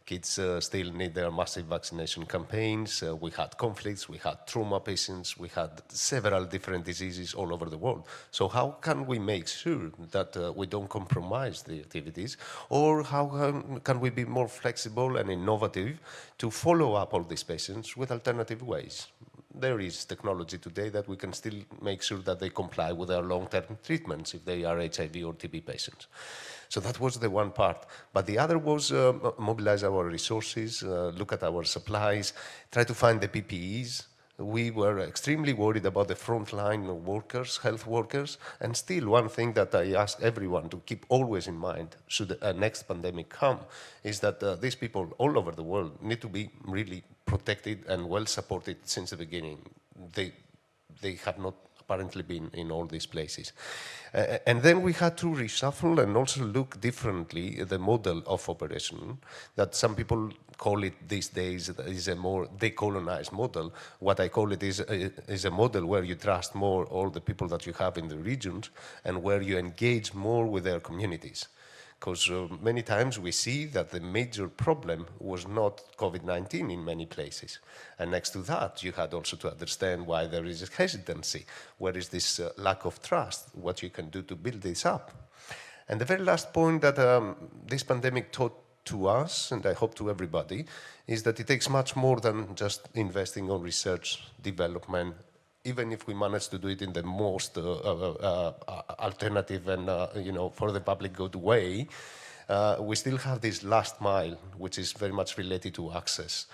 Kids still need their massive vaccination campaigns. We had conflicts, we had trauma patients, we had several different diseases all over the world. So how can we make sure that we don't compromise the activities? Or how can we be more flexible and innovative to follow up all these patients with alternative ways? There is technology today that we can still make sure that they comply with our long-term treatments if they are HIV or TB patients. So that was the one part. But the other was mobilize our resources, look at our supplies, try to find the PPEs. We were extremely worried about the frontline workers, health workers, and still one thing that I ask everyone to keep always in mind, should a next pandemic come, is that these people all over the world need to be really protected and well supported since the beginning. They have not apparently been in all these places. And then we had to reshuffle and also look differently at the model of operation, that some people call it these days is a more decolonized model. What I call it is a model where you trust more all the people that you have in the regions and where you engage more with their communities. Because many times we see that the major problem was not COVID-19 in many places. And next to that, you had also to understand why there is a hesitancy. Where is this lack of trust? What you can do to build this up? And the very last point that this pandemic taught to us, and I hope to everybody, is that it takes much more than just investing on research, development, even if we manage to do it in the most alternative and for the public good way, we still have this last mile, which is very much related to access.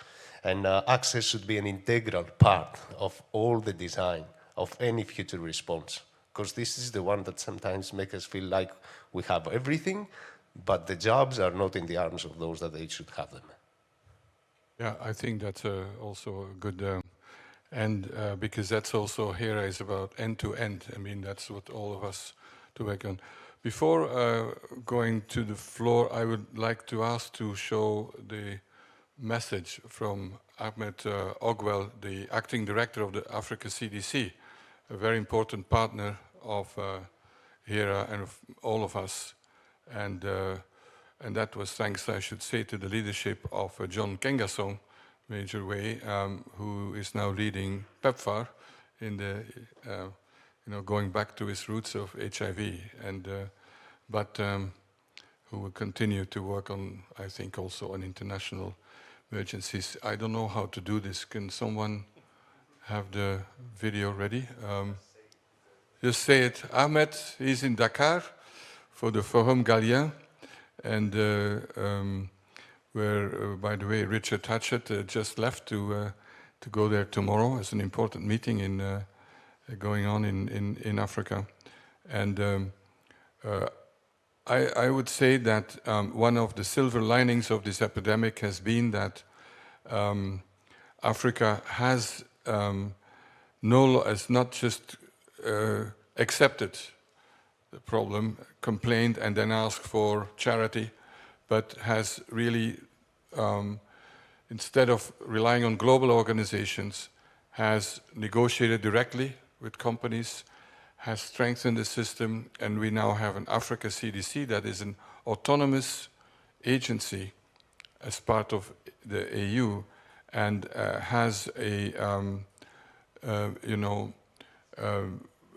And access should be an integral part of all the design of any future response, because this is the one that sometimes makes us feel like we have everything, but the jobs are not in the arms of those that they should have them. Yeah, I think that's also a good... And because that's also, Hera is about end-to-end. I mean, that's what all of us to work on. Before going to the floor, I would like to ask to show the message from Ahmed Ogwell, the acting director of the Africa CDC, a very important partner of Hera and of all of us. And that was thanks, I should say, to the leadership of John Kengasong, major way, who is now leading PEPFAR in the, going back to his roots of HIV, and but who will continue to work on, I think, also on international emergencies. I don't know how to do this. Can someone have the video ready? Just say it. Ahmed is in Dakar for the Forum Galien, and where, by the way, Richard Hatchett just left to go there tomorrow as an important meeting in going on in Africa. And I would say that one of the silver linings of this epidemic has been that Africa has not just accepted the problem, complained, and then asked for charity, but has really, instead of relying on global organizations, has negotiated directly with companies, has strengthened the system, and we now have an Africa CDC that is an autonomous agency as part of the AU, and has a,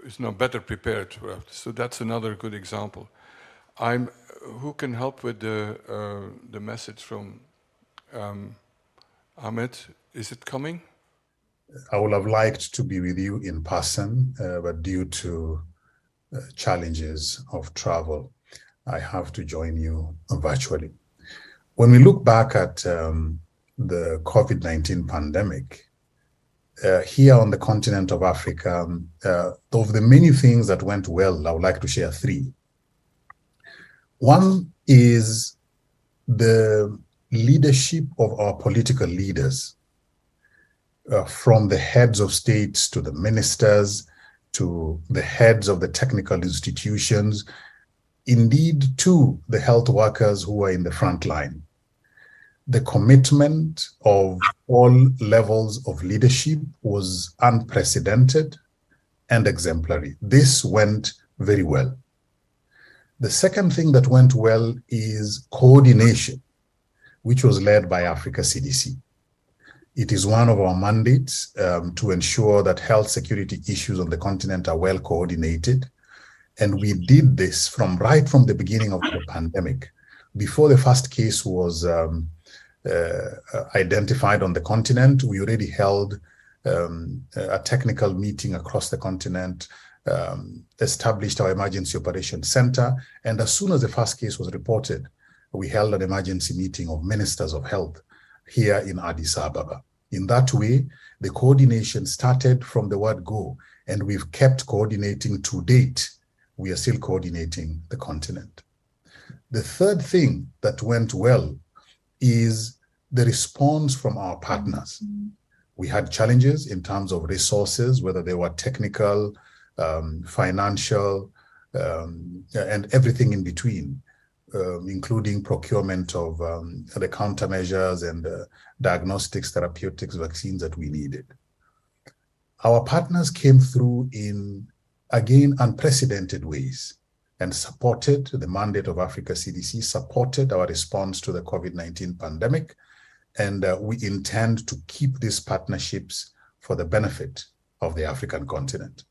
is now better prepared. So that's another good example. Who can help with the message from Ahmed? Is it coming? I would have liked to be with you in person, but due to challenges of travel, I have to join you virtually. When we look back at the COVID-19 pandemic, here on the continent of Africa, of the many things that went well, I would like to share three. One is the leadership of our political leaders, from the heads of states to the ministers, to the heads of the technical institutions, indeed to the health workers who are in the front line. The commitment of all levels of leadership was unprecedented and exemplary. This went very well. The second thing that went well is coordination, which was led by Africa CDC. It is one of our mandates to ensure that health security issues on the continent are well coordinated. And we did this right from the beginning of the pandemic. Before the first case was identified on the continent, we already held a technical meeting across the continent, established our emergency operations center. And as soon as the first case was reported, we held an emergency meeting of ministers of health here in Addis Ababa. In that way, the coordination started from the word go, and we've kept coordinating to date. We are still coordinating the continent. The third thing that went well is the response from our partners. We had challenges in terms of resources, whether they were technical, financial, and everything in between. Including procurement of the countermeasures and diagnostics, therapeutics, vaccines that we needed. Our partners came through in, again, unprecedented ways and supported the mandate of Africa CDC, supported our response to the COVID-19 pandemic, and we intend to keep these partnerships for the benefit of the African continent.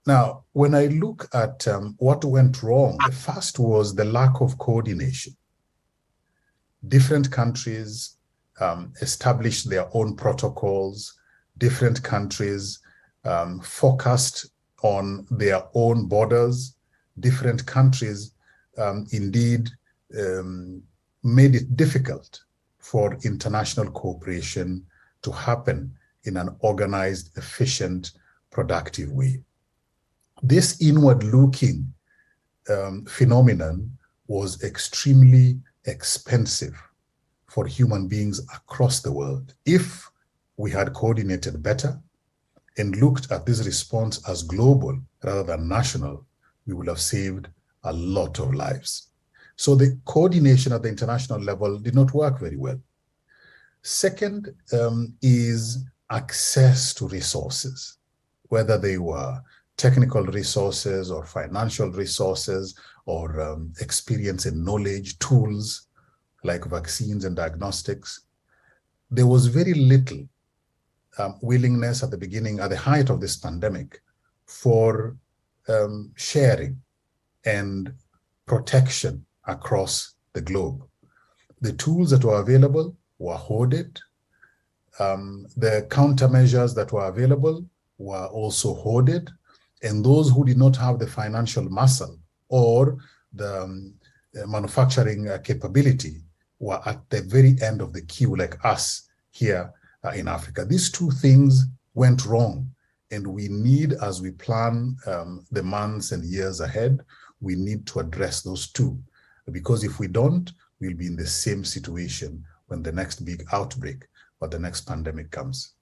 Now, when I look at what went wrong, the first was the lack of coordination. Different countries established their own protocols. Different countries focused on their own borders. Different countries indeed made it difficult for international cooperation to happen in an organized, efficient, productive way. This inward-looking phenomenon was extremely expensive for human beings across the world. If we had coordinated better and looked at this response as global rather than national, we would have saved a lot of lives. So the coordination at the international level did not work very well. Second is access to resources, whether they were technical resources or financial resources or experience and knowledge, tools like vaccines and diagnostics. There was very little willingness at the beginning, at the height of this pandemic, for sharing and protection across the globe. The tools that were available were hoarded. The countermeasures that were available were also hoarded. And those who did not have the financial muscle or the manufacturing capability were at the very end of the queue, like us here in Africa. These two things went wrong And we need, as we plan the months and years ahead, we need to address those two. Because if we don't, we'll be in the same situation when the next big outbreak or the next pandemic comes.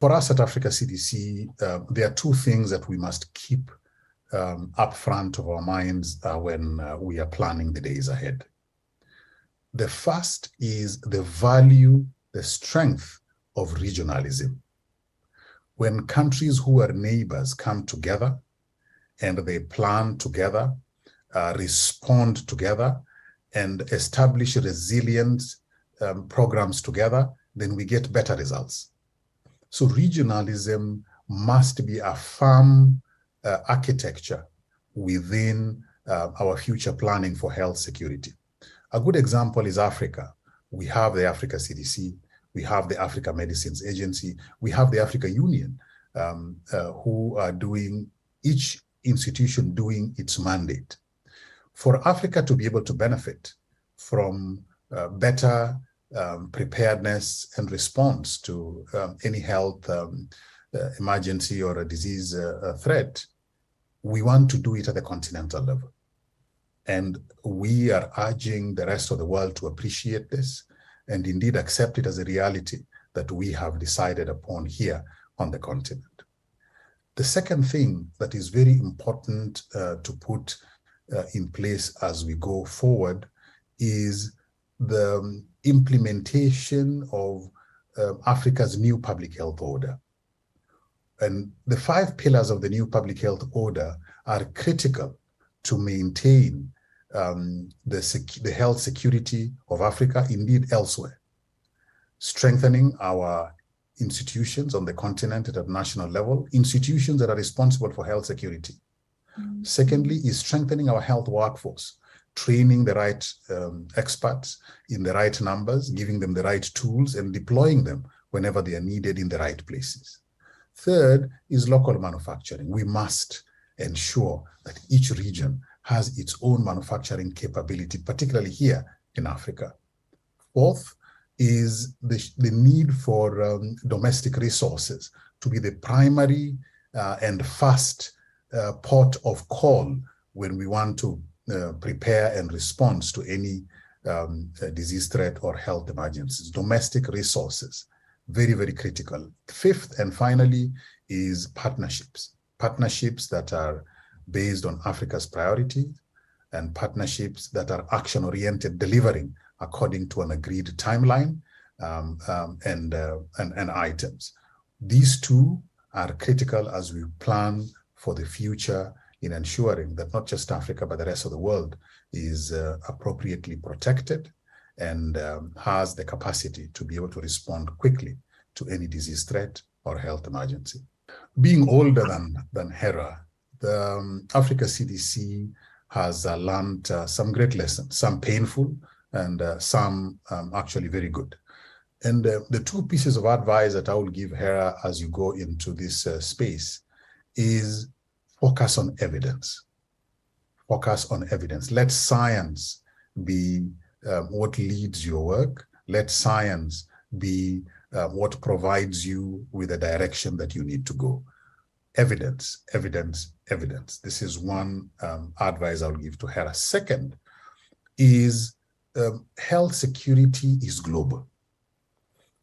For us at Africa CDC, there are two things that we must keep up front of our minds when we are planning the days ahead. The first is the value, the strength of regionalism. When countries who are neighbors come together and they plan together, respond together, and establish resilient programs together, then we get better results. So regionalism must be a firm architecture within our future planning for health security. A good example is Africa. We have the Africa CDC, we have the Africa Medicines Agency, we have the Africa Union, who are doing, each institution doing its mandate. For Africa to be able to benefit from better preparedness and response to any health emergency or a disease threat, we want to do it at the continental level. And we are urging the rest of the world to appreciate this and indeed accept it as a reality that we have decided upon here on the continent. The second thing that is very important to put in place as we go forward is the implementation of Africa's new public health order. And the 5 pillars of the new public health order are critical to maintain the health security of Africa, indeed elsewhere. Strengthening our institutions on the continent at a national level, institutions that are responsible for health security. Secondly, is strengthening our health workforce, training the right experts in the right numbers, giving them the right tools and deploying them whenever they are needed in the right places. Third is local manufacturing. We must ensure that each region has its own manufacturing capability, particularly here in Africa. Fourth is the need for domestic resources to be the primary and fast port of call when we want to prepare and respond to any disease threat or health emergencies. Domestic resources, very, very critical. Fifth and finally is partnerships. Partnerships that are based on Africa's priorities and partnerships that are action-oriented, delivering according to an agreed timeline and items. These two are critical as we plan for the future in ensuring that not just Africa, but the rest of the world is appropriately protected and has the capacity to be able to respond quickly to any disease threat or health emergency. Being older than Hera, the Africa CDC has learned some great lessons, some painful and some actually very good. And the two pieces of advice that I will give Hera as you go into this space is focus on evidence. Focus on evidence. Let science be what leads your work. Let science be what provides you with the direction that you need to go. Evidence, evidence, evidence. This is one advice I'll give to Hera. Second is health security is global.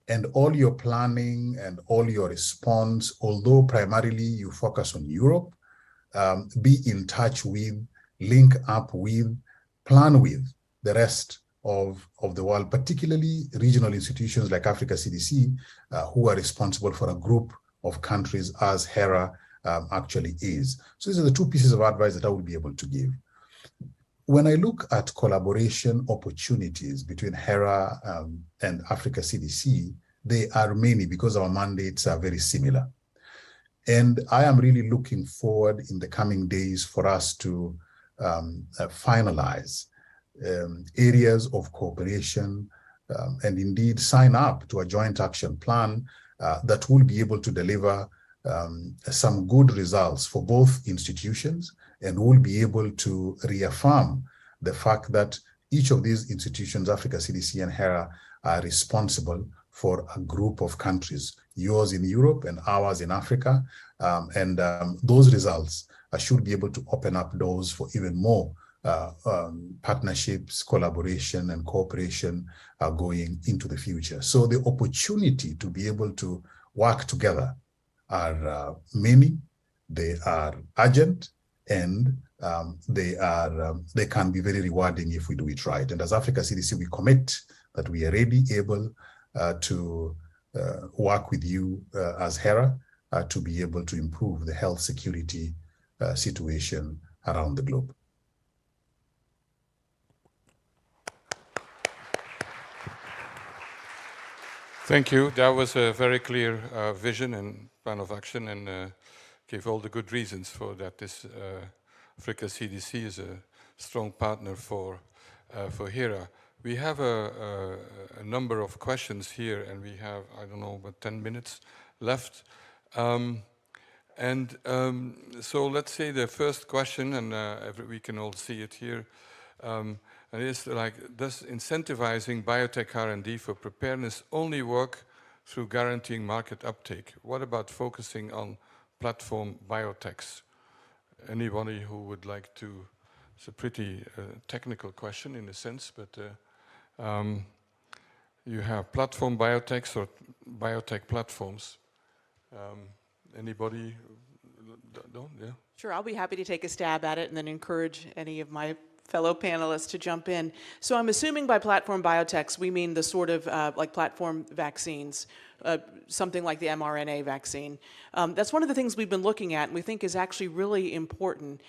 And all your planning and all your response, although primarily you focus on Europe, be in touch with, link up with, plan with the rest of the world, particularly regional institutions like Africa CDC, who are responsible for a group of countries as Hera actually is. So these are the two pieces of advice that I would be able to give. When I look at collaboration opportunities between Hera and Africa CDC, they are many because our mandates are very similar. And I am really looking forward in the coming days for us to finalize areas of cooperation and indeed sign up to a joint action plan that will be able to deliver some good results for both institutions and will be able to reaffirm the fact that each of these institutions, Africa CDC and Hera, are responsible for a group of countries, yours in Europe and ours in Africa. Those results should be able to open up doors for even more partnerships, collaboration, and cooperation going into the future. So the opportunity to be able to work together are many, they are urgent, and they can be very rewarding if we do it right. And as Africa CDC, we commit that we are ready, able to work with you as Hera to be able to improve the health security situation around the globe. Thank you. That was a very clear vision and plan of action, and gave all the good reasons for that. This Africa CDC is a strong partner for Hera. We have a number of questions here, and we have, I don't know, about 10 minutes left. So let's say the first question, and we can all see it here. And it's like, does incentivizing biotech R&D for preparedness only work through guaranteeing market uptake? What about focusing on platform biotechs? Anybody who would like to? It's a pretty technical question in a sense, but you have platform biotechs or biotech platforms. Anybody? No? Yeah. Sure, I'll be happy to take a stab at it and then encourage any of my fellow panelists to jump in. So I'm assuming by platform biotechs, we mean the sort of like platform vaccines, something like the mRNA vaccine. That's one of the things we've been looking at and we think is actually really important.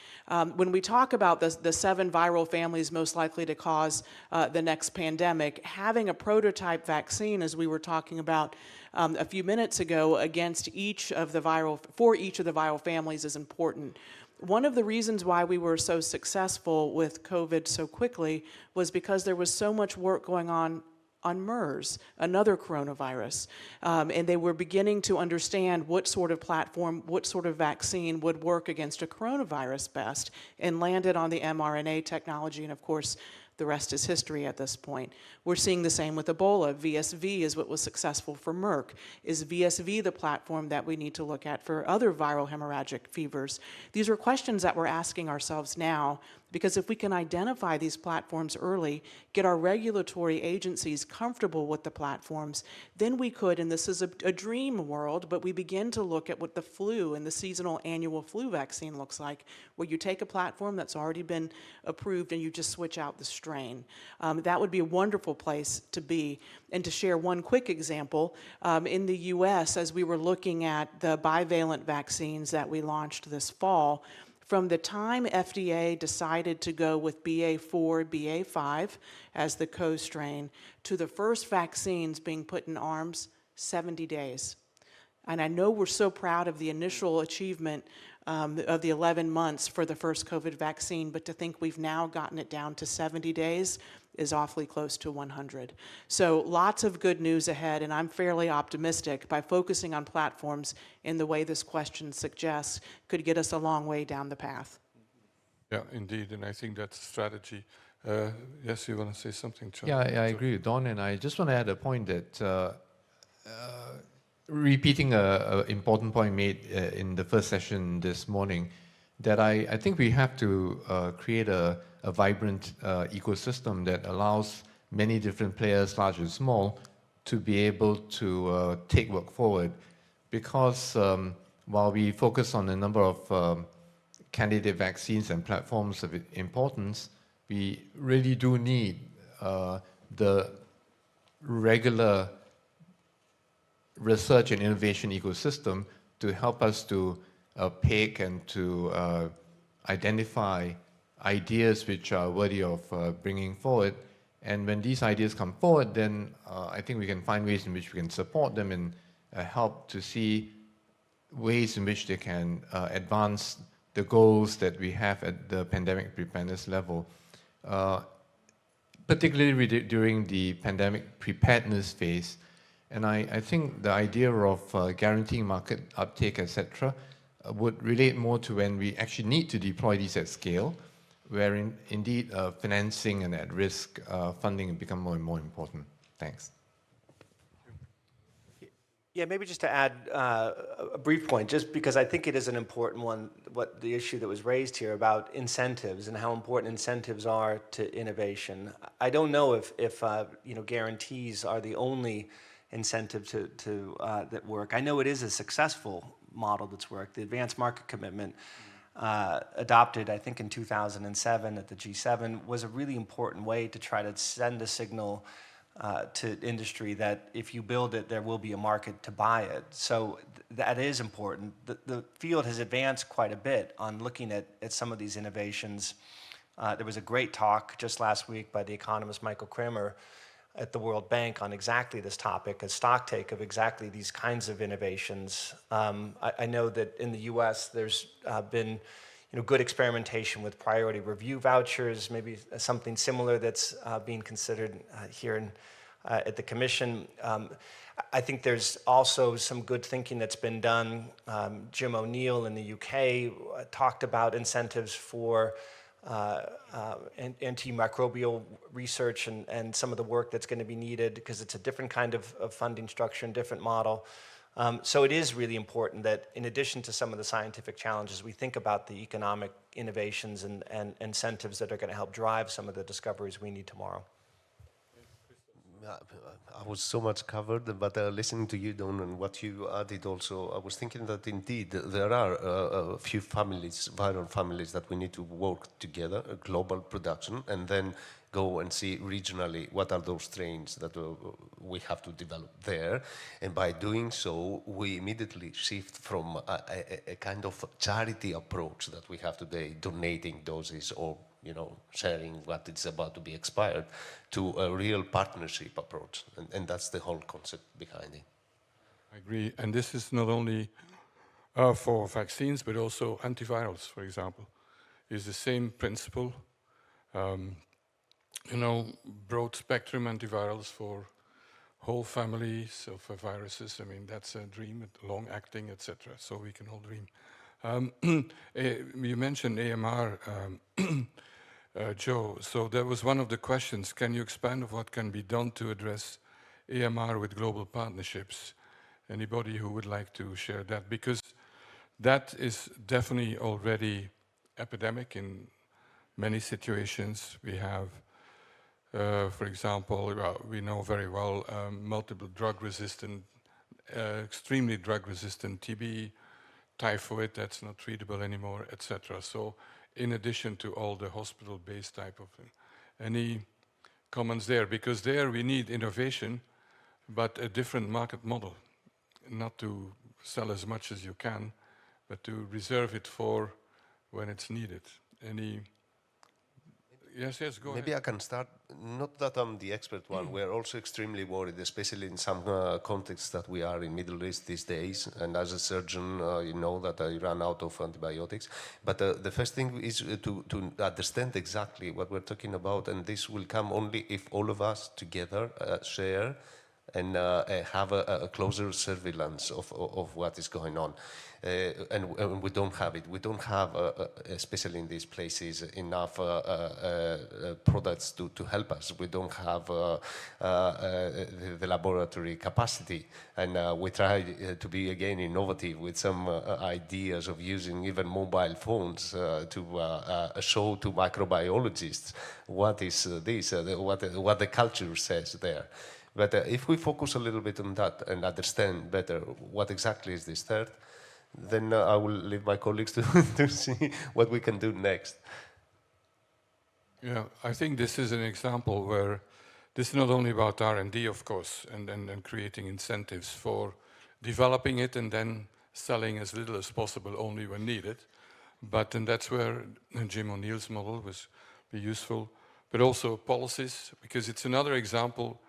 When we talk about the 7 viral families most likely to cause the next pandemic, having a prototype vaccine, as we were talking about a few minutes ago, against each of the viral families is important. One of the reasons why we were so successful with COVID so quickly was because there was so much work going on MERS, another coronavirus. And they were beginning to understand what sort of platform, what sort of vaccine would work against a coronavirus best, and landed on the mRNA technology. And of course, the rest is history at this point. We're seeing the same with Ebola. VSV is what was successful for Merck. Is VSV the platform that we need to look at for other viral hemorrhagic fevers? These are questions that we're asking ourselves now, because if we can identify these platforms early, get our regulatory agencies comfortable with the platforms, then we could, and this is a dream world, but we begin to look at what the flu and the seasonal annual flu vaccine looks like, where you take a platform that's already been approved and you just switch out the strain. That would be a wonderful place to be. And to share one quick example, in the US, as we were looking at the bivalent vaccines that we launched this fall, from the time FDA decided to go with BA4, BA5 as the co-strain, to the first vaccines being put in arms, 70 days. And I know we're so proud of the initial achievement of the 11 months for the first COVID vaccine, but to think we've now gotten it down to 70 days is awfully close to 100. So lots of good news ahead, and I'm fairly optimistic by focusing on platforms in the way this question suggests could get us a long way down the path. Yeah, indeed, and I think that's a strategy. Yes, you want to say something, John? Yeah, I agree with Don, and I just want to add a point that repeating an important point made in the first session this morning, that I think we have to create a vibrant ecosystem that allows many different players, large and small, to be able to take work forward. Because while we focus on a number of candidate vaccines and platforms of importance, we really do need the regular research and innovation ecosystem to help us to pick and to identify ideas which are worthy of bringing forward. And when these ideas come forward, then I think we can find ways in which we can support them and help to see ways in which they can advance the goals that we have at the pandemic preparedness level. Particularly during the pandemic preparedness phase. And I think the idea of guaranteeing market uptake, etc., would relate more to when we actually need to deploy these at scale, where indeed financing and at-risk funding become more and more important. Thanks. Yeah, maybe just to add a brief point, just because I think it is an important one, what the issue that was raised here about incentives and how important incentives are to innovation. I don't know if guarantees are the only incentive that work. I know it is a successful model that's worked. The advanced market commitment adopted, I think, in 2007 at the G7 was a really important way to try to send a signal to industry that if you build it, there will be a market to buy it. So that is important. The field has advanced quite a bit on looking at some of these innovations. There was a great talk just last week by the economist Michael Kramer at the World Bank on exactly this topic, a stock take of exactly these kinds of innovations. I know that in the US there's been good experimentation with priority review vouchers, maybe something similar that's being considered here at the Commission. I think there's also some good thinking that's been done. Jim O'Neill in the UK talked about incentives for antimicrobial research and some of the work that's going to be needed because it's a different kind of funding structure and different model. So it is really important that in addition to some of the scientific challenges, we think about the economic innovations and incentives that are going to help drive some of the discoveries we need tomorrow. I was so much covered, but listening to you, Don, and what you added also, I was thinking that indeed there are a few families, viral families, that we need to work together, a global production, and then go and see regionally what are those strains that we have to develop there. And by doing so, we immediately shift from a kind of charity approach that we have today, donating doses or sharing what is about to be expired, to a real partnership approach. And that's the whole concept behind it. I agree. And this is not only for vaccines, but also antivirals, for example. It's the same principle. Broad spectrum antivirals for whole families of viruses. I mean, that's a dream, long acting, etc. So we can all dream. You mentioned AMR, Joe. So that was one of the questions. Can you expand on what can be done to address AMR with global partnerships? Anybody who would like to share that? Because that is definitely already epidemic in many situations. We have, for example, we know very well multiple drug-resistant, extremely drug-resistant TB, typhoid that's not treatable anymore, etc. So in addition to all the hospital-based type of thing. Any comments there? Because there we need innovation, but a different market model. Not to sell as much as you can, but to reserve it for when it's needed. Any? Yes, go ahead. Maybe I can start. Not that I'm the expert one. We're also extremely worried, especially in some contexts that we are in Middle East these days. And as a surgeon, you know that I ran out of antibiotics. But the first thing is to understand exactly what we're talking about. And this will come only if all of us together share and have a closer surveillance of what is going on. And we don't have it. We don't have, especially in these places, enough products to help us. We don't have the laboratory capacity. And we try to be, again, innovative with some ideas of using even mobile phones to show to microbiologists what is this, what the culture says there. But if we focus a little bit on that and understand better what exactly is this third, then I will leave my colleagues to see what we can do next. Yeah, I think this is an example where this is not only about R&D, of course, and creating incentives for developing it and then selling as little as possible only when needed. And that's where Jim O'Neill's model was be useful, but also policies, because it's another example.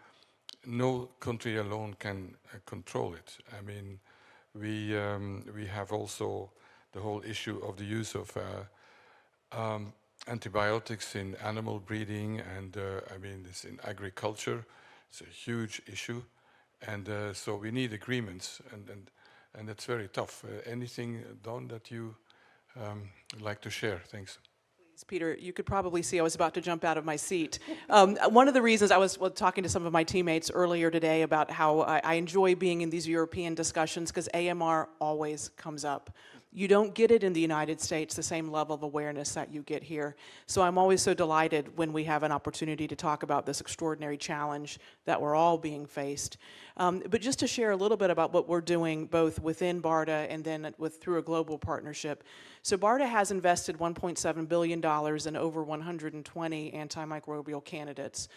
No country alone can control it. I mean, we have also the whole issue of the use of antibiotics in animal breeding, and I mean, it's in agriculture. It's a huge issue, and so we need agreements, and it's very tough. Anything, Don, that you like to share? Thanks. Please. Peter, you could probably see I was about to jump out of my seat. One of the reasons I was talking to some of my teammates earlier today about how I enjoy being in these European discussions because AMR always comes up. You don't get it in the United States, the same level of awareness that you get here. So I'm always so delighted when we have an opportunity to talk about this extraordinary challenge that we're all being faced. But just to share a little bit about what we're doing both within BARDA and then through a global partnership. So BARDA has invested $1.7 billion in over 120 antimicrobial candidates.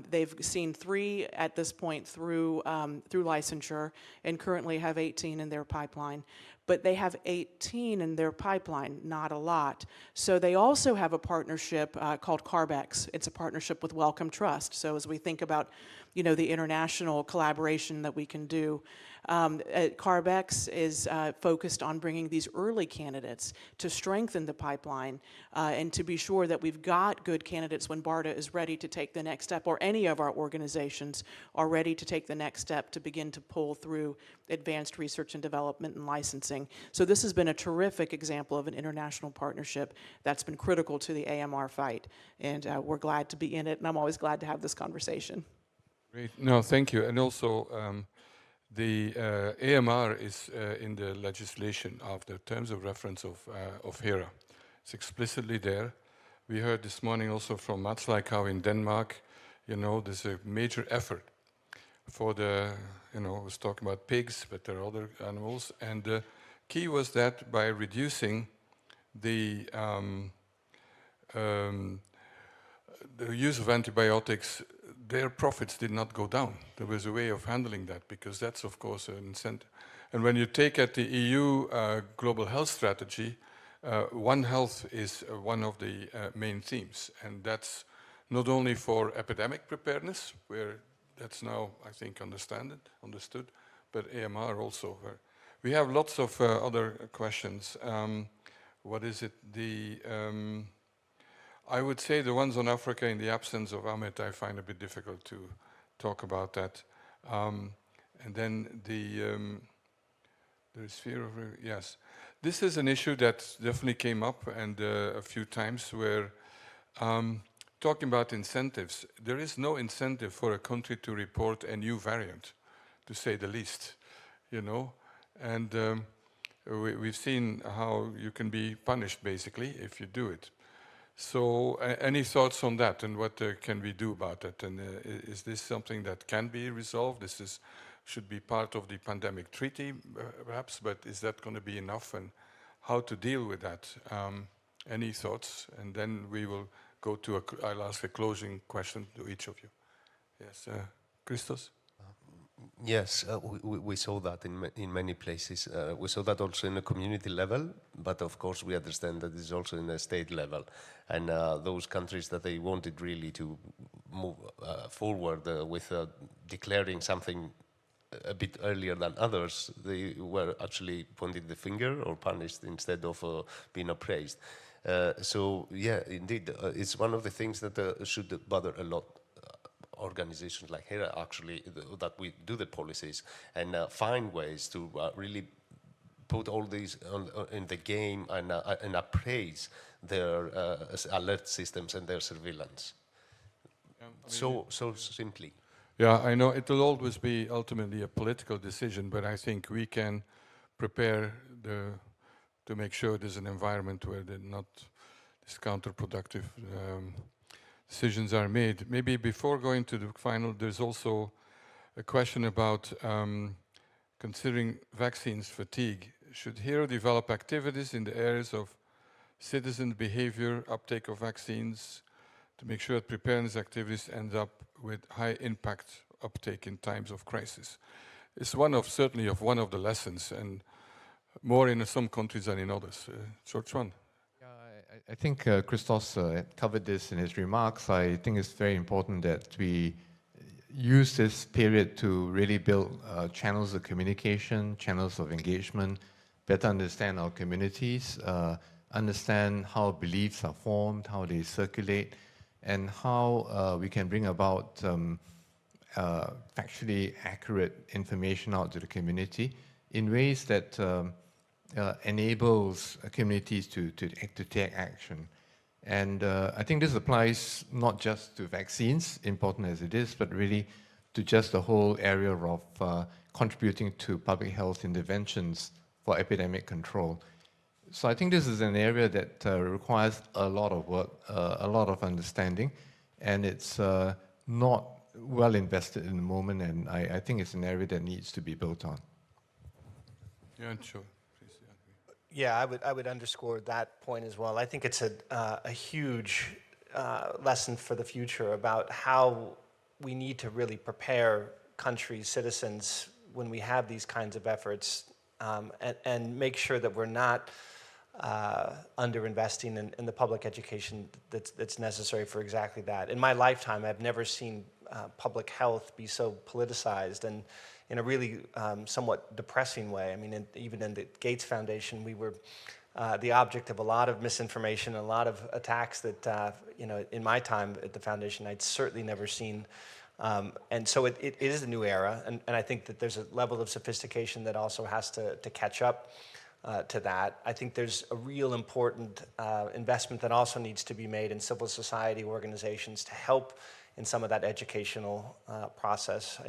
They've seen 3 at this point through licensure and currently have 18 in their pipeline. But they have 18 in their pipeline, not a lot. So they also have a partnership called CARB-X. It's a partnership with Wellcome Trust. So as we think about, the international collaboration that we can do, CARB-X is focused on bringing these early candidates to strengthen the pipeline and to be sure that we've got good candidates when BARDA is ready to take the next step, or any of our organizations are ready to take the next step to begin to pull through advanced research and development and licensing. So this has been a terrific example of an international partnership that's been critical to the AMR fight, and we're glad to be in it, and I'm always glad to have this conversation. Great. No, thank you. And also, the AMR is in the legislation of the terms of reference of Hera. It's explicitly there. We heard this morning also from Mats, like how in Denmark, there's a major effort for the, I was talking about pigs, but there are other animals. And the key was that by reducing the use of antibiotics, their profits did not go down. There was a way of handling that, because that's, of course, an incentive. And when you take at the EU Global Health Strategy, One Health is one of the main themes. And that's not only for epidemic preparedness, where that's now, I think, understood, but AMR also. We have lots of other questions. What is it? I would say the ones on Africa, in the absence of Ahmed, I find a bit difficult to talk about that. And then the sphere of, yes. This is an issue that definitely came up and a few times where, talking about incentives, there is no incentive for a country to report a new variant, to say the least, And we've seen how you can be punished, basically, if you do it. So any thoughts on that, and what can we do about it? And is this something that can be resolved? This should be part of the pandemic treaty, perhaps, but is that going to be enough? And how to deal with that? Any thoughts? And then we will go to I'll ask a closing question to each of you. Yes, Christos? Yes, we saw that in many places. We saw that also in a community level, but of course we understand that it's also in a state level. And those countries that they wanted really to move forward with declaring something a bit earlier than others, they were actually pointing the finger or punished instead of being appraised. So yeah, indeed, it's one of the things that should bother a lot organizations like Hera, actually, that we do the policies and find ways to really put all these in the game and appraise their alert systems and their surveillance. So simply. Yeah, I know it will always be ultimately a political decision, but I think we can prepare to make sure there's an environment where these counterproductive decisions are made. Maybe before going to the final, there's also a question about considering vaccines fatigue. Should Hera develop activities in the areas of citizen behavior, uptake of vaccines, to make sure that preparedness activities end up with high impact uptake in times of crisis? It's certainly one of the lessons, and more in some countries than in others. George one. I think Christos covered this in his remarks. I think it's very important that we use this period to really build channels of communication, channels of engagement, better understand our communities, understand how beliefs are formed, how they circulate, and how we can bring about factually accurate information out to the community in ways that enables communities to take action. And I think this applies not just to vaccines, important as it is, but really to just the whole area of contributing to public health interventions for epidemic control. So I think this is an area that requires a lot of work, a lot of understanding, and it's not well invested in the moment, and I think it's an area that needs to be built on. Yeah, sure. Yeah, I would underscore that point as well. I think it's a huge lesson for the future about how we need to really prepare countries, citizens, when we have these kinds of efforts, and make sure that we're not underinvesting in the public education that's necessary for exactly that. In my lifetime, I've never seen public health be so politicized and in a really somewhat depressing way. I mean, even in the Gates Foundation, we were the object of a lot of misinformation, a lot of attacks that, you know, in my time at the foundation, I'd certainly never seen. And so it is a new era, and I think that there's a level of sophistication that also has to catch up to that. I think there's a real important investment that also needs to be made in civil society organizations to help in some of that educational process.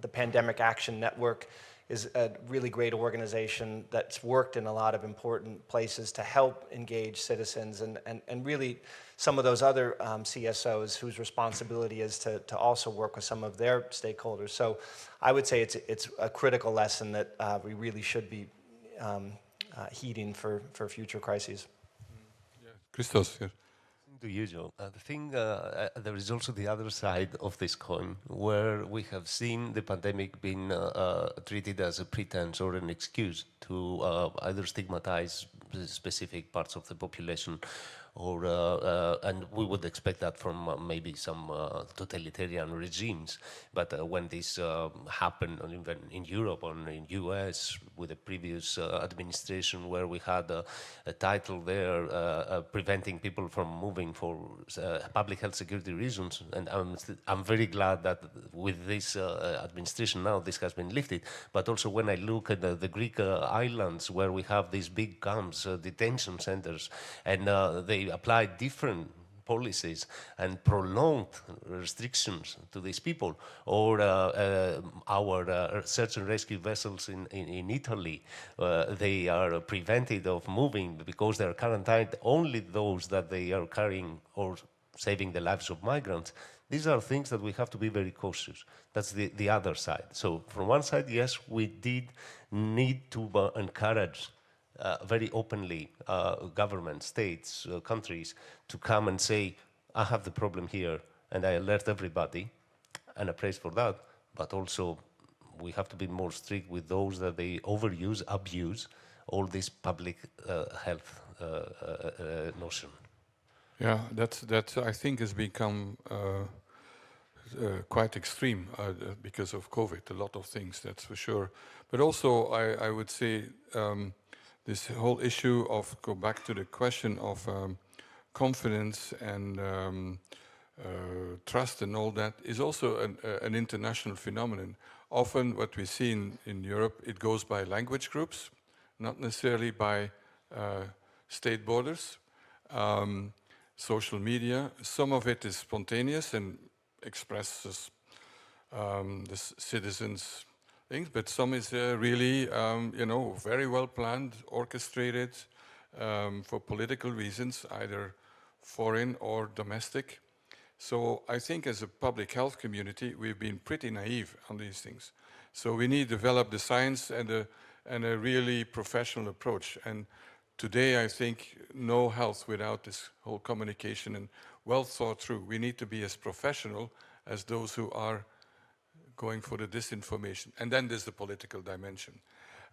The Pandemic Action Network is a really great organization that's worked in a lot of important places to help engage citizens, and really some of those other CSOs whose responsibility is to also work with some of their stakeholders. So I would say it's a critical lesson that we really should be heeding for future crises. Yeah. Christos, yeah. The usual. The thing, there is also the other side of this coin, where we have seen the pandemic being treated as a pretense or an excuse to either stigmatize specific parts of the population, or and we would expect that from maybe some totalitarian regimes. But when this happened, even in Europe or in US with the previous administration, where we had a title there preventing people from moving for public health security reasons, and I'm very glad that with this administration now this has been lifted. But also when I look at the Greek islands, where we have these big camps, detention centers, and they apply different policies and prolonged restrictions to these people, or our search and rescue vessels in Italy, they are prevented of moving because they are quarantined, only those that they are carrying or saving the lives of migrants. These are things that we have to be very cautious. That's the other side. So from one side, yes, we did need to encourage very openly governments, states, countries to come and say, I have the problem here, and I alert everybody, and I praise for that. But also, we have to be more strict with those that they overuse, abuse all this public health notion. Yeah, that I think has become quite extreme because of COVID. A lot of things, that's for sure. But also, I would say this whole issue of, go back to the question of confidence and trust and all that, is also an international phenomenon. Often what we see in Europe, it goes by language groups, not necessarily by state borders, social media. Some of it is spontaneous and expresses the citizens' things, but some is really, you know, very well planned, orchestrated for political reasons, either foreign or domestic. So I think as a public health community, we've been pretty naive on these things. So we need to develop the science and a really professional approach. And today, I think no health without this whole communication and well thought through. We need to be as professional as those who are going for the disinformation. And then there's the political dimension,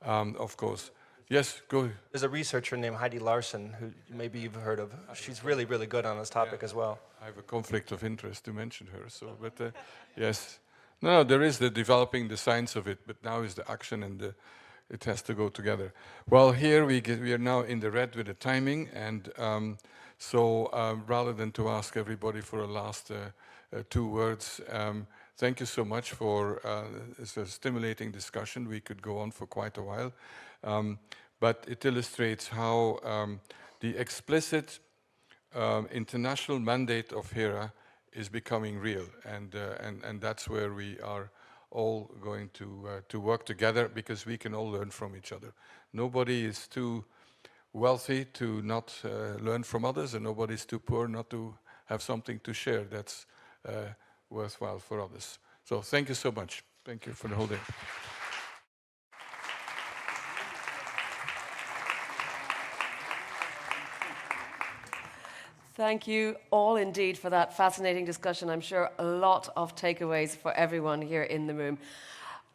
of course. Yes, go. There's a researcher named Heidi Larson, who maybe you've heard of. She's really, really good on this topic as well. I have a conflict of interest to mention her, so, but yes. No, there is the developing the science of it, but now is the action, and it has to go together. Well, here we are now in the red with the timing, and so rather than to ask everybody for a last 2 words, thank you so much for this stimulating discussion. We could go on for quite a while, but it illustrates how the explicit international mandate of Hera is becoming real, and that's where we are all going to work together, because we can all learn from each other. Nobody is too wealthy to not learn from others, and nobody is too poor not to have something to share that's worthwhile for others. So thank you so much. Thank you for the whole day. Thank you all indeed for that fascinating discussion. I'm sure a lot of takeaways for everyone here in the room.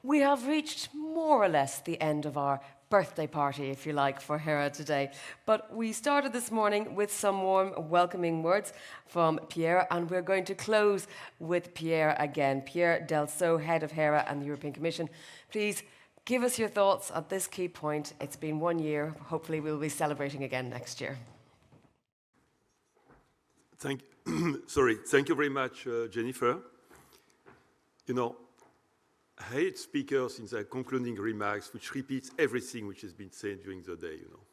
We have reached more or less the end of our birthday party, if you like, for Hera today. But we started this morning with some warm welcoming words from Pierre, and we're going to close with Pierre again. Pierre Delceau, head of Hera and the European Commission. Please give us your thoughts at this key point. It's been 1 year. Hopefully we'll be celebrating again next year. Thank you very much, Jennifer. You know, I hate speakers in their concluding remarks which repeats everything which has been said during the day, you know,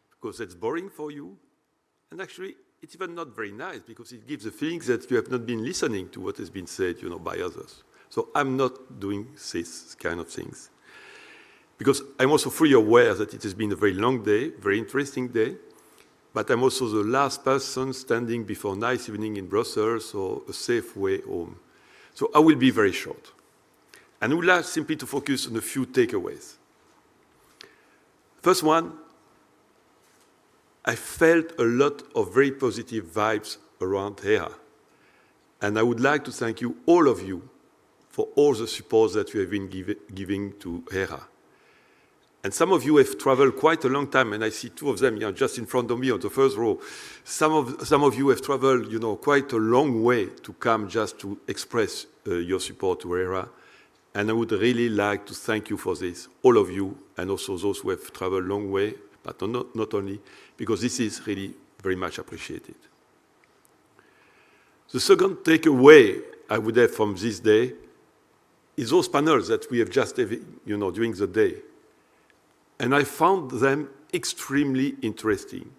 because that's boring for you. And actually, it's even not very nice, because it gives the feeling that you have not been listening to what has been said, you know, by others. So I'm not doing this kind of things, because I'm also fully aware that it has been a very long day, very interesting day. But I'm also the last person standing before a nice evening in Brussels or a safe way home. So I will be very short. And I would like simply to focus on a few takeaways. First one, I felt a lot of very positive vibes around Hera. And I would like to thank you, all of you, for all the support that you have been giving to Hera. And some of you have traveled quite a long time, and I see two of them, you know, just in front of me on the first row. Some of you have traveled, you know, quite a long way to come just to express your support to Hera. And I would really like to thank you for this, all of you, and also those who have traveled a long way, but not only, because this is really very much appreciated. The second takeaway I would have from this day is those panels that we have just, you know, during the day. And I found them extremely interesting.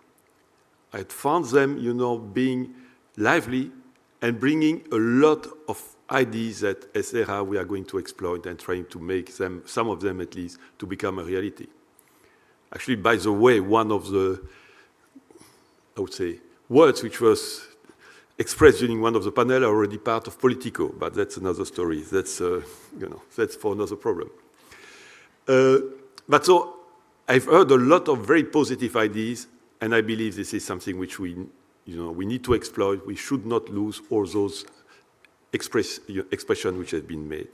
I found them, you know, being lively and bringing a lot of ideas that as Hera we are going to exploit and trying to make them, some of them at least, to become a reality. Actually, by the way, one of the, I would say, words which was expressed during one of the panels are already part of Politico, but that's another story. That's, you know, that's for another problem. But so, I've heard a lot of very positive ideas, and I believe this is something which we need to exploit. We should not lose all those expressions which have been made.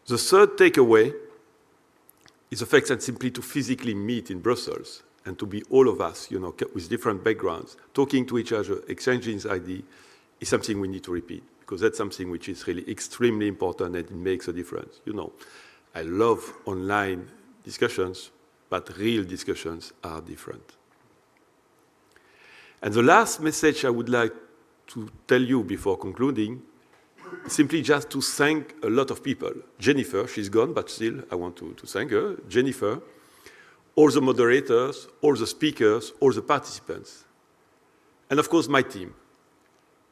The third takeaway is the fact that simply to physically meet in Brussels and to be all of us, you know, with different backgrounds, talking to each other, exchanging ideas, is something we need to repeat, because that's something which is really extremely important and it makes a difference. You know, I love online discussions, but real discussions are different. And the last message I would like to tell you before concluding is simply just to thank a lot of people. Jennifer, she's gone, but still I want to thank her. Jennifer, all the moderators, all the speakers, all the participants. And of course my team,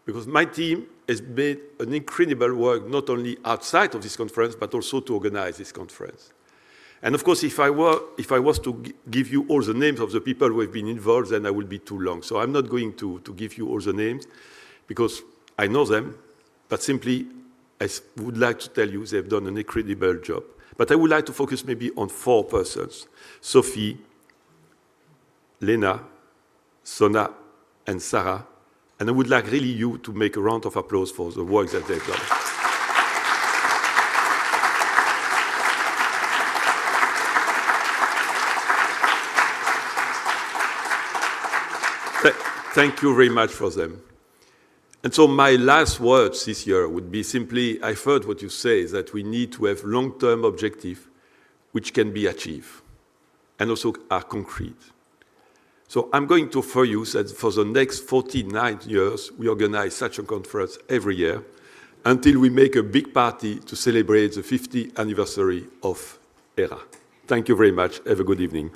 because my team has made an incredible work not only outside of this conference, but also to organize this conference. And of course, if I was to give you all the names of the people who have been involved, then I would be too long. So I'm not going to give you all the names, because I know them, but simply I would like to tell you they've done an incredible job. But I would like to focus maybe on 4 persons: Sophie, Lena, Sona, and Sarah. And I would like really you to make a round of applause for the work that they've done. Thank you very much for them. And so my last words this year would be simply, I've heard what you say, that we need to have long-term objectives which can be achieved and also are concrete. So I'm going to offer you that for the next 49 years, we organize such a conference every year until we make a big party to celebrate the 50th anniversary of Hera. Thank you very much. Have a good evening.